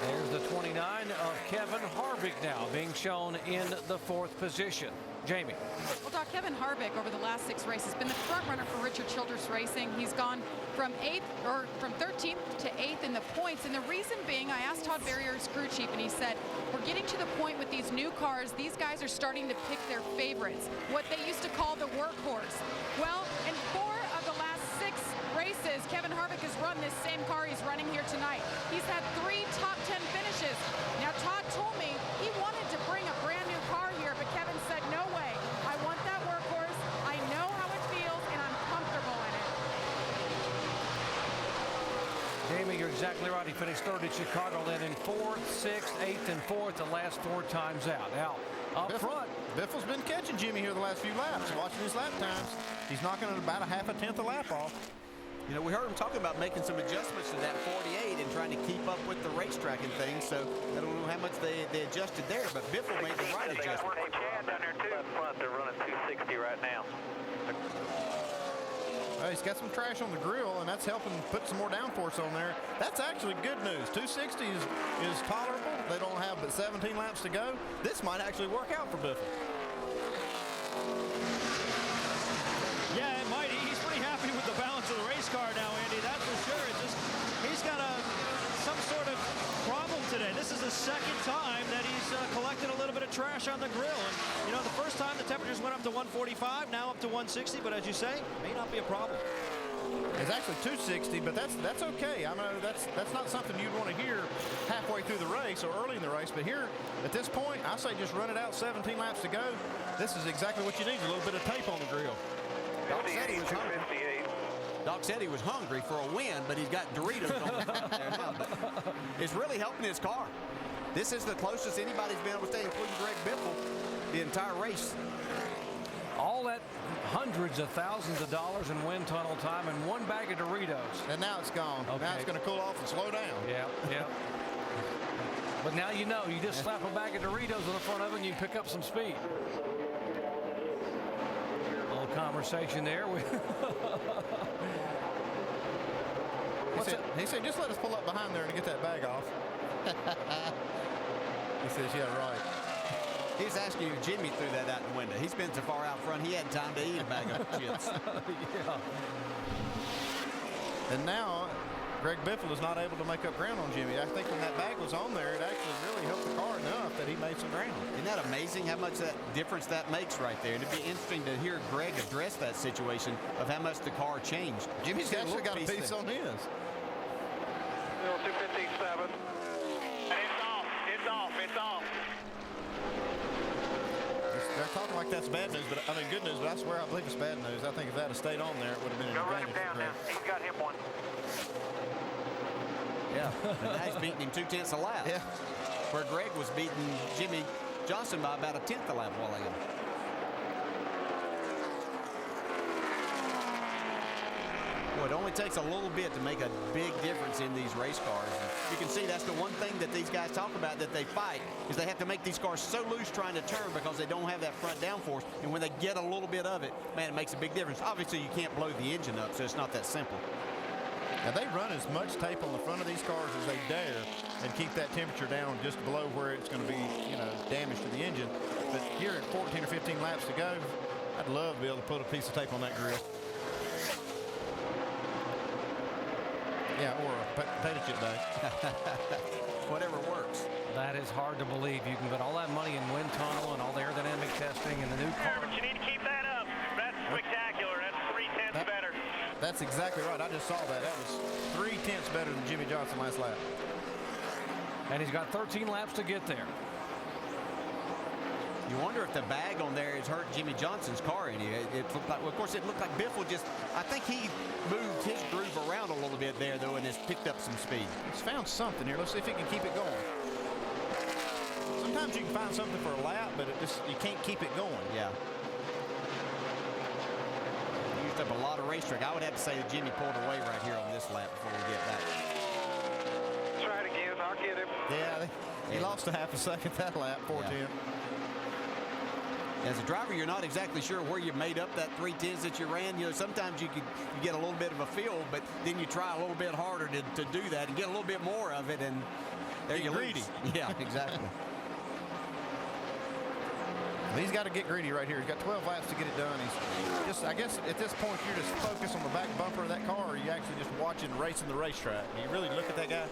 There's the 29 of Kevin Harvick now being shown in the 4th position. Jamie. Well, Doc, Kevin Harvick over the last 6 races has been the front runner for Richard Childress Racing. He's gone from 13th to 8th in the points, and the reason being, I asked Todd Barrier's crew chief, and he said, we're getting to the point with these new cars, these guys are starting to pick their favorites, what they used to call the workhorse. Well, in 4 of the last 6 races, Kevin Harvick has run this same car he's running here tonight. He's had 3 top 10 finishes. Now, Todd told me he wanted to bring a brand new car here, but Kevin said, no way. I want that workhorse. I know how it feels, and I'm comfortable in it. Jamie, you're exactly right. He finished third at Chicago, then in 4th, 6th, 8th, and 4th the last 4 times out. Now, up front. Biffle's been catching Jimmy here the last few laps. Watching his lap times, he's knocking about a half a tenth a lap off. You know, we heard him talking about making some adjustments to that 48 and trying to keep up with the racetrack and things, so I don't know how much they adjusted there, but Biffle made the right adjustment. Hey, Chad down there too. Left front, they're running 260 right now. Well, he's got some trash on the grill, and that's helping put some more downforce on there. That's actually good news. 260 is tolerable. They don't have but 17 laps to go. This might actually work out for Biffle. Yeah, it might. He's pretty happy with the balance of the race car now, Andy. That's for sure. It's just he's got some sort of problem today. This is the second time that he's collected a little bit of trash on the grill. And you know, the first time the temperatures went up to 145, now up to 160. But as you say, may not be a problem. It's actually 260, but that's okay. I mean, that's not something you'd want to hear halfway through the race or early in the race. But here, at this point, I say just run it out. 17 laps to go. This is exactly what you need. A little bit of tape on the grill. Doc said he was hungry. Doc said he was hungry for a win, but he's got Doritos on the front there now. But it's really helping his car. This is the closest anybody's been able to stay, including Greg Biffle, the entire race. All that hundreds of thousands of dollars in wind tunnel time and one bag of Doritos. And now it's gone. Okay. Now it's going to cool off and slow down. Yeah, yeah. But now you know. You just slap a bag of Doritos on the front of it and you pick up some speed. Conversation there. He said, just let us pull up behind there and get that bag off. He says, yeah, right. He's asking if Jimmy threw that out the window. He's been so far out front, he had time to eat a bag of chips. Yeah. And now, Greg Biffle is not able to make up ground on Jimmy. I think when that bag was on there, it actually really helped the car enough that he made some ground. Isn't that amazing how much that difference that makes right there? It'd be interesting to hear Greg address that situation of how much the car changed. Jimmy's actually got a piece on his. 257. It's off. It's off. It's off. They're talking like that's bad news, but I mean good news, but I swear I believe it's bad news. I think if that had stayed on there, it would have been an advantage. Go run him down now. He's got him one. Yeah, and now he's beating him 2/10 a lap. Yeah. Where Greg was beating Jimmy Johnson by about a 1/10 a lap while ago. Well, it only takes a little bit to make a big difference in these race cars. And you can see that's the one thing that these guys talk about that they fight is they have to make these cars so loose trying to turn because they don't have that front downforce. And when they get a little bit of it, man, it makes a big difference. Obviously, you can't blow the engine up, so it's not that simple. Now, they run as much tape on the front of these cars as they dare and keep that temperature down just below where it's going to be, you know, damage to the engine. But here at 14 or 15 laps to go, I'd love to be able to put a piece of tape on that grill. Yeah, or a potato chip bag. Whatever works. That is hard to believe. You can put all that money in wind tunnel and all the aerodynamic testing and the new car. But you need to keep that up. That's spectacular. That's 3/10 better. That's exactly right. I just saw that. That was 3/10 better than Jimmy Johnson last lap. And he's got 13 laps to get there. You wonder if the bag on there has hurt Jimmy Johnson's car any. It looked like, well, of course, it looked like Biffle just, I think he moved his groove around a little bit there, though, and has picked up some speed. He's found something here. Let's see if he can keep it going. Sometimes you can find something for a lap, but it just, you can't keep it going. Yeah. He used up a lot of racetrack. I would have to say that Jimmy pulled away right here on this lap before we get back. Try it again. I'll get him. Yeah, he lost a half a second that lap, 4:10. As a driver, you're not exactly sure where you made up that 3/10 that you ran. You know, sometimes you get a little bit of a feel, but then you try a little bit harder to do that and get a little bit more of it, and there you greedy. lose. Yeah, exactly. He's got to get greedy right here. He's got 12 laps to get it done. He's just, I guess at this point, you're just focused on the back bumper of that car, or you actually just watching racing the racetrack. You really look at that guy.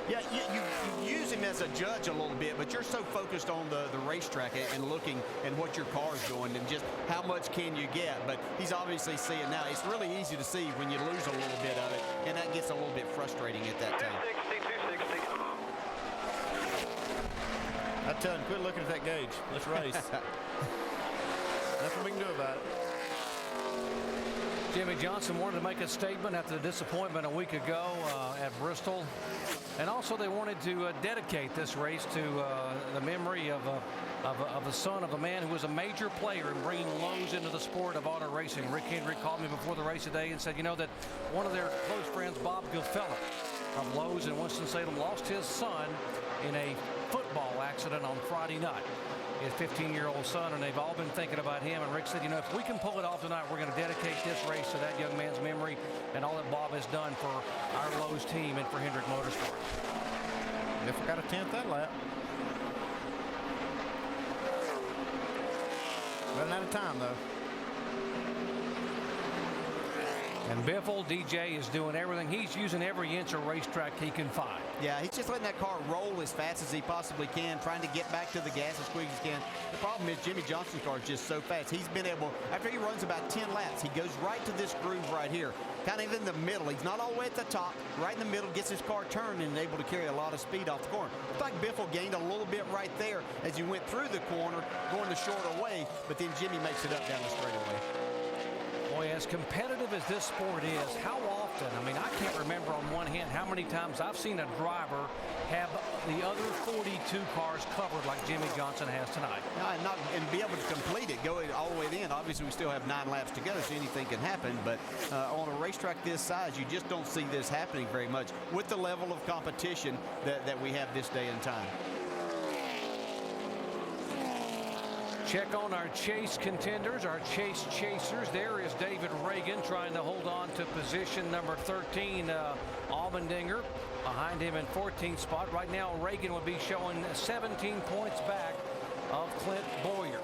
Yeah, you use him as a judge a little bit, but you're so focused on the racetrack and looking at what your car's doing and just how much can you get. But he's obviously seeing now. It's really easy to see when you lose a little bit of it, and that gets a little bit frustrating at that time. 260. I tell him, quit looking at that gauge. Let's race. Nothing we can do about it. Jimmy Johnson wanted to make a statement after the disappointment a week ago at Bristol. And also they wanted to dedicate this race to the memory of the son of a man who was a major player in bringing Lowe's into the sport of auto racing. Rick Hendry called me before the race today and said, you know, that one of their close friends, Bob Biffle of Lowe's in Winston-Salem, lost his son in a football accident on Friday night. His 15-year-old son, and they've all been thinking about him. And Rick said, you know, if we can pull it off tonight, we're going to dedicate this race to that young man's memory and all that Bob has done for our Lowe's team and for Hendrick Motorsports. If we got a 10th that lap. Running out of time, though. And Biffle, DJ, is doing everything. He's using every inch of racetrack he can find. Yeah, he's just letting that car roll as fast as he possibly can, trying to get back to the gas as quick as he can. The problem is Jimmy Johnson's car is just so fast. He's been able, after he runs about 10 laps, he goes right to this groove right here, kind of in the middle. He's not all the way at the top, right in the middle, gets his car turned and able to carry a lot of speed off the corner. It's like Biffle gained a little bit right there as you went through the corner, going the shorter way, but then Jimmy makes it up down the straightaway. Boy, as competitive as this sport is, how often, I mean, I can't remember on one hand how many times I've seen a driver have the other 42 cars covered like Jimmy Johnson has tonight. And be able to complete it, go all the way in. Obviously, we still have 9 laps to go, so anything can happen. But on a racetrack this size, you just don't see this happening very much with the level of competition that we have this day and time. Check on our chase contenders, our chase chasers. There is David Reagan trying to hold on to position number 13, Allmendinger, behind him in 14th spot. Right now, Reagan would be showing 17 points back of Clint Boyer.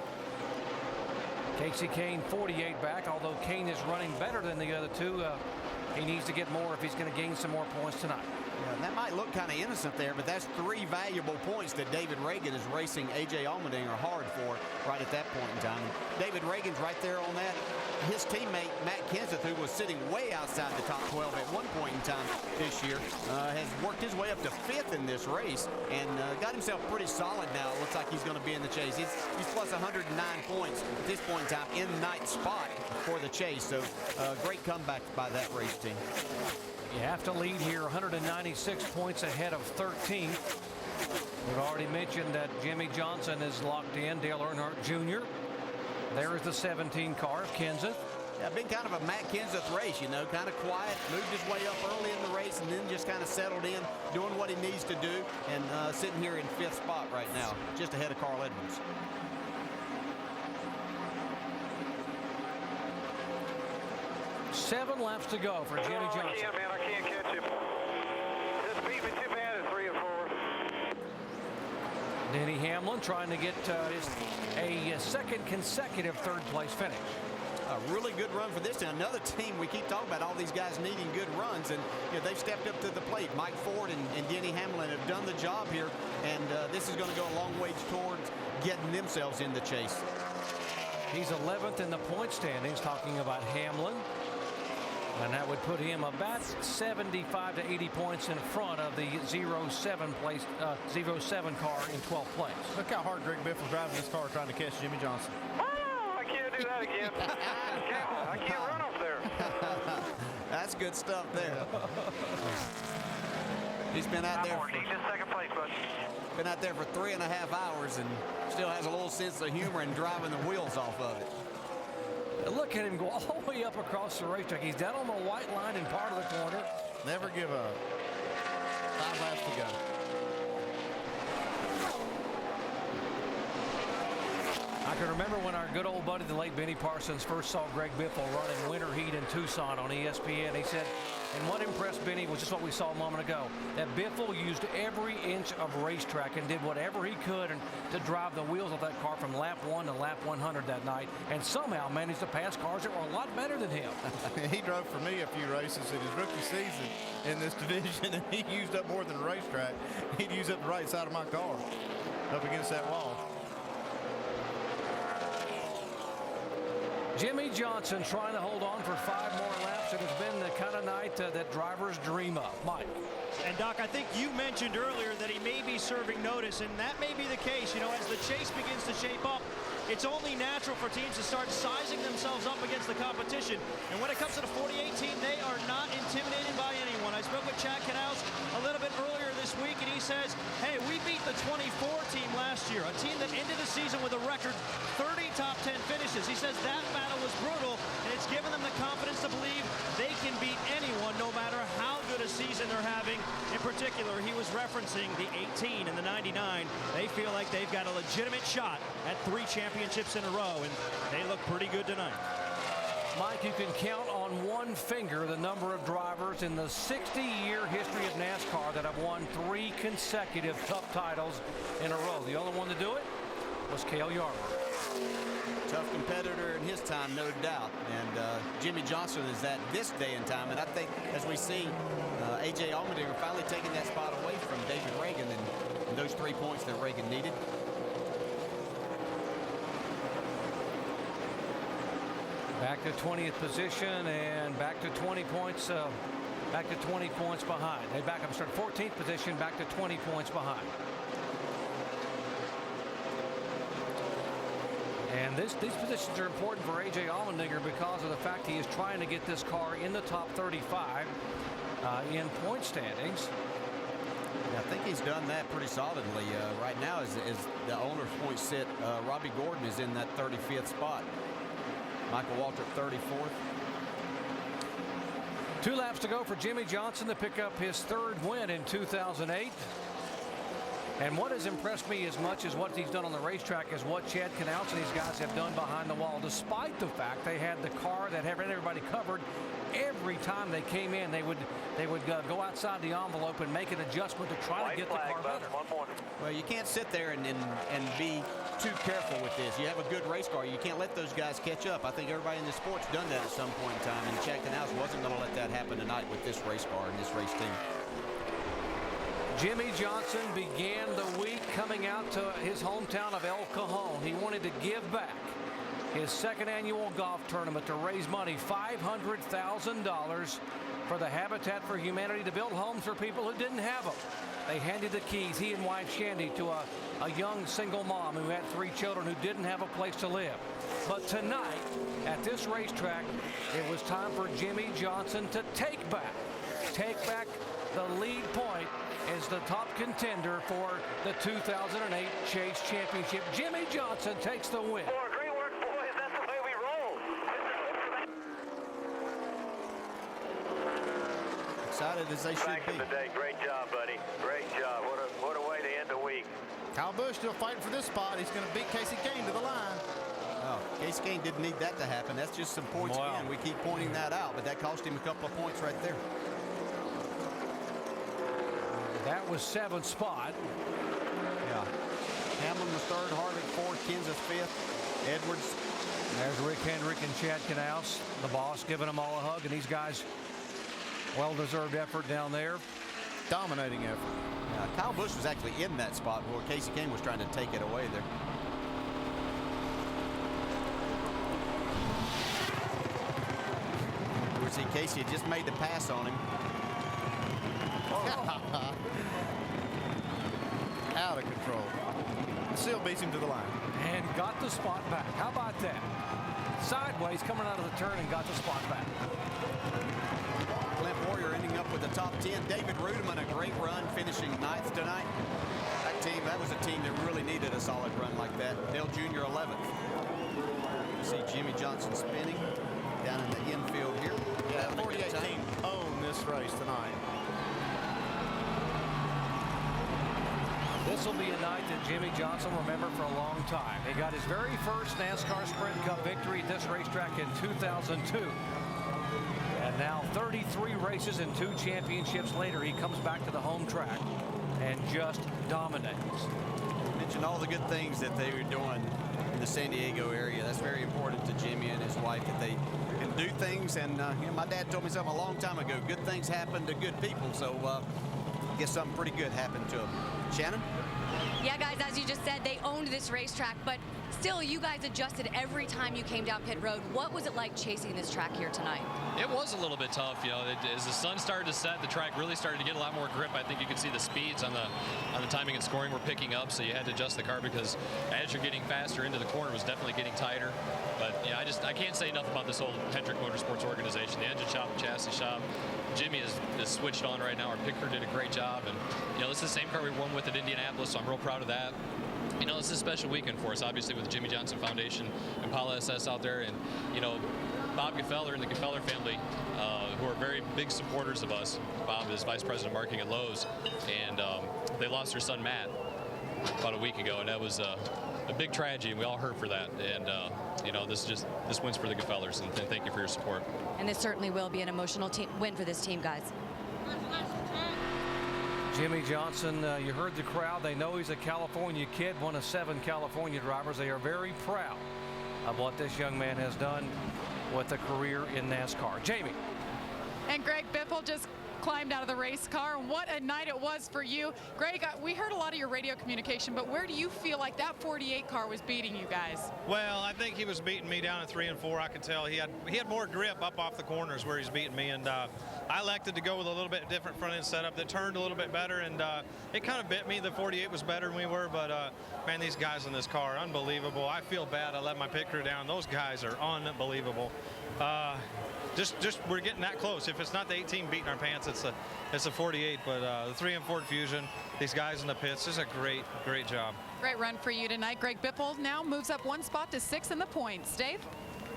Casey Kane 48 back, although Kane is running better than the other two. He needs to get more if he's going to gain some more points tonight. Yeah, that might look kind of innocent there, but that's 3 valuable points that David Reagan is racing A.J. Allmendinger hard for right at that point in time. David Reagan's right there on that. His teammate, Matt Kenseth, who was sitting way outside the top 12 at one point in time this year, has worked his way up to 5th in this race and got himself pretty solid now. It looks like he's going to be in the chase. He's plus 109 points at this point in time in 9th spot for the chase. So great comeback by that race team. You have to lead here, 196 points ahead of 13th. We've already mentioned that Jimmy Johnson is locked in, Dale Earnhardt Jr. There is the 17 car of Kenseth. Yeah, been kind of a Matt Kenseth race, you know, kind of quiet, moved his way up early in the race and then just kind of settled in, doing what he needs to do, and sitting here in 5th spot right now, just ahead of Carl Edwards. Seven laps to go for Jimmy Johnson. I can't, man. I can't catch him. Just beat me too bad at 3 and 4. Denny Hamlin trying to get a second consecutive 3rd place finish. A really good run for this team. Another team, we keep talking about all these guys needing good runs, and you know, they've stepped up to the plate. Mike Ford and Denny Hamlin have done the job here, and this is going to go a long way towards getting themselves in the chase. He's 11th in the point standings, talking about Hamlin. And that would put him about 75 to 80 points in front of the 07 car in 12th place. Look how hard Greg Biffle's driving this car trying to catch Jimmy Johnson. Oh, I can't do that again. I can't run up there. That's good stuff there. He's been out there. He's in 2nd place, bud. Been out there for 3.5 hours and still has a little sense of humor in driving the wheels off of it. Look at him go all the way up across the racetrack. He's down on the white line in part of the corner. Never give up. 5 laps to go. I can remember when our good old buddy, the late Benny Parsons, first saw Greg Biffle running winter heat in Tucson on ESPN. He said, and what impressed Benny was just what we saw a moment ago, that Biffle used every inch of racetrack and did whatever he could to drive the wheels of that car from lap 1 to lap 100 that night, and somehow managed to pass cars that were a lot better than him. He drove for me a few races in his rookie season in this division, and he used up more than the racetrack. He'd use up the right side of my car up against that wall. Jimmy Johnson trying to hold on for 5 more laps. It has been the kind of night that drivers dream of. Mike. And Doc, I think you mentioned earlier that he may be serving notice, and that may be the case. You know, as the chase begins to shape up, it's only natural for teams to start sizing themselves up against the competition. And when it comes to the 48 team, they are not intimidated by anyone. I spoke with Chad Knaus a little bit earlier this week, and he says, hey, we beat the 24 team last year, a team that ended the season with a record 30 top 10 finishes. He says that battle was brutal, and it's given them the confidence to believe they can beat anyone no matter how good a season they're having. In particular, he was referencing the 18 and the 99. They feel like they've got a legitimate shot at 3 championships in a row, and they look pretty good tonight. Mike, you can count on one finger the number of drivers in the 60-year history of NASCAR that have won 3 consecutive Cup titles in a row. The only one to do it was Cale Yarborough. Tough competitor in his time, no doubt. And Jimmy Johnson is that this day and time. And I think, as we see, A.J. Allmendinger finally taking that spot away from David Reagan and those 3 points that Reagan needed. Back to 20th position and back to 20 points. Back to 20 points behind. They back up, start 14th position, back to 20 points behind. And these positions are important for A.J. Allmendinger because of the fact he is trying to get this car in the top 35 in point standings. Yeah, I think he's done that pretty solidly. Right now, as the owner's points sit, Robbie Gordon is in that 35th spot. Michael Waltrip 34th. 2 laps to go for Jimmy Johnson to pick up his 3rd win in 2008. And what has impressed me as much as what he's done on the racetrack is what Chad Knaus and these guys have done behind the wall. Despite the fact they had the car that had everybody covered, every time they came in, they would go outside the envelope and make an adjustment to try to get the car better. Well, you can't sit there and be too careful with this. You have a good race car. You can't let those guys catch up. I think everybody in the sport's done that at some point in time, and Chad Knaus wasn't going to let that happen tonight with this race car and this race team. Jimmy Johnson began the week coming out to his hometown of El Cajon. He wanted to give back his 2nd annual golf tournament to raise money, $500,000 for the Habitat for Humanity to build homes for people who didn't have them. They handed the keys, he and wife Shandy, to a young single mom who had 3 children who didn't have a place to live. But tonight, at this racetrack, it was time for Jimmy Johnson to take back the lead point as the top contender for the 2008 Chase Championship. Jimmy Johnson takes the win. Great work, boys. That's the way we roll. Excited as they should Back be. in the day. Great job, buddy. Great job. What a way to end the week. Kyle Busch still fighting for this spot. He's going to beat Casey Kane to the line. Oh, Casey Kane didn't need that to happen. That's just some points again. We keep pointing that out, but that cost him a couple of points right there. That was 7th spot. Yeah. Hamlin was 3rd, Harvick 4th, Kenseth 5th, Edwards. There's Rick Hendrick and Chad Knaus, the boss, giving them all a hug, and these guys, well-deserved effort down there. Dominating effort. Yeah, Kyle Busch was actually in that spot where Casey Kane was trying to take it away there. We see Casey had just made the pass on him. Out of control. Still beats him to the line. And got the spot back. How about that? Sideways coming out of the turn and got the spot back. Clint Boyer ending up with the top 10. David Rudeman, a great run, finishing 9th tonight. That was a team that really needed a solid run like that. Dale Jr. 11th. You see Jimmy Johnson spinning down in the infield here. Yeah, 48 team own this race tonight. This will be a night that Jimmy Johnson will remember for a long time. He got his very first NASCAR Sprint Cup victory at this racetrack in 2002. And now 33 races and 2 championships later, he comes back to the home track and just dominates. Mentioned all the good things that they were doing in the San Diego area. That's very important to Jimmy and his wife, that they can do things. And you know, my dad told me something a long time ago, good things happen to good people. So I guess something pretty good happened to him. Shannon? Yeah, guys, as you just said, they owned this racetrack, but still, you guys adjusted every time you came down pit road. What was it like chasing this track here tonight? It was a little bit tough, you know. As the sun started to set, the track really started to get a lot more grip. I think you could see the speeds on the timing and scoring were picking up, so you had to adjust the car because as you're getting faster into the corner, it was definitely getting tighter. But yeah, I can't say enough about this whole Hendrick Motorsports organization, the engine shop, the chassis shop. Jimmy is switched on right now. Our pit crew did a great job, and you know, this is the same car we won with at Indianapolis, so I'm real proud of that. You know, this is a special weekend for us, obviously, with the Jimmy Johnson Foundation and Paula SS out there, and you know, Bob Gefeller and the Gefeller family, who are very big supporters of us. Bob is Vice President of Marketing at Lowe's, and they lost their son Matt about a week ago, and that was a big tragedy, and we all hurt for that. And you know, this wins for the Gefellers, and thank you for your support. And this certainly will be an emotional win for this team, guys. Jimmy Johnson, you heard the crowd. They know he's a California kid, one of 7 California drivers. They are very proud of what this young man has done with a career in NASCAR. Jamie. And Greg Biffle just climbed out of the race car. What a night it was for you. Greg, we heard a lot of your radio communication, but where do you feel like that 48 car was beating you guys? Well, I think he was beating me down at 3 and 4. I could tell he had more grip up off the corners where he's beating me, and I elected to go with a little bit different front end setup that turned a little bit better, and it kind of bit me. The 48 was better than we were, but man, these guys in this car, unbelievable. I feel bad I let my pit crew down. Those guys are unbelievable. Just we're getting that close. If it's not the 18 beating our pants, it's a 48. But the 3 and Ford Fusion, these guys in the pits, this is a great job. Great run for you tonight. Greg Biffle now moves up 1 spot to 6th in the points. Dave?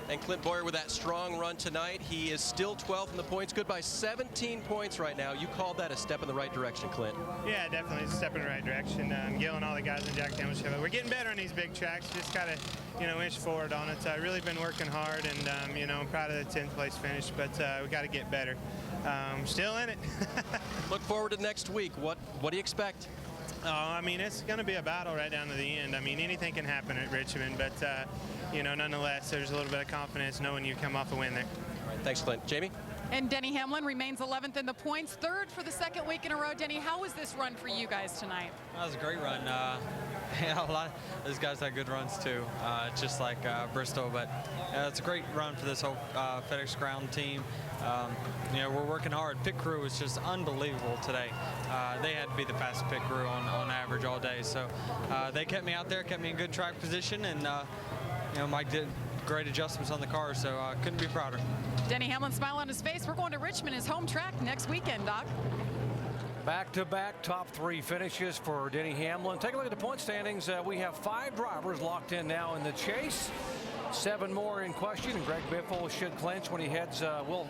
And Clint Boyer with that strong run tonight. He is still 12th in the points, good by 17 points right now. You called that a step in the right direction, Clint. Yeah, definitely a step in the right direction. Gil and all the guys in Jack Daniels show. We're getting better on these big tracks. Just got to, inch forward on it. I've really been working hard, and I'm proud of the 10th place finish. But we got to get better. Still in it. Look forward to next week. What do you expect? Oh, I mean, it's going to be a battle right down to the end. I mean, anything can happen at Richmond, but nonetheless, there's a little bit of confidence knowing you come off a win there. All right, thanks, Clint. Jamie? And Denny Hamlin remains 11th in the points, 3rd for the 2nd week in a row. Denny, how was this run for you guys tonight? That was a great run. A lot of those guys had good runs too, just like Bristol. But it's a great run for this whole FedEx Ground team. We're working hard. Pit crew was just unbelievable today. They had to be the fastest pit crew on average all day. So they kept me out there, kept me in good track position, and Mike did great adjustments on the car, so I couldn't be prouder. Denny Hamlin, smile on his face. We're going to Richmond, his home track, next weekend, Doc. Back-to-back top 3 finishes for Denny Hamlin. Take a look at the point standings. We have 5 drivers locked in now in the chase. 7 more in question, and Greg Biffle should clinch when he heads,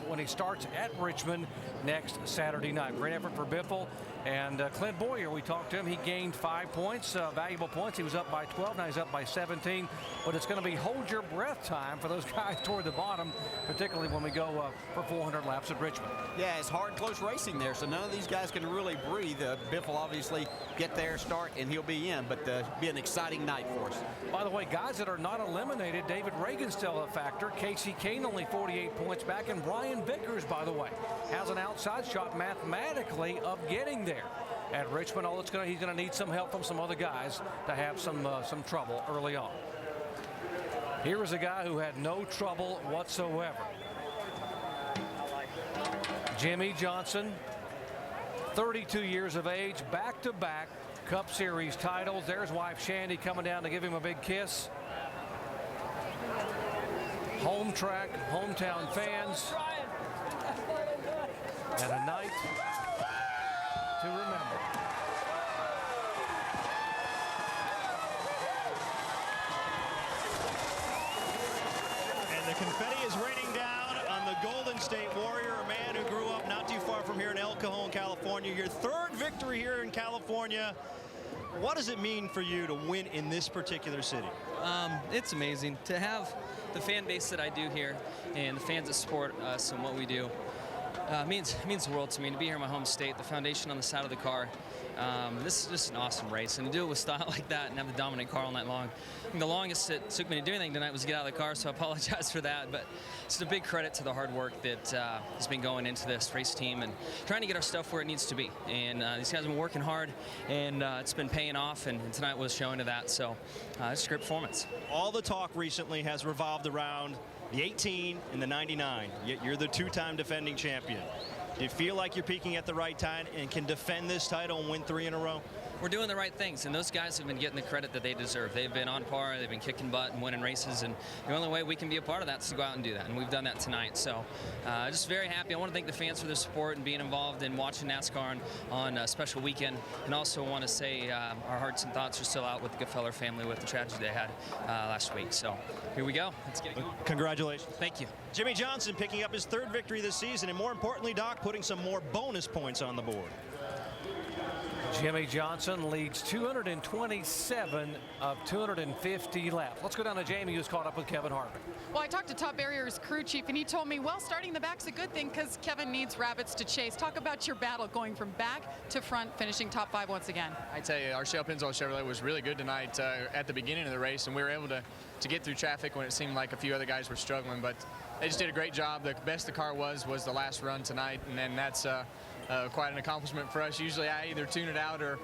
when he starts at Richmond next Saturday night. Great effort for Biffle. And Clint Boyer, we talked to him. He gained 5 points, valuable points. He was up by 12. Now he's up by 17. But it's going to be hold your breath time for those guys toward the bottom, particularly when we go for 400 laps at Richmond. Yeah, it's hard, close racing there, so none of these guys can really breathe. Biffle obviously get there, start, and he'll be in. But be an exciting night for us. By the way, guys that are not eliminated, David Reagan's still a factor. Casey Kane only 48 points back. And Brian Vickers, by the way, has an outside shot mathematically of getting there at Richmond. He's going to need some help from some other guys to have some trouble early on. Here is a guy who had no trouble whatsoever. Jimmy Johnson, 32 years of age, back-to-back Cup Series titles. There's wife Shandy coming down to give him a big kiss. Home track, hometown fans, and a night to remember. And the confetti is raining down on the Golden State Warrior, a man who grew up not too far from here in El Cajon, California. Your 3rd victory here in California. What does it mean for you to win in this particular city? It's amazing to have the fan base that I do here and the fans that support us and what we do. means the world to me to be here in my home state. The foundation on the side of the car. This is just an awesome race, and to do it with style like that and have the dominant car all night long. I mean, the longest it took me to do anything tonight was to get out of the car, so I apologize for that. But it's a big credit to the hard work that has been going into this race team and trying to get our stuff where it needs to be. And these guys have been working hard, and it's been paying off, and tonight was showing to that. So it's a great performance. All the talk recently has revolved around the 18 and the 99, yet you're the two-time defending champion. Do you feel like you're peaking at the right time and can defend this title and win 3 in a row? We're doing the right things, and those guys have been getting the credit that they deserve. They've been on par, they've been kicking butt and winning races, and the only way we can be a part of that is to go out and do that, and we've done that tonight. So just very happy. I want to thank the fans for their support and being involved in watching NASCAR on a special weekend, and also want to say our hearts and thoughts are still out with the Biffle family with the tragedy they had last week. So here we go. Let's get it going. Congratulations. Thank you. Jimmie Johnson picking up his 3rd victory this season, and more importantly, Doc, putting some more bonus points on the board. Jimmie Johnson leads 227 of 250 laps. Let's go down to Jamie, who's caught up with Kevin Harvick. Well, I talked to Top Barrier's crew chief, and he told me, well, starting the back's a good thing because Kevin needs rabbits to chase. Talk about your battle going from back to front, finishing top 5 once again. I tell you, our Shell Pennzoil Chevrolet was really good tonight at the beginning of the race, and we were able to get through traffic when it seemed like a few other guys were struggling, but they just did a great job. The best the car was the last run tonight, and then that's quite an accomplishment for us. Usually I either tune it out or,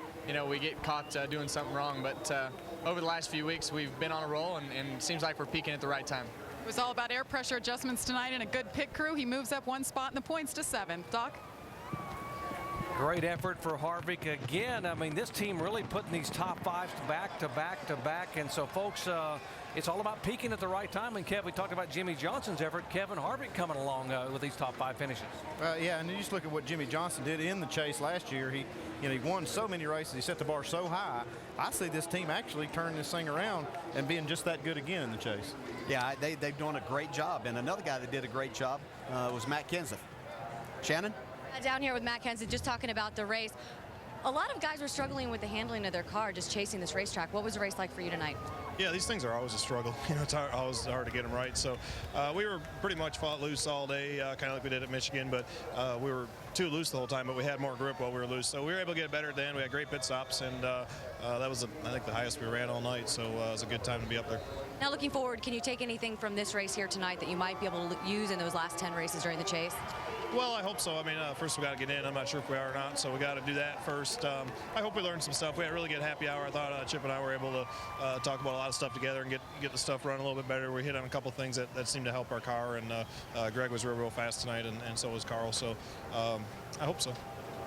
we get caught doing something wrong. But over the last few weeks, we've been on a roll, and it seems like we're peaking at the right time. It was all about air pressure adjustments tonight and a good pit crew. He moves up 1 spot in the points to 7th. Doc? Great effort for Harvick again. I mean, this team really putting these top 5s back to back to back. And so, folks, it's all about peaking at the right time. And, Kev, we talked about Jimmie Johnson's effort. Kevin Harvick coming along with these top 5 finishes. Yeah, and you just look at what Jimmie Johnson did in the chase last year. He won so many races. He set the bar so high. I see this team actually turning this thing around and being just that good again in the chase. Yeah, they've done a great job. And another guy that did a great job was Matt Kenseth. Shannon? Down here with Matt Kenseth, just talking about the race. A lot of guys were struggling with the handling of their car, just chasing this racetrack. What was the race like for you tonight? Yeah, these things are always a struggle. It's always hard to get them right. So we were pretty much fought loose all day, kind of like we did at Michigan, but we were too loose the whole time, but we had more grip while we were loose. So we were able to get better at the end. We had great pit stops, and that was, I think, the highest we ran all night. So it was a good time to be up there. Now, looking forward, can you take anything from this race here tonight that you might be able to use in those last 10 races during the chase? Well, I hope so. I mean, first we got to get in. I'm not sure if we are or not, so we got to do that first. I hope we learned some stuff. We had a really good happy hour. I thought Chip and I were able to talk about a lot of stuff together and get the stuff running a little bit better. We hit on a couple of things that seemed to help our car, and Greg was real fast tonight, and so was Carl. So I hope so.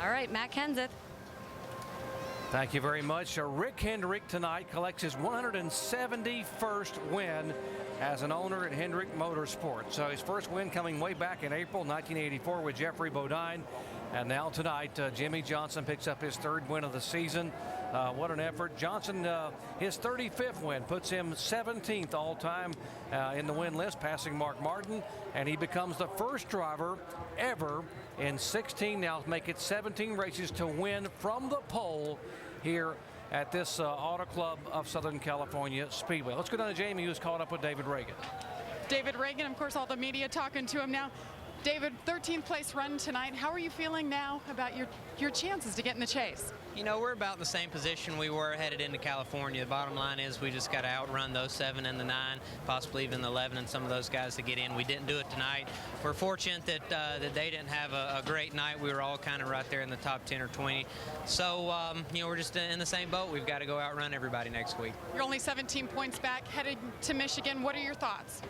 All right, Matt Kenseth. Thank you very much. Rick Hendrick tonight collects his 171st win as an owner at Hendrick Motorsports. So his first win coming way back in April 1984 with Jeffrey Bodine. And now tonight, Jimmie Johnson picks up his 3rd win of the season. What an effort. Johnson, his 35th win, puts him 17th all-time in the win list, passing Mark Martin. And he becomes the first driver ever in 16, now make it 17 races to win from the pole here at this Auto Club of Southern California Speedway. Let's go down to Jamie, who's caught up with David Reagan. David Reagan, of course, all the media talking to him now. David, 13th place run tonight. How are you feeling now about your chances to get in the chase? We're about in the same position we were headed into California. The bottom line is we just got to outrun those 7 and the 9, possibly even the 11 and some of those guys to get in. We didn't do it tonight. We're fortunate that they didn't have a great night. We were all kind of right there in the top 10 or 20. So, we're just in the same boat. We've got to go outrun everybody next week. You're only 17 points back, headed to Michigan. What are your thoughts?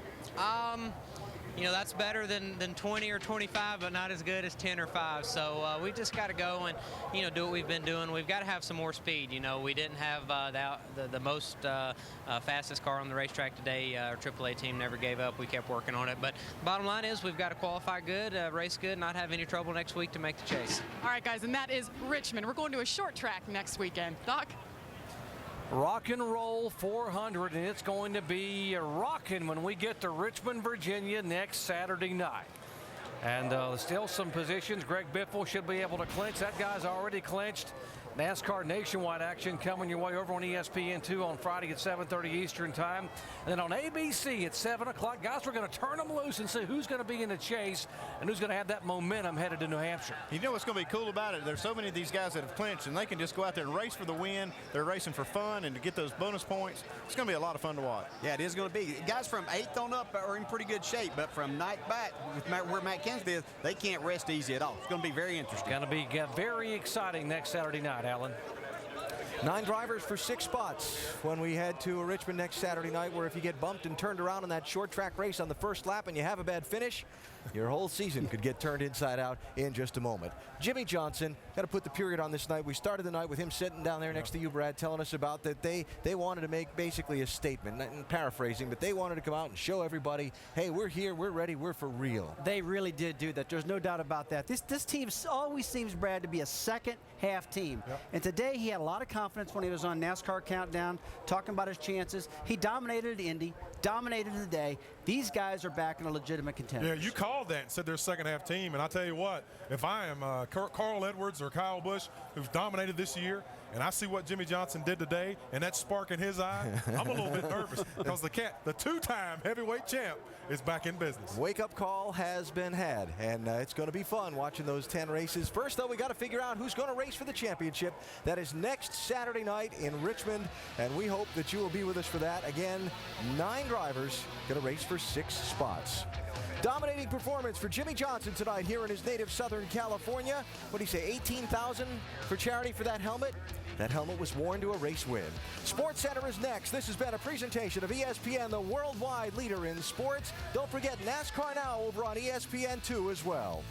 That's better than 20 or 25, but not as good as 10 or 5. So we just got to go and, do what we've been doing. We've got to have some more speed. We didn't have the most fastest car on the racetrack today. Our AAA team never gave up. We kept working on it. But bottom line is we've got to qualify good, race good, not have any trouble next week to make the chase. All right, guys, and that is Richmond. We're going to a short track next weekend. Doc? Rock and Roll 400, and it's going to be rocking when we get to Richmond, Virginia next Saturday night. And still some positions. Greg Biffle should be able to clinch. That guy's already clinched. NASCAR nationwide action coming your way over on ESPN2 on Friday at 7:30 Eastern time. And then on ABC at 7 o'clock. Guys, we're going to turn them loose and see who's going to be in the chase and who's going to have that momentum headed to New Hampshire. You know what's going to be cool about it? There's so many of these guys that have clinched, and they can just go out there and race for the win. They're racing for fun and to get those bonus points. It's going to be a lot of fun to watch. Yeah, it is going to be. Guys from 8th on up are in pretty good shape, but from night back, with where Matt Kenseth is, they can't rest easy at all. It's going to be very interesting. Going to be very exciting next Saturday night, Alan. 9 drivers for 6 spots when we head to Richmond next Saturday night, where if you get bumped and turned around in that short track race on the first lap and you have a bad finish, your whole season could get turned inside out in just a moment. Jimmy Johnson, got to put the period on this night. We started the night with him sitting down there next to you, Brad, telling us about that they wanted to make basically a statement, and paraphrasing, but they wanted to come out and show everybody, hey, we're here, we're ready, we're for real. They really did do that. There's no doubt about that. This team always seems, Brad, to be a second half team. Yep. And today he had a lot of confidence when he was on NASCAR Countdown, talking about his chances. He dominated Indy, dominated the day. These guys are back in a legitimate contender. Yeah, you called that and said they're a second half team. And I tell you what, if I am Carl Edwards or Kyle Busch, who's dominated this year, and I see what Jimmy Johnson did today, and that spark in his eye, I'm a little bit nervous because the two-time heavyweight champ is back in business. Wake-up call has been had, and it's going to be fun watching those 10 races. First, though, we got to figure out who's going to race for the championship. That is next Saturday night in Richmond, and we hope that you will be with us for that. Again, 9 drivers going to race for 6 spots. Dominating performance for Jimmy Johnson tonight here in his native Southern California. What do you say, $18,000 for charity for that helmet? That helmet was worn to a race win. Sports Center is next. This has been a presentation of ESPN, the worldwide leader in sports. Don't forget NASCAR Now over on ESPN2 as well.